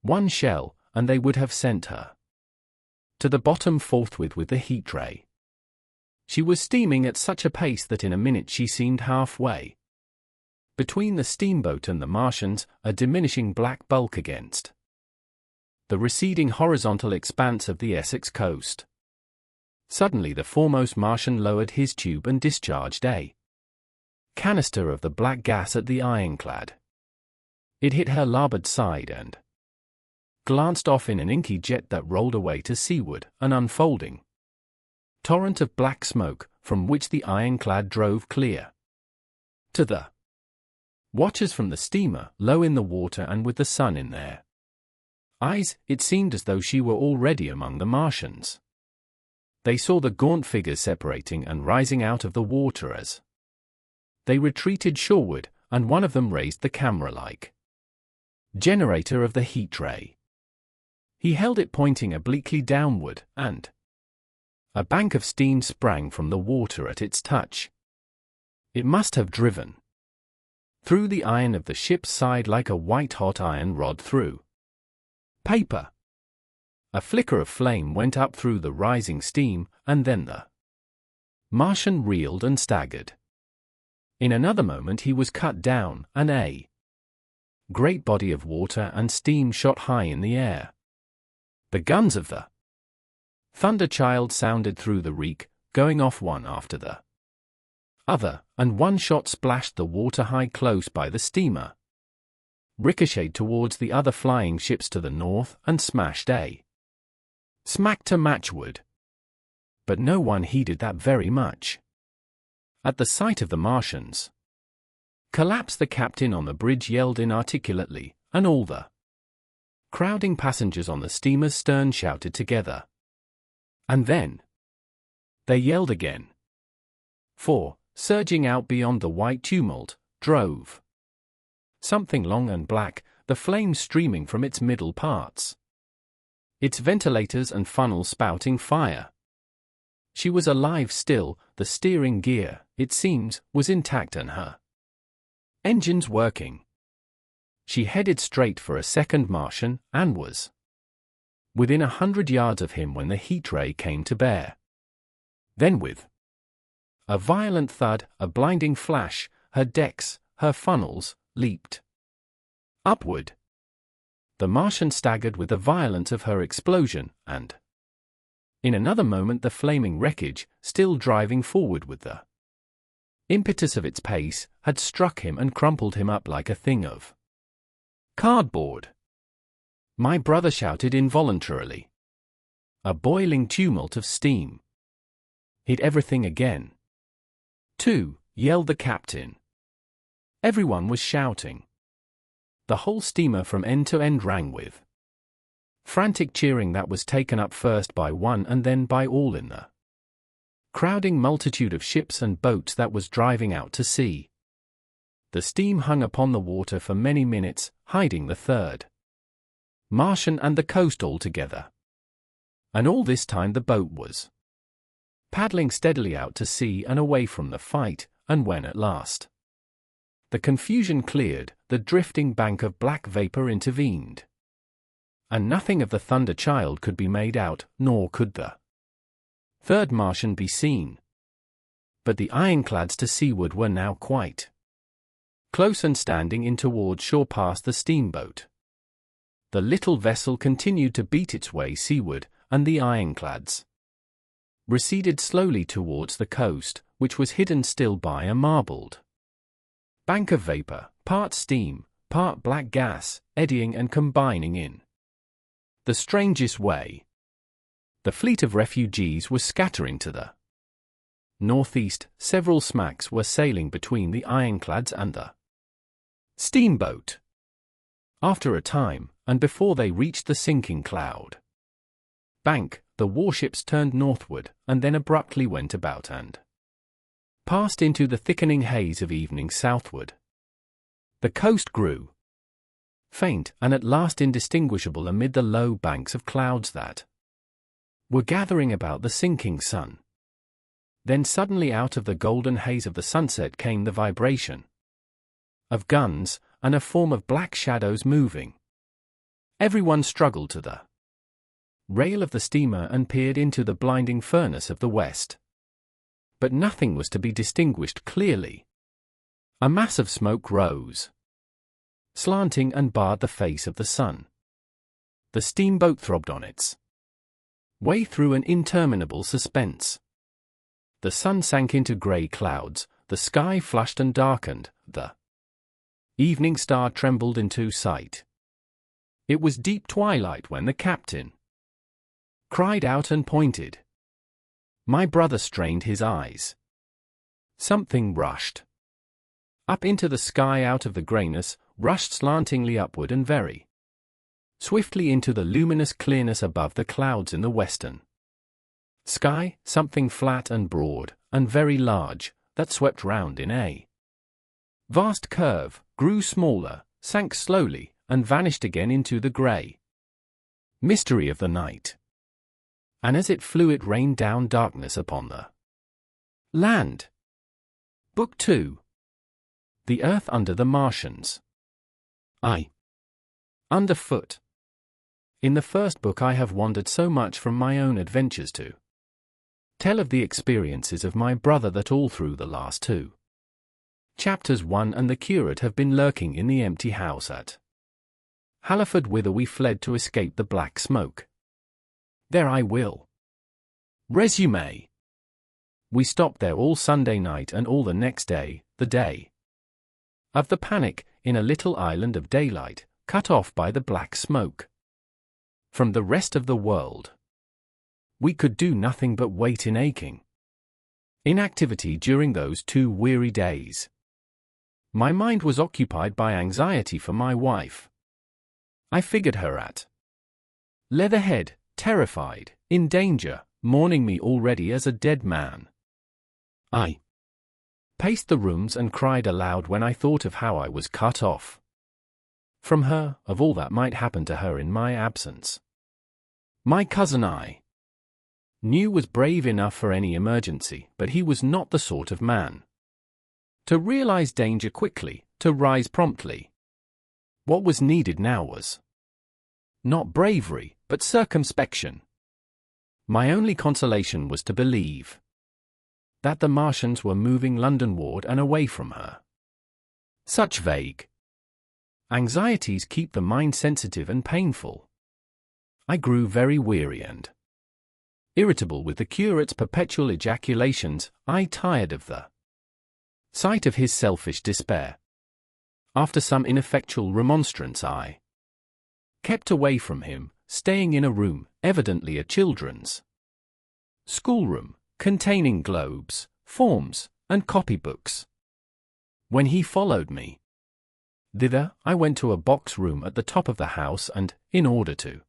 One shell, and they would have sent her to the bottom forthwith with the heat ray. She was steaming at such a pace that in a minute she seemed halfway between the steamboat and the Martians, a diminishing black bulk against the receding horizontal expanse of the Essex coast. Suddenly the foremost Martian lowered his tube and discharged a canister of the black gas at the ironclad. It hit her larboard side and glanced off in an inky jet that rolled away to seaward, an unfolding torrent of black smoke, from which the ironclad drove clear. To the watchers from the steamer, low in the water and with the sun in their eyes, it seemed as though she were already among the Martians. They saw the gaunt figures separating and rising out of the water as they retreated shoreward, and one of them raised the camera-like generator of the heat ray. He held it pointing obliquely downward, and a bank of steam sprang from the water at its touch. It must have driven through the iron of the ship's side like a white-hot iron rod through paper. A flicker of flame went up through the rising steam, and then the Martian reeled and staggered. In another moment he was cut down, and a great body of water and steam shot high in the air. The guns of the Thunderchild sounded through the reek, going off one after the other, and one shot splashed the water high close by the steamer, ricocheted towards the other flying ships to the north, and smashed a smack to matchwood. But no one heeded that very much. At the sight of the Martians collapse, the captain on the bridge yelled inarticulately, and all the crowding passengers on the steamer's stern shouted together. And then they yelled again. For, surging out beyond the white tumult, drove something long and black, the flames streaming from its middle parts, its ventilators and funnels spouting fire. She was alive still, the steering gear, it seems, was intact and her engines working. She headed straight for a second Martian, and was within 100 yards of him when the heat ray came to bear. Then with a violent thud, a blinding flash, her decks, her funnels, leaped upward. The Martian staggered with the violence of her explosion, and in another moment the flaming wreckage, still driving forward with the impetus of its pace, had struck him and crumpled him up like a thing of cardboard. My brother shouted involuntarily. A boiling tumult of steam hit everything again. 2, yelled the captain. Everyone was shouting. The whole steamer from end to end rang with frantic cheering that was taken up first by one and then by all in the crowding multitude of ships and boats that was driving out to sea. The steam hung upon the water for many minutes, hiding the third Martian and the coast altogether. And all this time the boat was paddling steadily out to sea and away from the fight, and when at last the confusion cleared, the drifting bank of black vapor intervened, and nothing of the Thunderchild could be made out, nor could the third Martian be seen. But the ironclads to seaward were now quite close and standing in towards shore past the steamboat. The little vessel continued to beat its way seaward, and the ironclads receded slowly towards the coast, which was hidden still by a marbled bank of vapor, part steam, part black gas, eddying and combining in the strangest way. The fleet of refugees was scattering to the northeast, several smacks were sailing between the ironclads and the steamboat. After a time, and before they reached the sinking cloud bank, the warships turned northward, and then abruptly went about and passed into the thickening haze of evening southward. The coast grew faint, and at last indistinguishable amid the low banks of clouds that were gathering about the sinking sun. Then suddenly out of the golden haze of the sunset came the vibration of guns, and a form of black shadows moving. Everyone struggled to the rail of the steamer and peered into the blinding furnace of the west. But nothing was to be distinguished clearly. A mass of smoke rose, slanting, and barred the face of the sun. The steamboat throbbed on its way through an interminable suspense. The sun sank into grey clouds, the sky flushed and darkened, the evening star trembled into sight. It was deep twilight when the captain cried out and pointed. My brother strained his eyes. Something rushed up into the sky out of the greyness, rushed slantingly upward and very swiftly into the luminous clearness above the clouds in the western sky, something flat and broad, and very large, that swept round in a vast curve, grew smaller, sank slowly, and vanished again into the grey mystery of the night. And as it flew it rained down darkness upon the land. Book 2. The Earth Under the Martians. Underfoot. In the first book I have wandered so much from my own adventures to tell of the experiences of my brother that all through the last 2 chapters 1 and the curate have been lurking in the empty house at Halliford, whither we fled to escape the black smoke. There I will resume. We stopped there all Sunday night and all the next day, the day of the panic, in a little island of daylight, cut off by the black smoke from the rest of the world. We could do nothing but wait in aching inactivity during those 2 weary days. My mind was occupied by anxiety for my wife. I figured her at Leatherhead, terrified, in danger, mourning me already as a dead man. I paced the rooms and cried aloud when I thought of how I was cut off from her, of all that might happen to her in my absence. My cousin I knew was brave enough for any emergency, but he was not the sort of man to realize danger quickly, to rise promptly. What was needed now was not bravery, but circumspection. My only consolation was to believe that the Martians were moving Londonward and away from her. Such vague anxieties keep the mind sensitive and painful. I grew very weary and irritable with the curate's perpetual ejaculations. I tired of the sight of his selfish despair. After some ineffectual remonstrance I kept away from him, staying in a room, evidently a children's schoolroom, containing globes, forms, and copybooks. When he followed me thither, I went to a box room at the top of the house and, in order to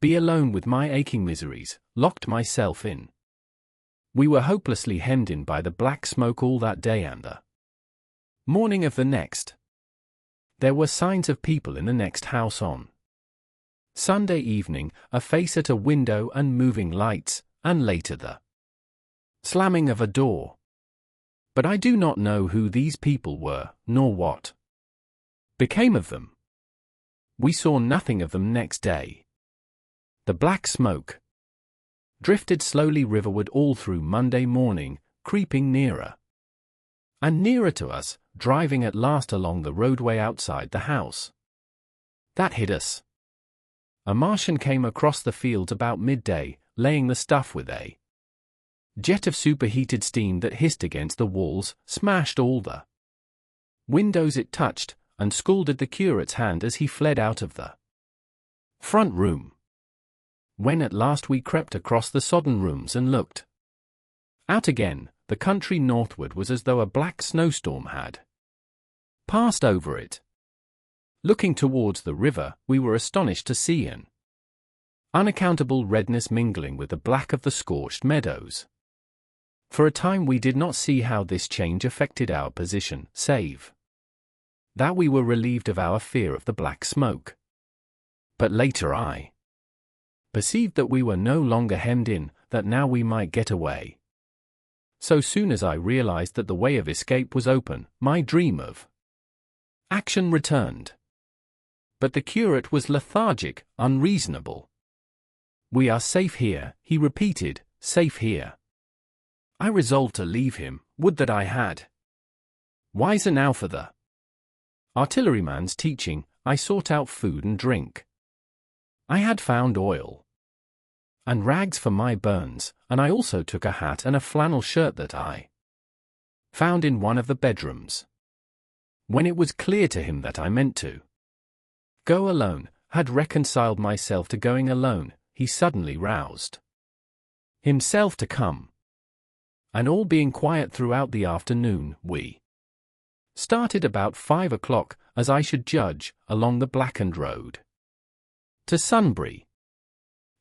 be alone with my aching miseries, locked myself in. We were hopelessly hemmed in by the black smoke all that day and the morning of the next. There were signs of people in the next house on Sunday evening, a face at a window and moving lights, and later the slamming of a door. But I do not know who these people were, nor what became of them. We saw nothing of them next day. The black smoke drifted slowly riverward all through Monday morning, creeping nearer and nearer to us, driving at last along the roadway outside the house. That hid us. A Martian came across the fields about midday, laying the stuff with a jet of superheated steam that hissed against the walls, smashed all the windows it touched, and scalded the curate's hand as he fled out of the front room. When at last we crept across the sodden rooms and looked Out again, the country northward was as though a black snowstorm had passed over it. Looking towards the river, we were astonished to see an unaccountable redness mingling with the black of the scorched meadows. For a time we did not see how this change affected our position, save that we were relieved of our fear of the black smoke. But later I perceived that we were no longer hemmed in, that now we might get away. So soon as I realized that the way of escape was open, my dream of action returned. But the curate was lethargic, unreasonable. "We are safe here," he repeated, "safe here." I resolved to leave him, would that I had. Wiser now for the artilleryman's teaching, I sought out food and drink. I had found oil and rags for my burns, and I also took a hat and a flannel shirt that I found in one of the bedrooms. When it was clear to him that I meant to go alone, had reconciled myself to going alone, he suddenly roused himself to come. And all being quiet throughout the afternoon, we started about 5 o'clock, as I should judge, along the blackened road to Sunbury.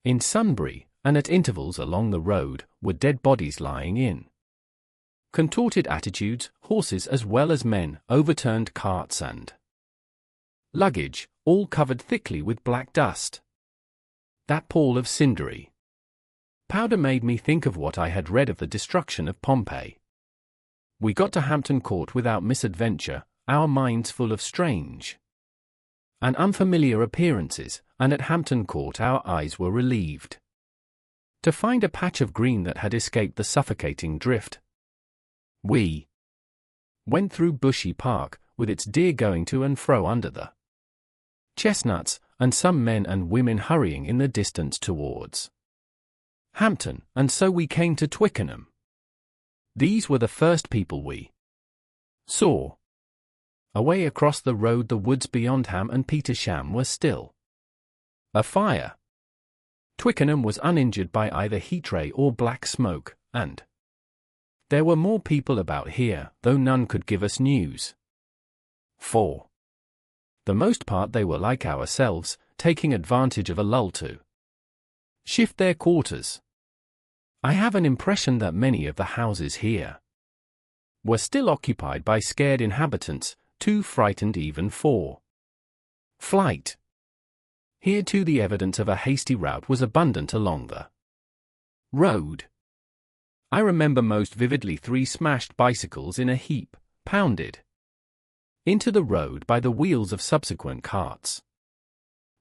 In Sunbury, and at intervals along the road, were dead bodies lying in contorted attitudes, horses as well as men, overturned carts and luggage, all covered thickly with black dust. That pall of cindery powder made me think of what I had read of the destruction of Pompeii. We got to Hampton Court without misadventure, our minds full of strange and unfamiliar appearances, and at Hampton Court our eyes were relieved to find a patch of green that had escaped the suffocating drift. We went through Bushy Park, with its deer going to and fro under the chestnuts, and some men and women hurrying in the distance towards Hampton, and so we came to Twickenham. These were the first people we saw. Away across the road the woods beyond Ham and Petersham were still afire. Twickenham was uninjured by either heat ray or black smoke, and there were more people about here, though none could give us news. For the most part they were like ourselves, taking advantage of a lull to shift their quarters. I have an impression that many of the houses here were still occupied by scared inhabitants, too frightened even for flight. Here too the evidence of a hasty rout was abundant along the road. I remember most vividly 3 smashed bicycles in a heap, pounded into the road by the wheels of subsequent carts.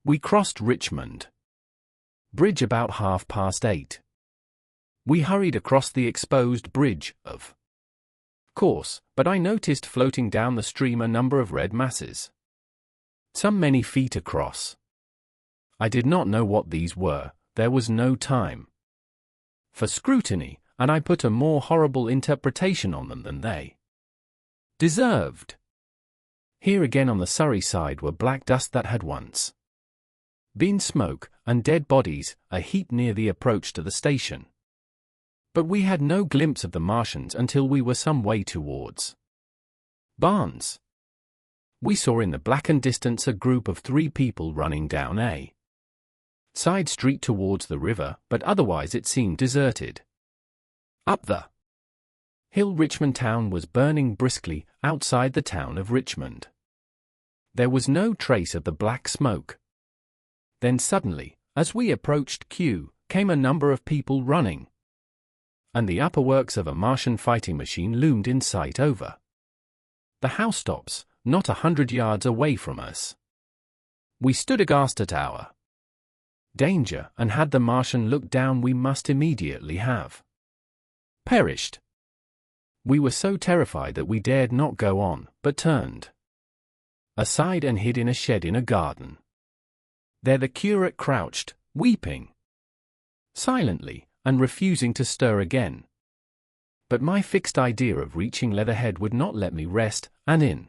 We crossed Richmond Bridge about 8:30. We hurried across the exposed bridge, of course, but I noticed floating down the stream a number of red masses, some many feet across. I did not know what these were, there was no time for scrutiny, and I put a more horrible interpretation on them than they deserved. Here again on the Surrey side were black dust that had once been smoke, and dead bodies, a heap near the approach to the station. But we had no glimpse of the Martians until we were some way towards Barnes. We saw in the blackened distance a group of 3 people running down a side street towards the river, but otherwise it seemed deserted. Up the hill Richmond town was burning briskly, outside the town of Richmond. There was no trace of the black smoke. Then suddenly, as we approached Kew, came a number of people running, and the upper works of a Martian fighting machine loomed in sight over the housetops, not 100 yards away from us. We stood aghast at our danger, and had the Martian looked down we must immediately have perished. We were so terrified that we dared not go on, but turned aside and hid in a shed in a garden. There the curate crouched, weeping silently, and refusing to stir again. But my fixed idea of reaching Leatherhead would not let me rest, and in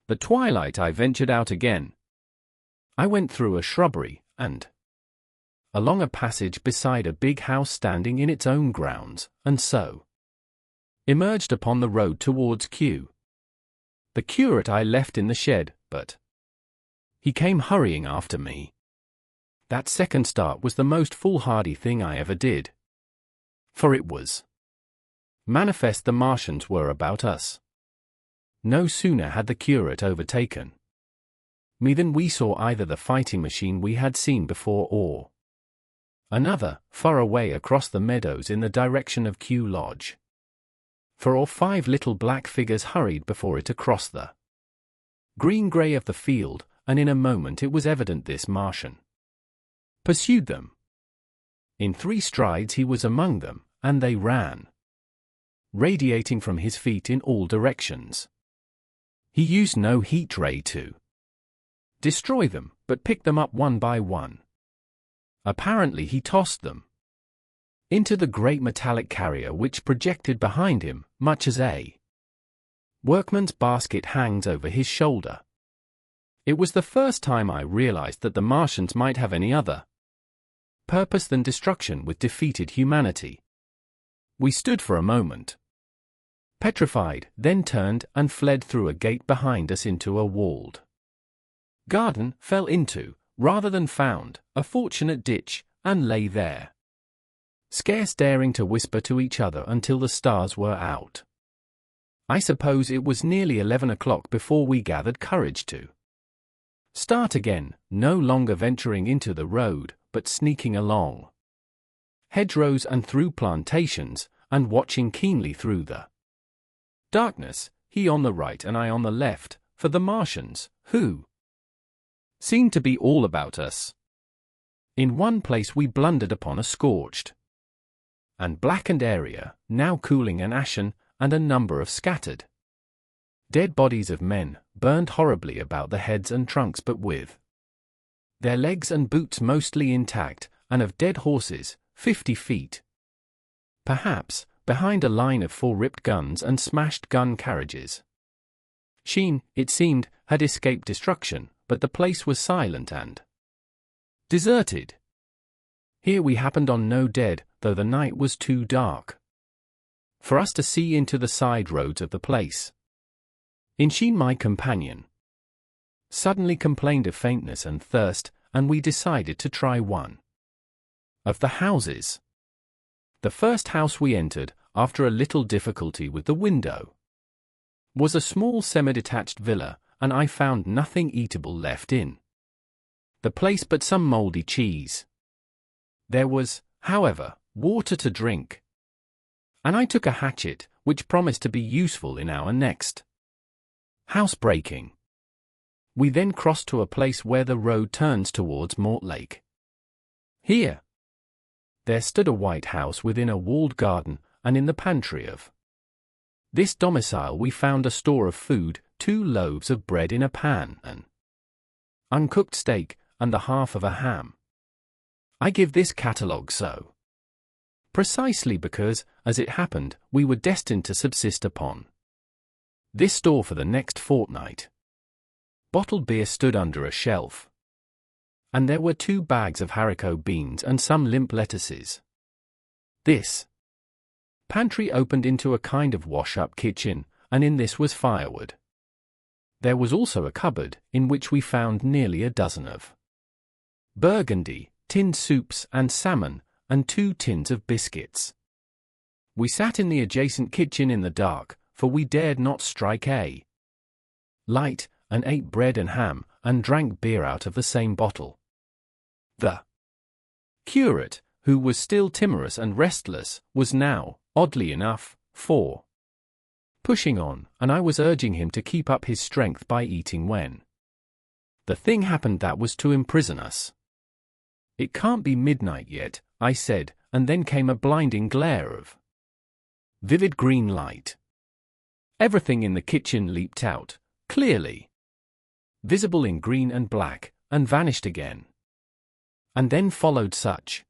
the twilight I ventured out again. I went through a shrubbery, and along a passage beside a big house standing in its own grounds, and so emerged upon the road towards Kew. The curate I left in the shed, but he came hurrying after me. That second start was the most foolhardy thing I ever did. For it was manifest the Martians were about us. No sooner had the curate overtaken me than we saw either the fighting machine we had seen before or another, far away across the meadows in the direction of Kew Lodge. 4 or 5 little black figures hurried before it across the green-grey of the field, and in a moment it was evident this Martian pursued them. In 3 strides he was among them, and they ran, radiating from his feet in all directions. He used no heat ray to destroy them, but picked them up one by one. Apparently he tossed them into the great metallic carrier which projected behind him, much as a workman's basket hangs over his shoulder. It was the first time I realized that the Martians might have any other purpose than destruction with defeated humanity. We stood for a moment, petrified, then turned and fled through a gate behind us into a walled garden, fell into, rather than found, a fortunate ditch, and lay there, scarce daring to whisper to each other until the stars were out. I suppose it was nearly 11 o'clock before we gathered courage to start again, no longer venturing into the road, but sneaking along hedgerows and through plantations, and watching keenly through the darkness, he on the right and I on the left, for the Martians, who seemed to be all about us. In one place we blundered upon a scorched and blackened area, now cooling and ashen, and a number of scattered dead bodies of men, burned horribly about the heads and trunks but with their legs and boots mostly intact, and of dead horses, 50 feet, perhaps, behind a line of 4 ripped guns and smashed gun carriages. Sheen, it seemed, had escaped destruction, but the place was silent and deserted. Here we happened on no dead, though the night was too dark for us to see into the side roads of the place. In Sheen, my companion suddenly complained of faintness and thirst, and we decided to try one of the houses. The first house we entered, after a little difficulty with the window, was a small semi-detached villa, and I found nothing eatable left in the place but some mouldy cheese. There was, however, water to drink, and I took a hatchet, which promised to be useful in our next housebreaking. We then crossed to a place where the road turns towards Mortlake. Here there stood a white house within a walled garden, and in the pantry of this domicile we found a store of food, 2 loaves of bread in a pan, an uncooked steak, and the half of a ham. I give this catalogue so precisely because, as it happened, we were destined to subsist upon this store for the next fortnight. Bottled beer stood under a shelf, and there were 2 bags of haricot beans and some limp lettuces. This pantry opened into a kind of wash-up kitchen, and in this was firewood. There was also a cupboard, in which we found nearly a dozen of burgundy, tinned soups and salmon, and 2 tins of biscuits. We sat in the adjacent kitchen in the dark, for we dared not strike a light, and ate bread and ham, and drank beer out of the same bottle. The curate, who was still timorous and restless, was now, oddly enough, pushing on, and I was urging him to keep up his strength by eating when the thing happened that was to imprison us. "It can't be midnight yet," I said, and then came a blinding glare of vivid green light. Everything in the kitchen leaped out, clearly visible in green and black, and vanished again. And then followed such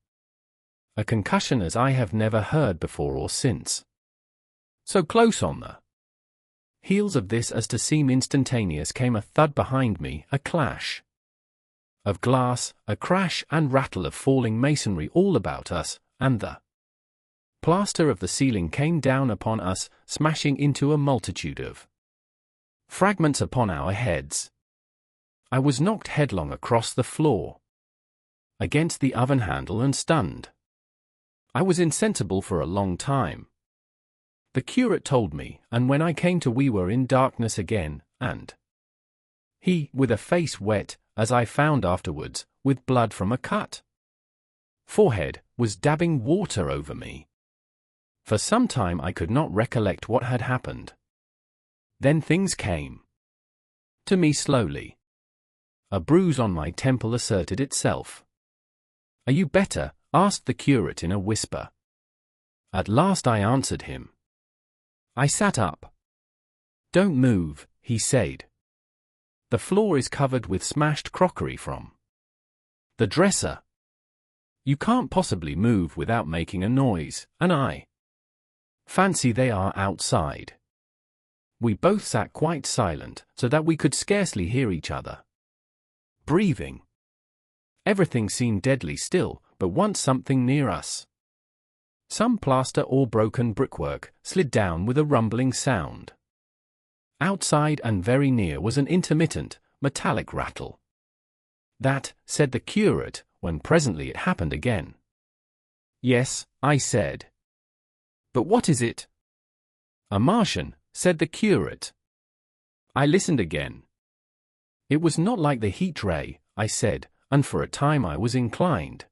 a concussion as I have never heard before or since. So close on the heels of this as to seem instantaneous came a thud behind me, a clash of glass, a crash and rattle of falling masonry all about us, and the plaster of the ceiling came down upon us, smashing into a multitude of fragments upon our heads. I was knocked headlong across the floor, against the oven handle, and stunned. I was insensible for a long time. The curate told me, and when I came to we were in darkness again, and he, with a face wet, as I found afterwards, with blood from a cut forehead, was dabbing water over me. For some time I could not recollect what had happened. Then things came to me slowly. A bruise on my temple asserted itself. "Are you better?" asked the curate in a whisper. At last I answered him. I sat up. "Don't move," he said. "The floor is covered with smashed crockery from the dresser. You can't possibly move without making a noise, and I fancy they are outside." We both sat quite silent, so that we could scarcely hear each other breathing. Everything seemed deadly still, but once something near us, some plaster or broken brickwork, slid down with a rumbling sound. Outside and very near was an intermittent, metallic rattle. "That," said the curate, when presently it happened again. "Yes," I said. "But what is it?" "A Martian," said the curate. I listened again. "It was not like the heat ray," I said, and for a time I was inclined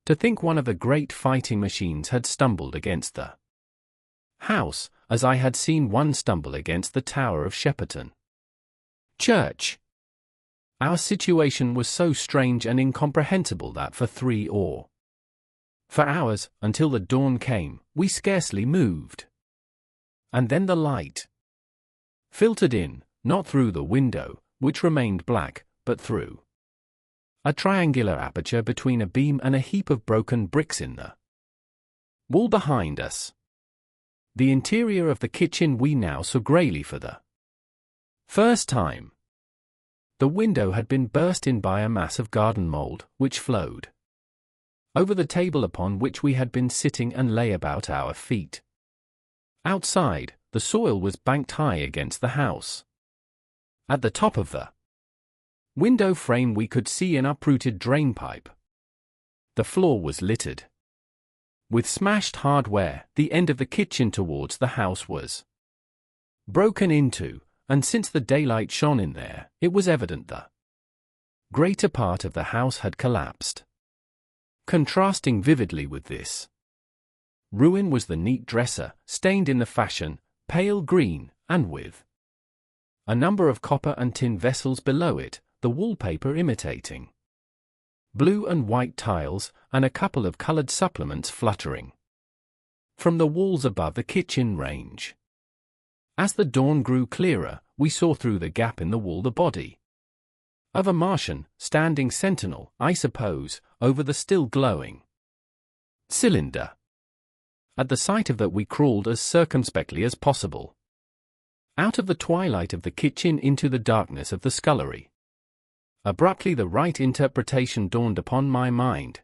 to think one of the great fighting machines had stumbled against the house, as I had seen one stumble against the tower of Shepperton Church. Our situation was so strange and incomprehensible that for 3 or 4 hours, until the dawn came, we scarcely moved. And then the light filtered in, not through the window, which remained black, but through a triangular aperture between a beam and a heap of broken bricks in the wall behind us. The interior of the kitchen we now saw greyly for the first time. The window had been burst in by a mass of garden mould, which flowed over the table upon which we had been sitting and lay about our feet. Outside, the soil was banked high against the house. At the top of the window frame we could see an uprooted drainpipe. The floor was littered with smashed hardware. The end of the kitchen towards the house was broken into, and since the daylight shone in there, it was evident the greater part of the house had collapsed. Contrasting vividly with this ruin was the neat dresser, stained in the fashion, pale green, and with a number of copper and tin vessels below it, the wallpaper imitating blue and white tiles, and a couple of colored supplements fluttering from the walls above the kitchen range. As the dawn grew clearer, we saw through the gap in the wall the body of a Martian, standing sentinel, I suppose, over the still glowing cylinder. At the sight of that we crawled as circumspectly as possible out of the twilight of the kitchen into the darkness of the scullery. Abruptly the right interpretation dawned upon my mind.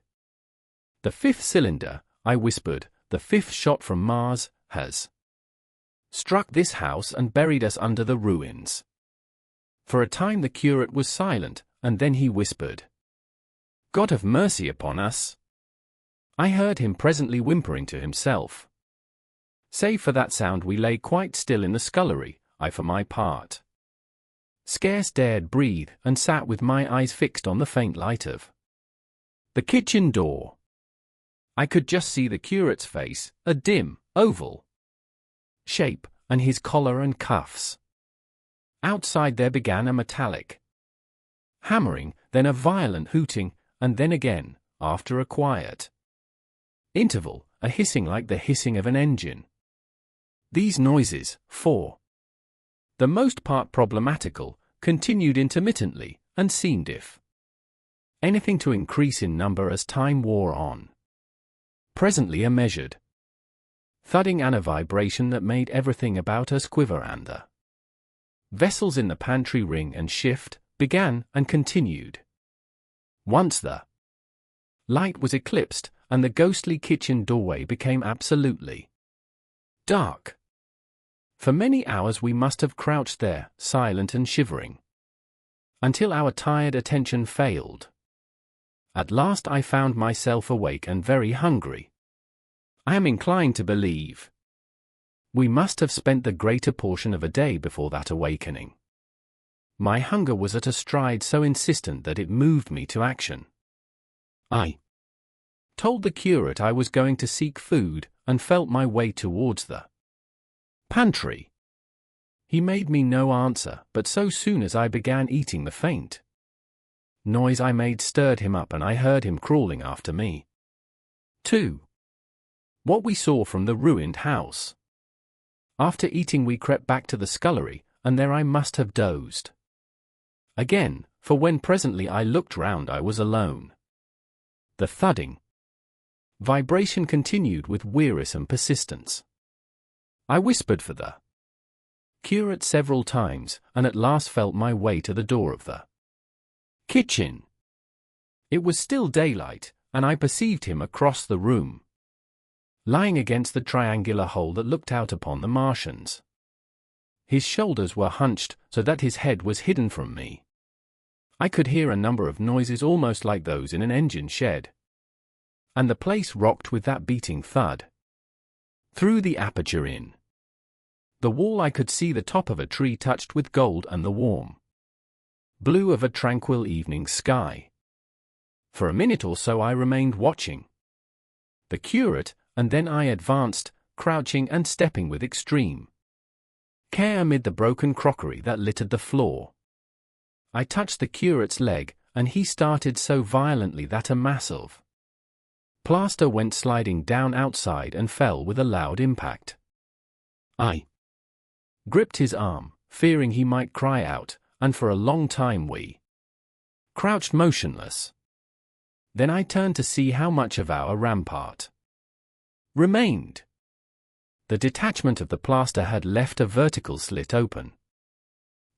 "The 5th cylinder," I whispered, "the 5th shot from Mars, has struck this house and buried us under the ruins." For a time the curate was silent, and then he whispered, "God have mercy upon us." I heard him presently whimpering to himself. Save for that sound we lay quite still in the scullery. I for my part scarce dared breathe, and sat with my eyes fixed on the faint light of the kitchen door. I could just see the curate's face, a dim, oval shape, and his collar and cuffs. Outside there began a metallic hammering, then a violent hooting, and then again, after a quiet interval, a hissing like the hissing of an engine. These noises, for the most part problematical, continued intermittently, and seemed if anything to increase in number as time wore on. Presently a measured thudding and a vibration that made everything about us quiver, and the vessels in the pantry ring and shift, began and continued. Once the light was eclipsed, and the ghostly kitchen doorway became absolutely dark. For many hours we must have crouched there, silent and shivering, until our tired attention failed. At last I found myself awake and very hungry. I am inclined to believe we must have spent the greater portion of a day before that awakening. My hunger was at a stride so insistent that it moved me to action. I told the curate I was going to seek food, and felt my way towards the pantry. He made me no answer, but so soon as I began eating, the faint noise I made stirred him up, and I heard him crawling after me. 2. What we saw from the ruined house. After eating we crept back to the scullery, and there I must have dozed again, for when presently I looked round I was alone. The thudding vibration continued with wearisome persistence. I whispered for the curate several times, and at last felt my way to the door of the kitchen. It was still daylight, and I perceived him across the room, lying against the triangular hole that looked out upon the Martians. His shoulders were hunched, so that his head was hidden from me. I could hear a number of noises almost like those in an engine shed, and the place rocked with that beating thud. Through the aperture in the wall I could see the top of a tree touched with gold and the warm blue of a tranquil evening sky. For a minute or so I remained watching the curate, and then I advanced, crouching and stepping with extreme care amid the broken crockery that littered the floor. I touched the curate's leg, and he started so violently that a mass of plaster went sliding down outside and fell with a loud impact. I gripped his arm, fearing he might cry out, and for a long time we crouched motionless. Then I turned to see how much of our rampart remained. The detachment of the plaster had left a vertical slit open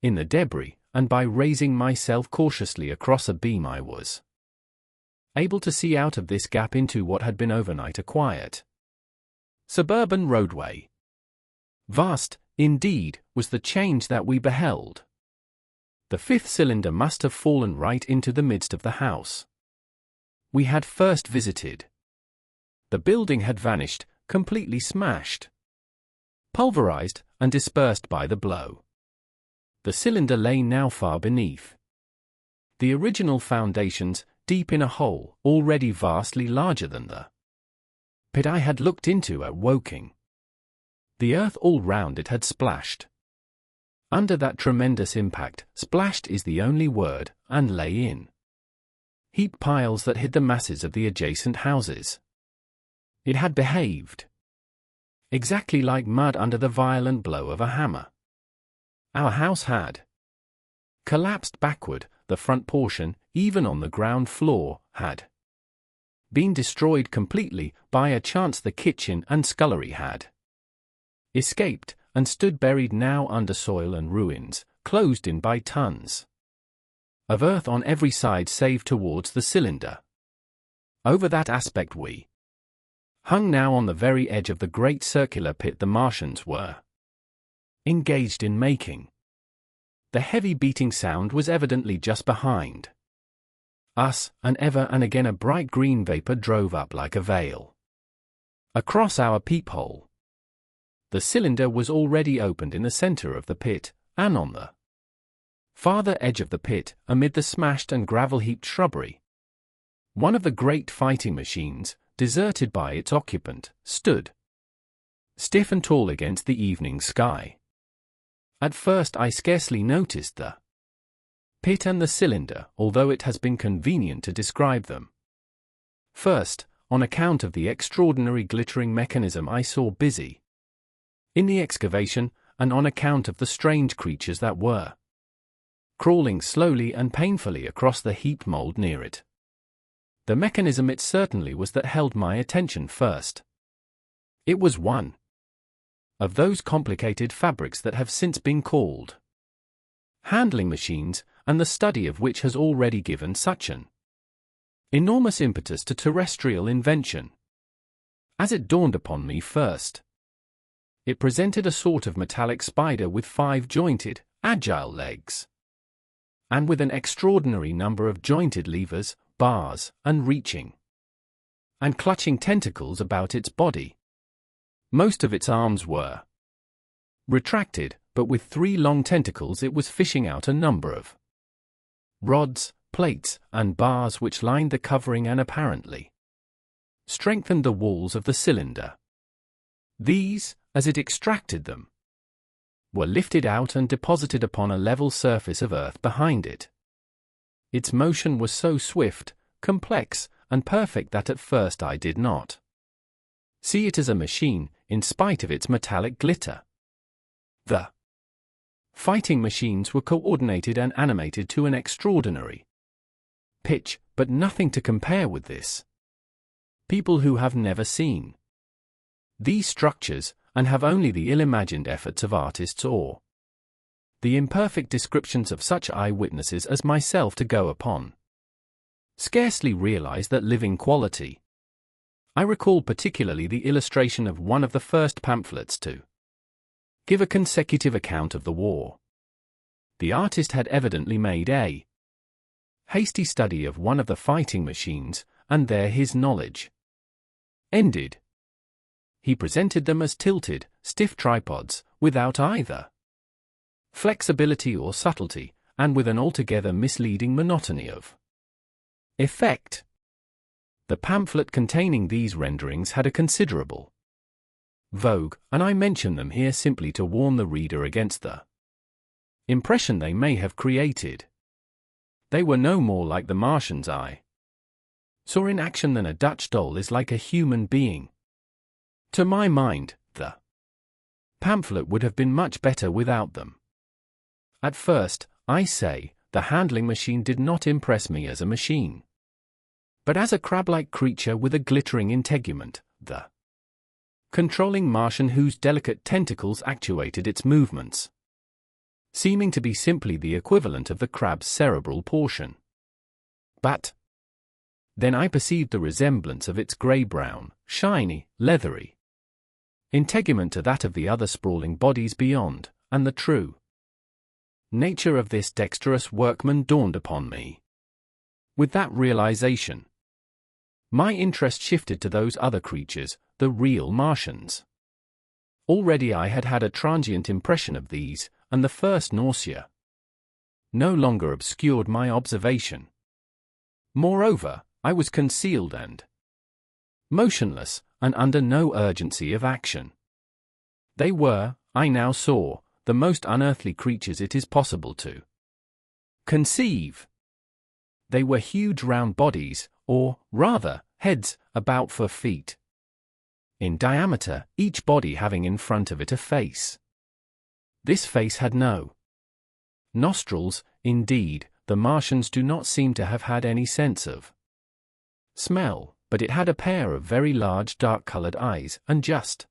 in the debris, and by raising myself cautiously across a beam I was able to see out of this gap into what had been overnight a quiet suburban roadway. Vast, indeed, was the change that we beheld. The fifth cylinder must have fallen right into the midst of the house we had first visited. The building had vanished, completely smashed, pulverized, and dispersed by the blow. The cylinder lay now far beneath the original foundations, deep in a hole, already vastly larger than the pit I had looked into at Woking. The earth all round it had splashed. Under that tremendous impact, splashed is the only word, and lay in heap piles that hid the masses of the adjacent houses. It had behaved exactly like mud under the violent blow of a hammer. Our house had collapsed backward, the front portion, even on the ground floor, had been destroyed completely. By a chance the kitchen and scullery had escaped, and stood buried now under soil and ruins, closed in by tons of earth on every side save towards the cylinder. Over that aspect we hung now on the very edge of the great circular pit the Martians were engaged in making. The heavy beating sound was evidently just behind us, and ever and again a bright green vapor drove up like a veil across our peephole. The cylinder was already opened in the center of the pit, and on the farther edge of the pit, amid the smashed and gravel-heaped shrubbery, one of the great fighting machines, deserted by its occupant, stood stiff and tall against the evening sky. At first I scarcely noticed the pit and the cylinder, although it has been convenient to describe them. First, on account of the extraordinary glittering mechanism I saw busy in the excavation, and on account of the strange creatures that were crawling slowly and painfully across the heaped mold near it. The mechanism it certainly was that held my attention first. It was one of those complicated fabrics that have since been called handling machines, and the study of which has already given such an Enormous impetus to terrestrial invention. As it dawned upon me first, it presented a sort of metallic spider with 5 jointed, agile legs, and with an extraordinary number of jointed levers, bars, and reaching and clutching tentacles about its body. Most of its arms were retracted, but with 3 long tentacles it was fishing out a number of rods, plates, and bars which lined the covering and apparently strengthened the walls of the cylinder. These, as it extracted them, were lifted out and deposited upon a level surface of earth behind it. Its motion was so swift, complex, and perfect that at first I did not see it as a machine, in spite of its metallic glitter. The fighting machines were coordinated and animated to an extraordinary pitch, but nothing to compare with this. People who have never seen these structures, and have only the ill-imagined efforts of artists or the imperfect descriptions of such eyewitnesses as myself to go upon, scarcely realize that living quality. I recall particularly the illustration of one of the first pamphlets to give a consecutive account of the war. The artist had evidently made a hasty study of one of the fighting machines, and there his knowledge ended. He presented them as tilted, stiff tripods, without either flexibility or subtlety, and with an altogether misleading monotony of effect. The pamphlet containing these renderings had a considerable vogue, and I mention them here simply to warn the reader against the impression they may have created. They were no more like the Martians I saw in action than a Dutch doll is like a human being. To my mind, the pamphlet would have been much better without them. At first, I say, the handling machine did not impress me as a machine, but as a crab-like creature with a glittering integument, the controlling Martian whose delicate tentacles actuated its movements, seeming to be simply the equivalent of the crab's cerebral portion. But then I perceived the resemblance of its grey-brown, shiny, leathery integument to that of the other sprawling bodies beyond, and the true nature of this dexterous workman dawned upon me. With that realization, my interest shifted to those other creatures, the real Martians. Already I had had a transient impression of these, and the first nausea no longer obscured my observation. Moreover, I was concealed and motionless, and under no urgency of action. They were, I now saw, the most unearthly creatures it is possible to conceive. They were huge round bodies, or, rather, heads, about 4 feet in diameter, each body having in front of it a face. This face had no nostrils. Indeed, the Martians do not seem to have had any sense of smell, but it had a pair of very large dark-colored eyes, and just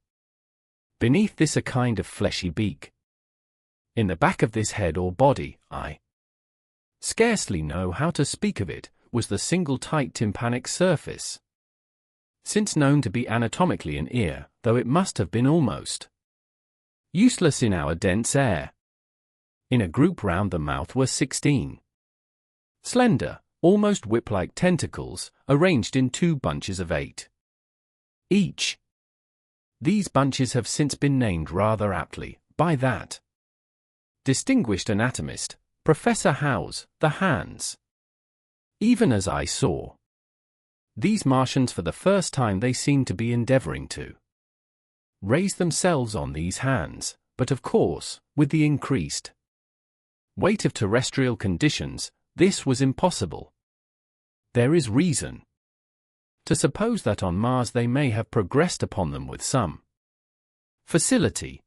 beneath this a kind of fleshy beak. In the back of this head or body, I scarcely know how to speak of it, was the single tight tympanic surface, since known to be anatomically an ear, though it must have been almost useless in our dense air. In a group round the mouth were 16 slender, almost whip-like tentacles, arranged in 2 bunches of 8 each. These bunches have since been named rather aptly, by that distinguished anatomist, Professor Howes, the hands. Even as I saw these Martians for the first time, they seemed to be endeavoring to raise themselves on these hands, but of course, with the increased weight of terrestrial conditions, this was impossible. There is reason to suppose that on Mars they may have progressed upon them with some facility.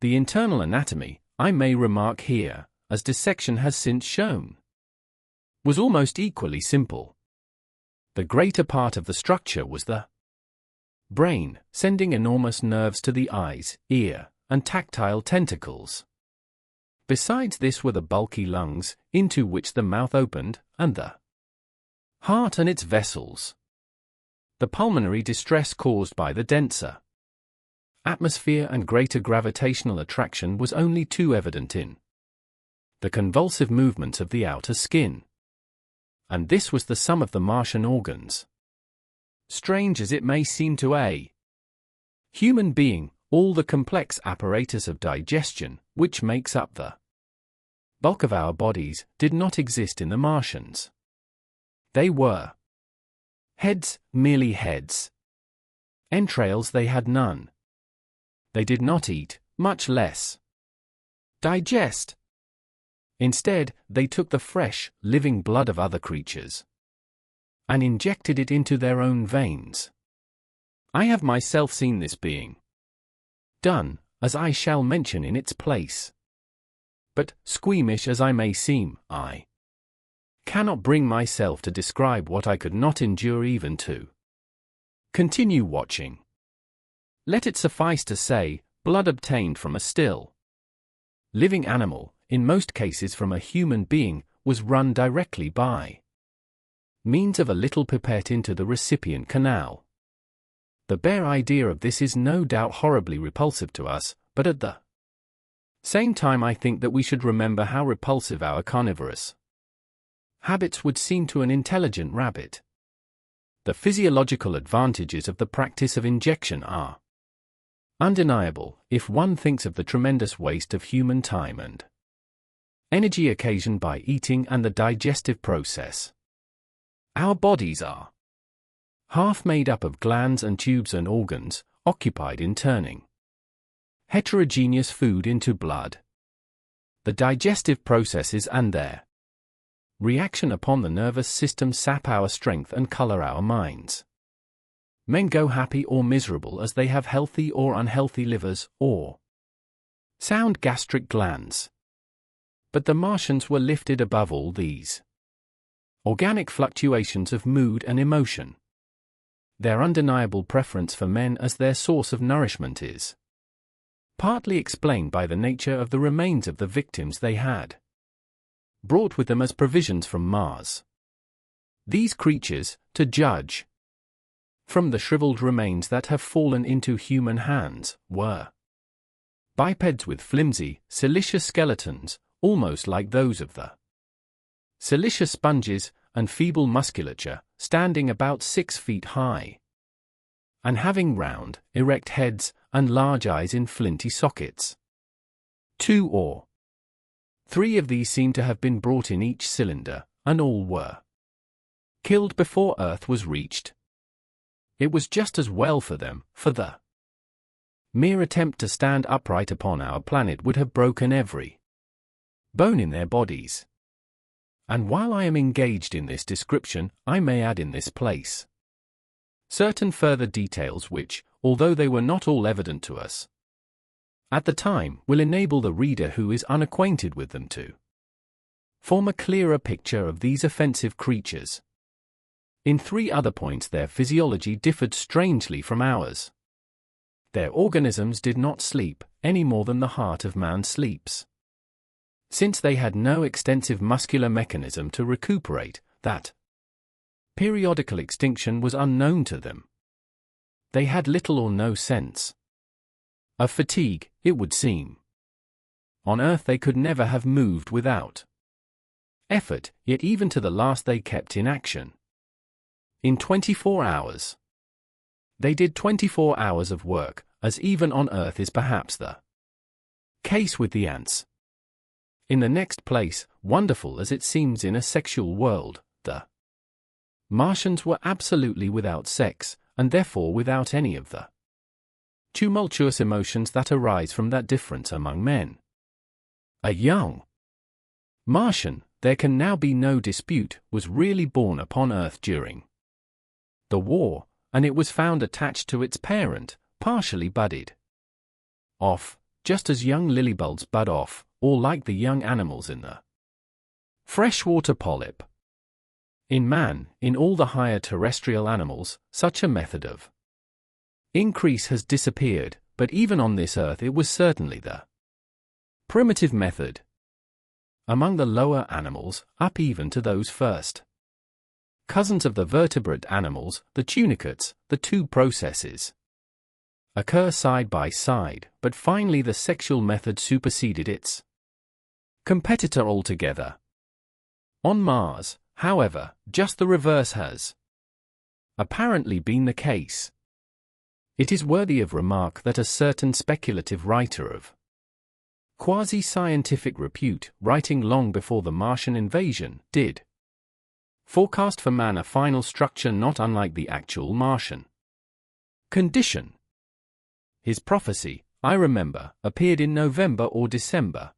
The internal anatomy, I may remark here, as dissection has since shown, was almost equally simple. The greater part of the structure was the brain, sending enormous nerves to the eyes, ear, and tactile tentacles. Besides this were the bulky lungs, into which the mouth opened, and the Heart and its vessels. The pulmonary distress caused by the denser atmosphere and greater gravitational attraction was only too evident in the convulsive movements of the outer skin. And this was the sum of the Martian organs. Strange as it may seem to a human being, all the complex apparatus of digestion, which makes up the bulk of our bodies, did not exist in the Martians. They were heads, merely heads. Entrails they had none. They did not eat, much less digest. Instead, they took the fresh, living blood of other creatures and injected it into their own veins. I have myself seen this being done, as I shall mention in its place. But, squeamish as I may seem, I cannot bring myself to describe what I could not endure even to continue watching. Let it suffice to say, blood obtained from a still living animal, in most cases from a human being, was run directly by means of a little pipette into the recipient canal. The bare idea of this is no doubt horribly repulsive to us, but at the same time I think that we should remember how repulsive our carnivorous habits would seem to an intelligent rabbit. The physiological advantages of the practice of injection are undeniable, if one thinks of the tremendous waste of human time and energy occasioned by eating and the digestive process. Our bodies are half made up of glands and tubes and organs, occupied in turning heterogeneous food into blood. The digestive processes and their reaction upon the nervous system sap our strength and color our minds. Men go happy or miserable as they have healthy or unhealthy livers, or sound gastric glands. But the Martians were lifted above all these organic fluctuations of mood and emotion. Their undeniable preference for men as their source of nourishment is partly explained by the nature of the remains of the victims they had brought with them as provisions from Mars. These creatures, to judge from the shriveled remains that have fallen into human hands, were bipeds with flimsy, silicious skeletons, almost like those of the silicious sponges, and feeble musculature, standing about 6 feet high, and having round, erect heads, and large eyes in flinty sockets. 2 or 3 of these seem to have been brought in each cylinder, and all were killed before Earth was reached. It was just as well for them, for the mere attempt to stand upright upon our planet would have broken every bone in their bodies. And while I am engaged in this description, I may add in this place certain further details which, although they were not all evident to us at the time, will enable the reader who is unacquainted with them to form a clearer picture of these offensive creatures. In 3 other points their physiology differed strangely from ours. Their organisms did not sleep, any more than the heart of man sleeps. Since they had no extensive muscular mechanism to recuperate, that periodical extinction was unknown to them. They had little or no sense of fatigue, it would seem. On Earth they could never have moved without effort, yet even to the last they kept in action. In 24 hours. They did 24 hours of work, as even on Earth is perhaps the case with the ants. In the next place, wonderful as it seems in a sexual world, the Martians were absolutely without sex, and therefore without any of the tumultuous emotions that arise from that difference among men. A young Martian, there can now be no dispute, was really born upon Earth during the war, and it was found attached to its parent, partially budded off, just as young lily bulbs bud off, or like the young animals in the freshwater polyp. In man, in all the higher terrestrial animals, such a method of increase has disappeared, but even on this Earth it was certainly the primitive method. Among the lower animals, up even to those first cousins of the vertebrate animals, the tunicates, the two processes occur side by side, but finally the sexual method superseded its competitor altogether. On Mars, however, just the reverse has apparently been the case. It is worthy of remark that a certain speculative writer of quasi-scientific repute, writing long before the Martian invasion, did forecast for man a final structure not unlike the actual Martian condition. His prophecy, I remember, appeared in November or December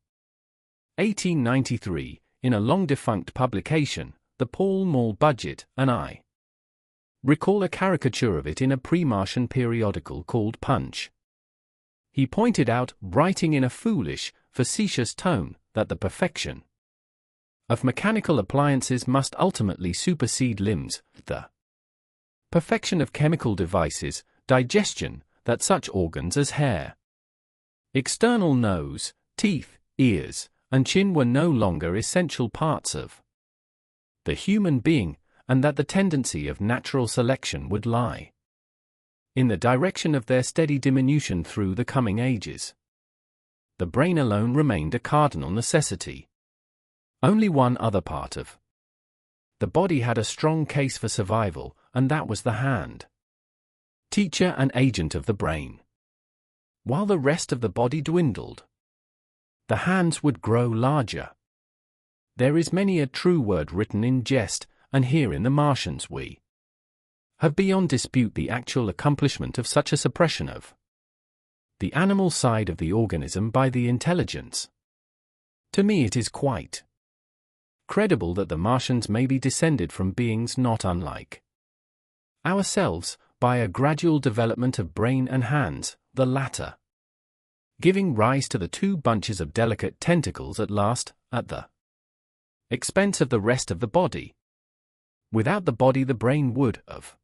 1893, in a long-defunct publication, the Pall Mall Budget, and I recall a caricature of it in a pre-Martian periodical called Punch. He pointed out, writing in a foolish, facetious tone, that the perfection of mechanical appliances must ultimately supersede limbs, the perfection of chemical devices, digestion, that such organs as hair, external nose, teeth, ears, and chin were no longer essential parts of the human being, and that the tendency of natural selection would lie in the direction of their steady diminution through the coming ages. The brain alone remained a cardinal necessity. Only one other part of the body had a strong case for survival, and that was the hand, teacher and agent of the brain. While the rest of the body dwindled, the hands would grow larger. There is many a true word written in jest, and here in the Martians we have beyond dispute the actual accomplishment of such a suppression of the animal side of the organism by the intelligence. To me it is quite credible that the Martians may be descended from beings not unlike ourselves, by a gradual development of brain and hands, the latter giving rise to the two bunches of delicate tentacles at last, at the expense of the rest of the body. Without the body the brain would, of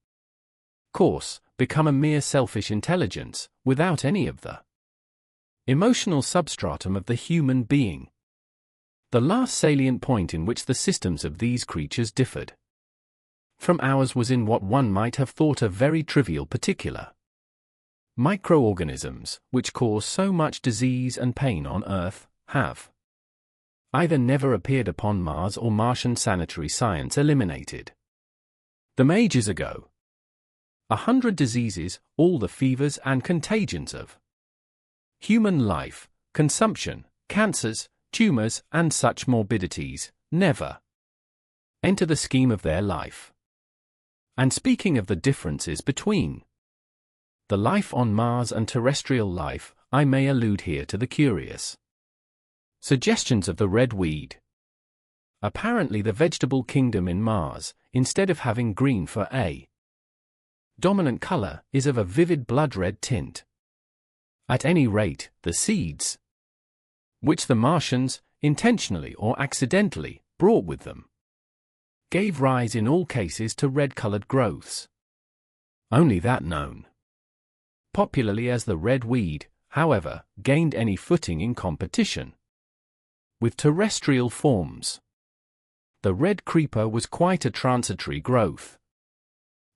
course, become a mere selfish intelligence, without any of the emotional substratum of the human being. The last salient point in which the systems of these creatures differed from ours was in what one might have thought a very trivial particular. Microorganisms, which cause so much disease and pain on Earth, have either never appeared upon Mars or Martian sanitary science eliminated them ages ago. 100 diseases, all the fevers and contagions of human life, consumption, cancers, tumors, and such morbidities, never enter the scheme of their life. And speaking of the differences between the life on Mars and terrestrial life, I may allude here to the curious suggestions of the red weed. Apparently the vegetable kingdom in Mars, instead of having green for a dominant color, is of a vivid blood-red tint. At any rate, the seeds which the Martians, intentionally or accidentally, brought with them, gave rise in all cases to red-colored growths. Only that known popularly as the red weed, however, gained any footing in competition with terrestrial forms. The red creeper was quite a transitory growth,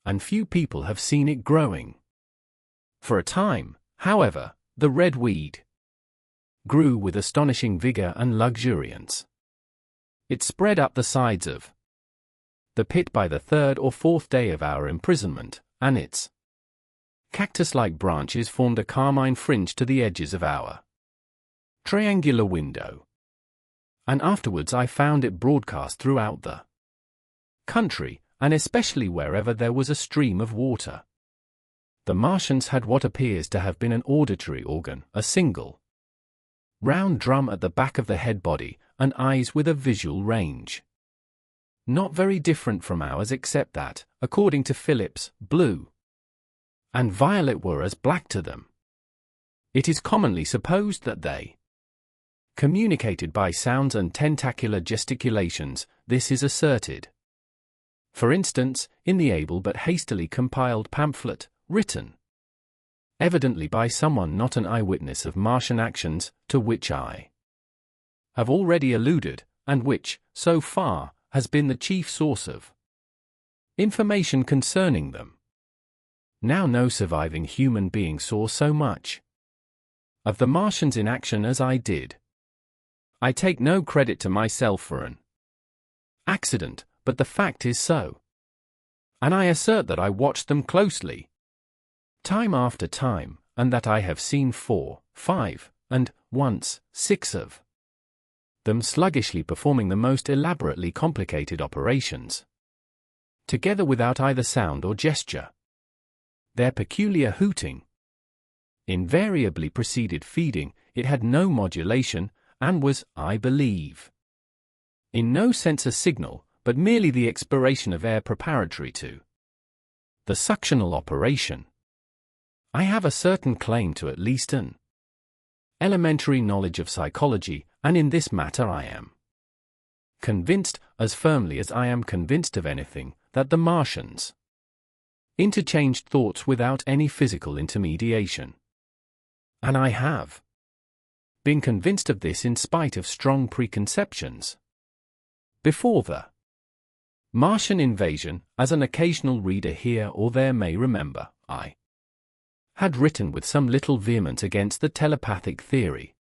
and few people have seen it growing. For a time, however, the red weed grew with astonishing vigor and luxuriance. It spread up the sides of the pit by the third or fourth day of our imprisonment, and its cactus-like branches formed a carmine fringe to the edges of our triangular window. And afterwards I found it broadcast throughout the country, and especially wherever there was a stream of water. The Martians had what appears to have been an auditory organ, a single round drum at the back of the head body, and eyes with a visual range not very different from ours, except that, according to Phillips, blue and violet were as black to them. It is commonly supposed that they communicated by sounds and tentacular gesticulations. This is asserted, for instance, in the able but hastily compiled pamphlet, written evidently by someone not an eyewitness of Martian actions, to which I have already alluded, and which, so far, has been the chief source of information concerning them. Now no surviving human being saw so much of the Martians in action as I did. I take no credit to myself for an accident, but the fact is so. And I assert that I watched them closely, time after time, and that I have seen 4, 5, and, once, 6 of them sluggishly performing the most elaborately complicated operations, together without either sound or gesture. Their peculiar hooting invariably preceded feeding, it had no modulation, and was, I believe, in no sense a signal, but merely the expiration of air preparatory to the suctional operation. I have a certain claim to at least an elementary knowledge of psychology, and in this matter I am convinced, as firmly as I am convinced of anything, that the Martians interchanged thoughts without any physical intermediation. And I have been convinced of this in spite of strong preconceptions. Before the Martian invasion, as an occasional reader here or there may remember, I had written with some little vehemence against the telepathic theory.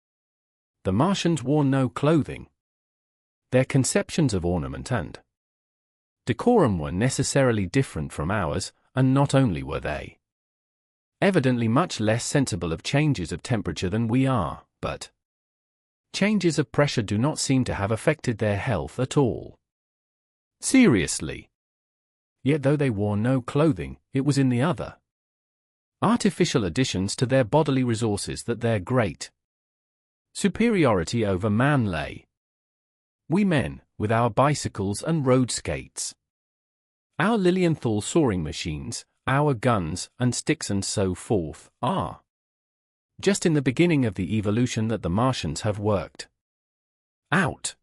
The Martians wore no clothing. Their conceptions of ornament and decorum were necessarily different from ours, and not only were they evidently much less sensible of changes of temperature than we are, but changes of pressure do not seem to have affected their health at all seriously. Yet though they wore no clothing, it was in the other artificial additions to their bodily resources that their great superiority over man lay. We men, with our bicycles and road skates, our Lilienthal soaring machines, our guns and sticks and so forth, are just in the beginning of the evolution that the Martians have worked out.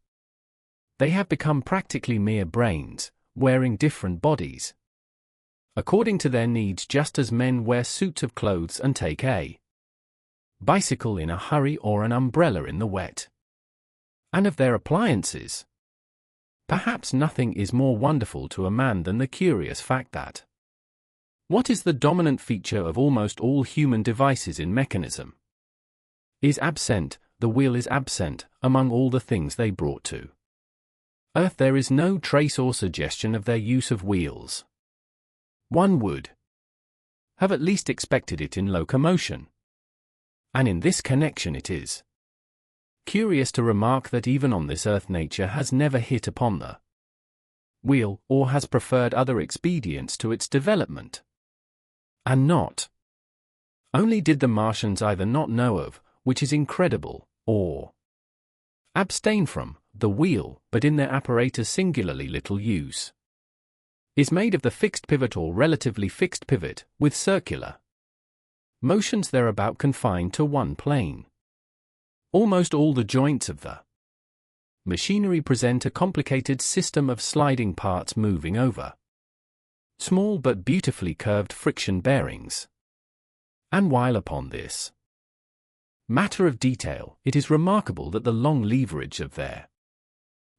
They have become practically mere brains, wearing different bodies according to their needs, just as men wear suits of clothes and take a bicycle in a hurry or an umbrella in the wet. And of their appliances, perhaps nothing is more wonderful to a man than the curious fact that what is the dominant feature of almost all human devices in mechanism is absent, the wheel is absent, among all the things they brought to Earth. There is no trace or suggestion of their use of wheels. One would have at least expected it in locomotion. And in this connection it is curious to remark that even on this earth nature has never hit upon the wheel, or has preferred other expedients to its development. And not only did the Martians either not know of, which is incredible, or abstain from, the wheel, but in their apparatus singularly little use is made of the fixed pivot or relatively fixed pivot, with circular motions thereabout confined to one plane. Almost all the joints of the machinery present a complicated system of sliding parts moving over small but beautifully curved friction bearings. And while upon this matter of detail, it is remarkable that the long leverage of their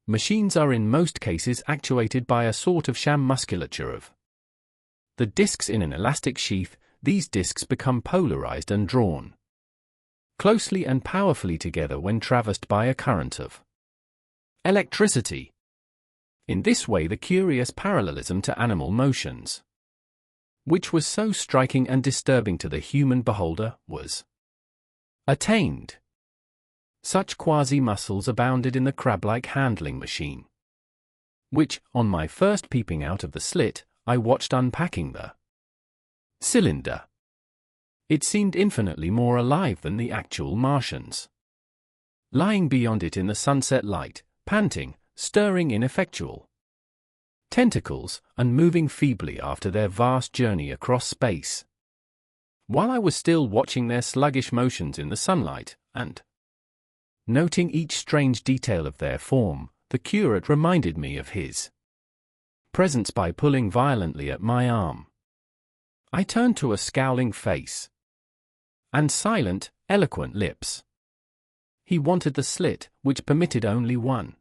machines are in most cases actuated by a sort of sham musculature of the discs in an elastic sheath. These discs become polarized and drawn closely and powerfully together when traversed by a current of electricity. In this way the curious parallelism to animal motions, which was so striking and disturbing to the human beholder, was attained. Such quasi-muscles abounded in the crab-like handling machine, which, on my first peeping out of the slit, I watched unpacking the cylinder. It seemed infinitely more alive than the actual Martians. Lying beyond it in the sunset light, panting, stirring ineffectual tentacles, and moving feebly after their vast journey across space. While I was still watching their sluggish motions in the sunlight, and noting each strange detail of their form, the curate reminded me of his presence by pulling violently at my arm. I turned to a scowling face and silent, eloquent lips. He wanted the slit, which permitted only one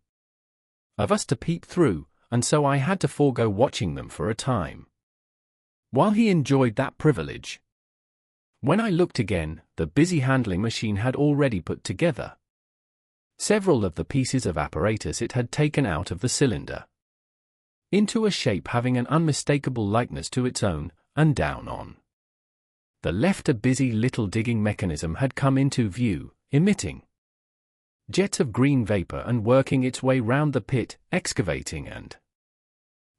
of us to peep through, and so I had to forego watching them for a time. While he enjoyed that privilege, when I looked again, the busy handling machine had already put together several of the pieces of apparatus it had taken out of the cylinder into a shape having an unmistakable likeness to its own, and down on the left a busy little digging mechanism had come into view, emitting jets of green vapor and working its way round the pit, excavating and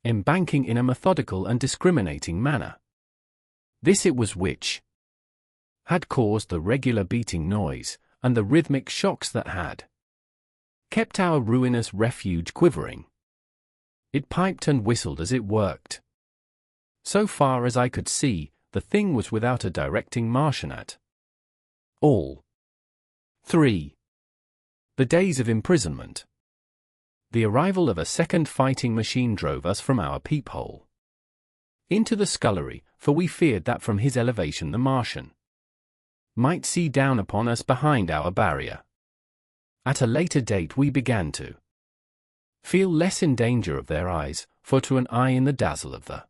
embanking in a methodical and discriminating manner. This it was which had caused the regular beating noise, and the rhythmic shocks that had kept our ruinous refuge quivering. It piped and whistled as it worked. So far as I could see, the thing was without a directing Martian at all. 3. The days of imprisonment. The arrival of a second fighting machine drove us from our peephole into the scullery, for we feared that from his elevation the Martian might see down upon us behind our barrier. At a later date we began to feel less in danger of their eyes, for to an eye in the dazzle of the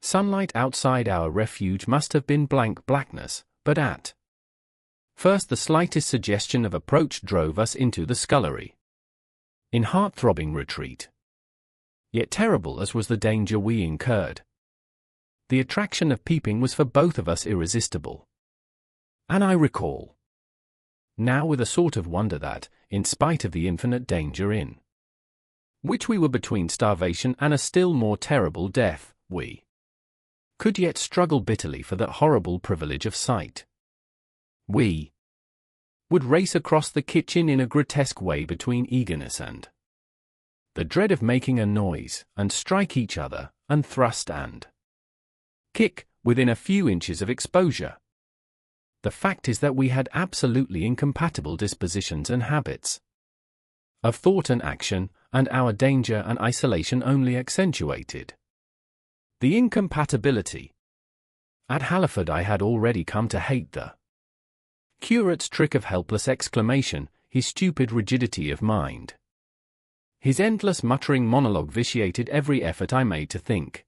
sunlight outside our refuge must have been blank blackness, but at first the slightest suggestion of approach drove us into the scullery in heart-throbbing retreat. Yet terrible as was the danger we incurred, the attraction of peeping was for both of us irresistible. And I recall now with a sort of wonder that, in spite of the infinite danger in which we were between starvation and a still more terrible death, we could yet struggle bitterly for that horrible privilege of sight. We would race across the kitchen in a grotesque way between eagerness and the dread of making a noise, and strike each other, and thrust and kick, within a few inches of exposure. The fact is that we had absolutely incompatible dispositions and habits of thought and action, and our danger and isolation only accentuated the incompatibility. At Halliford I had already come to hate the curate's trick of helpless exclamation, his stupid rigidity of mind. His endless muttering monologue vitiated every effort I made to think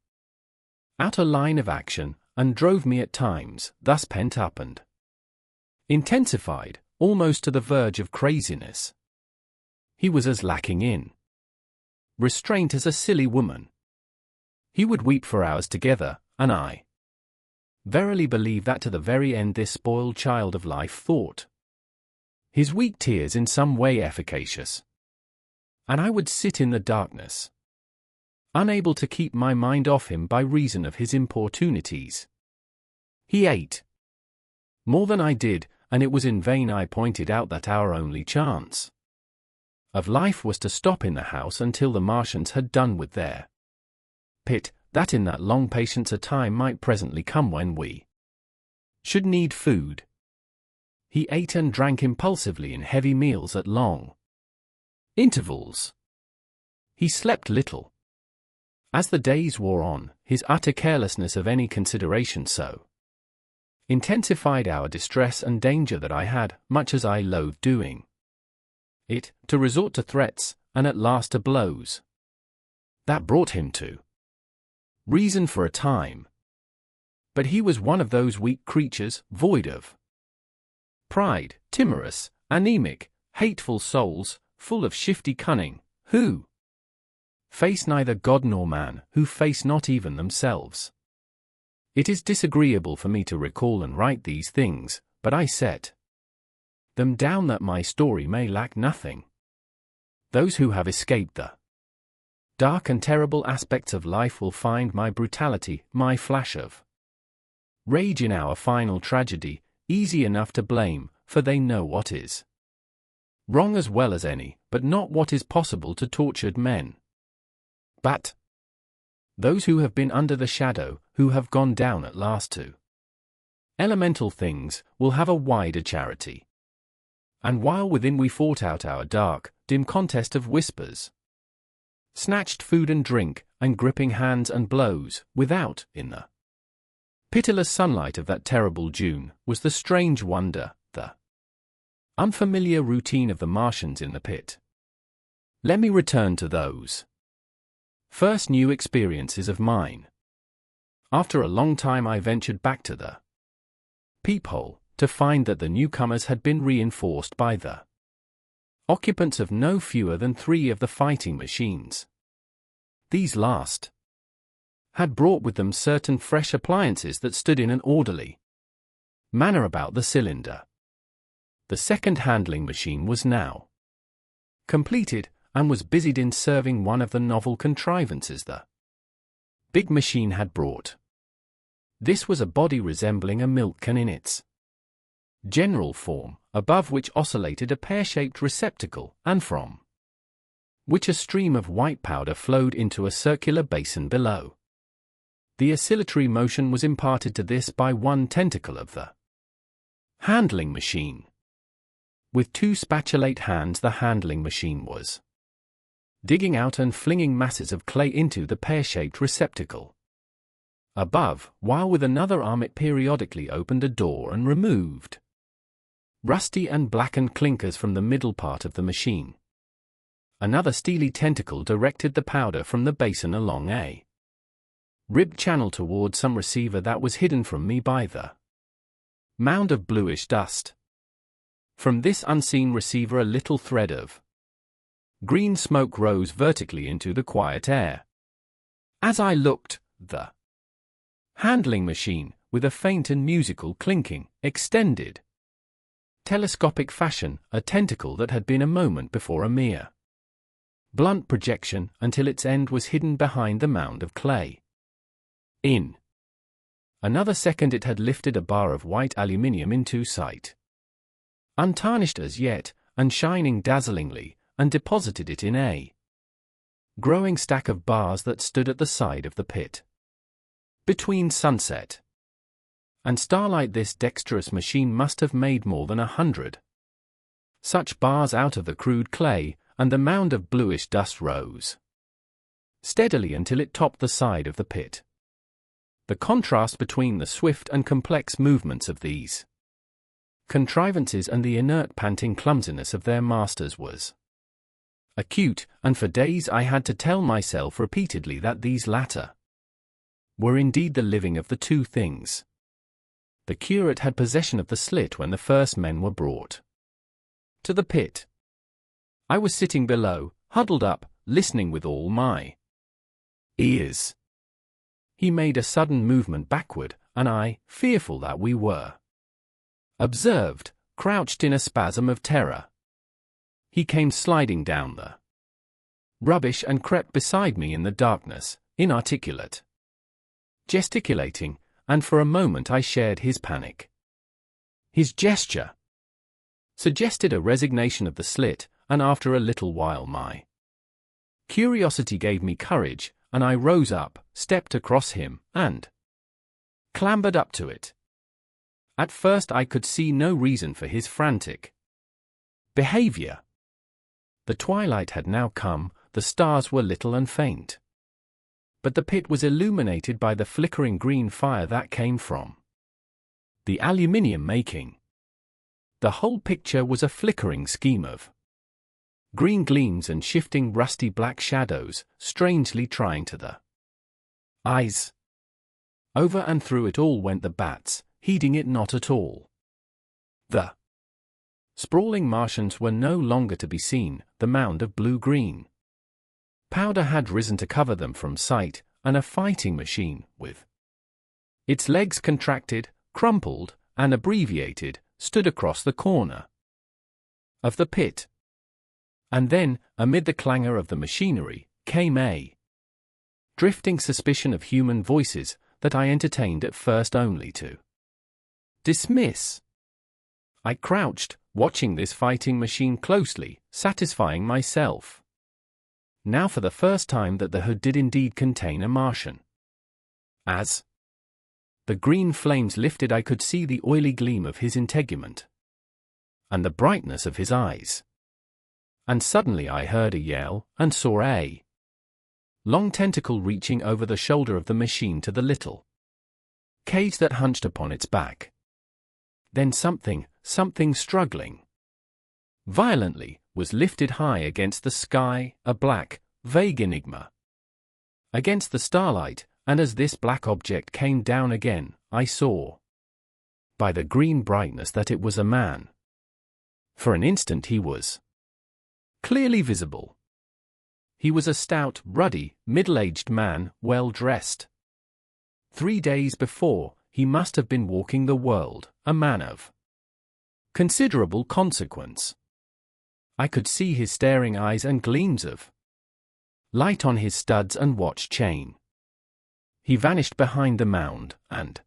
out a line of action, and drove me at times, thus pent up and intensified, almost to the verge of craziness. He was as lacking in restraint as a silly woman. He would weep for hours together, and I verily believe that to the very end this spoiled child of life thought his weak tears in some way efficacious. And I would sit in the darkness, unable to keep my mind off him by reason of his importunities. He ate more than I did, and it was in vain I pointed out that our only chance of life was to stop in the house until the Martians had done with their pit, that in that long patience a time might presently come when we should need food. He ate and drank impulsively in heavy meals at long intervals. He slept little. As the days wore on, his utter carelessness of any consideration so intensified our distress and danger that I had, much as I loathed doing it, to resort to threats, and at last to blows. That brought him to reason for a time. But he was one of those weak creatures, void of pride, timorous, anemic, hateful souls, full of shifty cunning, who face neither God nor man, who face not even themselves. It is disagreeable for me to recall and write these things, but I set them down that my story may lack nothing. Those who have escaped the dark and terrible aspects of life will find my brutality, my flash of rage in our final tragedy, easy enough to blame, for they know what is wrong as well as any, but not what is possible to tortured men. But those who have been under the shadow, who have gone down at last to elemental things, will have a wider charity. And while within we fought out our dark, dim contest of whispers, snatched food and drink, and gripping hands and blows, without, in the pitiless sunlight of that terrible June, was the strange wonder, the unfamiliar routine of the Martians in the pit. Let me return to those First new experiences of mine. After a long time I ventured back to the peephole, to find that the newcomers had been reinforced by the occupants of no fewer than 3 of the fighting machines. These last had brought with them certain fresh appliances that stood in an orderly manner about the cylinder. The second handling machine was now completed, and was busied in serving one of the novel contrivances the big machine had brought. This was a body resembling a milk can in its general form, above which oscillated a pear-shaped receptacle, and from which a stream of white powder flowed into a circular basin below. The oscillatory motion was imparted to this by one tentacle of the handling machine. With 2 spatulate hands the handling machine was digging out and flinging masses of clay into the pear-shaped receptacle above, while with another arm it periodically opened a door and removed rusty and blackened clinkers from the middle part of the machine. Another steely tentacle directed the powder from the basin along a ribbed channel toward some receiver that was hidden from me by the mound of bluish dust. From this unseen receiver a little thread of green smoke rose vertically into the quiet air. As I looked, the handling machine, with a faint and musical clinking, extended telescopic fashion a tentacle that had been a moment before a mere blunt projection, until its end was hidden behind the mound of clay. In another second it had lifted a bar of white aluminium into sight, untarnished as yet, and shining dazzlingly, and deposited it in a growing stack of bars that stood at the side of the pit. Between sunset and starlight this dexterous machine must have made more than 100 such bars out of the crude clay, and the mound of bluish dust rose steadily until it topped the side of the pit. The contrast between the swift and complex movements of these contrivances and the inert panting clumsiness of their masters was acute, and for days I had to tell myself repeatedly that these latter were indeed the living of the 2 things. The curate had possession of the slit when the first men were brought to the pit. I was sitting below, huddled up, listening with all my ears. He made a sudden movement backward, and I, fearful that we were observed, crouched in a spasm of terror. He came sliding down the rubbish and crept beside me in the darkness, inarticulate, gesticulating, and for a moment I shared his panic. His gesture suggested a resignation of the slit, and after a little while my curiosity gave me courage, and I rose up, stepped across him, and clambered up to it. At first I could see no reason for his frantic behavior. The twilight had now come, the stars were little and faint. But the pit was illuminated by the flickering green fire that came from the aluminium making. The whole picture was a flickering scheme of green gleams and shifting rusty black shadows, strangely trying to the eyes. Over and through it all went the bats, heeding it not at all. The sprawling Martians were no longer to be seen, the mound of blue-green powder had risen to cover them from sight, and a fighting machine, with its legs contracted, crumpled, and abbreviated, stood across the corner of the pit. And then, amid the clangor of the machinery, came a drifting suspicion of human voices that I entertained at first only to dismiss. I crouched, watching this fighting machine closely, satisfying myself now for the first time that the hood did indeed contain a Martian. As the green flames lifted I could see the oily gleam of his integument and the brightness of his eyes. And suddenly I heard a yell, and saw a long tentacle reaching over the shoulder of the machine to the little cage that hunched upon its back. Then something struggling violently, was lifted high against the sky, a black, vague enigma. against the starlight, and as this black object came down again, I saw, by the green brightness, that it was a man. For an instant he was clearly visible. He was a stout, ruddy, middle-aged man, well dressed. 3 days before, he must have been walking the world, a man of considerable consequence. I could see his staring eyes and gleams of light on his studs and watch chain. He vanished behind the mound, and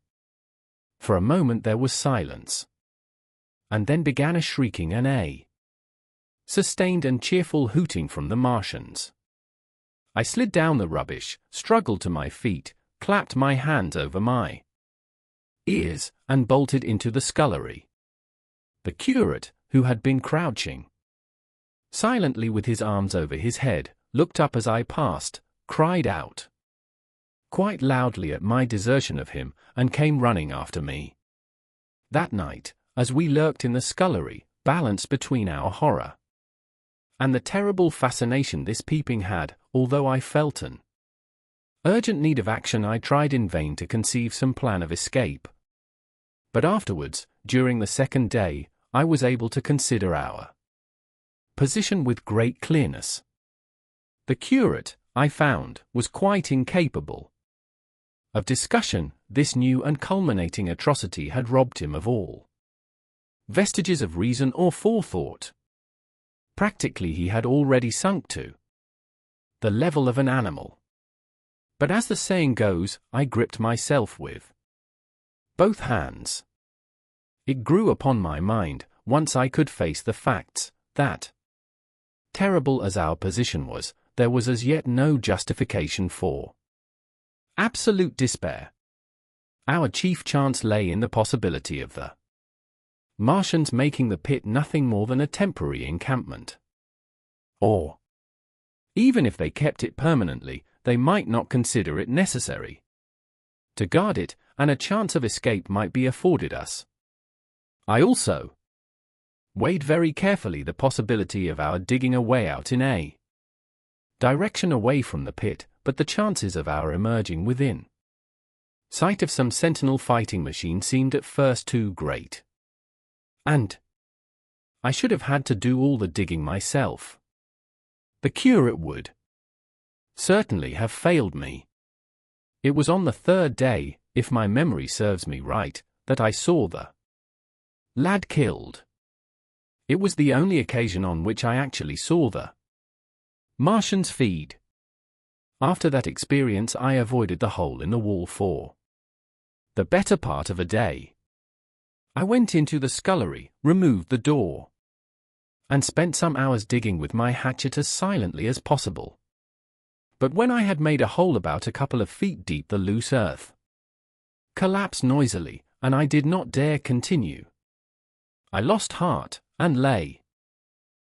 for a moment there was silence. And then began a shrieking and a sustained and cheerful hooting from the Martians. I slid down the rubbish, struggled to my feet, clapped my hands over my ears, and bolted into the scullery. The curate, who had been crouching silently with his arms over his head, looked up as I passed, cried out quite loudly at my desertion of him, and came running after me. That night, as we lurked in the scullery, balanced between our horror and the terrible fascination this peeping had, although I felt an urgent need of action, I tried in vain to conceive some plan of escape. But afterwards, during the second day, I was able to consider our position with great clearness. The curate, I found, was quite incapable of discussion. This new and culminating atrocity had robbed him of all vestiges of reason or forethought. Practically he had already sunk to the level of an animal. But as the saying goes, I gripped myself with both hands. It grew upon my mind, once I could face the facts, that, terrible as our position was, there was as yet no justification for absolute despair. Our chief chance lay in the possibility of the Martians making the pit nothing more than a temporary encampment. Or, even if they kept it permanently, they might not consider it necessary to guard it, and a chance of escape might be afforded us. I also weighed very carefully the possibility of our digging a way out in a direction away from the pit, but the chances of our emerging within sight of some sentinel fighting machine seemed at first too great. And I should have had to do all the digging myself. The curate would certainly have failed me. It was on the third day, if my memory serves me right, that I saw the lad killed. It was the only occasion on which I actually saw the Martians feed. After that experience I avoided the hole in the wall for the better part of a day. I went into the scullery, removed the door, and spent some hours digging with my hatchet as silently as possible. But when I had made a hole about a couple of feet deep, the loose earth collapsed noisily, and I did not dare continue. I lost heart, and lay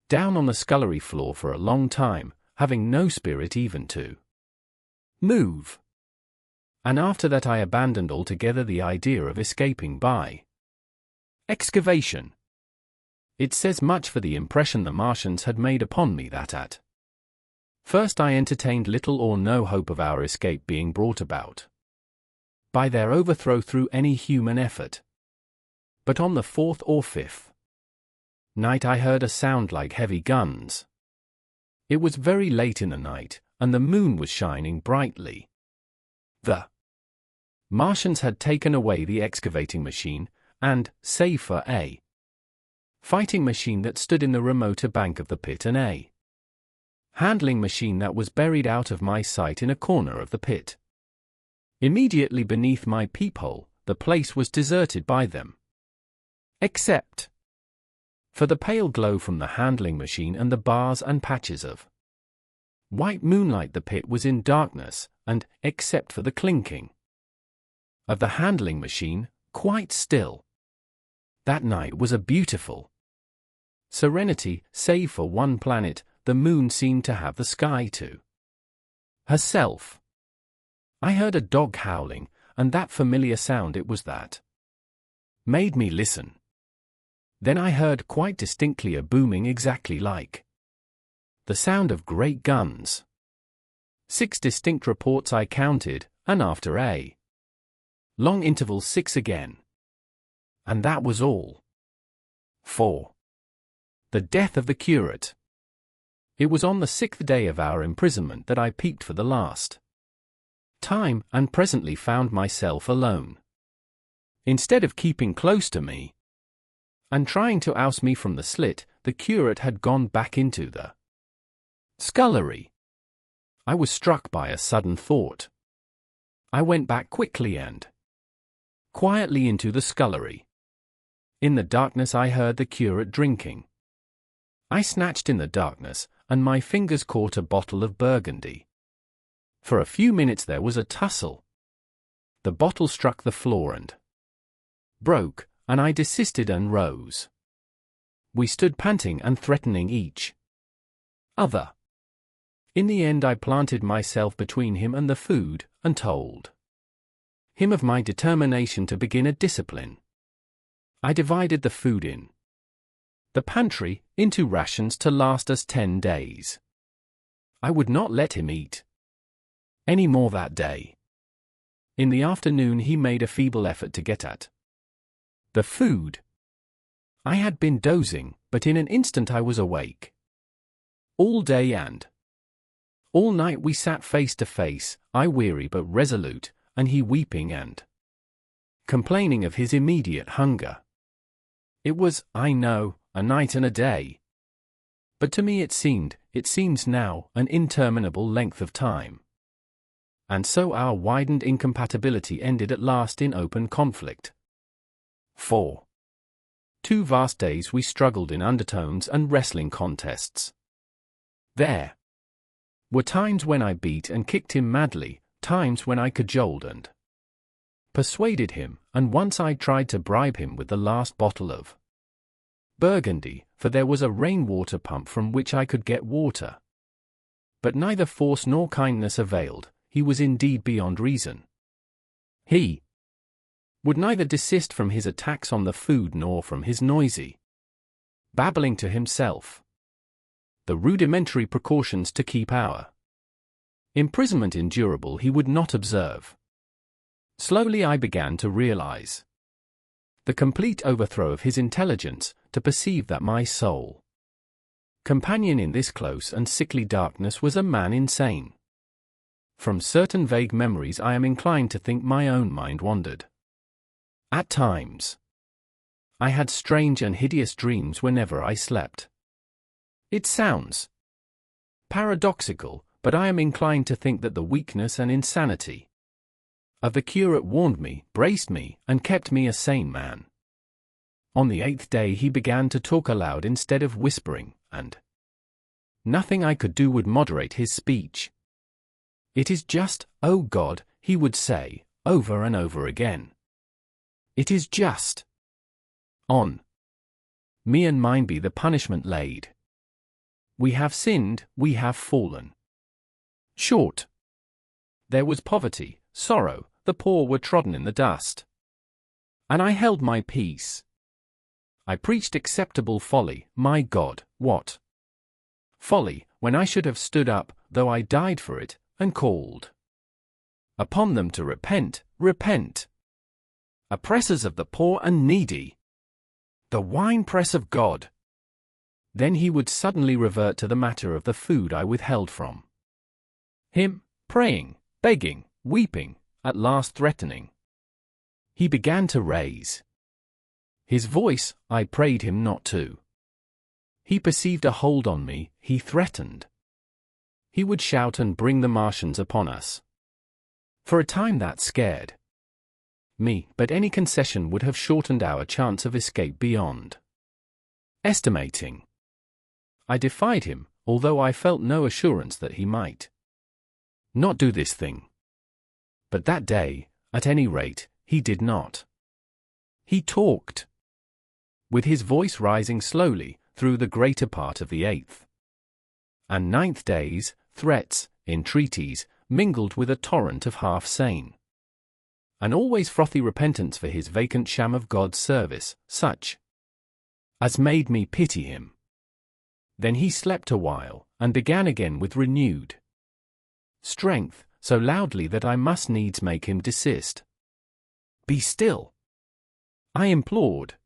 down on the scullery floor for a long time, having no spirit even to move. And after that I abandoned altogether the idea of escaping by excavation. It says much for the impression the Martians had made upon me that at first I entertained little or no hope of our escape being brought about by their overthrow through any human effort. But on the fourth or fifth night I heard a sound like heavy guns. It was very late in the night, and the moon was shining brightly. The Martians had taken away the excavating machine, and, save for a fighting machine that stood in the remoter bank of the pit and a handling machine that was buried out of my sight in a corner of the pit immediately beneath my peephole, the place was deserted by them, except for the pale glow from the handling machine and the bars and patches of white moonlight. The pit was in darkness, and, except for the clinking of the handling machine, quite still. That night was a beautiful serenity, save for one planet. The moon seemed to have the sky to herself. I heard a dog howling, and that familiar sound it was that made me listen. Then I heard quite distinctly a booming exactly like the sound of great guns. 6 distinct reports I counted, and after a long interval 6 again. And that was all. 4. The death of the curate. It was on the 6th day of our imprisonment that I peeped for the last time, and presently found myself alone. Instead of keeping close to me and trying to oust me from the slit, the curate had gone back into the scullery. I was struck by a sudden thought. I went back quickly and quietly into the scullery. In the darkness I heard the curate drinking. I snatched in the darkness, and my fingers caught a bottle of Burgundy. For a few minutes there was a tussle. The bottle struck the floor and broke, and I desisted and rose. We stood panting and threatening each other. In the end I planted myself between him and the food, and told him of my determination to begin a discipline. I divided the food in the pantry into rations to last us 10 days. I would not let him eat any more that day. In the afternoon he made a feeble effort to get at the food. I had been dozing, but in an instant I was awake. All day and all night we sat face to face, I weary but resolute, and he weeping and complaining of his immediate hunger. It was, I know, a night and a day. But to me it seems now, an interminable length of time. And so our widened incompatibility ended at last in open conflict. 4. 2 vast days we struggled in undertones and wrestling contests. There were times when I beat and kicked him madly, times when I cajoled and persuaded him, and once I tried to bribe him with the last bottle of Burgundy, for there was a rainwater pump from which I could get water. But neither force nor kindness availed. He was indeed beyond reason. He would neither desist from his attacks on the food nor from his noisy babbling to himself. The rudimentary precautions to keep our imprisonment endurable he would not observe. Slowly I began to realize the complete overthrow of his intelligence, to perceive that my sole companion in this close and sickly darkness was a man insane. From certain vague memories I am inclined to think my own mind wandered. At times I had strange and hideous dreams whenever I slept. It sounds paradoxical, but I am inclined to think that the weakness and insanity of the curate warned me, braced me, and kept me a sane man. On the 8th day he began to talk aloud instead of whispering, and nothing I could do would moderate his speech. It is just, O God, he would say, over and over again. It is just. On me and mine be the punishment laid. We have sinned, we have fallen short. There was poverty, sorrow, the poor were trodden in the dust. And I held my peace. I preached acceptable folly, my God, what folly, when I should have stood up, though I died for it, and called upon them to repent, repent. Oppressors of the poor and needy, the winepress of God. Then he would suddenly revert to the matter of the food I withheld from him, praying, begging, weeping, at last threatening. He began to raise his voice. I prayed him not to. He perceived a hold on me, he threatened. He would shout and bring the Martians upon us. For a time that scared me, but any concession would have shortened our chance of escape beyond estimating. I defied him, although I felt no assurance that he might not do this thing. But that day, at any rate, he did not. He talked, with his voice rising slowly, through the greater part of the 8th and 9th days, threats, entreaties, mingled with a torrent of half-sane and always frothy repentance for his vacant sham of God's service, such as made me pity him. Then he slept a while, and began again with renewed strength, so loudly that I must needs make him desist. "Be still," I implored.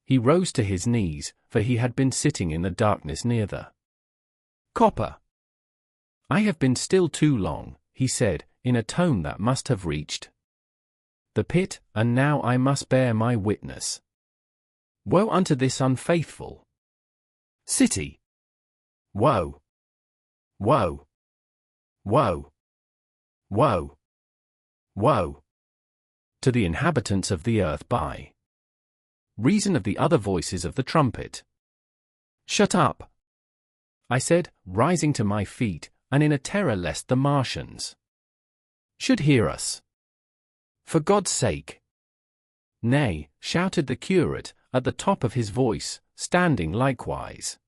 He rose to his knees, for he had been sitting in the darkness near the copper. "I have been still too long," he said, in a tone that must have reached the pit, "and now I must bear my witness. Woe unto this unfaithful city! Woe! Woe! Woe! Woe! Woe! To the inhabitants of the earth by reason of the other voices of the trumpet." "Shut up," I said, rising to my feet, and in a terror lest the Martians should hear us. "For God's sake!" "Nay," shouted the curate, at the top of his voice, standing likewise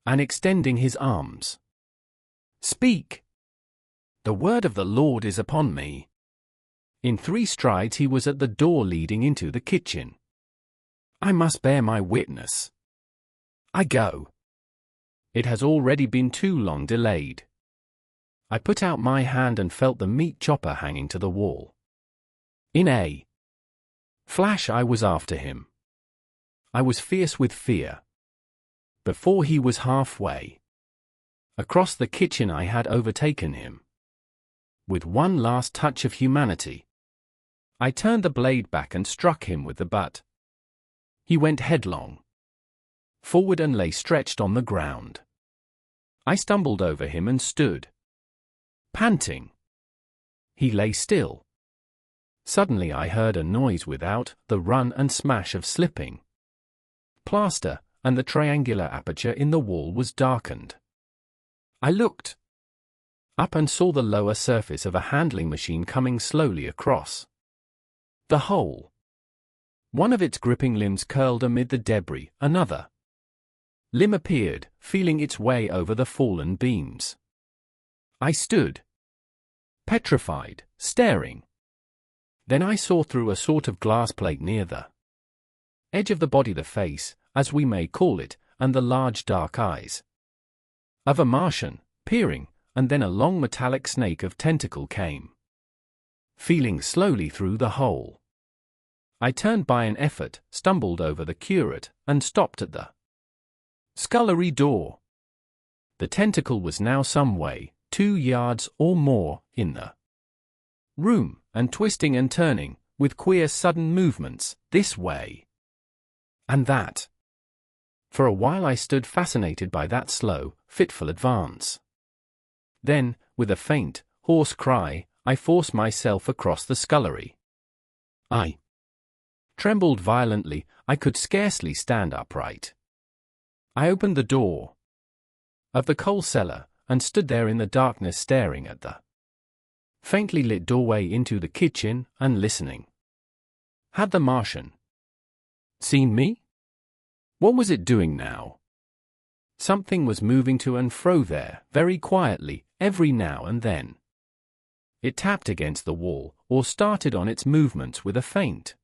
and extending his arms. "Speak! The word of the Lord is upon me." In 3 strides he was at the door leading into the kitchen. "I must bear my witness. I go. It has already been too long delayed." I put out my hand and felt the meat chopper hanging to the wall. In a flash I was after him. I was fierce with fear. Before he was halfway across the kitchen I had overtaken him. With one last touch of humanity, I turned the blade back and struck him with the butt. He went headlong forward and lay stretched on the ground. I stumbled over him and stood panting. He lay still. Suddenly I heard a noise without, the run and smash of slipping plaster, and the triangular aperture in the wall was darkened. I looked up and saw the lower surface of a handling machine coming slowly across the hole. One of its gripping limbs curled amid the debris, another limb appeared, feeling its way over the fallen beams. I stood petrified, staring. Then I saw through a sort of glass plate near the edge of the body the face, as we may call it, and the large dark eyes of a Martian, peering, and then a long metallic snake of tentacle came feeling slowly through the hole. I turned by an effort, stumbled over the curate, and stopped at the scullery door. The tentacle was now some way, 2 yards or more, in the room, and twisting and turning, with queer sudden movements, this way and that. For a while I stood fascinated by that slow, fitful advance. Then, with a faint, hoarse cry, I forced myself across the scullery. I trembled violently, I could scarcely stand upright. I opened the door of the coal cellar, and stood there in the darkness staring at the faintly lit doorway into the kitchen, and listening. Had the Martian seen me? What was it doing now? Something was moving to and fro there, very quietly, every now and then. It tapped against the wall, or started on its movements with a faint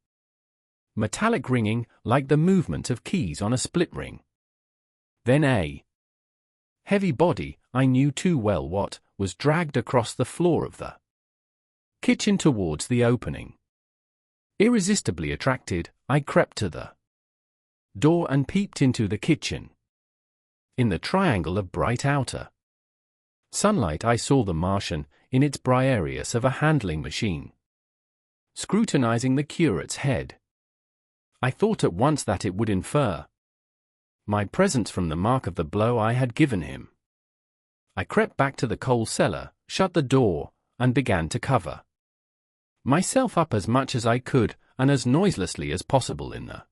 metallic ringing, like the movement of keys on a split ring. Then a heavy body, I knew too well what, was dragged across the floor of the kitchen towards the opening. Irresistibly attracted, I crept to the door and peeped into the kitchen. In the triangle of bright outer sunlight I saw the Martian, in its Briareus of a handling machine, scrutinizing the curate's head. I thought at once that it would infer my presence from the mark of the blow I had given him. I crept back to the coal cellar, shut the door, and began to cover myself up as much as I could, and as noiselessly as possible in the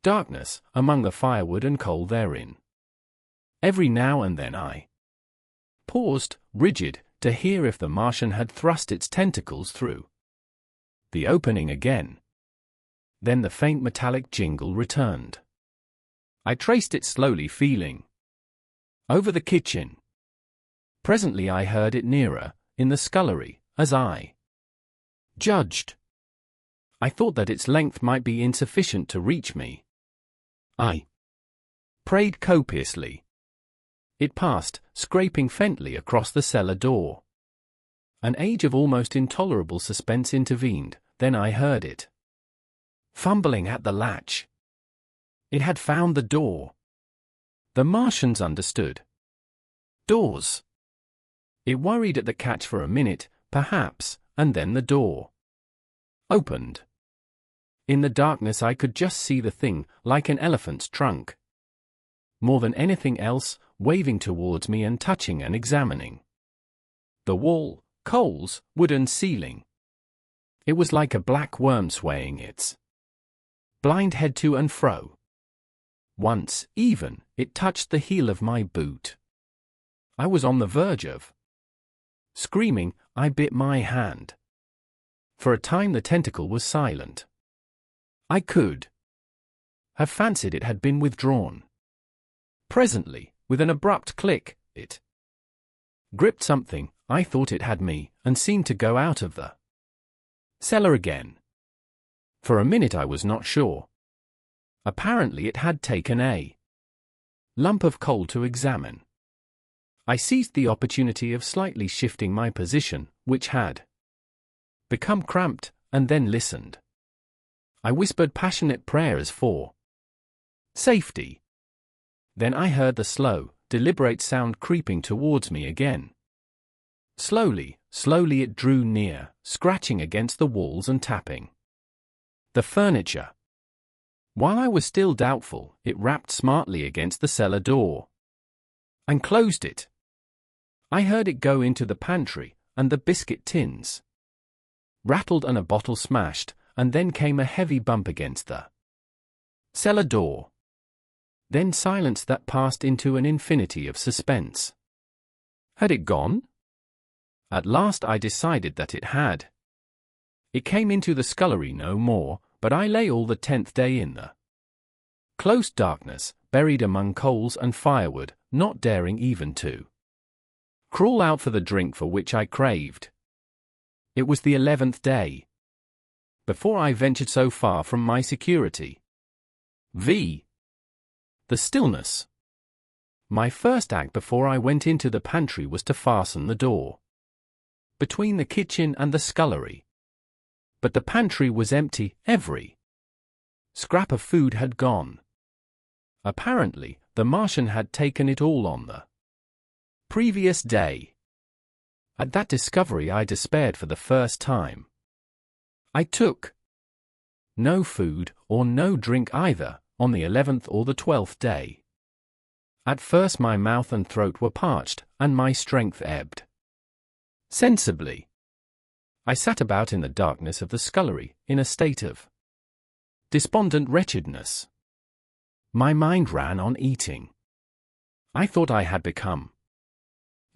darkness, among the firewood and coal therein. Every now and then I paused, rigid, to hear if the Martian had thrust its tentacles through the opening again. Then the faint metallic jingle returned. I traced it slowly, feeling over the kitchen. Presently I heard it nearer, in the scullery, as I judged. I thought that its length might be insufficient to reach me. I prayed copiously. it passed, scraping faintly across the cellar door. An age of almost intolerable suspense intervened, then I heard it fumbling at the latch. It had found the door. The Martians understood doors. It worried at the catch for a minute, perhaps, and then the door opened. In the darkness I could just see the thing, like an elephant's trunk. More than anything else, waving towards me and touching and examining the wall, coals, wooden ceiling. It was like a black worm swaying its blind head to and fro. Once, even, it touched the heel of my boot. I was on the verge of screaming. I bit my hand. For a time the tentacle was silent. I could have fancied it had been withdrawn. Presently, with an abrupt click, it gripped something. I thought it had me, and seemed to go out of the cellar again. For a minute I was not sure. Apparently it had taken a lump of coal to examine. I seized the opportunity of slightly shifting my position, which had become cramped, and then listened. I whispered passionate prayers for safety. Then I heard the slow, deliberate sound creeping towards me again. Slowly, slowly it drew near, scratching against the walls and tapping the furniture. While I was still doubtful, it rapped smartly against the cellar door and closed it. I heard it go into the pantry, and the biscuit tins rattled and a bottle smashed, and then came a heavy bump against the cellar door. Then silence that passed into an infinity of suspense. Had it gone? At last I decided that it had. It came into the scullery no more, but I lay all the 10th day in the close darkness, buried among coals and firewood, not daring even to crawl out for the drink for which I craved. It was the 11th day before I ventured so far from my security. The stillness. My first act before I went into the pantry was to fasten the door between the kitchen and the scullery. But the pantry was empty. Every scrap of food had gone. Apparently, the Martian had taken it all on the previous day. At that discovery I despaired for the first time. I took no food, or no drink either, on the 11th or the 12th day. At first my mouth and throat were parched, and my strength ebbed sensibly. I sat about in the darkness of the scullery, in a state of despondent wretchedness. My mind ran on eating. I thought I had become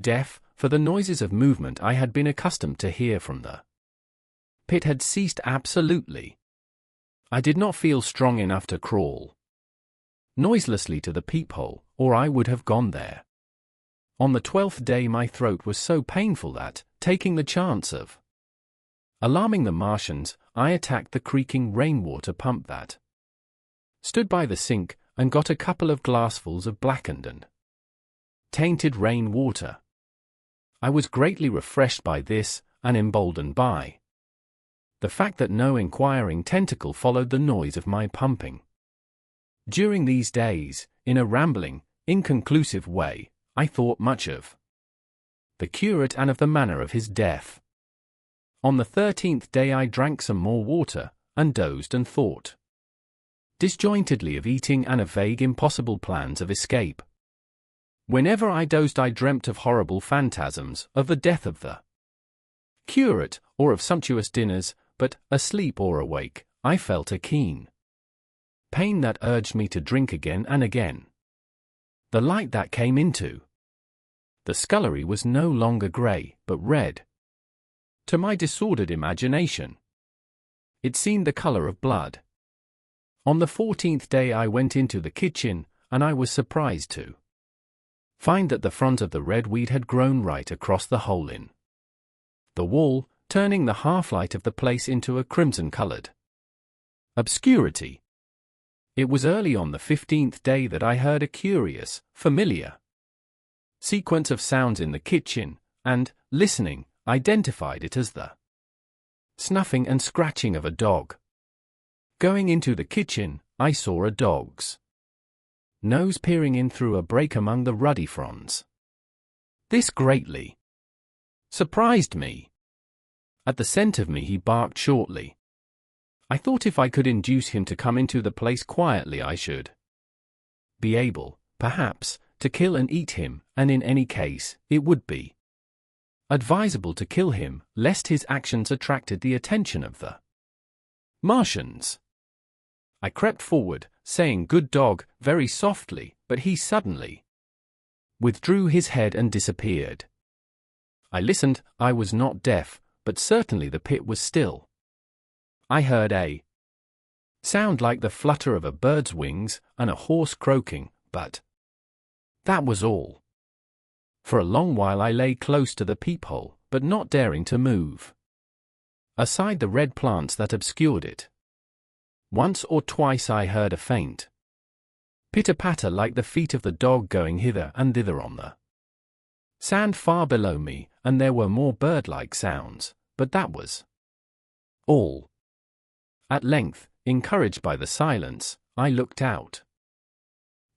deaf, for the noises of movement I had been accustomed to hear from the pit had ceased absolutely. I did not feel strong enough to crawl noiselessly to the peephole, or I would have gone there. On the 12th day my throat was so painful that, taking the chance of alarming the Martians, I attacked the creaking rainwater pump that stood by the sink, and got a couple of glassfuls of blackened and tainted rain water. I was greatly refreshed by this, and emboldened by the fact that no inquiring tentacle followed the noise of my pumping. During these days, in a rambling, inconclusive way, I thought much of the curate and of the manner of his death. On the 13th day I drank some more water, and dozed and thought disjointedly of eating and of vague impossible plans of escape. Whenever I dozed I dreamt of horrible phantasms, of the death of the curate, or of sumptuous dinners, but, asleep or awake, I felt a keen pain that urged me to drink again and again. The light that came into the scullery was no longer grey, but red. To my disordered imagination, it seemed the colour of blood. On the 14th day I went into the kitchen, and I was surprised to find that the front of the red weed had grown right across the hole in the wall, turning the half-light of the place into a crimson-coloured obscurity. It was early on the 15th day that I heard a curious, familiar sequence of sounds in the kitchen, and, listening, identified it as the snuffing and scratching of a dog. Going into the kitchen, I saw a dog's nose peering in through a break among the ruddy fronds. This greatly surprised me. At the scent of me he barked shortly. I thought if I could induce him to come into the place quietly I should be able, perhaps, to kill and eat him, and in any case, it would be advisable to kill him, lest his actions attracted the attention of the Martians. I crept forward, saying "Good dog," very softly, but he suddenly withdrew his head and disappeared. I listened. I was not deaf, but certainly the pit was still. I heard a sound like the flutter of a bird's wings and a horse croaking, but that was all. For a long while I lay close to the peephole, but not daring to move aside the red plants that obscured it. Once or twice I heard a faint pitter-patter like the feet of the dog going hither and thither on the sand far below me, and there were more bird-like sounds, but that was all. At length, encouraged by the silence, I looked out.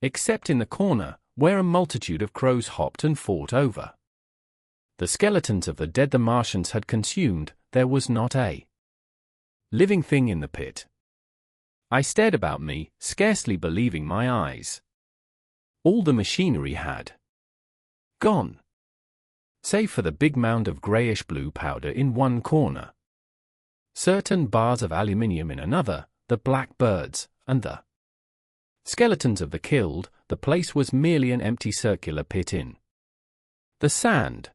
Except in the corner, where a multitude of crows hopped and fought over the skeletons of the dead the Martians had consumed, there was not a living thing in the pit. I stared about me, scarcely believing my eyes. All the machinery had gone, save for the big mound of greyish-blue powder in one corner, certain bars of aluminium in another, the black birds, and the skeletons of the killed. The place was merely an empty circular pit in the sand.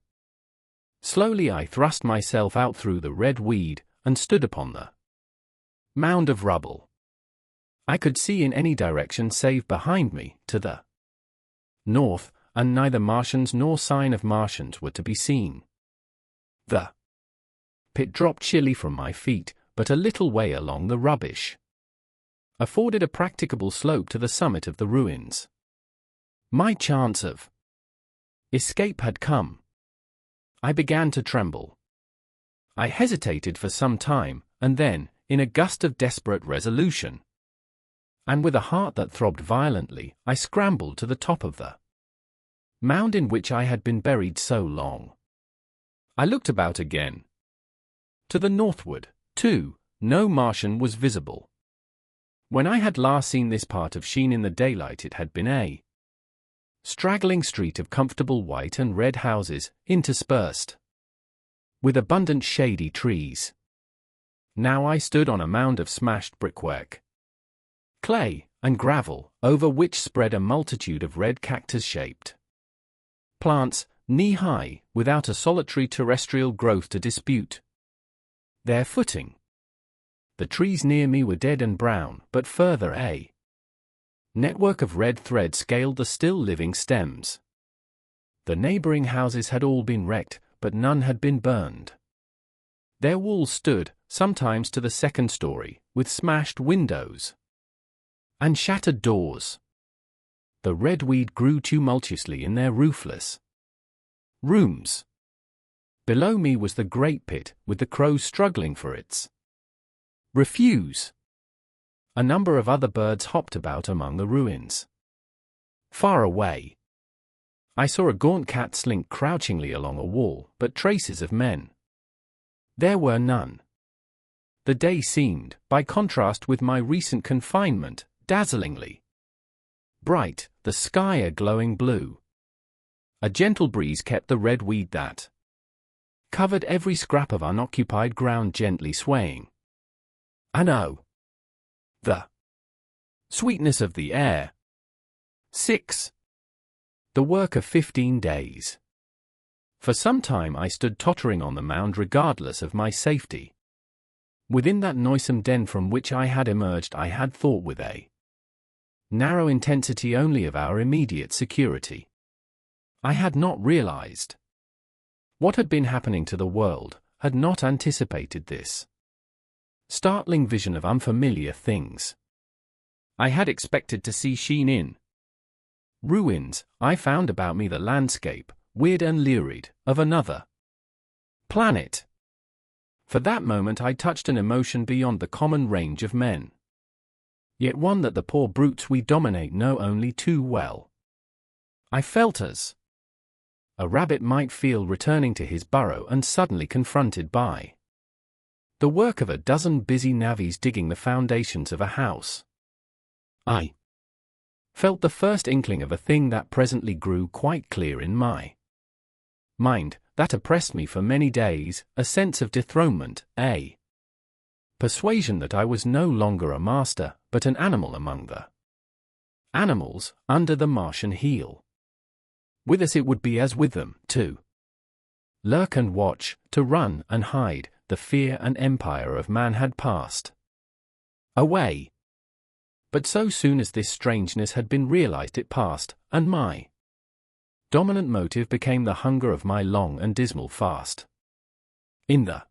Slowly I thrust myself out through the red weed, and stood upon the mound of rubble. I could see in any direction save behind me, to the north, and neither Martians nor sign of Martians were to be seen. The pit dropped chilly from my feet, but a little way along the rubbish afforded a practicable slope to the summit of the ruins. My chance of escape had come. I began to tremble. I hesitated for some time, and then, in a gust of desperate resolution, and with a heart that throbbed violently, I scrambled to the top of the mound in which I had been buried so long. I looked about again. To the northward, too, no Martian was visible. When I had last seen this part of Sheen in the daylight it had been a straggling street of comfortable white and red houses, interspersed with abundant shady trees. Now I stood on a mound of smashed brickwork, clay, and gravel, over which spread a multitude of red cactus-shaped plants, knee-high, without a solitary terrestrial growth to dispute their footing. The trees near me were dead and brown, but further a network of red thread scaled the still living stems. The neighboring houses had all been wrecked, but none had been burned. Their walls stood, sometimes to the second story, with smashed windows and shattered doors. The red weed grew tumultuously in their roofless rooms. Below me was the great pit, with the crows struggling for its refuse. A number of other birds hopped about among the ruins. Far away, I saw a gaunt cat slink crouchingly along a wall, but traces of men there were none. The day seemed, by contrast with my recent confinement, dazzlingly bright, the sky a glowing blue. A gentle breeze kept the red weed that covered every scrap of unoccupied ground gently swaying. And oh, the sweetness of the air. 6. The work of 15 days. For some time I stood tottering on the mound regardless of my safety. Within that noisome den from which I had emerged I had thought with a narrow intensity only of our immediate security. I had not realized what had been happening to the world, had not anticipated this startling vision of unfamiliar things. I had expected to see Sheen in ruins, I found about me the landscape, weird and lurid, of another planet. For that moment I touched an emotion beyond the common range of men. Yet one that the poor brutes we dominate know only too well. I felt as a rabbit might feel returning to his burrow and suddenly confronted by the work of a dozen busy navvies digging the foundations of a house. I felt the first inkling of a thing that presently grew quite clear in my mind, that oppressed me for many days, a sense of dethronement, a persuasion that I was no longer a master, but an animal among the animals, under the Martian heel. With us it would be as with them, to lurk and watch, to run and hide. The fear and empire of man had passed away. But so soon as this strangeness had been realized it passed, and my dominant motive became the hunger of my long and dismal fast. In the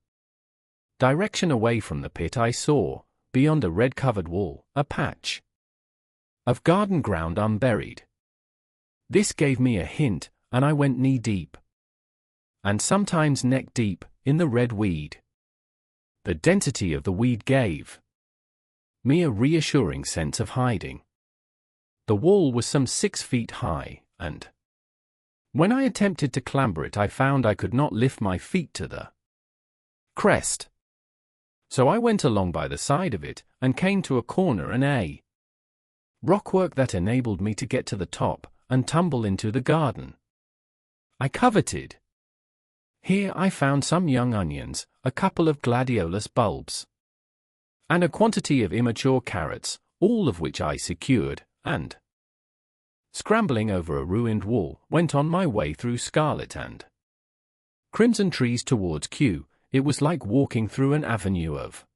direction away from the pit I saw, beyond a red-covered wall, a patch of garden ground unburied. This gave me a hint, and I went knee-deep, and sometimes neck-deep, in the red weed. The density of the weed gave me a reassuring sense of hiding. The wall was some 6 feet high, and when I attempted to clamber it I found I could not lift my feet to the crest. So I went along by the side of it, and came to a corner and a rockwork that enabled me to get to the top, and tumble into the garden I coveted. Here I found some young onions, a couple of gladiolus bulbs, and a quantity of immature carrots, all of which I secured, and, scrambling over a ruined wall, went on my way through scarlet and crimson trees towards Kew. It was like walking through an avenue of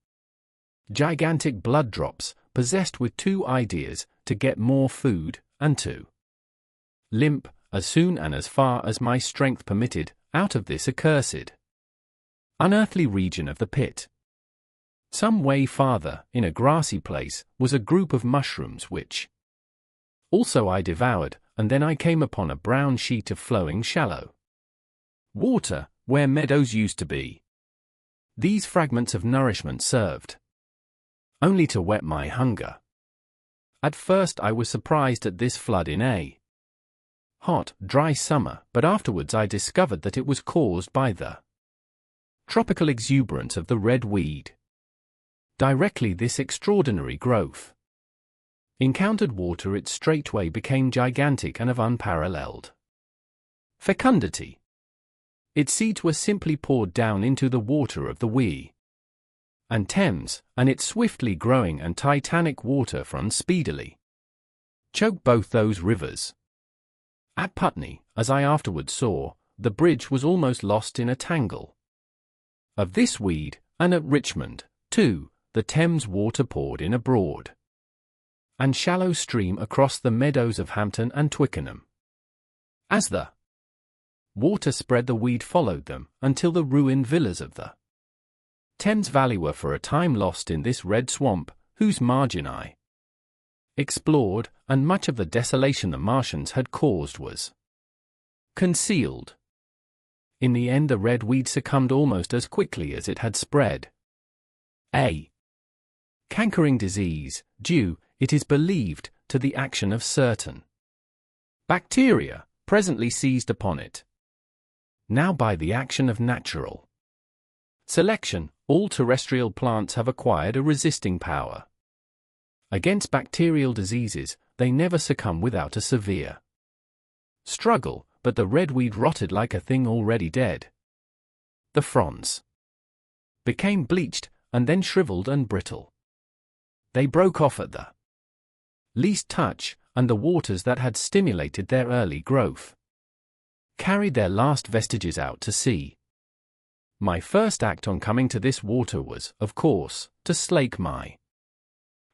gigantic blood drops, possessed with 2 ideas, to get more food, and to limp, as soon and as far as my strength permitted, out of this accursed, unearthly region of the pit. Some way farther, in a grassy place, was a group of mushrooms which also I devoured, and then I came upon a brown sheet of flowing shallow water, where meadows used to be. These fragments of nourishment served only to whet my hunger. At first I was surprised at this flood in a hot, dry summer, but afterwards I discovered that it was caused by the tropical exuberance of the red weed. Directly this extraordinary growth encountered water it straightway became gigantic and of unparalleled fecundity. Its seeds were simply poured down into the water of the Wye and Thames, and its swiftly growing and titanic waterfront speedily choked both those rivers. At Putney, as I afterwards saw, the bridge was almost lost in a tangle of this weed, and at Richmond, too, the Thames water poured in a broad and shallow stream across the meadows of Hampton and Twickenham. As the water spread the weed followed them, until the ruined villas of the Thames Valley were for a time lost in this red swamp, whose margin I explored, and much of the desolation the Martians had caused was concealed. In the end the red weed succumbed almost as quickly as it had spread. A cankering disease, due, it is believed, to the action of certain bacteria, presently seized upon it. Now by the action of natural selection, all terrestrial plants have acquired a resisting power against bacterial diseases. They never succumb without a severe struggle, but the red weed rotted like a thing already dead. The fronds became bleached, and then shriveled and brittle. They broke off at the least touch, and the waters that had stimulated their early growth carried their last vestiges out to sea. My first act on coming to this water was, of course, to slake my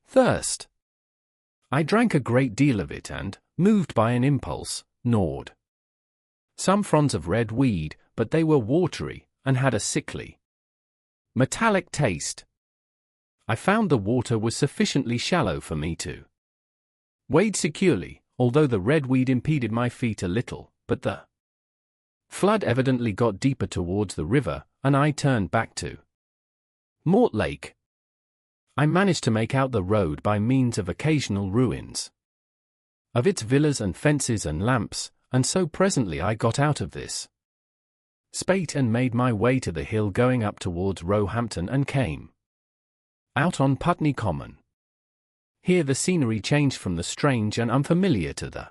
thirst. I drank a great deal of it and, moved by an impulse, gnawed some fronds of red weed, but they were watery, and had a sickly, metallic taste. I found the water was sufficiently shallow for me to wade securely, although the red weed impeded my feet a little, but the flood evidently got deeper towards the river, and I turned back to Mortlake. I managed to make out the road by means of occasional ruins of its villas and fences and lamps, and so presently I got out of this spate and made my way to the hill going up towards Roehampton and came out on Putney Common. Here the scenery changed from the strange and unfamiliar to the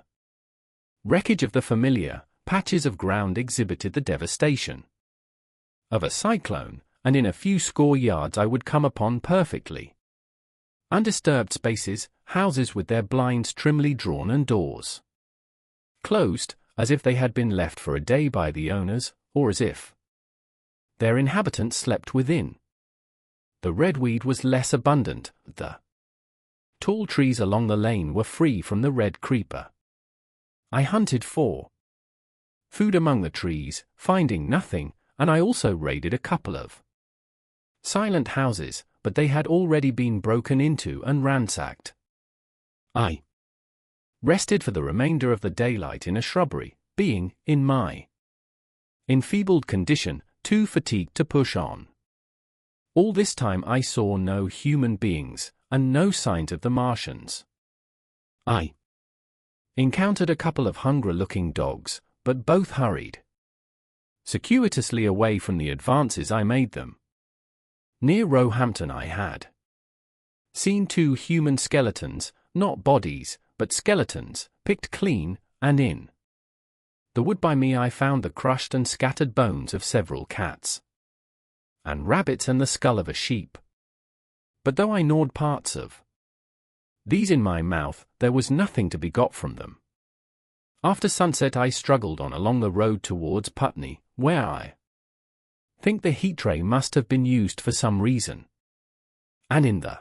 wreckage of the familiar. Patches of ground exhibited the devastation of a cyclone, and in a few score yards I would come upon perfectly undisturbed spaces, houses with their blinds trimly drawn and doors closed, as if they had been left for a day by the owners, or as if their inhabitants slept within. The redweed was less abundant, the tall trees along the lane were free from the red creeper. I hunted for food among the trees, finding nothing, and I also raided a couple of silent houses, but they had already been broken into and ransacked. I rested for the remainder of the daylight in a shrubbery, being, in my enfeebled condition, too fatigued to push on. All this time I saw no human beings, and no signs of the Martians. I encountered a couple of hungry-looking dogs, but both hurried circuitously away from the advances I made them. Near Roehampton I had seen 2 human skeletons, not bodies, but skeletons, picked clean, and in the wood by me I found the crushed and scattered bones of several cats and rabbits and the skull of a sheep. But though I gnawed parts of these in my mouth, there was nothing to be got from them. After sunset I struggled on along the road towards Putney, where I think the heat ray must have been used for some reason. And in the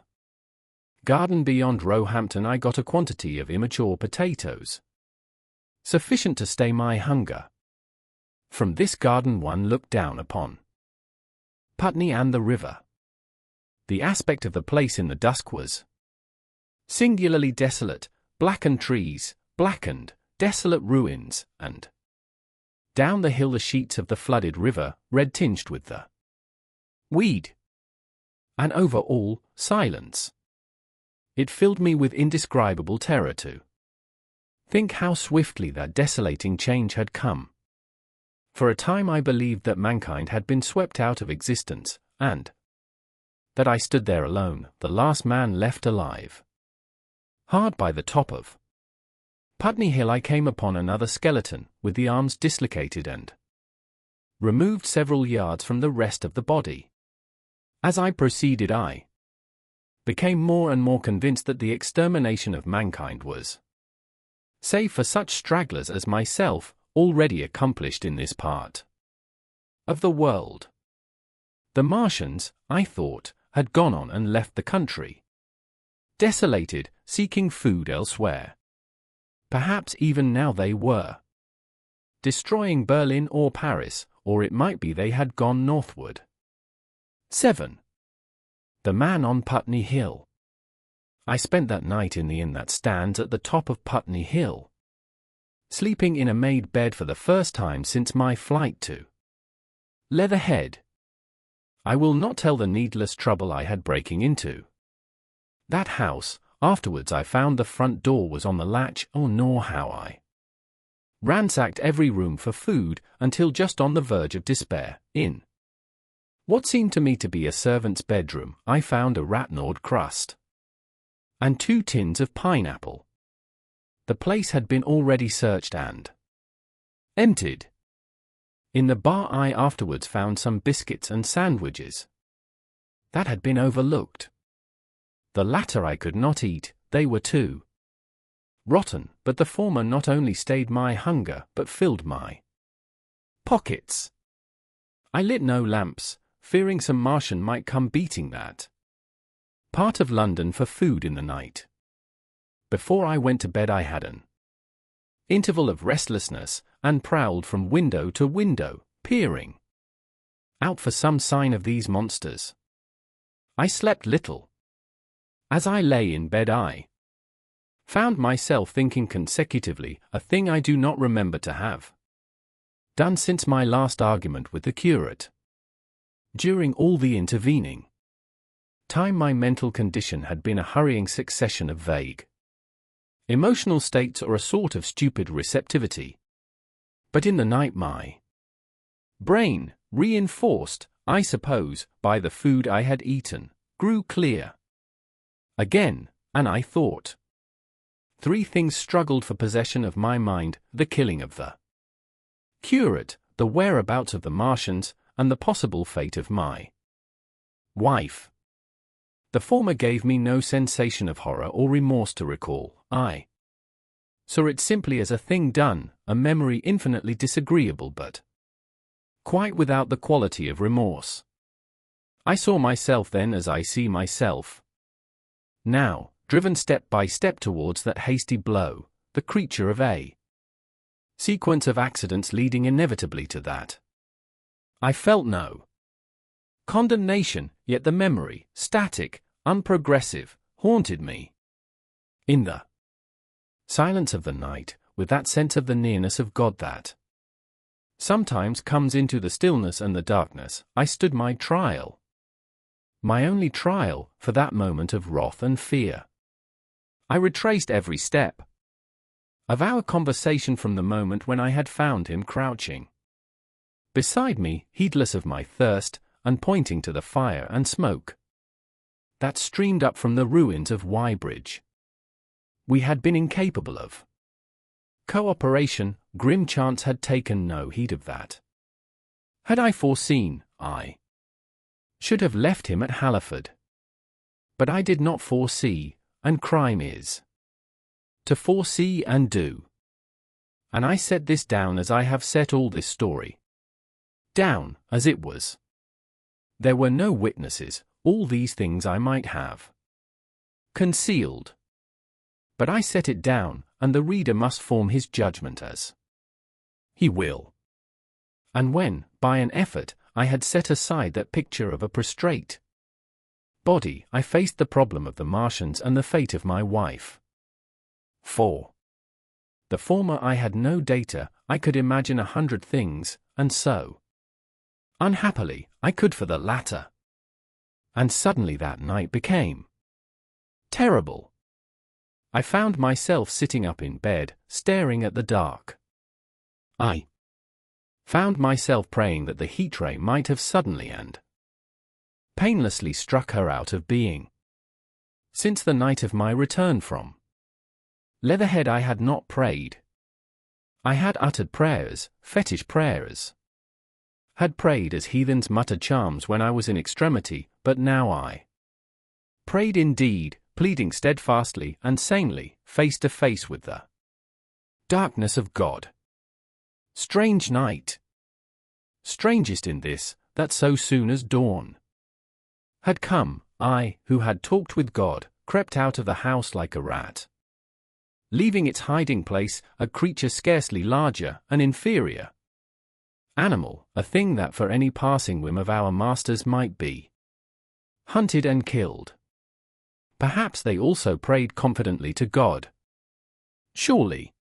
garden beyond Roehampton I got a quantity of immature potatoes, sufficient to stay my hunger. From this garden one looked down upon Putney and the river. The aspect of the place in the dusk was singularly desolate, blackened trees, blackened, desolate ruins, and down the hill the sheets of the flooded river, red-tinged with the weed. And over all, silence. It filled me with indescribable terror to think how swiftly that desolating change had come. For a time I believed that mankind had been swept out of existence, and that I stood there alone, the last man left alive. Hard by the top of Putney Hill I came upon another skeleton, with the arms dislocated and removed several yards from the rest of the body. As I proceeded I became more and more convinced that the extermination of mankind was, save for such stragglers as myself, already accomplished in this part of the world. The Martians, I thought, had gone on and left the country desolated, seeking food elsewhere. Perhaps even now they were destroying Berlin or Paris, or it might be they had gone northward. 7. The Man on Putney Hill. I spent that night in the inn that stands at the top of Putney Hill, sleeping in a made bed for the first time since my flight to Leatherhead. I will not tell the needless trouble I had breaking into that house. Afterwards I found the front door was on the latch, nor how I ransacked every room for food, until just on the verge of despair, in what seemed to me to be a servant's bedroom, I found a rat-gnawed crust and 2 tins of pineapple. The place had been already searched and emptied. In the bar I afterwards found some biscuits and sandwiches that had been overlooked. The latter I could not eat, they were too rotten, but the former not only stayed my hunger, but filled my pockets. I lit no lamps, fearing some Martian might come beating that part of London for food in the night. Before I went to bed I had an interval of restlessness, and prowled from window to window, peering out for some sign of these monsters. I slept little. As I lay in bed I Found myself thinking consecutively, a thing I do not remember to have done since my last argument with the curate. During all the intervening time, my mental condition had been a hurrying succession of vague emotional states or a sort of stupid receptivity. But in the night my brain, reinforced, I suppose, by the food I had eaten, grew clear again, and I thought. 3 things struggled for possession of my mind: the killing of the curate, the whereabouts of the Martians, and the possible fate of my wife. The former gave me no sensation of horror or remorse to recall. I saw it simply as a thing done, a memory infinitely disagreeable but quite without the quality of remorse. I saw myself then as I see myself now, driven step by step towards that hasty blow, the creature of a sequence of accidents leading inevitably to that. I felt no condemnation, yet the memory, static, unprogressive, haunted me. In the silence of the night, with that sense of the nearness of God that sometimes comes into the stillness and the darkness, I stood my trial. My only trial, for that moment of wrath and fear. I retraced every step of our conversation from the moment when I had found him crouching beside me, heedless of my thirst, and pointing to the fire and smoke that streamed up from the ruins of Weybridge. We had been incapable of cooperation. Grim chance had taken no heed of that. Had I foreseen, I should have left him at Halliford. But I did not foresee, and crime is to foresee and do. And I set this down as I have set all this story down, as it was. There were no witnesses. All these things I might have concealed. But I set it down, and the reader must form his judgment as he will. And when, by an effort, I had set aside that picture of a prostrate body, I faced the problem of the Martians and the fate of my wife. For the former I had no data. I could imagine 100 things, and so unhappily, I could for the latter. And suddenly that night became terrible. I found myself sitting up in bed, staring at the dark. I found myself praying that the heat ray might have suddenly and painlessly struck her out of being. Since the night of my return from Leatherhead I had not prayed. I had uttered prayers, fetish prayers. Had prayed as heathens mutter charms when I was in extremity, but now I prayed indeed, pleading steadfastly and sanely, face to face with the darkness of God. Strange night. Strangest in this, that so soon as dawn had come, I, who had talked with God, crept out of the house like a rat, leaving its hiding place, a creature scarcely larger, an inferior animal, a thing that for any passing whim of our masters might be hunted and killed. Perhaps they also prayed confidently to God. Surely,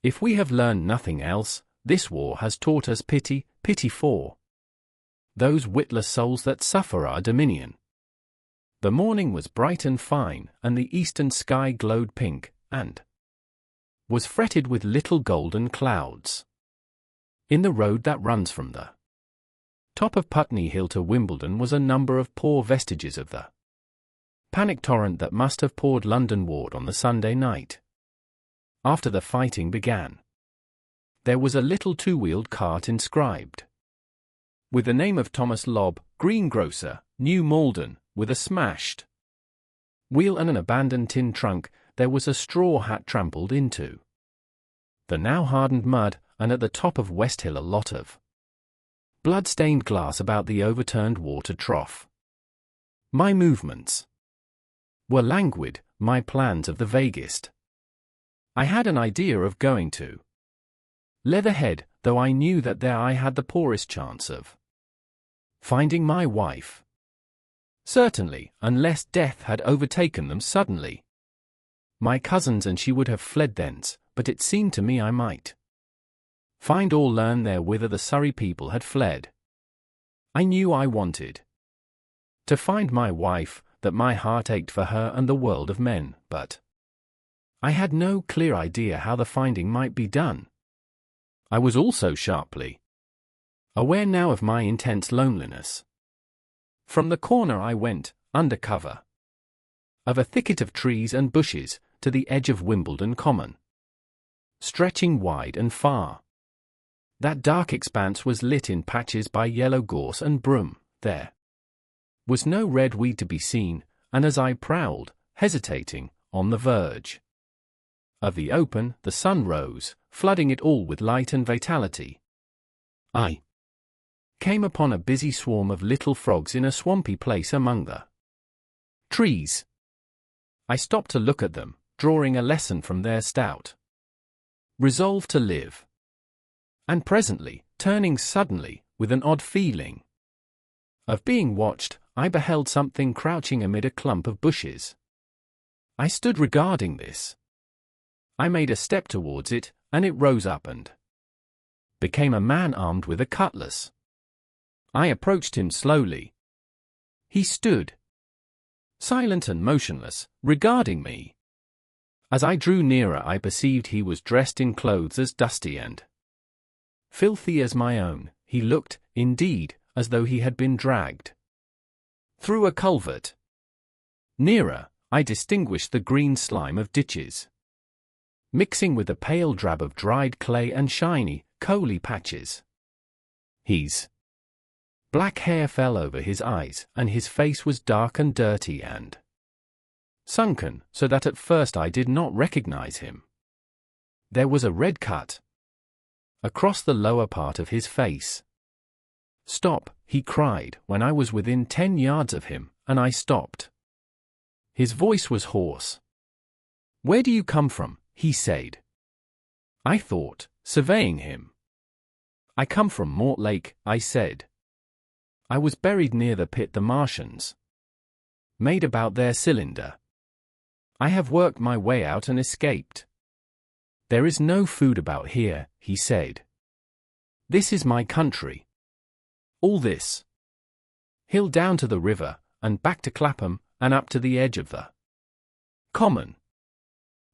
if we have learned nothing else, this war has taught us pity, pity for those witless souls that suffer our dominion. The morning was bright and fine, and the eastern sky glowed pink, and was fretted with little golden clouds. In the road that runs from the top of Putney Hill to Wimbledon was a number of poor vestiges of the panic torrent that must have poured Londonward on the Sunday night after the fighting began. There was a little two-wheeled cart inscribed with the name of Thomas Lobb, greengrocer, New Malden, with a smashed wheel and an abandoned tin trunk. There was a straw hat trampled into the now hardened mud, and at the top of West Hill a lot of blood-stained glass about the overturned water trough. My movements were languid, my plans of the vaguest. I had an idea of going to Leatherhead, though I knew that there I had the poorest chance of finding my wife. Certainly, unless death had overtaken them suddenly. my cousins and she would have fled thence, but it seemed to me I might find or learn there whither the Surrey people had fled. I knew I wanted to find my wife, that my heart ached for her and the world of men, but I had no clear idea how the finding might be done. I was also sharply aware now of my intense loneliness. From the corner I went, under cover of a thicket of trees and bushes, to the edge of Wimbledon Common, stretching wide and far. That dark expanse was lit in patches by yellow gorse and broom. There was no red weed to be seen, and as I prowled, hesitating, on the verge of the open, the sun rose, flooding it all with light and vitality. I came upon a busy swarm of little frogs in a swampy place among the trees. I stopped to look at them, drawing a lesson from their stout resolve to live. And presently, turning suddenly, with an odd feeling of being watched, I beheld something crouching amid a clump of bushes. I stood regarding this. I made a step towards it, and it rose up and became a man armed with a cutlass. I approached him slowly. He stood silent and motionless, regarding me. As I drew nearer, I perceived he was dressed in clothes as dusty and filthy as my own. He looked, indeed, as though he had been dragged through a culvert. Nearer, I distinguished the green slime of ditches, mixing with the pale drab of dried clay and shiny, coaly patches. His black hair fell over his eyes, and his face was dark and dirty and sunken, so that at first I did not recognize him. There was a red cut across the lower part of his face. "Stop," he cried, when I was within 10 yards of him, and I stopped. His voice was hoarse. "Where do you come from?" he said. I thought, surveying him. "I come from Mortlake," I said. "I was buried near the pit the Martians made about their cylinder. I have worked my way out and escaped." "There is no food about here," he said. "This is my country. All this hill down to the river, and back to Clapham, and up to the edge of the common.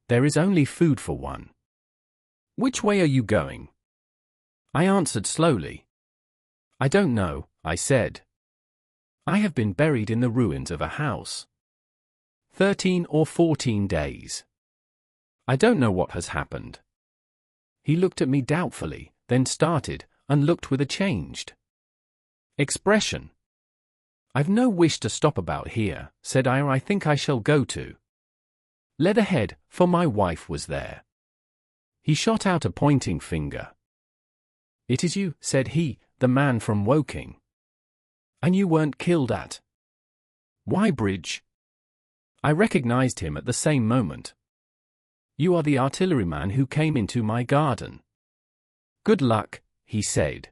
There is only food for one. Which way are you going?" I answered slowly. "I don't know," I said. "I have been buried in the ruins of a house 13 or 14 days. I don't know what has happened." He looked at me doubtfully, then started, and looked with a changed expression. "I've no wish to stop about here," said I. "I think I shall go to Leatherhead, for my wife was there." He shot out a pointing finger. "It is you," said he, "the man from Woking. And you weren't killed at Weybridge?" I recognized him at the same moment. "You are the artilleryman who came into my garden." "Good luck," he said.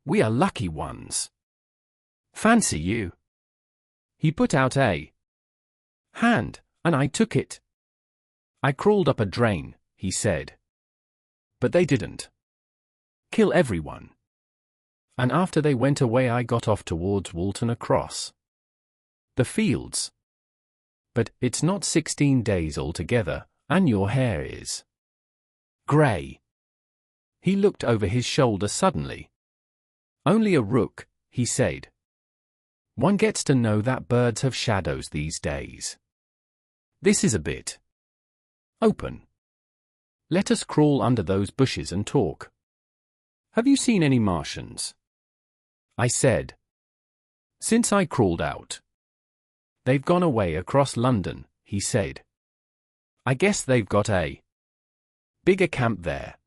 "We are lucky ones. Fancy you." He put out a hand, and I took it. "I crawled up a drain," he said. "But they didn't kill everyone. And after they went away I got off towards Walton across the fields. But it's not 16 days altogether, and your hair is grey." He looked over his shoulder suddenly. "Only a rook," he said. "One gets to know that birds have shadows these days. This is a bit open. Let us crawl under those bushes and talk. Have you seen any Martians?" I said. "Since I crawled out." "They've gone away across London," he said. "I guess they've got a bigger camp there.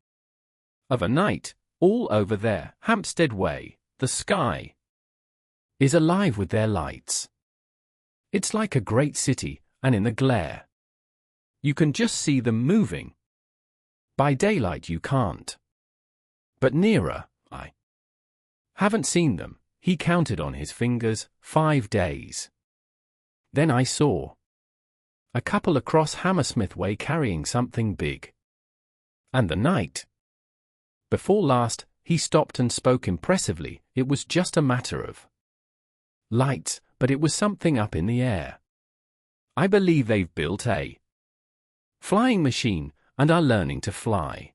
Of a night, all over there, Hampstead way, the sky is alive with their lights. It's like a great city, and in the glare you can just see them moving. By daylight you can't. But nearer, I haven't seen them." He counted on his fingers, 5 days. Then I saw A couple across Hammersmith Way carrying something big. And the night before last, he stopped and spoke impressively. It was just a matter of lights, but it was something up in the air. I believe they've built a flying machine and are learning to fly.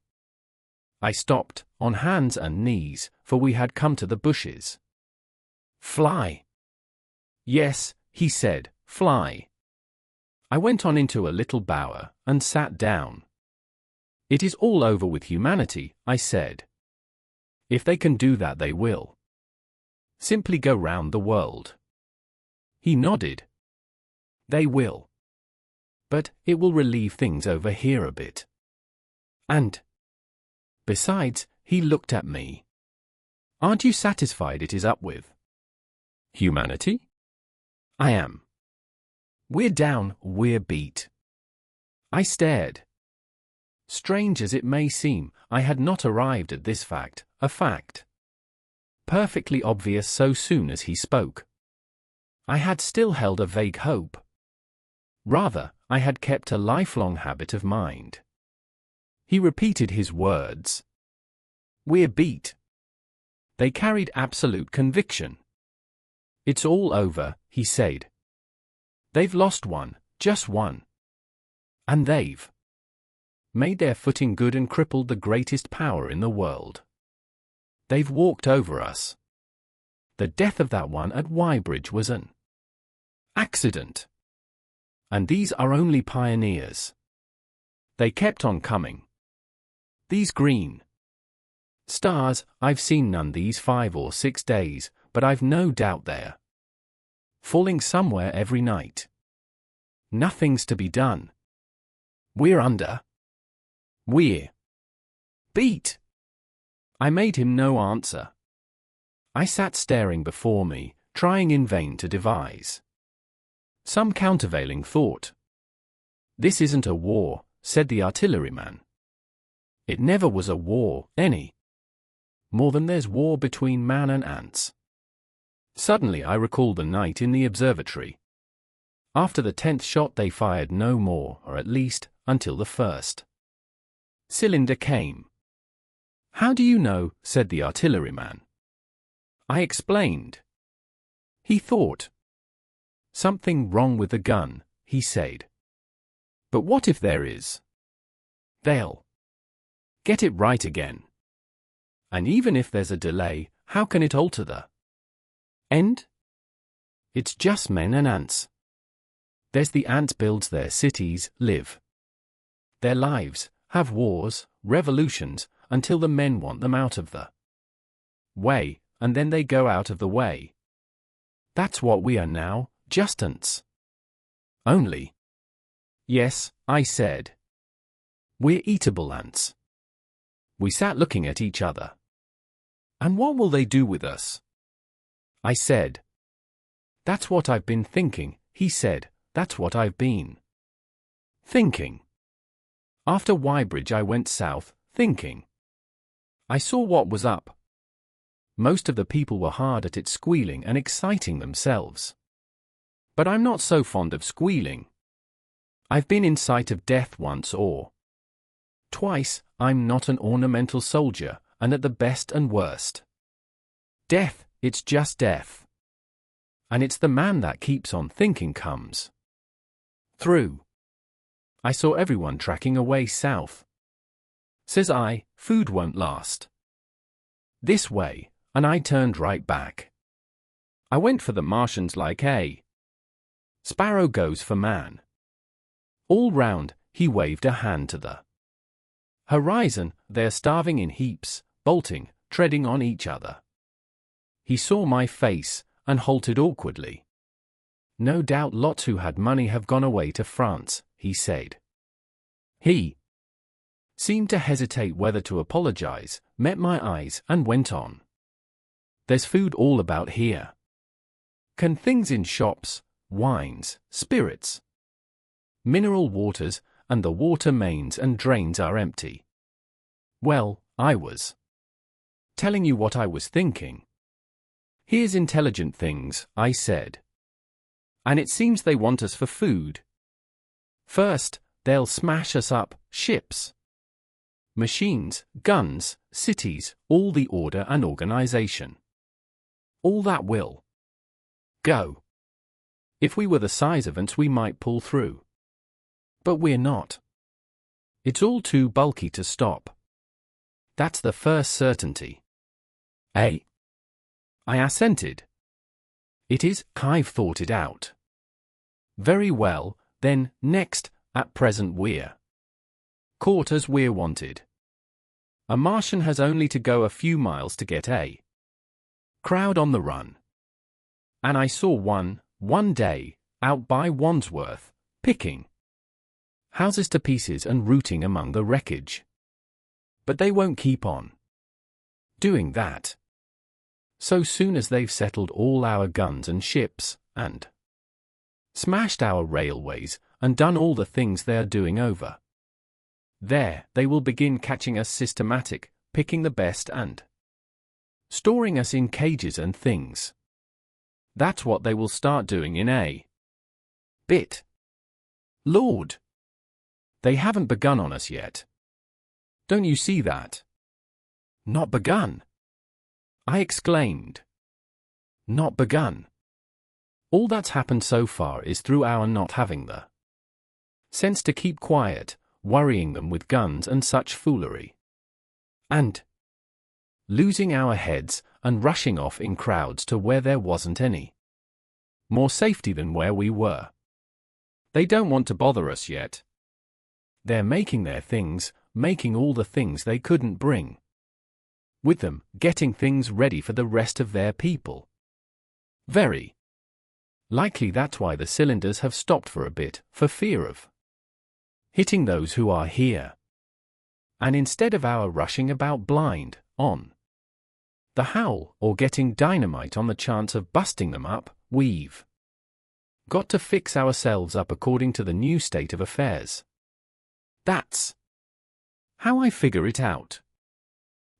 I stopped, on hands and knees, for we had come to the bushes. Fly? Yes, he said, fly. I went on into a little bower and sat down. It is all over with humanity, I said. If they can do that, they will simply go round the world. He nodded. They will. But it will relieve things over here a bit. And besides, he looked at me. Aren't you satisfied it is up with humanity? I am. We're down, we're beat. I stared. Strange as it may seem, I had not arrived at this fact, a fact perfectly obvious so soon as he spoke. I had still held a vague hope. Rather, I had kept a lifelong habit of mind. He repeated his words. We're beat. They carried absolute conviction. It's all over, he said. They've lost one, just one. And they've made their footing good and crippled the greatest power in the world. They've walked over us. The death of that one at Weybridge was an accident. And these are only pioneers. They kept on coming. These green stars, I've seen none these 5 or 6 days, but I've no doubt they're falling somewhere every night. Nothing's to be done. We're under. We're beat. I made him no answer. I sat staring before me, trying in vain to devise some countervailing thought. This isn't a war, said the artilleryman. It never was a war, any more than there's war between man and ants. Suddenly I recalled the night in the observatory. After the 10th shot they fired no more, or at least, until the first cylinder came. How do you know? Said the artilleryman. I explained. He thought. Something wrong with the gun, he said. But what if there is? They'll get it right again. And even if there's a delay, how can it alter the end? It's just men and ants. There's the ants builds their cities, live their lives, have wars, revolutions, until the men want them out of the way, and then they go out of the way. That's what we are now, just ants. Only. Yes, I said. We're eatable ants. We sat looking at each other. And what will they do with us? I said. That's what I've been thinking, he said. That's what I've been thinking. After Weybridge I went south, thinking. I saw what was up. Most of the people were hard at it, squealing and exciting themselves. But I'm not so fond of squealing. I've been in sight of death once or twice. I'm not an ornamental soldier, and at the best and worst death, it's just death. And it's the man that keeps on thinking comes through. I saw everyone tracking away south. Says I, food won't last this way, and I turned right back. I went for the Martians like a sparrow goes for man. All round, he waved a hand to the horizon. They're starving in heaps, bolting, treading on each other. He saw my face, and halted awkwardly. No doubt lots who had money have gone away to France, he said. He seemed to hesitate whether to apologize, met my eyes, and went on. There's food all about here. Can things in shops, wines, spirits, mineral waters, and the water mains and drains are empty. Well, I was telling you what I was thinking. Here's intelligent things, I said. And it seems they want us for food. First, they'll smash us up, ships, machines, guns, cities, all the order and organization. All that will go. If we were the size of ants, we might pull through. But we're not. It's all too bulky to stop. That's the first certainty. Eh? I assented. It is, I've thought it out. Very well, then, next, at present we're caught as we're wanted. A Martian has only to go a few miles to get a crowd on the run. And I saw one day, out by Wandsworth, picking houses to pieces and rooting among the wreckage. But they won't keep on doing that. So soon as they've settled all our guns and ships, and smashed our railways, and done all the things they're doing over there, they will begin catching us systematic, picking the best and storing us in cages and things. That's what they will start doing in a bit. Lord! They haven't begun on us yet. Don't you see that? Not begun? I exclaimed. Not begun. All that's happened so far is through our not having the sense to keep quiet, worrying them with guns and such foolery. And losing our heads and rushing off in crowds to where there wasn't any more safety than where we were. They don't want to bother us yet. They're making their things, making all the things they couldn't bring with them, getting things ready for the rest of their people. Very likely that's why the cylinders have stopped for a bit, for fear of hitting those who are here. And instead of our rushing about blind, on the howl, or getting dynamite on the chance of busting them up, we've got to fix ourselves up according to the new state of affairs. That's how I figure it out.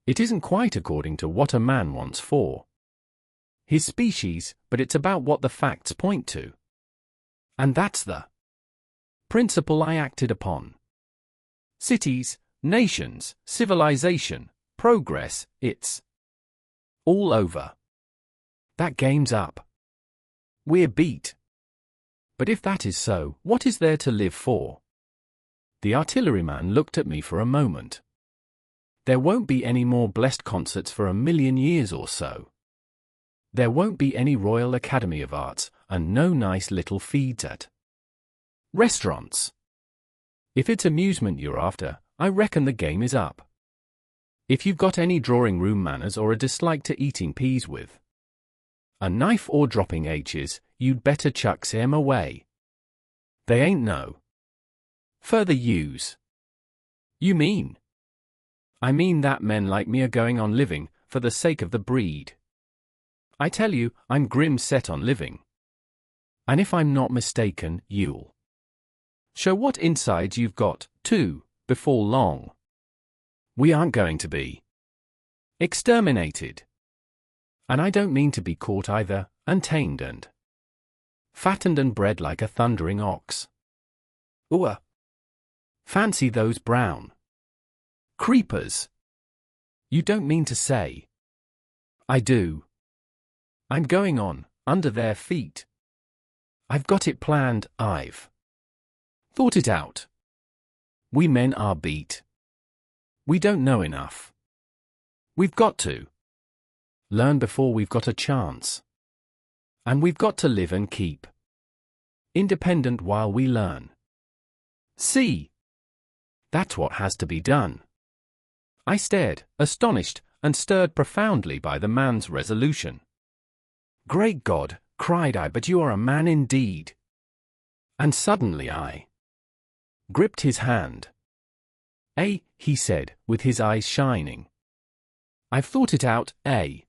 It isn't quite according to what a man wants for his species, but it's about what the facts point to. And that's the principle I acted upon. Cities, nations, civilization, progress, it's all over. That game's up. We're beat. But if that is so, what is there to live for? The artilleryman looked at me for a moment. There won't be any more blessed concerts for 1,000,000 years or so. There won't be any Royal Academy of Arts, and no nice little feeds at restaurants. If it's amusement you're after, I reckon the game is up. If you've got any drawing-room manners or a dislike to eating peas with a knife or dropping H's, you'd better chuck them away. They ain't no further use. You mean? I mean that men like me are going on living, for the sake of the breed. I tell you, I'm grim set on living. And if I'm not mistaken, you'll show what insides you've got, too, before long. We aren't going to be exterminated. And I don't mean to be caught either, and tamed and fattened and bred like a thundering ox. Ooh! Fancy those brown creepers. You don't mean to say? I do. I'm going on, under their feet. I've got it planned, I've thought it out. We men are beat. We don't know enough. We've got to learn before we've got a chance. And we've got to live and keep independent while we learn. See? That's what has to be done. I stared, astonished, and stirred profoundly by the man's resolution. Great God, cried I, but you are a man indeed. And suddenly I gripped his hand. Eh, he said, with his eyes shining. I've thought it out, eh?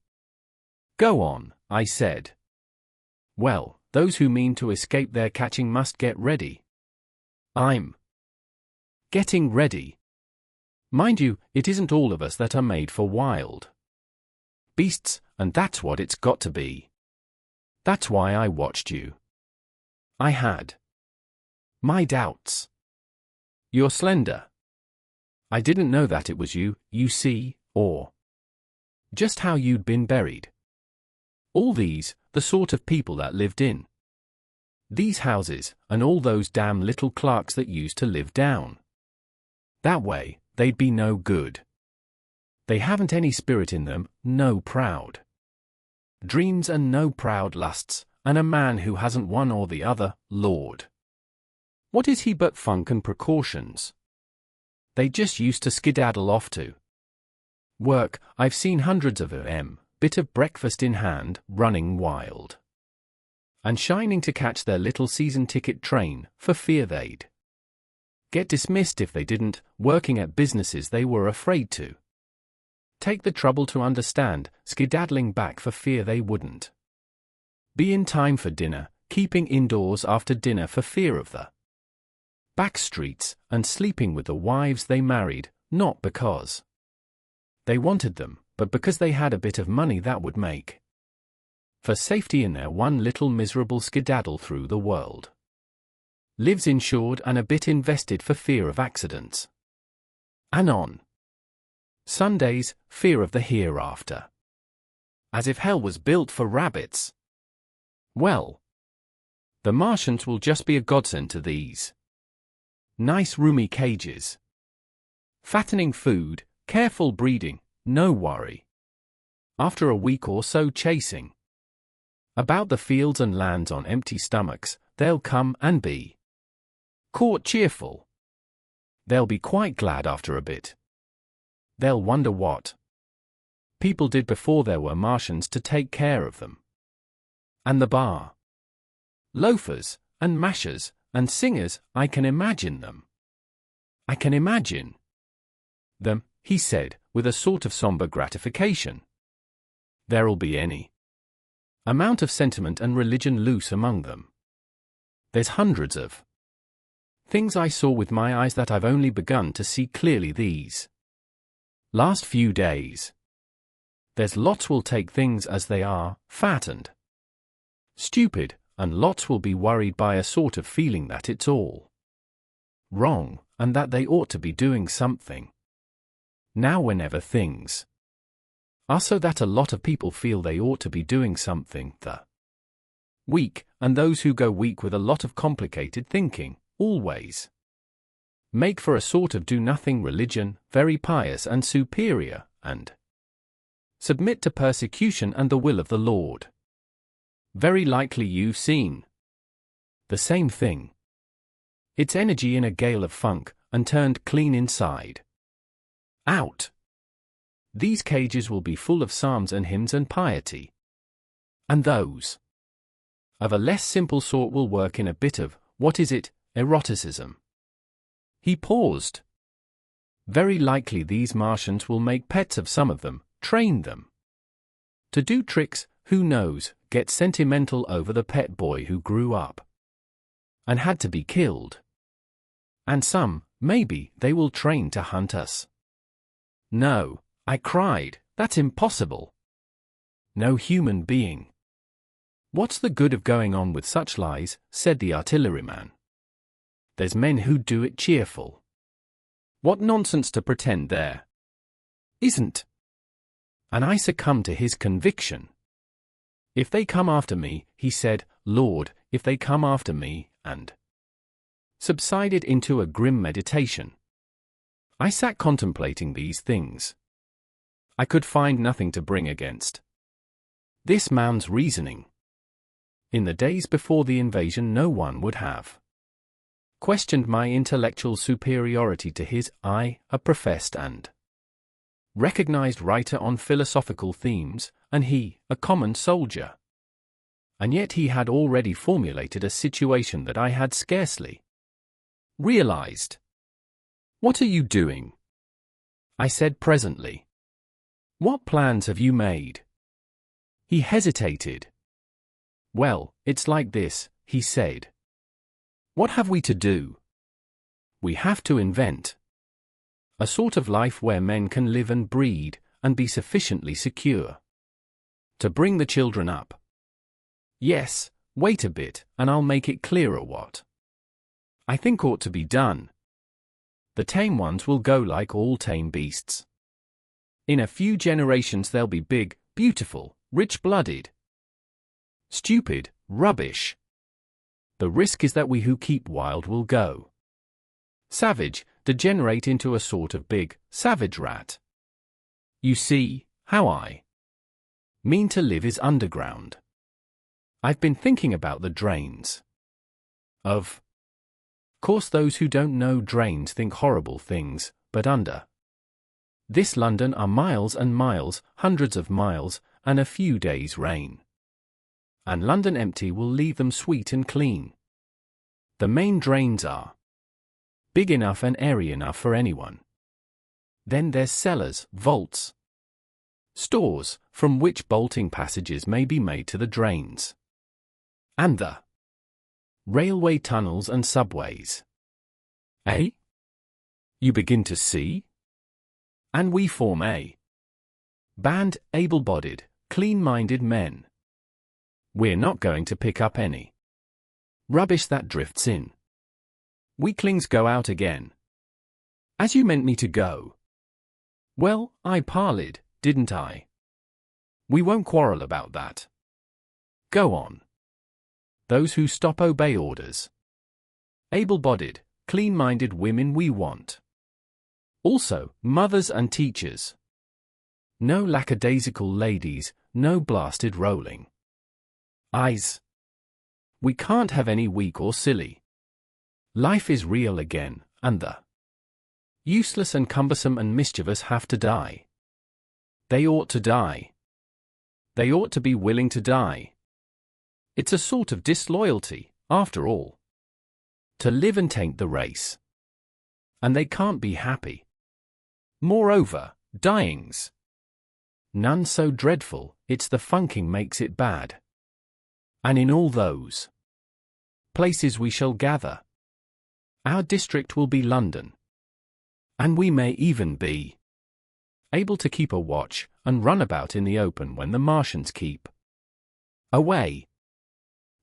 Go on, I said. Well, those who mean to escape their catching must get ready. I'm getting ready. Mind you, it isn't all of us that are made for wild beasts, and that's what it's got to be. That's why I watched you. I had My doubts. You're slender. I didn't know that it was you, you see, or just how you'd been buried. All these, the sort of people that lived in these houses, and all those damn little clerks that used to live down that way, they'd be no good. They haven't any spirit in them, no proud dreams and no proud lusts, and a man who hasn't one or the other, Lord, what is he but funk and precautions? They just used to skedaddle off to work. I've seen hundreds of them, bit of breakfast in hand, running wild and shining to catch their little season ticket train, for fear they'd get dismissed if they didn't, working at businesses they were afraid to take the trouble to understand, skedaddling back for fear they wouldn't be in time for dinner, keeping indoors after dinner for fear of the back streets, and sleeping with the wives they married, not because they wanted them, but because they had a bit of money that would make for safety in their one little miserable skedaddle through the world. Lives insured and a bit invested for fear of accidents. And on Sundays, fear of the hereafter. As if hell was built for rabbits. Well, the Martians will just be a godsend to these nice roomy cages. Fattening food, careful breeding, no worry. After a week or so chasing about the fields and lands on empty stomachs, they'll come and be caught cheerful. They'll be quite glad after a bit. They'll wonder what people did before there were Martians to take care of them. And the bar loafers, and mashers, and singers, I can imagine them. I can imagine them, he said, with a sort of somber gratification. There'll be any amount of sentiment and religion loose among them. There's hundreds of things I saw with my eyes that I've only begun to see clearly these last few days. There's lots will take things as they are, fat and stupid, and lots will be worried by a sort of feeling that it's all wrong, and that they ought to be doing something now whenever things are so that a lot of people feel they ought to be doing something. The weak, and those who go weak with a lot of complicated thinking, always make for a sort of do-nothing religion, very pious and superior, and submit to persecution and the will of the Lord. Very likely you've seen the same thing. It's energy in a gale of funk, and turned clean inside out. These cages will be full of psalms and hymns and piety. And those of a less simple sort will work in a bit of, what is it, eroticism. He paused. Very likely these Martians will make pets of some of them, train them to do tricks, who knows, get sentimental over the pet boy who grew up and had to be killed. And some, maybe, they will train to hunt us. No, I cried, that's impossible. No human being. What's the good of going on with such lies, said the artilleryman. There's men who do it cheerful. What nonsense to pretend there isn't. And I succumbed to his conviction. If they come after me, he said, Lord, if they come after me, and subsided into a grim meditation. I sat contemplating these things. I could find nothing to bring against this man's reasoning. In the days before the invasion, no one would have questioned my intellectual superiority to his, I, a professed and recognized writer on philosophical themes, and he, a common soldier. And yet he had already formulated a situation that I had scarcely realized. What are you doing? I said presently. What plans have you made? He hesitated. Well, it's like this, he said. What have we to do? We have to invent a sort of life where men can live and breed, and be sufficiently secure to bring the children up. Yes, wait a bit, and I'll make it clearer what I think ought to be done. The tame ones will go like all tame beasts. In a few generations they'll be big, beautiful, rich-blooded. Stupid, rubbish. The risk is that we who keep wild will go savage, degenerate into a sort of big, savage rat. You see, how I mean to live is underground. I've been thinking about the drains. Of course those who don't know drains think horrible things, but under this London are miles and miles, hundreds of miles, and a few days' rain. And London empty will leave them sweet and clean. The main drains are big enough and airy enough for anyone. Then there's cellars, vaults, stores, from which bolting passages may be made to the drains. And the railway tunnels and subways. Eh? You begin to see? And we form a band, able-bodied, clean-minded men. We're not going to pick up any rubbish that drifts in. Weaklings go out again. As you meant me to go. Well, I parleyed, didn't I? We won't quarrel about that. Go on. Those who stop obey orders. Able-bodied, clean-minded women we want. Also, mothers and teachers. No lackadaisical ladies, no blasted rolling eyes. We can't have any weak or silly. Life is real again, and the useless and cumbersome and mischievous have to die. They ought to die. They ought to be willing to die. It's a sort of disloyalty, after all, to live and taint the race. And they can't be happy. Moreover, dying's none so dreadful, it's the funking makes it bad. And in all those places we shall gather. Our district will be London. And we may even be able to keep a watch and run about in the open when the Martians keep away.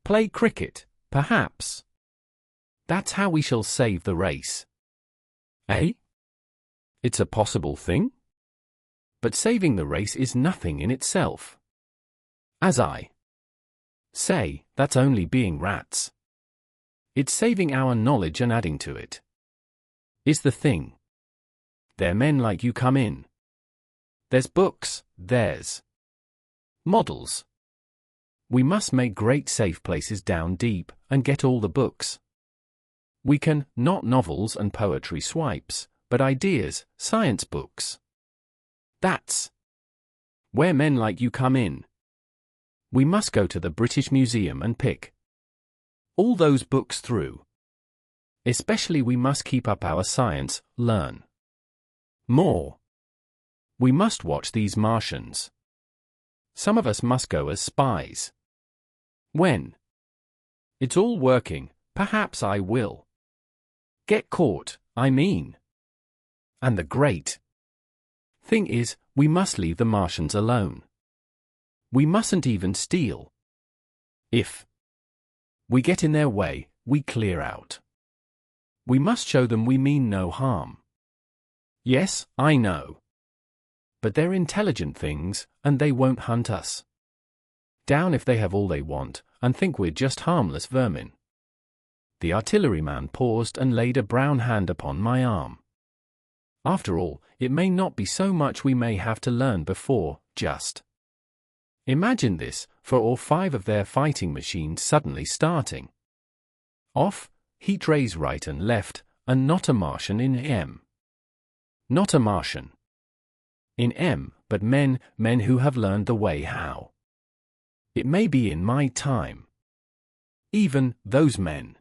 Play cricket, perhaps. That's how we shall save the race. Eh? It's a possible thing? But saving the race is nothing in itself. As I say, that's only being rats. It's saving our knowledge and adding to it is the thing. There men like you come in. There's books, there's models. We must make great safe places down deep, and get all the books. We can, not novels and poetry swipes, but ideas, science books. That's where men like you come in. We must go to the British Museum and pick all those books through. Especially we must keep up our science, learn more. We must watch these Martians. Some of us must go as spies. When it's all working, perhaps I will get caught, I mean. And the great thing is, we must leave the Martians alone. We mustn't even steal. If we get in their way, we clear out. We must show them we mean no harm. Yes, I know. But they're intelligent things, and they won't hunt us down if they have all they want, and think we're just harmless vermin. The artilleryman paused and laid a brown hand upon my arm. After all, it may not be so much we may have to learn before, just imagine this, for all 5 of their fighting machines suddenly starting off, heat rays right and left, and not a Martian in M. Not a Martian in M, but men who have learned the way how. It may be in my time. Even those men.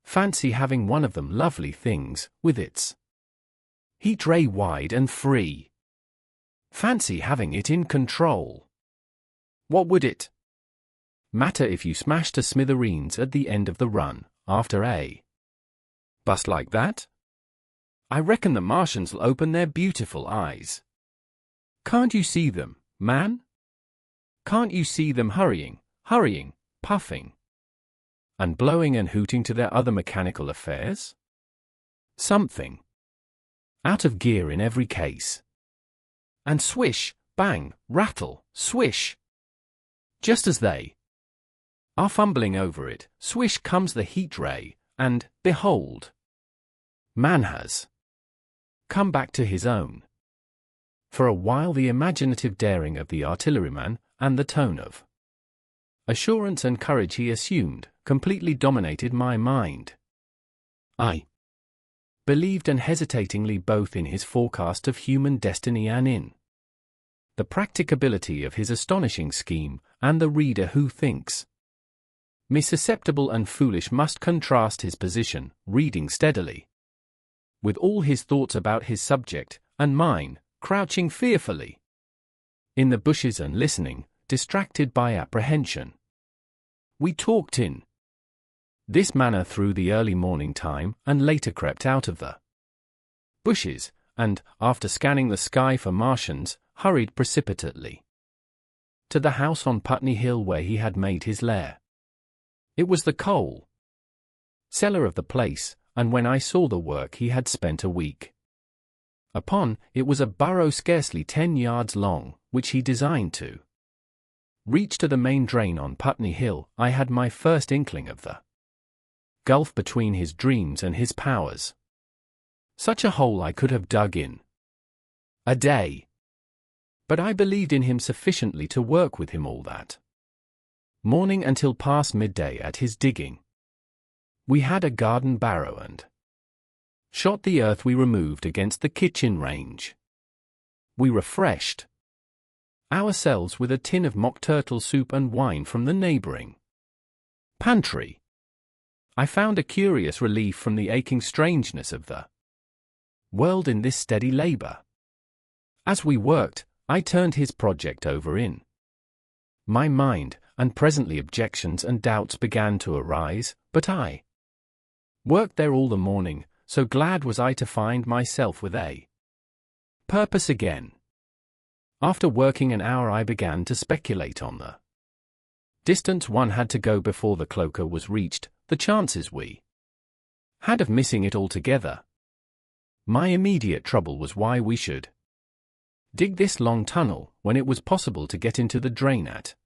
Fancy having one of them lovely things, with its heat ray wide and free. Fancy having it in control. What would it matter if you smashed to smithereens at the end of the run, after a bust like that? I reckon the Martians'll open their beautiful eyes. Can't you see them, man? Can't you see them hurrying, puffing, and blowing and hooting to their other mechanical affairs? Something out of gear in every case. And swish, bang, rattle, swish. Just as they are fumbling over it, swish comes the heat ray, and, behold, man has come back to his own. For a while the imaginative daring of the artilleryman, and the tone of assurance and courage he assumed, completely dominated my mind. I believed unhesitatingly both in his forecast of human destiny and in the practicability of his astonishing scheme, and the reader who thinks me susceptible and foolish must contrast his position, reading steadily, with all his thoughts about his subject, and mine, crouching fearfully in the bushes and listening, distracted by apprehension. We talked in this manner through the early morning time, and later crept out of the bushes, and, after scanning the sky for Martians, hurried precipitately to the house on Putney Hill where he had made his lair. It was the coal cellar of the place, and when I saw the work he had spent a week upon, it was a burrow scarcely 10 yards long, which he designed to reach to the main drain on Putney Hill. I had my first inkling of the gulf between his dreams and his powers. Such a hole I could have dug in a day. But I believed in him sufficiently to work with him all that morning until past midday at his digging. We had a garden barrow and shot the earth we removed against the kitchen range. We refreshed ourselves with a tin of mock turtle soup and wine from the neighboring pantry. I found a curious relief from the aching strangeness of the world in this steady labor. As we worked, I turned his project over in my mind, and presently objections and doubts began to arise, but I worked there all the morning, so glad was I to find myself with a purpose again. After working an hour I began to speculate on the distance one had to go before the cloaca was reached, the chances we had of missing it altogether. My immediate trouble was why we should dig this long tunnel, when it was possible to get into the drain at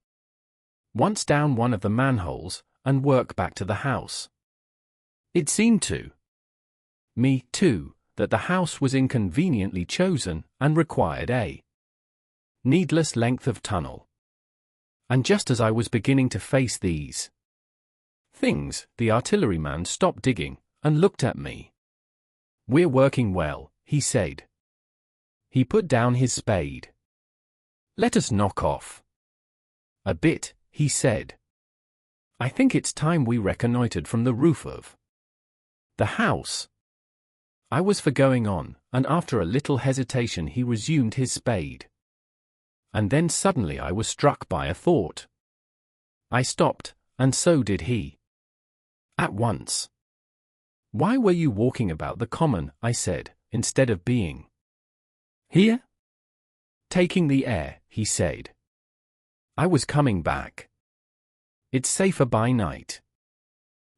once down one of the manholes, and work back to the house. It seemed to me, too, that the house was inconveniently chosen, and required a needless length of tunnel. And just as I was beginning to face these things, the artilleryman stopped digging, and looked at me. "We're working well," he said. He put down his spade. "Let us knock off a bit," he said. "I think it's time we reconnoitered from the roof of the house." I was for going on, and after a little hesitation he resumed his spade. And then suddenly I was struck by a thought. I stopped, and so did he. At once. "Why were you walking about the common," I said, "instead of being here?" "Taking the air," he said. "I was coming back. It's safer by night."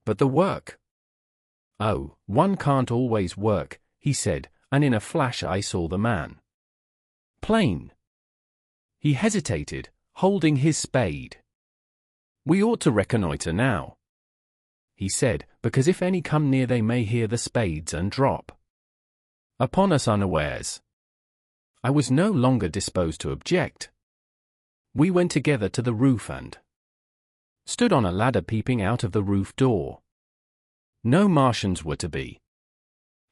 "But the work?" "Oh, one can't always work," he said, and in a flash I saw the man plain. He hesitated, holding his spade. "We ought to reconnoiter now," he said, "because if any come near they may hear the spades and drop upon us unawares." I was no longer disposed to object. We went together to the roof and stood on a ladder peeping out of the roof door. No Martians were to be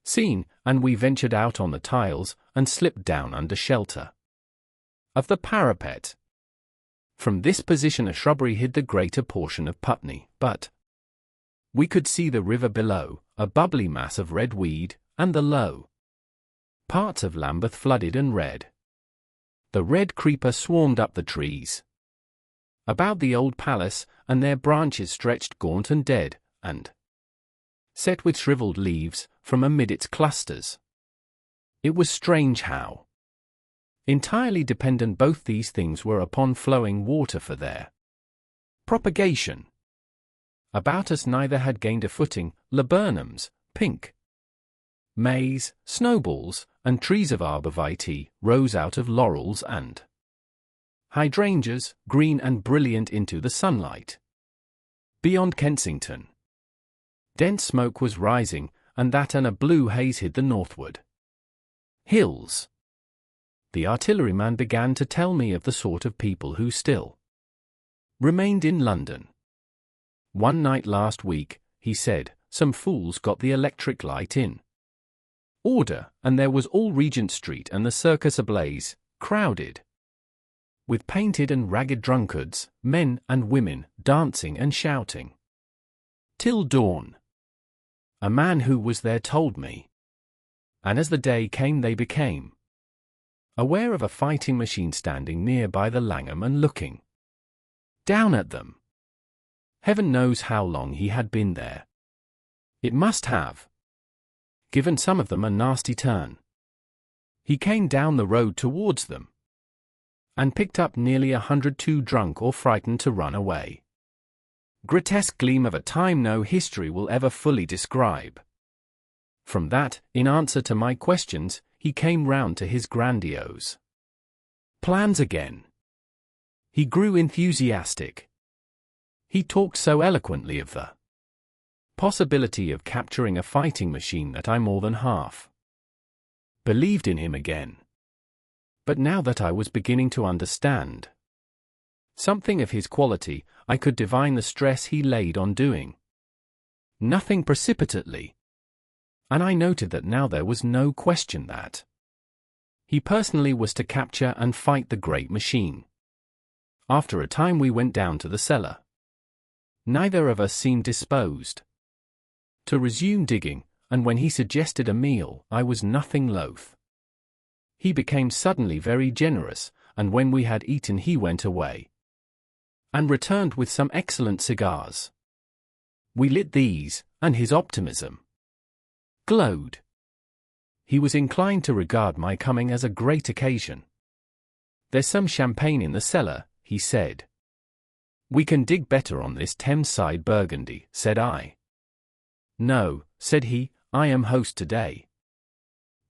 seen, and we ventured out on the tiles, and slipped down under shelter of the parapet. From this position a shrubbery hid the greater portion of Putney, but we could see the river below, a bubbly mass of red weed, and the low parts of Lambeth flooded and red. The red creeper swarmed up the trees about the old palace, and their branches stretched gaunt and dead, and set with shriveled leaves, from amid its clusters. It was strange how entirely dependent both these things were upon flowing water for their propagation. About us neither had gained a footing, laburnums, pink maize, snowballs, and trees of arborvitae rose out of laurels and hydrangeas, green and brilliant into the sunlight. Beyond Kensington, dense smoke was rising, and that and a blue haze hid the northward hills. The artilleryman began to tell me of the sort of people who still remained in London. One night last week, he said, some fools got the electric light in order, and there was all Regent Street and the circus ablaze, crowded with painted and ragged drunkards, men and women, dancing and shouting till dawn. A man who was there told me. And as the day came they became aware of a fighting machine standing near by the Langham and looking down at them. Heaven knows how long he had been there. It must have given some of them a nasty turn. He came down the road towards them and picked up nearly 100 too drunk or frightened to run away. Grotesque gleam of a time no history will ever fully describe. From that, in answer to my questions, he came round to his grandiose plans again. He grew enthusiastic. He talked so eloquently of the possibility of capturing a fighting machine that I more than half believed in him again. But now that I was beginning to understand something of his quality, I could divine the stress he laid on doing nothing precipitately. And I noted that now there was no question that he personally was to capture and fight the great machine. After a time we went down to the cellar. Neither of us seemed disposed to resume digging, and when he suggested a meal, I was nothing loath. He became suddenly very generous, and when we had eaten he went away and returned with some excellent cigars. We lit these, and his optimism glowed. He was inclined to regard my coming as a great occasion. There's some champagne in the cellar, he said. We can dig better on this Thames-side Burgundy, said I. No, said he, I am host today.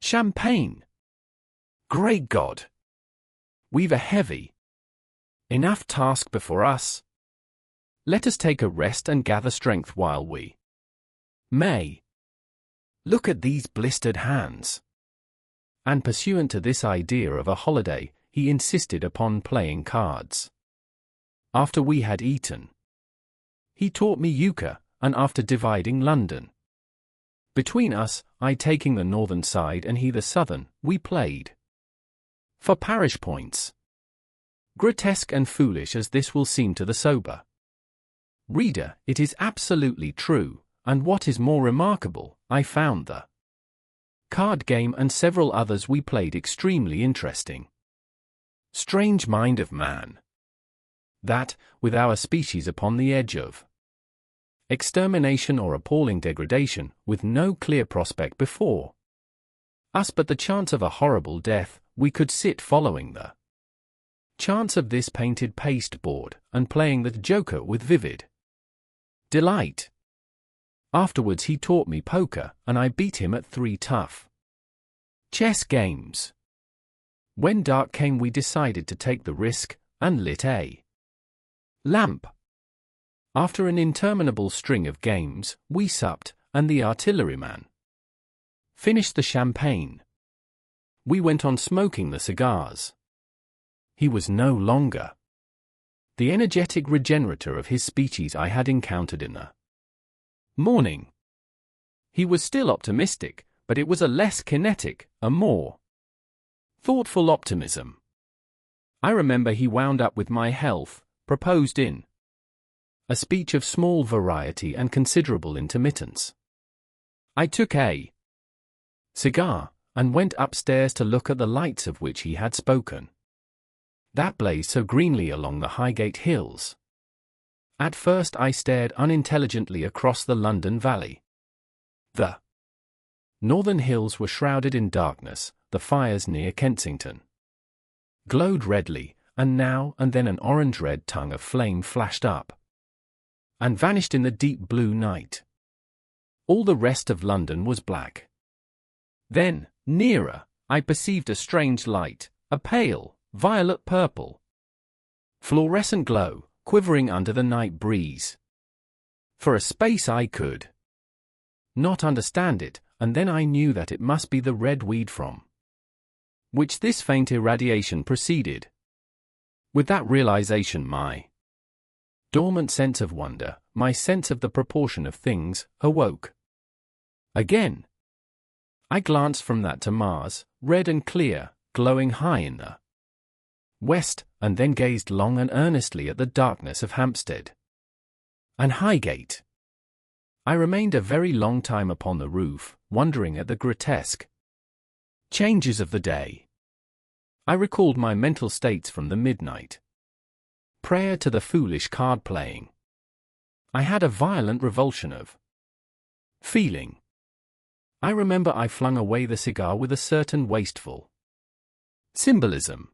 Champagne! Great God! We've a heavy enough task before us. Let us take a rest and gather strength while we may. Look at these blistered hands. And pursuant to this idea of a holiday, he insisted upon playing cards. After we had eaten, he taught me euchre, and after dividing London between us, I taking the northern side and he the southern, we played for parish points. Grotesque and foolish as this will seem to the sober reader, it is absolutely true, and what is more remarkable, I found the card game and several others we played extremely interesting. Strange mind of man, that, with our species upon the edge of extermination or appalling degradation, with no clear prospect before us but the chance of a horrible death, we could sit following the chance of this painted pasteboard, and playing the joker with vivid delight. Afterwards he taught me poker, and I beat him at 3 tough chess games. When dark came we decided to take the risk, and lit a lamp. After an interminable string of games, we supped, and the artilleryman finished the champagne. We went on smoking the cigars. He was no longer the energetic regenerator of his species I had encountered in the morning. He was still optimistic, but it was a less kinetic, a more thoughtful optimism. I remember he wound up with my health, proposed in a speech of small variety and considerable intermittence. I took a cigar, and went upstairs to look at the lights of which he had spoken, that blazed so greenly along the Highgate hills. At first I stared unintelligently across the London Valley. The northern hills were shrouded in darkness, the fires near Kensington glowed redly, and now and then an orange-red tongue of flame flashed up. and vanished in the deep blue night. All the rest of London was black. Then, nearer, I perceived a strange light, a pale, violet purple, fluorescent glow, quivering under the night breeze. For a space I could not understand it, and then I knew that it must be the red weed from which this faint irradiation proceeded. With that realization my dormant sense of wonder, my sense of the proportion of things, awoke. Again, I glanced from that to Mars, red and clear, glowing high in the west, and then gazed long and earnestly at the darkness of Hampstead and Highgate. I remained a very long time upon the roof, wondering at the grotesque changes of the day. I recalled my mental states from the midnight prayer to the foolish card-playing. I had a violent revulsion of feeling. I remember I flung away the cigar with a certain wasteful symbolism.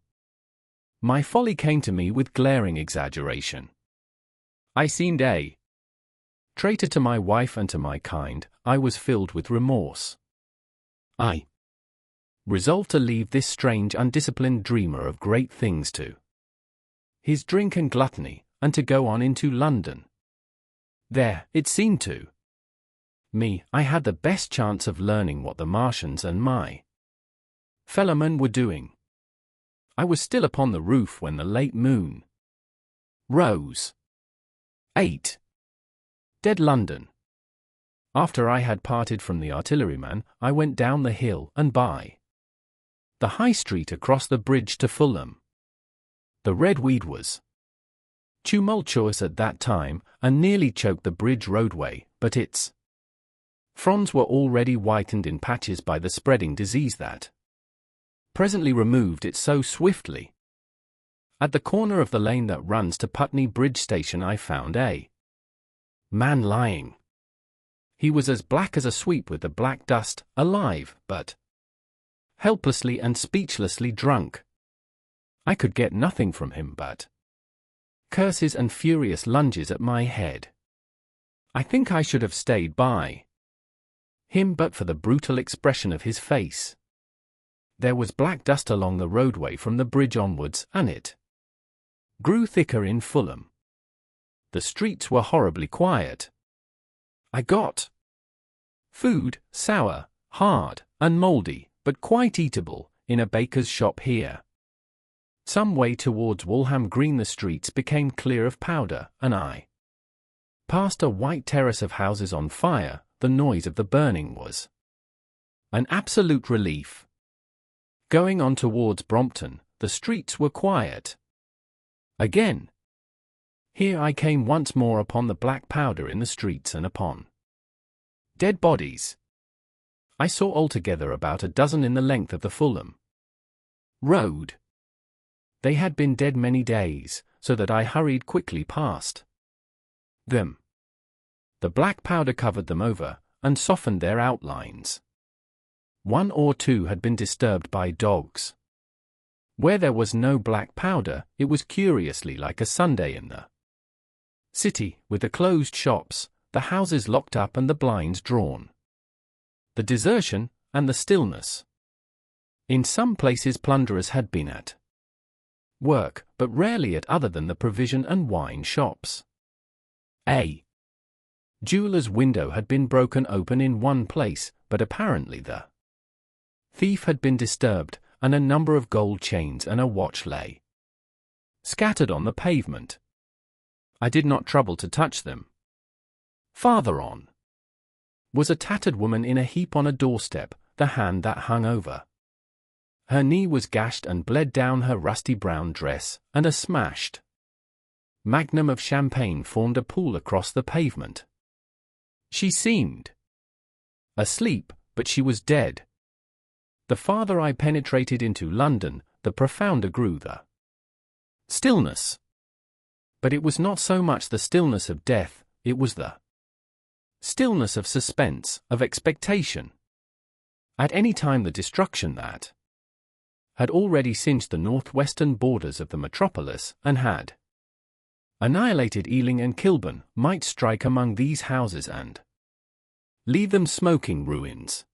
My folly came to me with glaring exaggeration. I seemed a traitor to my wife and to my kind. I was filled with remorse. I resolved to leave this strange, undisciplined dreamer of great things to his drink and gluttony, and to go on into London. There, it seemed to me, I had the best chance of learning what the Martians and my fellowmen were doing. I was still upon the roof when the late moon rose. 8. Dead London. After I had parted from the artilleryman, I went down the hill and by the High Street across the bridge to Fulham. The red weed was tumultuous at that time, and nearly choked the bridge roadway, but its fronds were already whitened in patches by the spreading disease that presently removed it so swiftly. At the corner of the lane that runs to Putney Bridge Station I found a man lying. He was as black as a sweep with the black dust, alive, but helplessly and speechlessly drunk. I could get nothing from him but curses and furious lunges at my head. I think I should have stayed by him but for the brutal expression of his face. There was black dust along the roadway from the bridge onwards, and it grew thicker in Fulham. The streets were horribly quiet. I got food, sour, hard, and mouldy, but quite eatable, in a baker's shop here. Some way towards Walham Green the streets became clear of powder, and I passed a white terrace of houses on fire. The noise of the burning was an absolute relief. Going on towards Brompton, the streets were quiet again. Here I came once more upon the black powder in the streets and upon dead bodies. I saw altogether about a dozen in the length of the Fulham Road. They had been dead many days, so that I hurried quickly past them. The black powder covered them over, and softened their outlines. One or two had been disturbed by dogs. Where there was no black powder, it was curiously like a Sunday in the city, with the closed shops, the houses locked up and the blinds drawn. The desertion, and the stillness. In some places plunderers had been at work, but rarely at other than the provision and wine shops. A jeweller's window had been broken open in one place, but apparently the thief had been disturbed, and a number of gold chains and a watch lay scattered on the pavement. I did not trouble to touch them. Farther on was a tattered woman in a heap on a doorstep, the hand that hung over her knee was gashed and bled down her rusty brown dress, and a smashed magnum of champagne formed a pool across the pavement. She seemed asleep, but she was dead. The farther I penetrated into London, the profounder grew the stillness. But it was not so much the stillness of death, it was the stillness of suspense, of expectation. At any time the destruction that had already singed the northwestern borders of the metropolis, and had Annihilated Ealing and Kilburn might strike among these houses and leave them smoking ruins.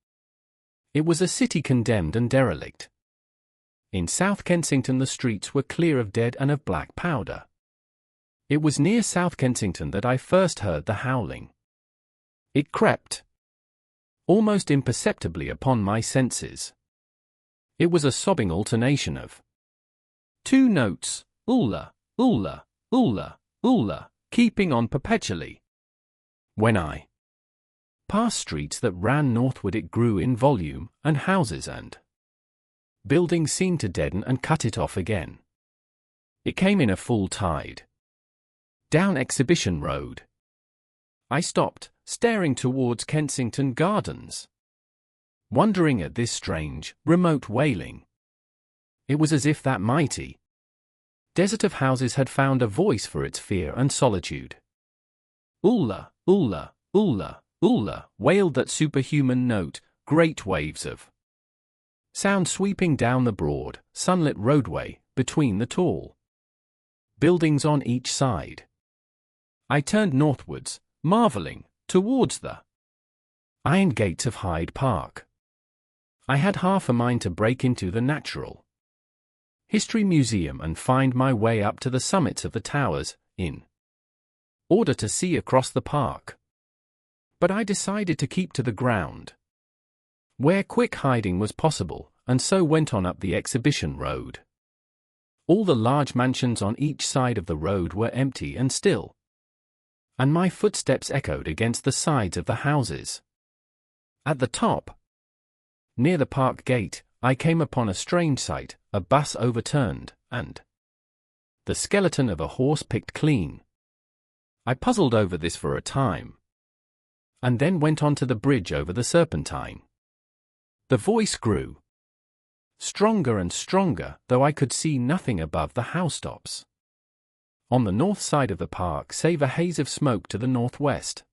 It was a city condemned and derelict. In South Kensington the streets were clear of dead and of black powder. It was near South Kensington that I first heard the howling. It crept almost imperceptibly upon my senses. It was a sobbing alternation of two notes, ulla, ulla, ulla, ulla, keeping on perpetually. When I passed streets that ran northward it grew in volume, and houses and buildings seemed to deaden and cut it off again. It came in a full tide. Down Exhibition Road. I stopped, staring towards Kensington Gardens, wondering at this strange, remote wailing. It was as if that mighty desert of houses had found a voice for its fear and solitude. Ulla, ulla, ulla, ulla, wailed that superhuman note, great waves of sound sweeping down the broad, sunlit roadway, between the tall buildings on each side. I turned northwards, marvelling, towards the iron gates of Hyde Park. I had half a mind to break into the Natural History Museum and find my way up to the summits of the towers, in order to see across the park. But I decided to keep to the ground, where quick hiding was possible, and so went on up the Exhibition Road. All the large mansions on each side of the road were empty and still, and my footsteps echoed against the sides of the houses. At the top, near the park gate, I came upon a strange sight, a bus overturned, and the skeleton of a horse picked clean. I puzzled over this for a time, and then went on to the bridge over the Serpentine. The voice grew stronger and stronger, though I could see nothing above the housetops on the north side of the park save a haze of smoke to the northwest.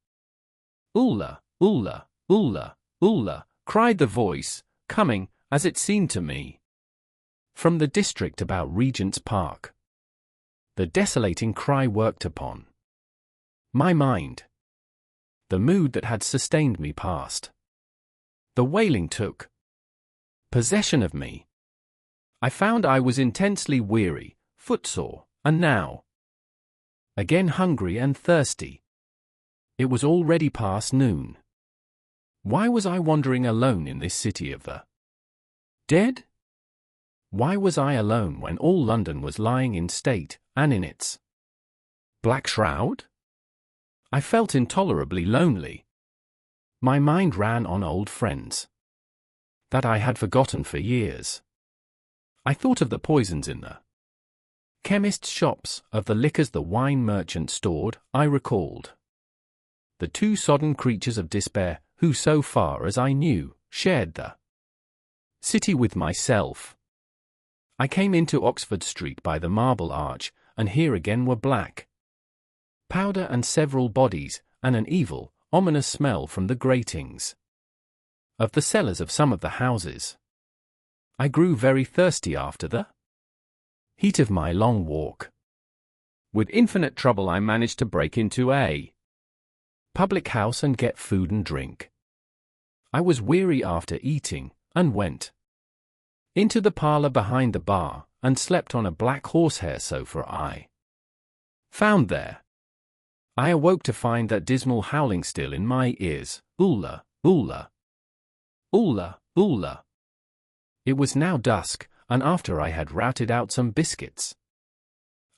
Ulla, ulla, ulla, ulla, cried the voice, coming, as it seemed to me, from the district about Regent's Park. The desolating cry worked upon my mind. The mood that had sustained me passed. The wailing took possession of me. I found I was intensely weary, footsore, and now again hungry and thirsty. It was already past noon. Why was I wandering alone in this city of the dead? Why was I alone when all London was lying in state, and in its black shroud? I felt intolerably lonely. My mind ran on old friends that I had forgotten for years. I thought of the poisons in the chemists' shops, of the liquors the wine merchant stored. I recalled the two sodden creatures of despair, who so far as I knew, shared the city with myself. I came into Oxford Street by the Marble Arch, and here again were black powder and several bodies, and an evil, ominous smell from the gratings of the cellars of some of the houses. I grew very thirsty after the heat of my long walk. With infinite trouble I managed to break into a public house and get food and drink. I was weary after eating, and went into the parlor behind the bar, and slept on a black horsehair sofa I found there. I awoke to find that dismal howling still in my ears, ulla, ulla, ulla, ulla. It was now dusk, and after I had routed out some biscuits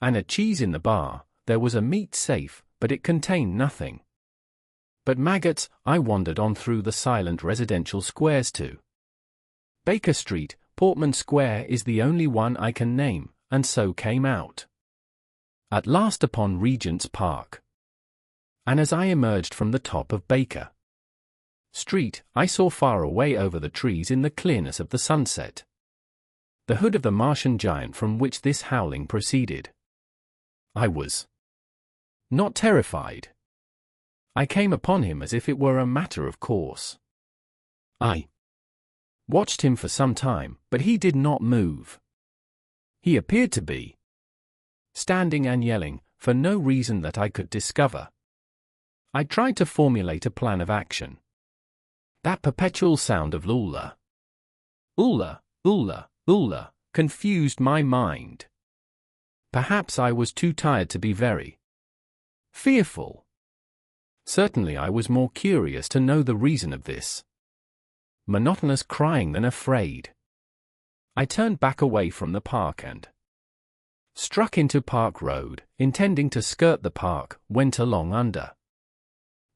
and a cheese in the bar, there was a meat safe, but it contained nothing but maggots. I wandered on through the silent residential squares to Baker Street. Portman Square is the only one I can name, and so came out at last upon Regent's Park. And as I emerged from the top of Baker Street, I saw far away over the trees in the clearness of the sunset the hood of the Martian giant from which this howling proceeded. I was not terrified. I came upon him as if it were a matter of course. I watched him for some time, but he did not move. He appeared to be standing and yelling, for no reason that I could discover. I tried to formulate a plan of action. That perpetual sound of "Ulla, Ulla, Ulla, Ulla" confused my mind. Perhaps I was too tired to be very fearful. Certainly I was more curious to know the reason of this monotonous crying than afraid. I turned back away from the park and struck into Park Road, intending to skirt the park, went along under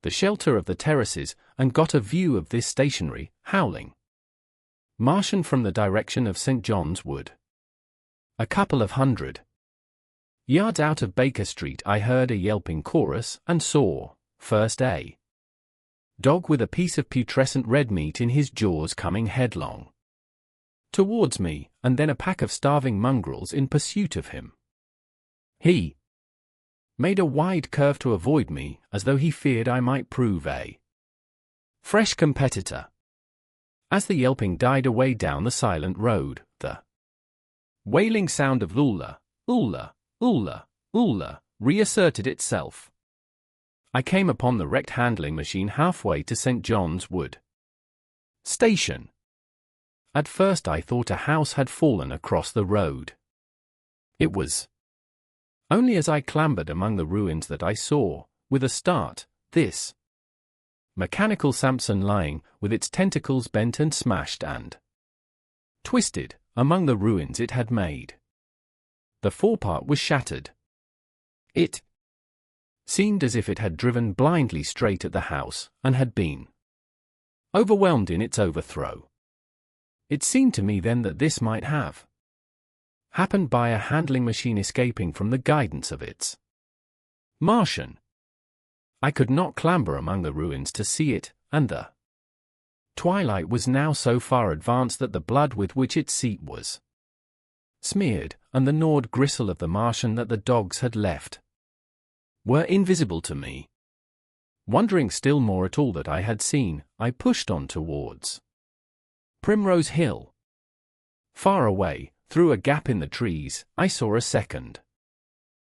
the shelter of the terraces, and got a view of this stationary, howling Martian from the direction of St. John's Wood. A couple of hundred yards out of Baker Street I heard a yelping chorus and saw, first a dog with a piece of putrescent red meat in his jaws coming headlong towards me, and then a pack of starving mongrels in pursuit of him. He made a wide curve to avoid me, as though he feared I might prove a fresh competitor. As the yelping died away down the silent road, the wailing sound of "Ulla, Ulla, Ulla, Ulla" reasserted itself. I came upon the wrecked handling machine halfway to St. John's Wood Station. At first I thought a house had fallen across the road. It was only as I clambered among the ruins that I saw, with a start, this mechanical Samson lying, with its tentacles bent and smashed and twisted, among the ruins it had made. The forepart was shattered. It seemed as if it had driven blindly straight at the house, and had been overwhelmed in its overthrow. It seemed to me then that this might have happened by a handling machine escaping from the guidance of its Martian. I could not clamber among the ruins to see it, and the twilight was now so far advanced that the blood with which its seat was smeared, and the gnawed gristle of the Martian that the dogs had left, were invisible to me. Wondering still more at all that I had seen, I pushed on towards Primrose Hill. Far away, through a gap in the trees, I saw a second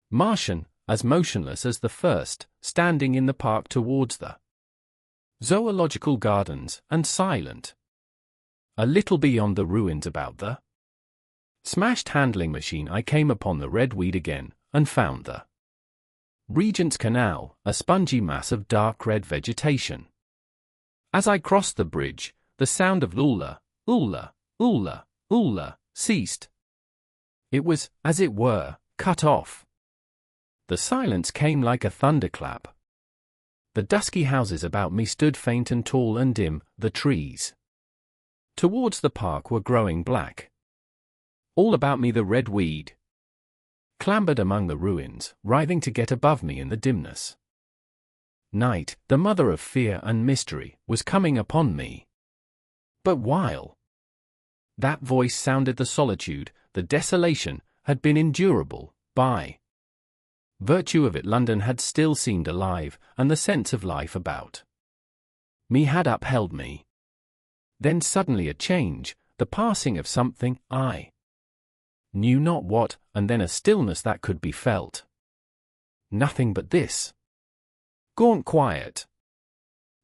Martian, as motionless as the first, standing in the park towards the zoological gardens, and silent. A little beyond the ruins about the smashed handling machine I came upon the red weed again, and found the Regent's Canal, a spongy mass of dark red vegetation. As I crossed the bridge, the sound of "Ulla, Ulla, Ulla, Ulla" ceased. It was, as it were, cut off. The silence came like a thunderclap. The dusky houses about me stood faint and tall and dim, the trees towards the park were growing black. All about me the red weed clambered among the ruins, writhing to get above me in the dimness. Night, the mother of fear and mystery, was coming upon me. But while that voice sounded, the solitude, the desolation, had been endurable. By virtue of it London had still seemed alive, and the sense of life about me had upheld me. Then suddenly a change, the passing of something, I knew not what, and then a stillness that could be felt. Nothing but this gaunt quiet.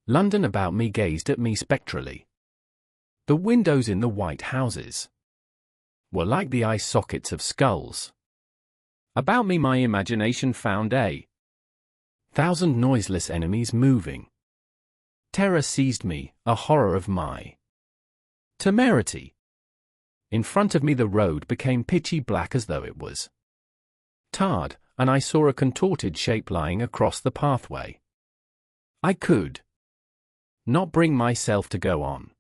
London about me gazed at me spectrally. The windows in the white houses were like the eye sockets of skulls. About me my imagination found a thousand noiseless enemies moving. Terror seized me, a horror of my temerity. In front of me the road became pitchy black as though it was tarred, and I saw a contorted shape lying across the pathway. I could not bring myself to go on.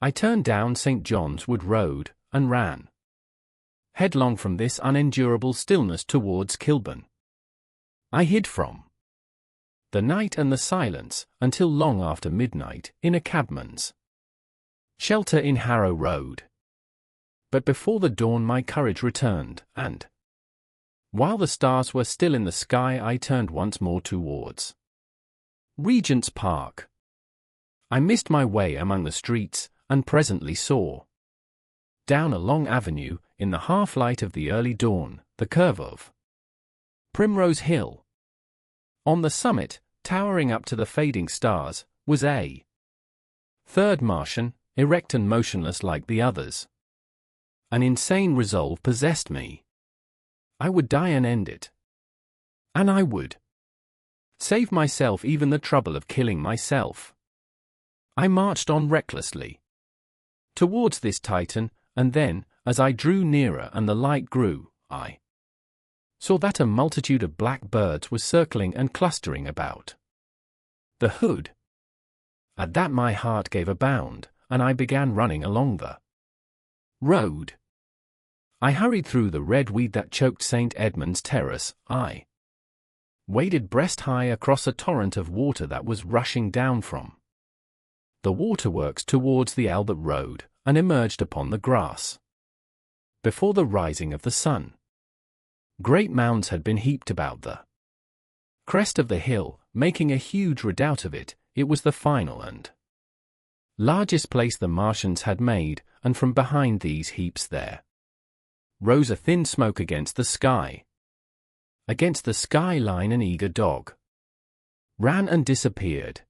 I turned down St. John's Wood Road, and ran headlong from this unendurable stillness towards Kilburn. I hid from the night and the silence, until long after midnight, in a cabman's shelter in Harrow Road. But before the dawn my courage returned, and while the stars were still in the sky I turned once more towards Regent's Park. I missed my way among the streets, and presently saw, down a long avenue, in the half-light of the early dawn, the curve of Primrose Hill. On the summit, towering up to the fading stars, was a third Martian, erect and motionless like the others. An insane resolve possessed me. I would die and end it. And I would save myself even the trouble of killing myself. I marched on recklessly towards this Titan, and then, as I drew nearer and the light grew, I saw that a multitude of black birds was circling and clustering about the hood. At that my heart gave a bound, and I began running along the road. I hurried through the red weed that choked St. Edmund's Terrace. I waded breast-high across a torrent of water that was rushing down from the waterworks towards the Albert Road, and emerged upon the grass before the rising of the sun. Great mounds had been heaped about the crest of the hill, making a huge redoubt of it. It was the final and largest place the Martians had made, and from behind these heaps there rose a thin smoke against the sky. Against the skyline an eager dog ran and disappeared.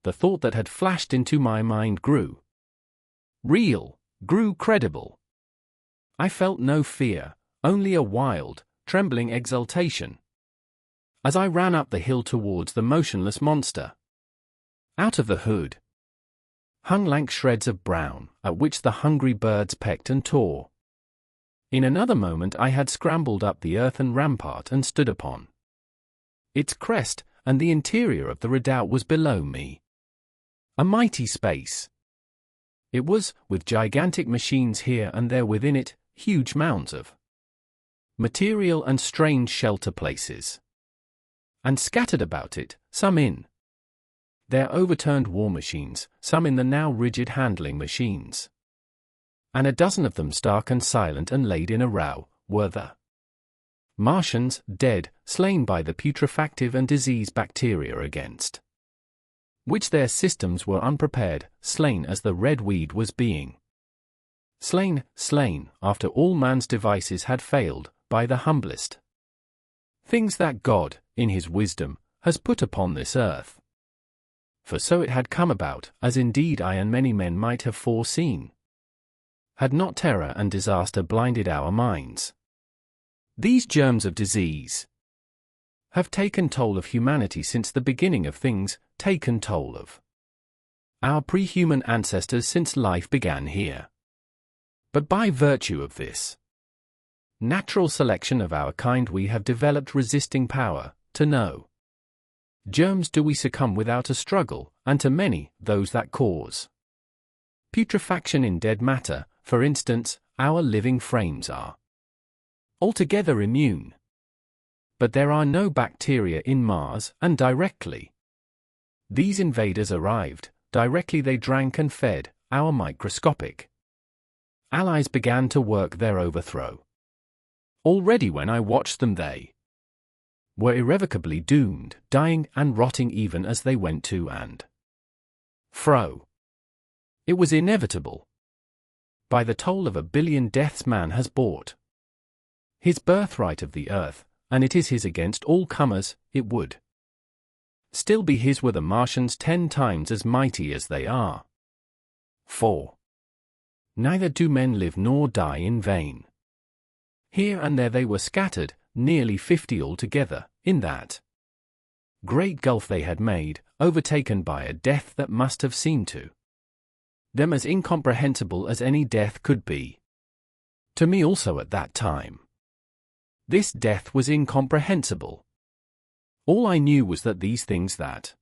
The thought that had flashed into my mind grew real, grew credible. I felt no fear, only a wild, trembling exultation, as I ran up the hill towards the motionless monster. Out of the hood hung lank shreds of brown, at which the hungry birds pecked and tore. In another moment I had scrambled up the earthen rampart and stood upon its crest, and the interior of the redoubt was below me. A mighty space. It was, with gigantic machines here and there within it, huge mounds of material and strange shelter places. And scattered about it, some in their overturned war machines, some in the now rigid handling machines. And a dozen of them stark and silent and laid in a row, were the Martians, dead, slain by the putrefactive and disease bacteria against which their systems were unprepared, slain as the red weed was being slain, after all man's devices had failed, by the humblest things that God, in his wisdom, has put upon this earth. For so it had come about, as indeed I and many men might have foreseen, had not terror and disaster blinded our minds. These germs of disease have taken toll of humanity since the beginning of things, taken toll of our pre-human ancestors since life began here. But by virtue of this natural selection of our kind we have developed resisting power. To no germs do we succumb without a struggle, and to many, those that cause putrefaction in dead matter, for instance, our living frames are altogether immune. But there are no bacteria in Mars, and directly these invaders arrived, directly they drank and fed, our microscopic allies began to work their overthrow. Already when I watched them they were irrevocably doomed, dying and rotting even as they went to and fro. It was inevitable. By the toll of 1 billion deaths man has bought his birthright of the earth, and it is his against all comers. It would still be his were the Martians 10 times as mighty as they are. 4. Neither do men live nor die in vain. Here and there they were scattered, nearly 50 altogether, in that great gulf they had made, overtaken by a death that must have seemed to them as incomprehensible as any death could be. To me also at that time this death was incomprehensible. All I knew was that these things that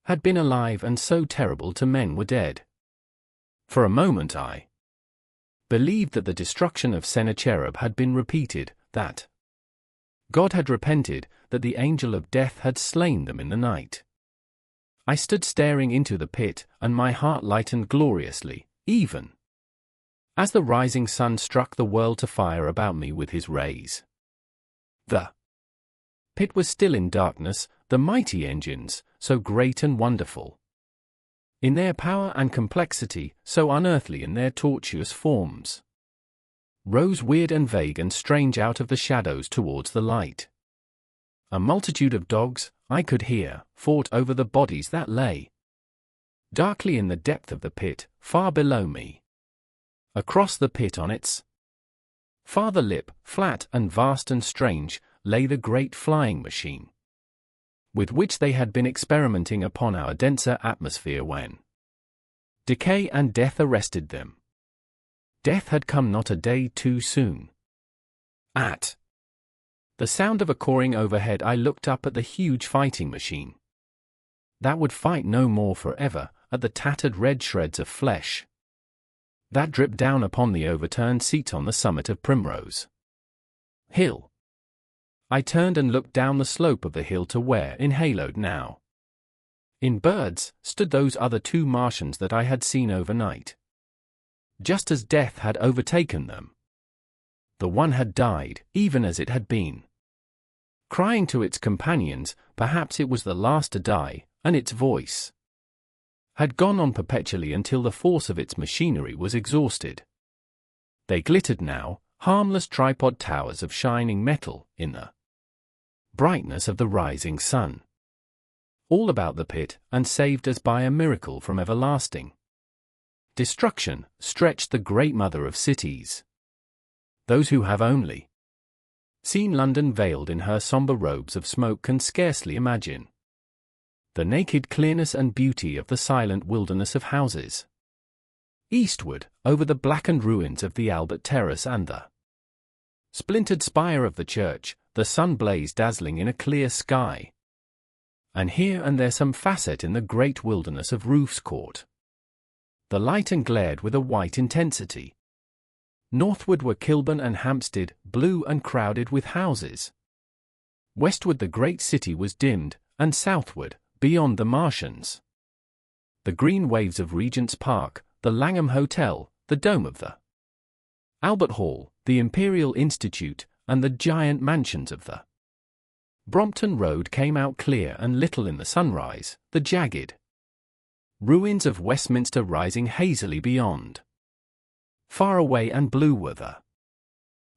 had been alive and so terrible to men were dead. For a moment I believed that the destruction of Sennacherib had been repeated, that God had repented, that the angel of death had slain them in the night. I stood staring into the pit, and my heart lightened gloriously, even as the rising sun struck the world to fire about me with his rays. The pit was still in darkness, the mighty engines, so great and wonderful in their power and complexity, so unearthly in their tortuous forms, rose weird and vague and strange out of the shadows towards the light. A multitude of dogs, I could hear, fought over the bodies that lay darkly in the depth of the pit, far below me. Across the pit on its farther lip, flat and vast and strange, lay the great flying machine, with which they had been experimenting upon our denser atmosphere when decay and death arrested them. Death had come not a day too soon. At the sound of a cawing overhead, I looked up at the huge fighting machine that would fight no more forever, at the tattered red shreds of flesh that dripped down upon the overturned seat on the summit of Primrose Hill. I turned and looked down the slope of the hill to where, enhaloed now in birds, stood those other two Martians that I had seen overnight. Just as death had overtaken them, the one had died, even as it had been, crying to its companions. Perhaps it was the last to die, and its voice had gone on perpetually until the force of its machinery was exhausted. They glittered now, harmless tripod towers of shining metal, in the brightness of the rising sun, all about the pit, and saved as by a miracle from everlasting destruction, stretched the great mother of cities. Those who have only seen London veiled in her somber robes of smoke can scarcely imagine the naked clearness and beauty of the silent wilderness of houses. Eastward, over the blackened ruins of the Albert Terrace and the splintered spire of the church, the sun blazed dazzling in a clear sky. And here and there some facet in the great wilderness of roofs caught the light and glared with a white intensity. Northward were Kilburn and Hampstead, blue and crowded with houses. Westward the great city was dimmed, and southward, beyond the Martians, the green waves of Regent's Park, the Langham Hotel, the dome of the Albert Hall, the Imperial Institute, and the giant mansions of the Brompton Road came out clear and little in the sunrise, the jagged ruins of Westminster rising hazily beyond. Far away and blue were the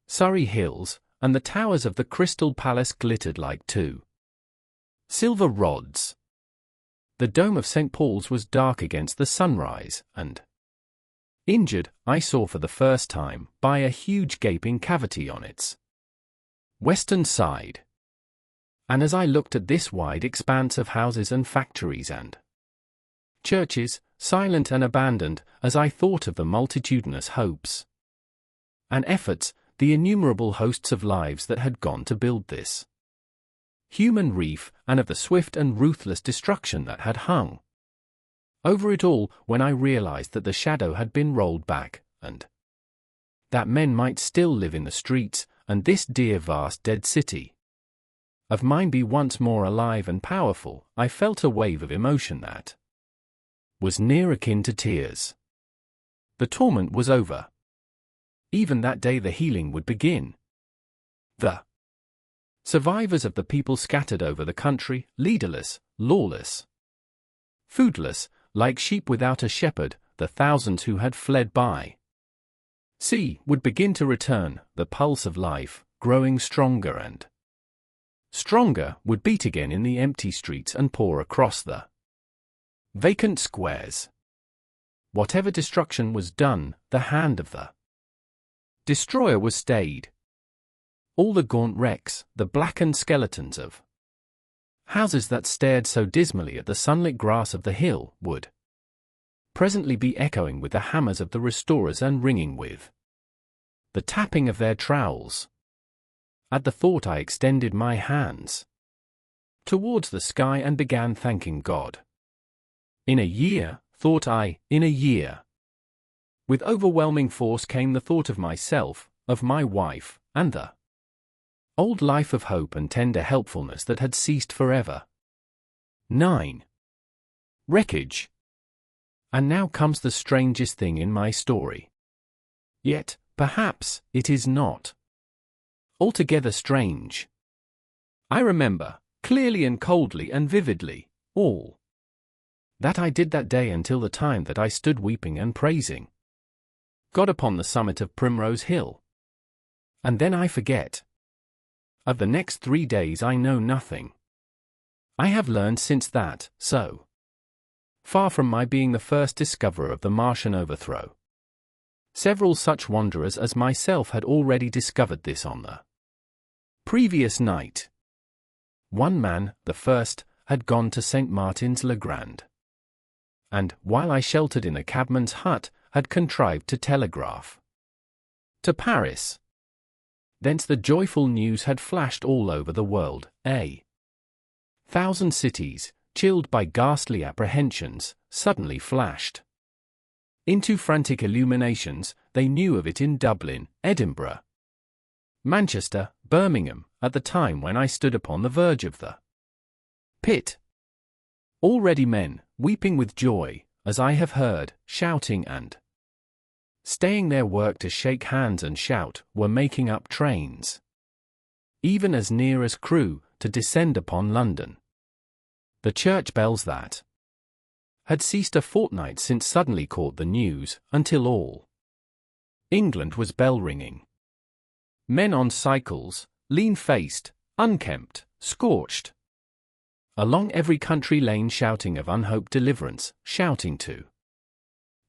Surrey Hills, and the towers of the Crystal Palace glittered like two silver rods. The dome of St. Paul's was dark against the sunrise, and injured, I saw for the first time, by a huge gaping cavity on its western side. And as I looked at this wide expanse of houses and factories and churches, silent and abandoned, as I thought of the multitudinous hopes and efforts, the innumerable hosts of lives that had gone to build this human reef, and of the swift and ruthless destruction that had hung over it all, when I realized that the shadow had been rolled back, and that men might still live in the streets, and this dear vast dead city of mine be once more alive and powerful, I felt a wave of emotion that was near akin to tears. The torment was over. Even that day the healing would begin. The survivors of the people scattered over the country, leaderless, lawless, foodless, like sheep without a shepherd, the thousands who had fled by sea, would begin to return, the pulse of life, growing stronger and stronger, would beat again in the empty streets and pour across the vacant squares. Whatever destruction was done, the hand of the destroyer was stayed. All the gaunt wrecks, the blackened skeletons of houses that stared so dismally at the sunlit grass of the hill, would presently be echoing with the hammers of the restorers and ringing with the tapping of their trowels. At the thought I extended my hands towards the sky and began thanking God. In a year, thought I, in a year. With overwhelming force came the thought of myself, of my wife, and the old life of hope and tender helpfulness that had ceased forever. 9. Wreckage. And now comes the strangest thing in my story. Yet, perhaps, it is not altogether strange. I remember, clearly and coldly and vividly, all that I did that day until the time that I stood weeping and praising God upon the summit of Primrose Hill. And then I forget. Of the next 3 days I know nothing. I have learned since that, so far from my being the first discoverer of the Martian overthrow, several such wanderers as myself had already discovered this on the previous night. One man, the first, had gone to St. Martin's-le-Grand, and, while I sheltered in a cabman's hut, had contrived to telegraph to Paris. Thence the joyful news had flashed all over the world. 1,000 cities, chilled by ghastly apprehensions, suddenly flashed into frantic illuminations. They knew of it in Dublin, Edinburgh, Manchester, Birmingham, at the time when I stood upon the verge of the pit. Already men, weeping with joy, as I have heard, shouting and staying their work to shake hands and shout, were making up trains, even as near as Crewe, to descend upon London. The church bells that had ceased a fortnight since suddenly caught the news, until all England was bell-ringing. Men on cycles, lean-faced, unkempt, scorched, along every country lane shouting of unhoped deliverance, shouting to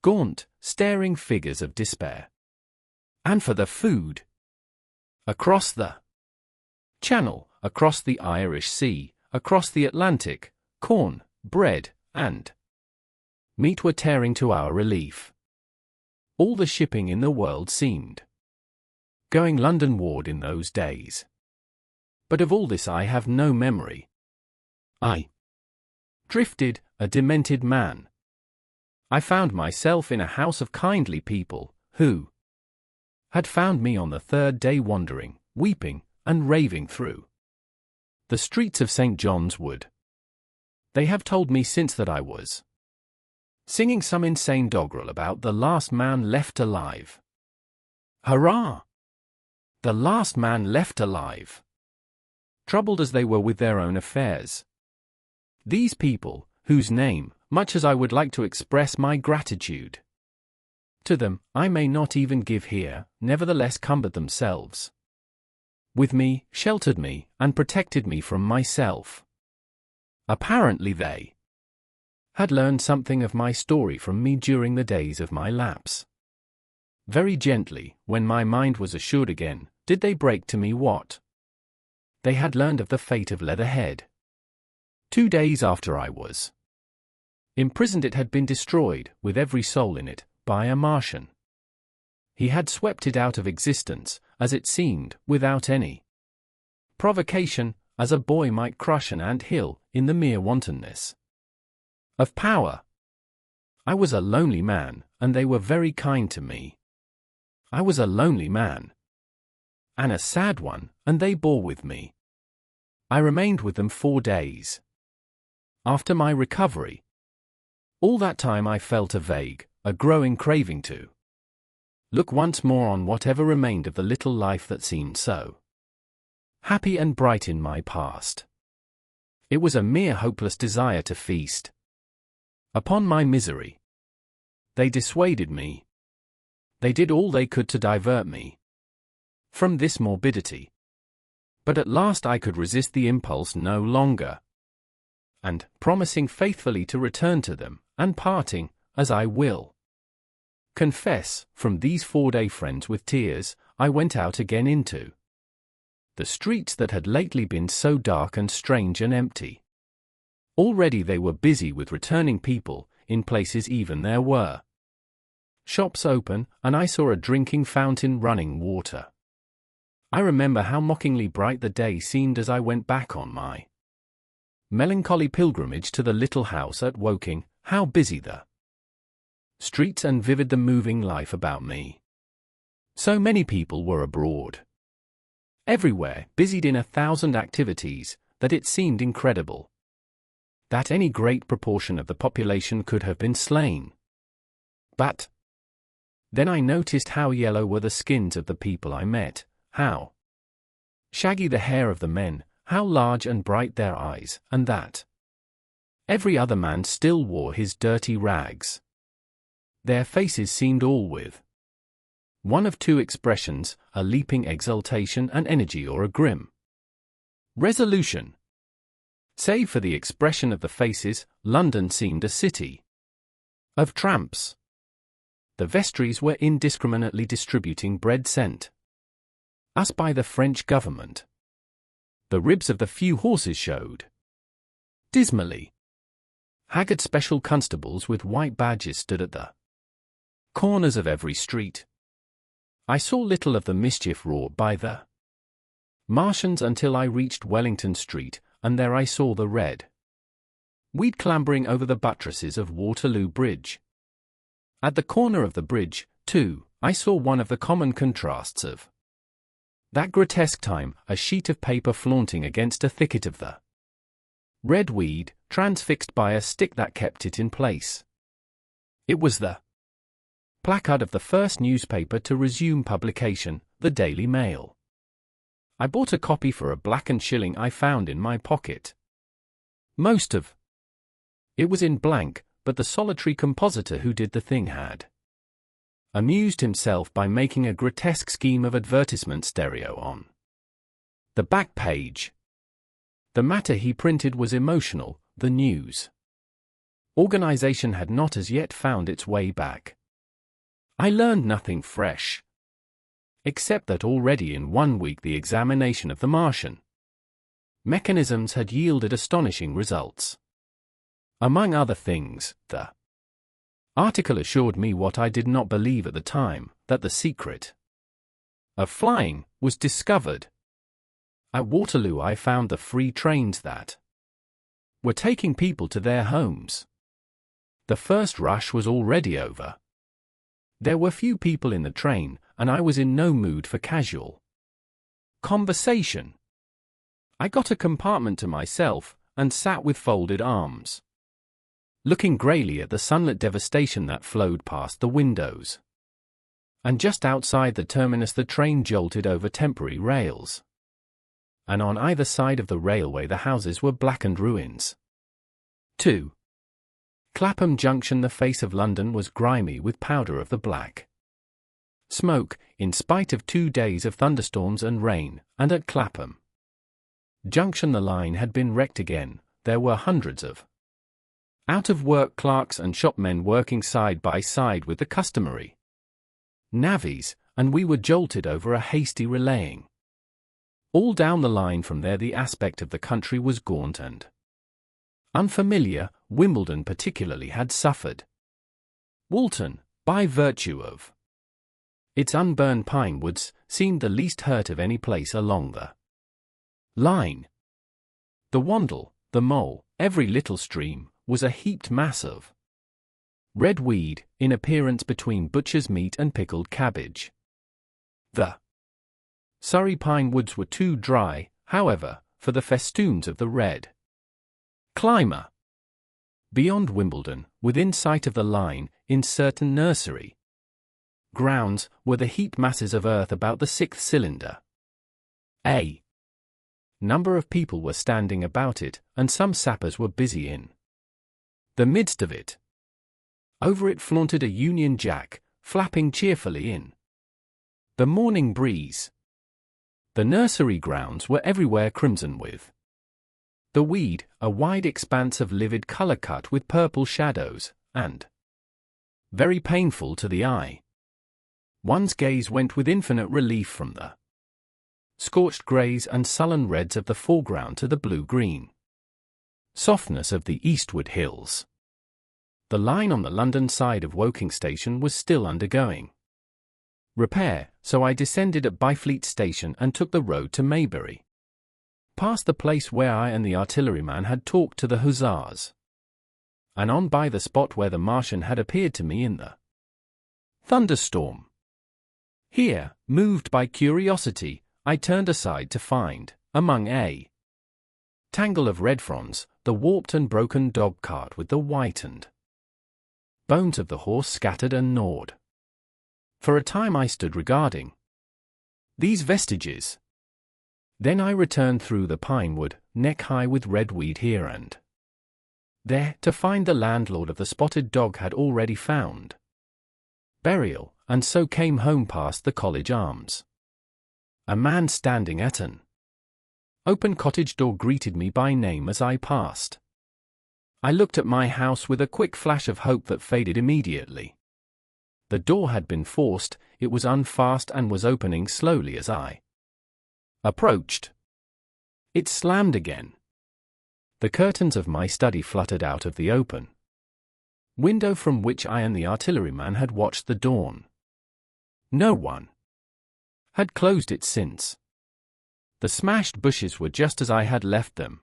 gaunt, staring figures of despair. And for the food. Across the Channel, across the Irish Sea, across the Atlantic, corn, bread, and meat were tearing to our relief. All the shipping in the world seemed going Londonward in those days. But of all this I have no memory. I drifted, a demented man. I found myself in a house of kindly people, who had found me on the third day wandering, weeping, and raving through the streets of St. John's Wood. They have told me since that I was singing some insane doggerel about the last man left alive. Hurrah! The last man left alive. Troubled as they were with their own affairs. These people, whose name, much as I would like to express my gratitude to them, I may not even give here, nevertheless cumbered themselves with me, sheltered me, and protected me from myself. Apparently they had learned something of my story from me during the days of my lapse. Very gently, when my mind was assured again, did they break to me what they had learned of the fate of Leatherhead. 2 days after I was imprisoned it had been destroyed, with every soul in it, by a Martian. He had swept it out of existence, as it seemed, without any provocation, as a boy might crush an ant-hill, in the mere wantonness of power. I was a lonely man, and they were very kind to me. I was a lonely man, and a sad one, and they bore with me. I remained with them 4 days. After my recovery, all that time I felt a vague, a growing craving to look once more on whatever remained of the little life that seemed so happy and bright in my past. It was a mere hopeless desire to feast upon my misery. They dissuaded me. They did all they could to divert me from this morbidity. But at last I could resist the impulse no longer, and, promising faithfully to return to them, and parting, as I will confess, from these 4-day friends with tears, I went out again into the streets that had lately been so dark and strange and empty. Already they were busy with returning people, in places even there were shops open, and I saw a drinking fountain running water. I remember how mockingly bright the day seemed as I went back on my melancholy pilgrimage to the little house at Woking, how busy the streets and vivid the moving life about me. So many people were abroad, everywhere, busied in 1,000 activities, that it seemed incredible that any great proportion of the population could have been slain. But then I noticed how yellow were the skins of the people I met, how shaggy the hair of the men, how large and bright their eyes, and that every other man still wore his dirty rags. Their faces seemed all with One of two expressions, a leaping exultation and energy or a grim resolution. Save for the expression of the faces, London seemed a city of tramps. The vestries were indiscriminately distributing bread sent us by the French government. The ribs of the few horses showed dismally. Haggard special constables with white badges stood at the corners of every street. I saw little of the mischief wrought by the Martians until I reached Wellington Street, and there I saw the red weed clambering over the buttresses of Waterloo Bridge. At the corner of the bridge, too, I saw one of the common contrasts of that grotesque time, a sheet of paper flaunting against a thicket of the red weed, transfixed by a stick that kept it in place. It was the placard of the first newspaper to resume publication, the Daily Mail. I bought a copy for a blackened shilling I found in my pocket. Most of it was in blank, but the solitary compositor who did the thing had amused himself by making a grotesque scheme of advertisement stereo on the back page. The matter he printed was emotional, the news organization had not as yet found its way back. I learned nothing fresh, except that already in 1 week the examination of the Martian mechanisms had yielded astonishing results. Among other things, the article assured me what I did not believe at the time, that the secret of flying was discovered. At Waterloo I found the free trains that were taking people to their homes. The first rush was already over. There were few people in the train, and I was in no mood for casual conversation. I got a compartment to myself, and sat with folded arms, looking greyly at the sunlit devastation that flowed past the windows. And just outside the terminus the train jolted over temporary rails. And on either side of the railway the houses were blackened ruins. 2. Clapham Junction. The face of London was grimy with powder of the black smoke, in spite of 2 days of thunderstorms and rain, and at Clapham Junction the line had been wrecked again. There were hundreds of out-of-work clerks and shopmen working side by side with the customary navvies, and we were jolted over a hasty relaying. All down the line from there the aspect of the country was gaunt and unfamiliar. Wimbledon particularly had suffered. Walton, by virtue of its unburned pine woods, seemed the least hurt of any place along the line. The Wandle, the Mole, every little stream, was a heaped mass of red weed, in appearance between butcher's meat and pickled cabbage. The Surrey pine woods were too dry, however, for the festoons of the red climber. Beyond Wimbledon, within sight of the line, in certain nursery grounds, were the heaped masses of earth about the 6th cylinder. A number of people were standing about it, and some sappers were busy in the midst of it. Over it flaunted a Union Jack, flapping cheerfully in the morning breeze. The nursery grounds were everywhere crimson with the weed, a wide expanse of livid color cut with purple shadows, and very painful to the eye. One's gaze went with infinite relief from the scorched greys and sullen reds of the foreground to the blue-green softness of the eastward hills. The line on the London side of Woking Station was still undergoing repair, so I descended at Byfleet Station and took the road to Maybury, past the place where I and the artilleryman had talked to the hussars, and on by the spot where the Martian had appeared to me in the thunderstorm. Here, moved by curiosity, I turned aside to find, among a tangle of red fronds, the warped and broken dog-cart with the whitened bones of the horse scattered and gnawed. For a time I stood regarding these vestiges. Then I returned through the pine wood, neck-high with red weed here and there, to find the landlord of the spotted dog had already found burial, and so came home past the College Arms. A man standing at an open cottage door greeted me by name as I passed. I looked at my house with a quick flash of hope that faded immediately. The door had been forced, it was unfast and was opening slowly as I approached. It slammed again. The curtains of my study fluttered out of the open window from which I and the artilleryman had watched the dawn. No one had closed it since. The smashed bushes were just as I had left them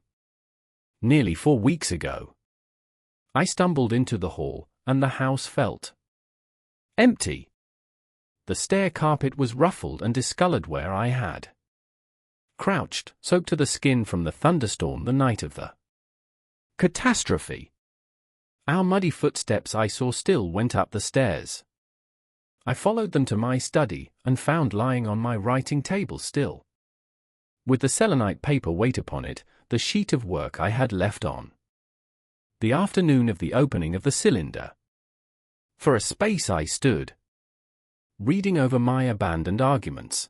nearly 4 weeks ago. I stumbled into the hall, and the house felt empty. The stair carpet was ruffled and discolored where I had crouched, soaked to the skin from the thunderstorm the night of the catastrophe. Our muddy footsteps I saw still went up the stairs. I followed them to my study, and found lying on my writing table still, with the selenite paper weight upon it, the sheet of work I had left on the afternoon of the opening of the cylinder. For a space I stood, reading over my abandoned arguments.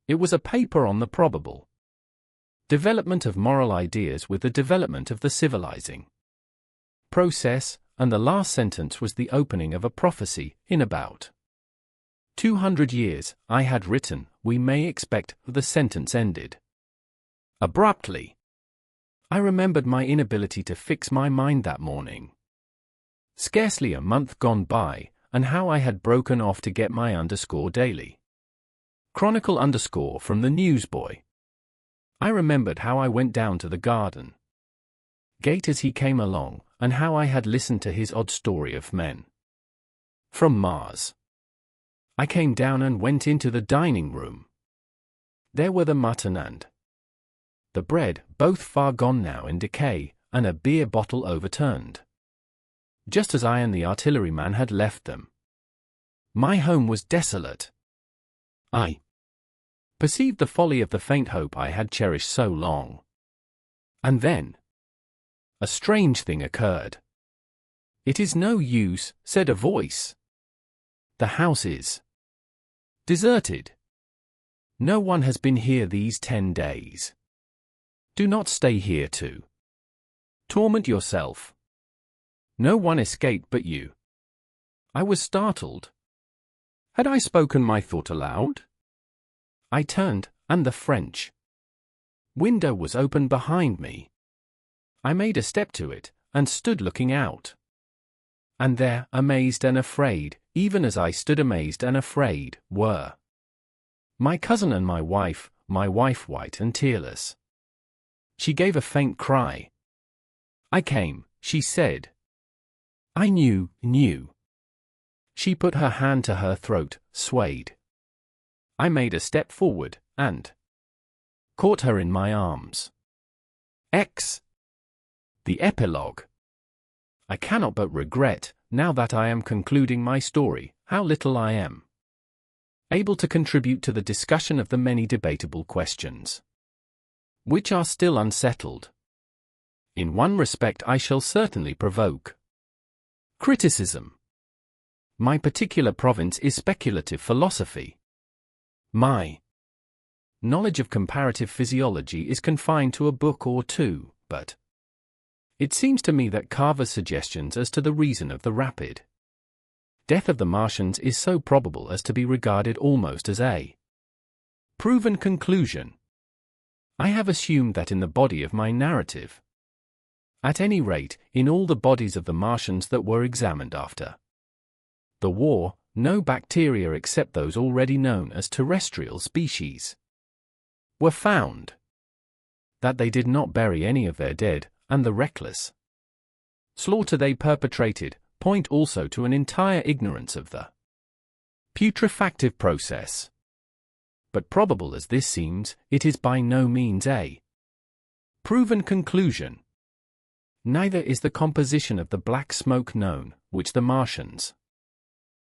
It was a paper on the probable development of moral ideas with the development of the civilizing process, and the last sentence was the opening of a prophecy. In about 200 years, I had written, we may expect. The sentence ended abruptly. I remembered my inability to fix my mind that morning. Scarcely a month gone by, and how I had broken off to get my _daily chronicle from the newsboy. I remembered how I went down to the garden gate as he came along, and how I had listened to his odd story of men from Mars. I came down and went into the dining room. There were the mutton and the bread, both far gone now in decay, and a beer bottle overturned, just as I and the artilleryman had left them. My home was desolate. I perceived the folly of the faint hope I had cherished so long. And then a strange thing occurred. "It is no use," said a voice. "The house is deserted. No one has been here these 10 days. Do not stay here to torment yourself. No one escaped but you." I was startled. Had I spoken my thought aloud? I turned, and the French window was open behind me. I made a step to it, and stood looking out. And there, amazed and afraid, even as I stood amazed and afraid, were my cousin and my wife white and tearless. She gave a faint cry. "I came," she said. I knew. She put her hand to her throat, swayed. I made a step forward, and caught her in my arms. The epilogue. I cannot but regret, now that I am concluding my story, how little I am able to contribute to the discussion of the many debatable questions which are still unsettled. In one respect I shall certainly provoke criticism. My particular province is speculative philosophy. My knowledge of comparative physiology is confined to a book or two, but it seems to me that Carver's suggestions as to the reason of the rapid death of the Martians is so probable as to be regarded almost as a proven conclusion. I have assumed that in the body of my narrative, at any rate, in all the bodies of the Martians that were examined after the war, no bacteria except those already known as terrestrial species were found, that they did not bury any of their dead, and the reckless slaughter they perpetrated point also to an entire ignorance of the putrefactive process. But probable as this seems, it is by no means a proven conclusion. Neither is the composition of the black smoke known, which the Martians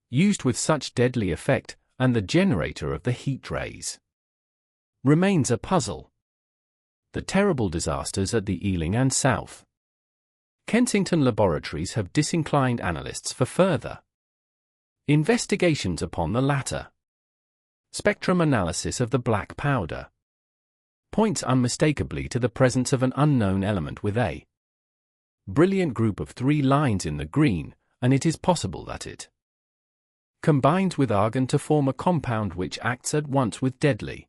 used with such deadly effect, and the generator of the heat rays remains a puzzle. The terrible disasters at the Ealing and South Kensington laboratories have disinclined analysts for further Investigations upon the latter. Spectrum analysis of the black powder points unmistakably to the presence of an unknown element with a brilliant group of 3 lines in the green, and it is possible that it combines with argon to form a compound which acts at once with deadly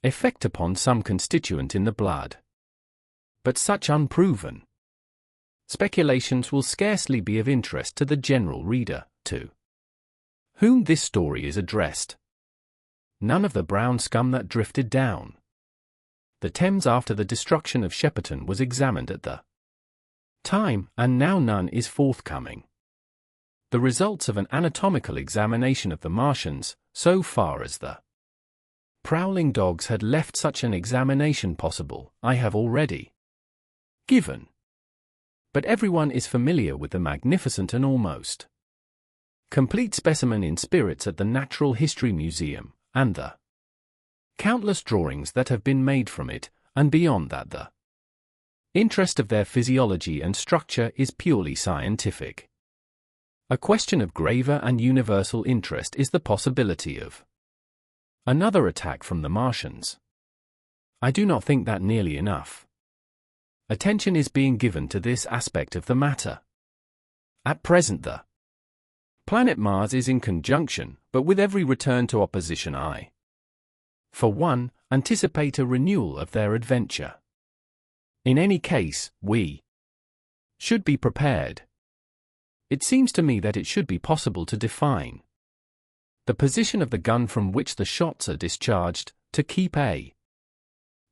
effect upon some constituent in the blood. But such unproven speculations will scarcely be of interest to the general reader, to whom this story is addressed. None of the brown scum that drifted down the Thames after the destruction of Shepperton was examined at the time, and now none is forthcoming. The results of an anatomical examination of the Martians, so far as the prowling dogs had left such an examination possible, I have already given. But everyone is familiar with the magnificent and almost complete specimen in spirits at the Natural History Museum, and the countless drawings that have been made from it, and beyond that the interest of their physiology and structure is purely scientific. A question of graver and universal interest is the possibility of another attack from the Martians. I do not think that nearly enough attention is being given to this aspect of the matter. At present the planet Mars is in conjunction, but with every return to opposition I, for one, anticipate a renewal of their adventure. In any case, we should be prepared. It seems to me that it should be possible to define the position of the gun from which the shots are discharged, to keep a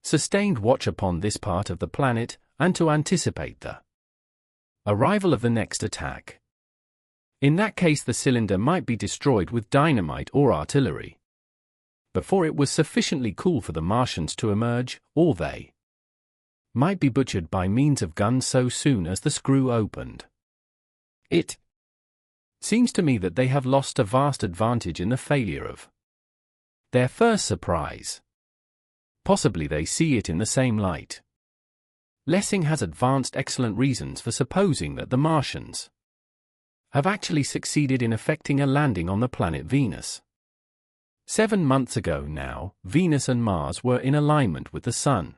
sustained watch upon this part of the planet, and to anticipate the arrival of the next attack. In that case the cylinder might be destroyed with dynamite or artillery before it was sufficiently cool for the Martians to emerge, or they might be butchered by means of guns so soon as the screw opened. It seems to me that they have lost a vast advantage in the failure of their first surprise. Possibly they see it in the same light. Lessing has advanced excellent reasons for supposing that the Martians have actually succeeded in effecting a landing on the planet Venus. 7 months ago now, Venus and Mars were in alignment with the Sun.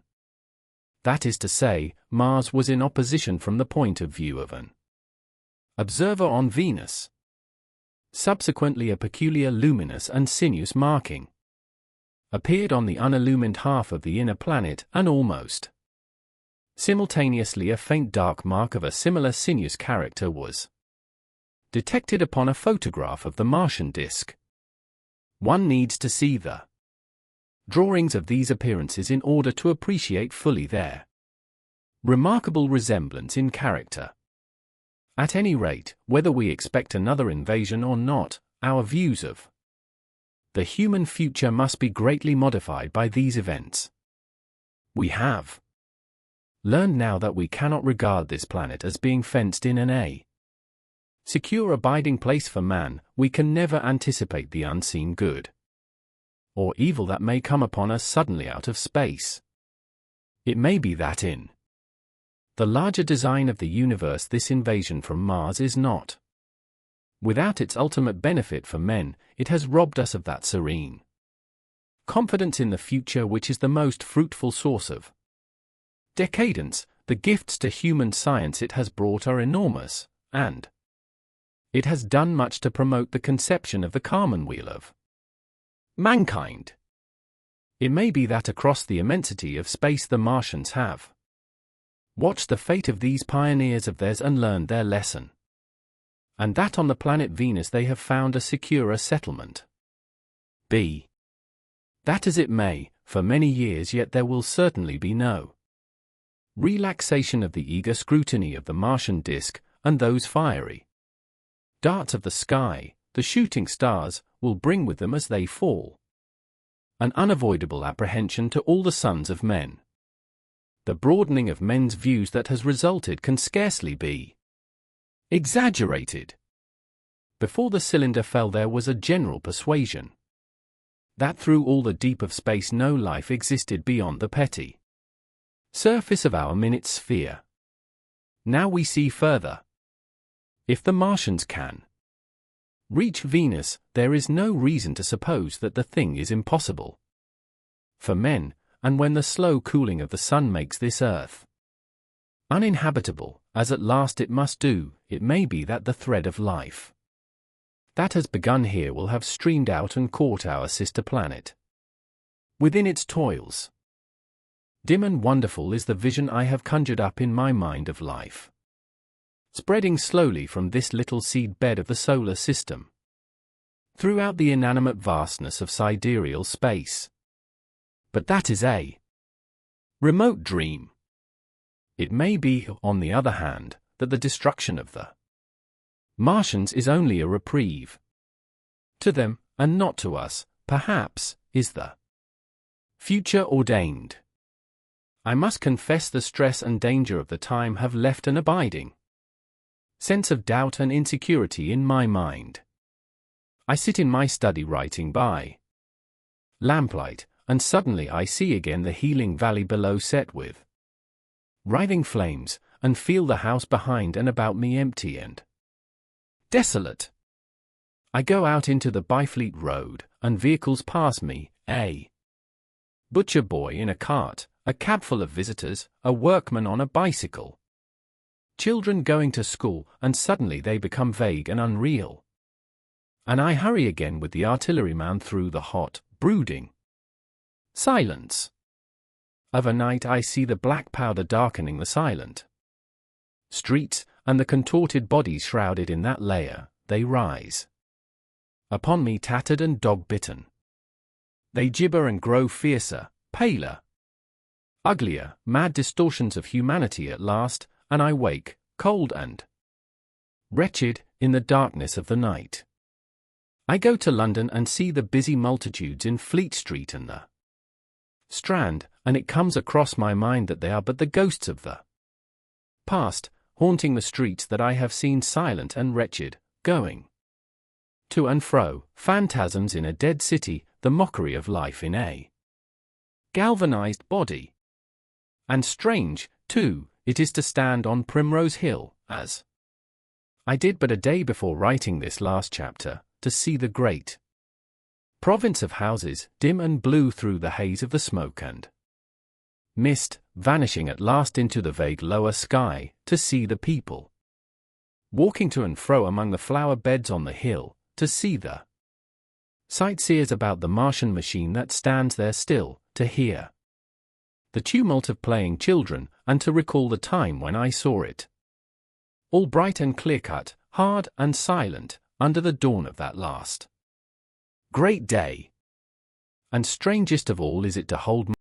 That is to say, Mars was in opposition from the point of view of an observer on Venus. Subsequently a peculiar luminous and sinuous marking appeared on the unillumined half of the inner planet, and almost simultaneously a faint dark mark of a similar sinuous character was detected upon a photograph of the Martian disk. One needs to see the drawings of these appearances in order to appreciate fully their remarkable resemblance in character. At any rate, whether we expect another invasion or not, our views of the human future must be greatly modified by these events. We have learned now that we cannot regard this planet as being fenced in and a secure abiding place for man. We can never anticipate the unseen good or evil that may come upon us suddenly out of space. It may be that in the larger design of the universe this invasion from Mars is not without its ultimate benefit for men. It has robbed us of that serene confidence in the future which is the most fruitful source of decadence. The gifts to human science it has brought are enormous, and it has done much to promote the conception of the commonweal of mankind. It may be that across the immensity of space the Martians have watched the fate of these pioneers of theirs and learned their lesson, and that on the planet Venus they have found a securer settlement. Be that as it may, for many years yet there will certainly be no relaxation of the eager scrutiny of the Martian disk, and those fiery darts of the sky, the shooting stars, will bring with them as they fall an unavoidable apprehension to all the sons of men. The broadening of men's views that has resulted can scarcely be exaggerated. Before the cylinder fell there was a general persuasion that through all the deep of space no life existed beyond the petty surface of our minute sphere. Now we see further. If the Martians can Reach Venus, there is no reason to suppose that the thing is impossible. For men, and when the slow cooling of the sun makes this earth uninhabitable, as at last it must do, it may be that the thread of life that has begun here will have streamed out and caught our sister planet within its toils. Dim and wonderful is the vision I have conjured up in my mind of life, spreading slowly from this little seed bed of the solar system throughout the inanimate vastness of sidereal space. But that is a remote dream. It may be, on the other hand, that the destruction of the Martians is only a reprieve. To them, and not to us, perhaps, is the future ordained. I must confess the stress and danger of the time have left an abiding sense of doubt and insecurity in my mind. I sit in my study writing by lamplight, and suddenly I see again the healing valley below set with writhing flames, and feel the house behind and about me empty and desolate. I go out into the Byfleet Road, and vehicles pass me, a butcher boy in a cart, a cab full of visitors, a workman on a bicycle, children going to school, and suddenly they become vague and unreal. And I hurry again with the artilleryman through the hot, brooding silence of a night. I see the black powder darkening the silent streets, and the contorted bodies shrouded in that layer. They rise upon me tattered and dog-bitten. They gibber and grow fiercer, paler, uglier, mad distortions of humanity at last, and I wake, cold and wretched, in the darkness of the night. I go to London and see the busy multitudes in Fleet Street and the Strand, and it comes across my mind that they are but the ghosts of the past, haunting the streets that I have seen silent and wretched, going to and fro, phantasms in a dead city, the mockery of life in a galvanized body. And strange, too, it is to stand on Primrose Hill, as I did but a day before writing this last chapter, to see the great province of houses, dim and blue through the haze of the smoke and mist, vanishing at last into the vague lower sky, to see the people walking to and fro among the flower beds on the hill, to see the sightseers about the Martian machine that stands there still, to hear the tumult of playing children, and to recall the time when I saw it all bright and clear-cut, hard and silent, under the dawn of that last great day. And strangest of all is it to hold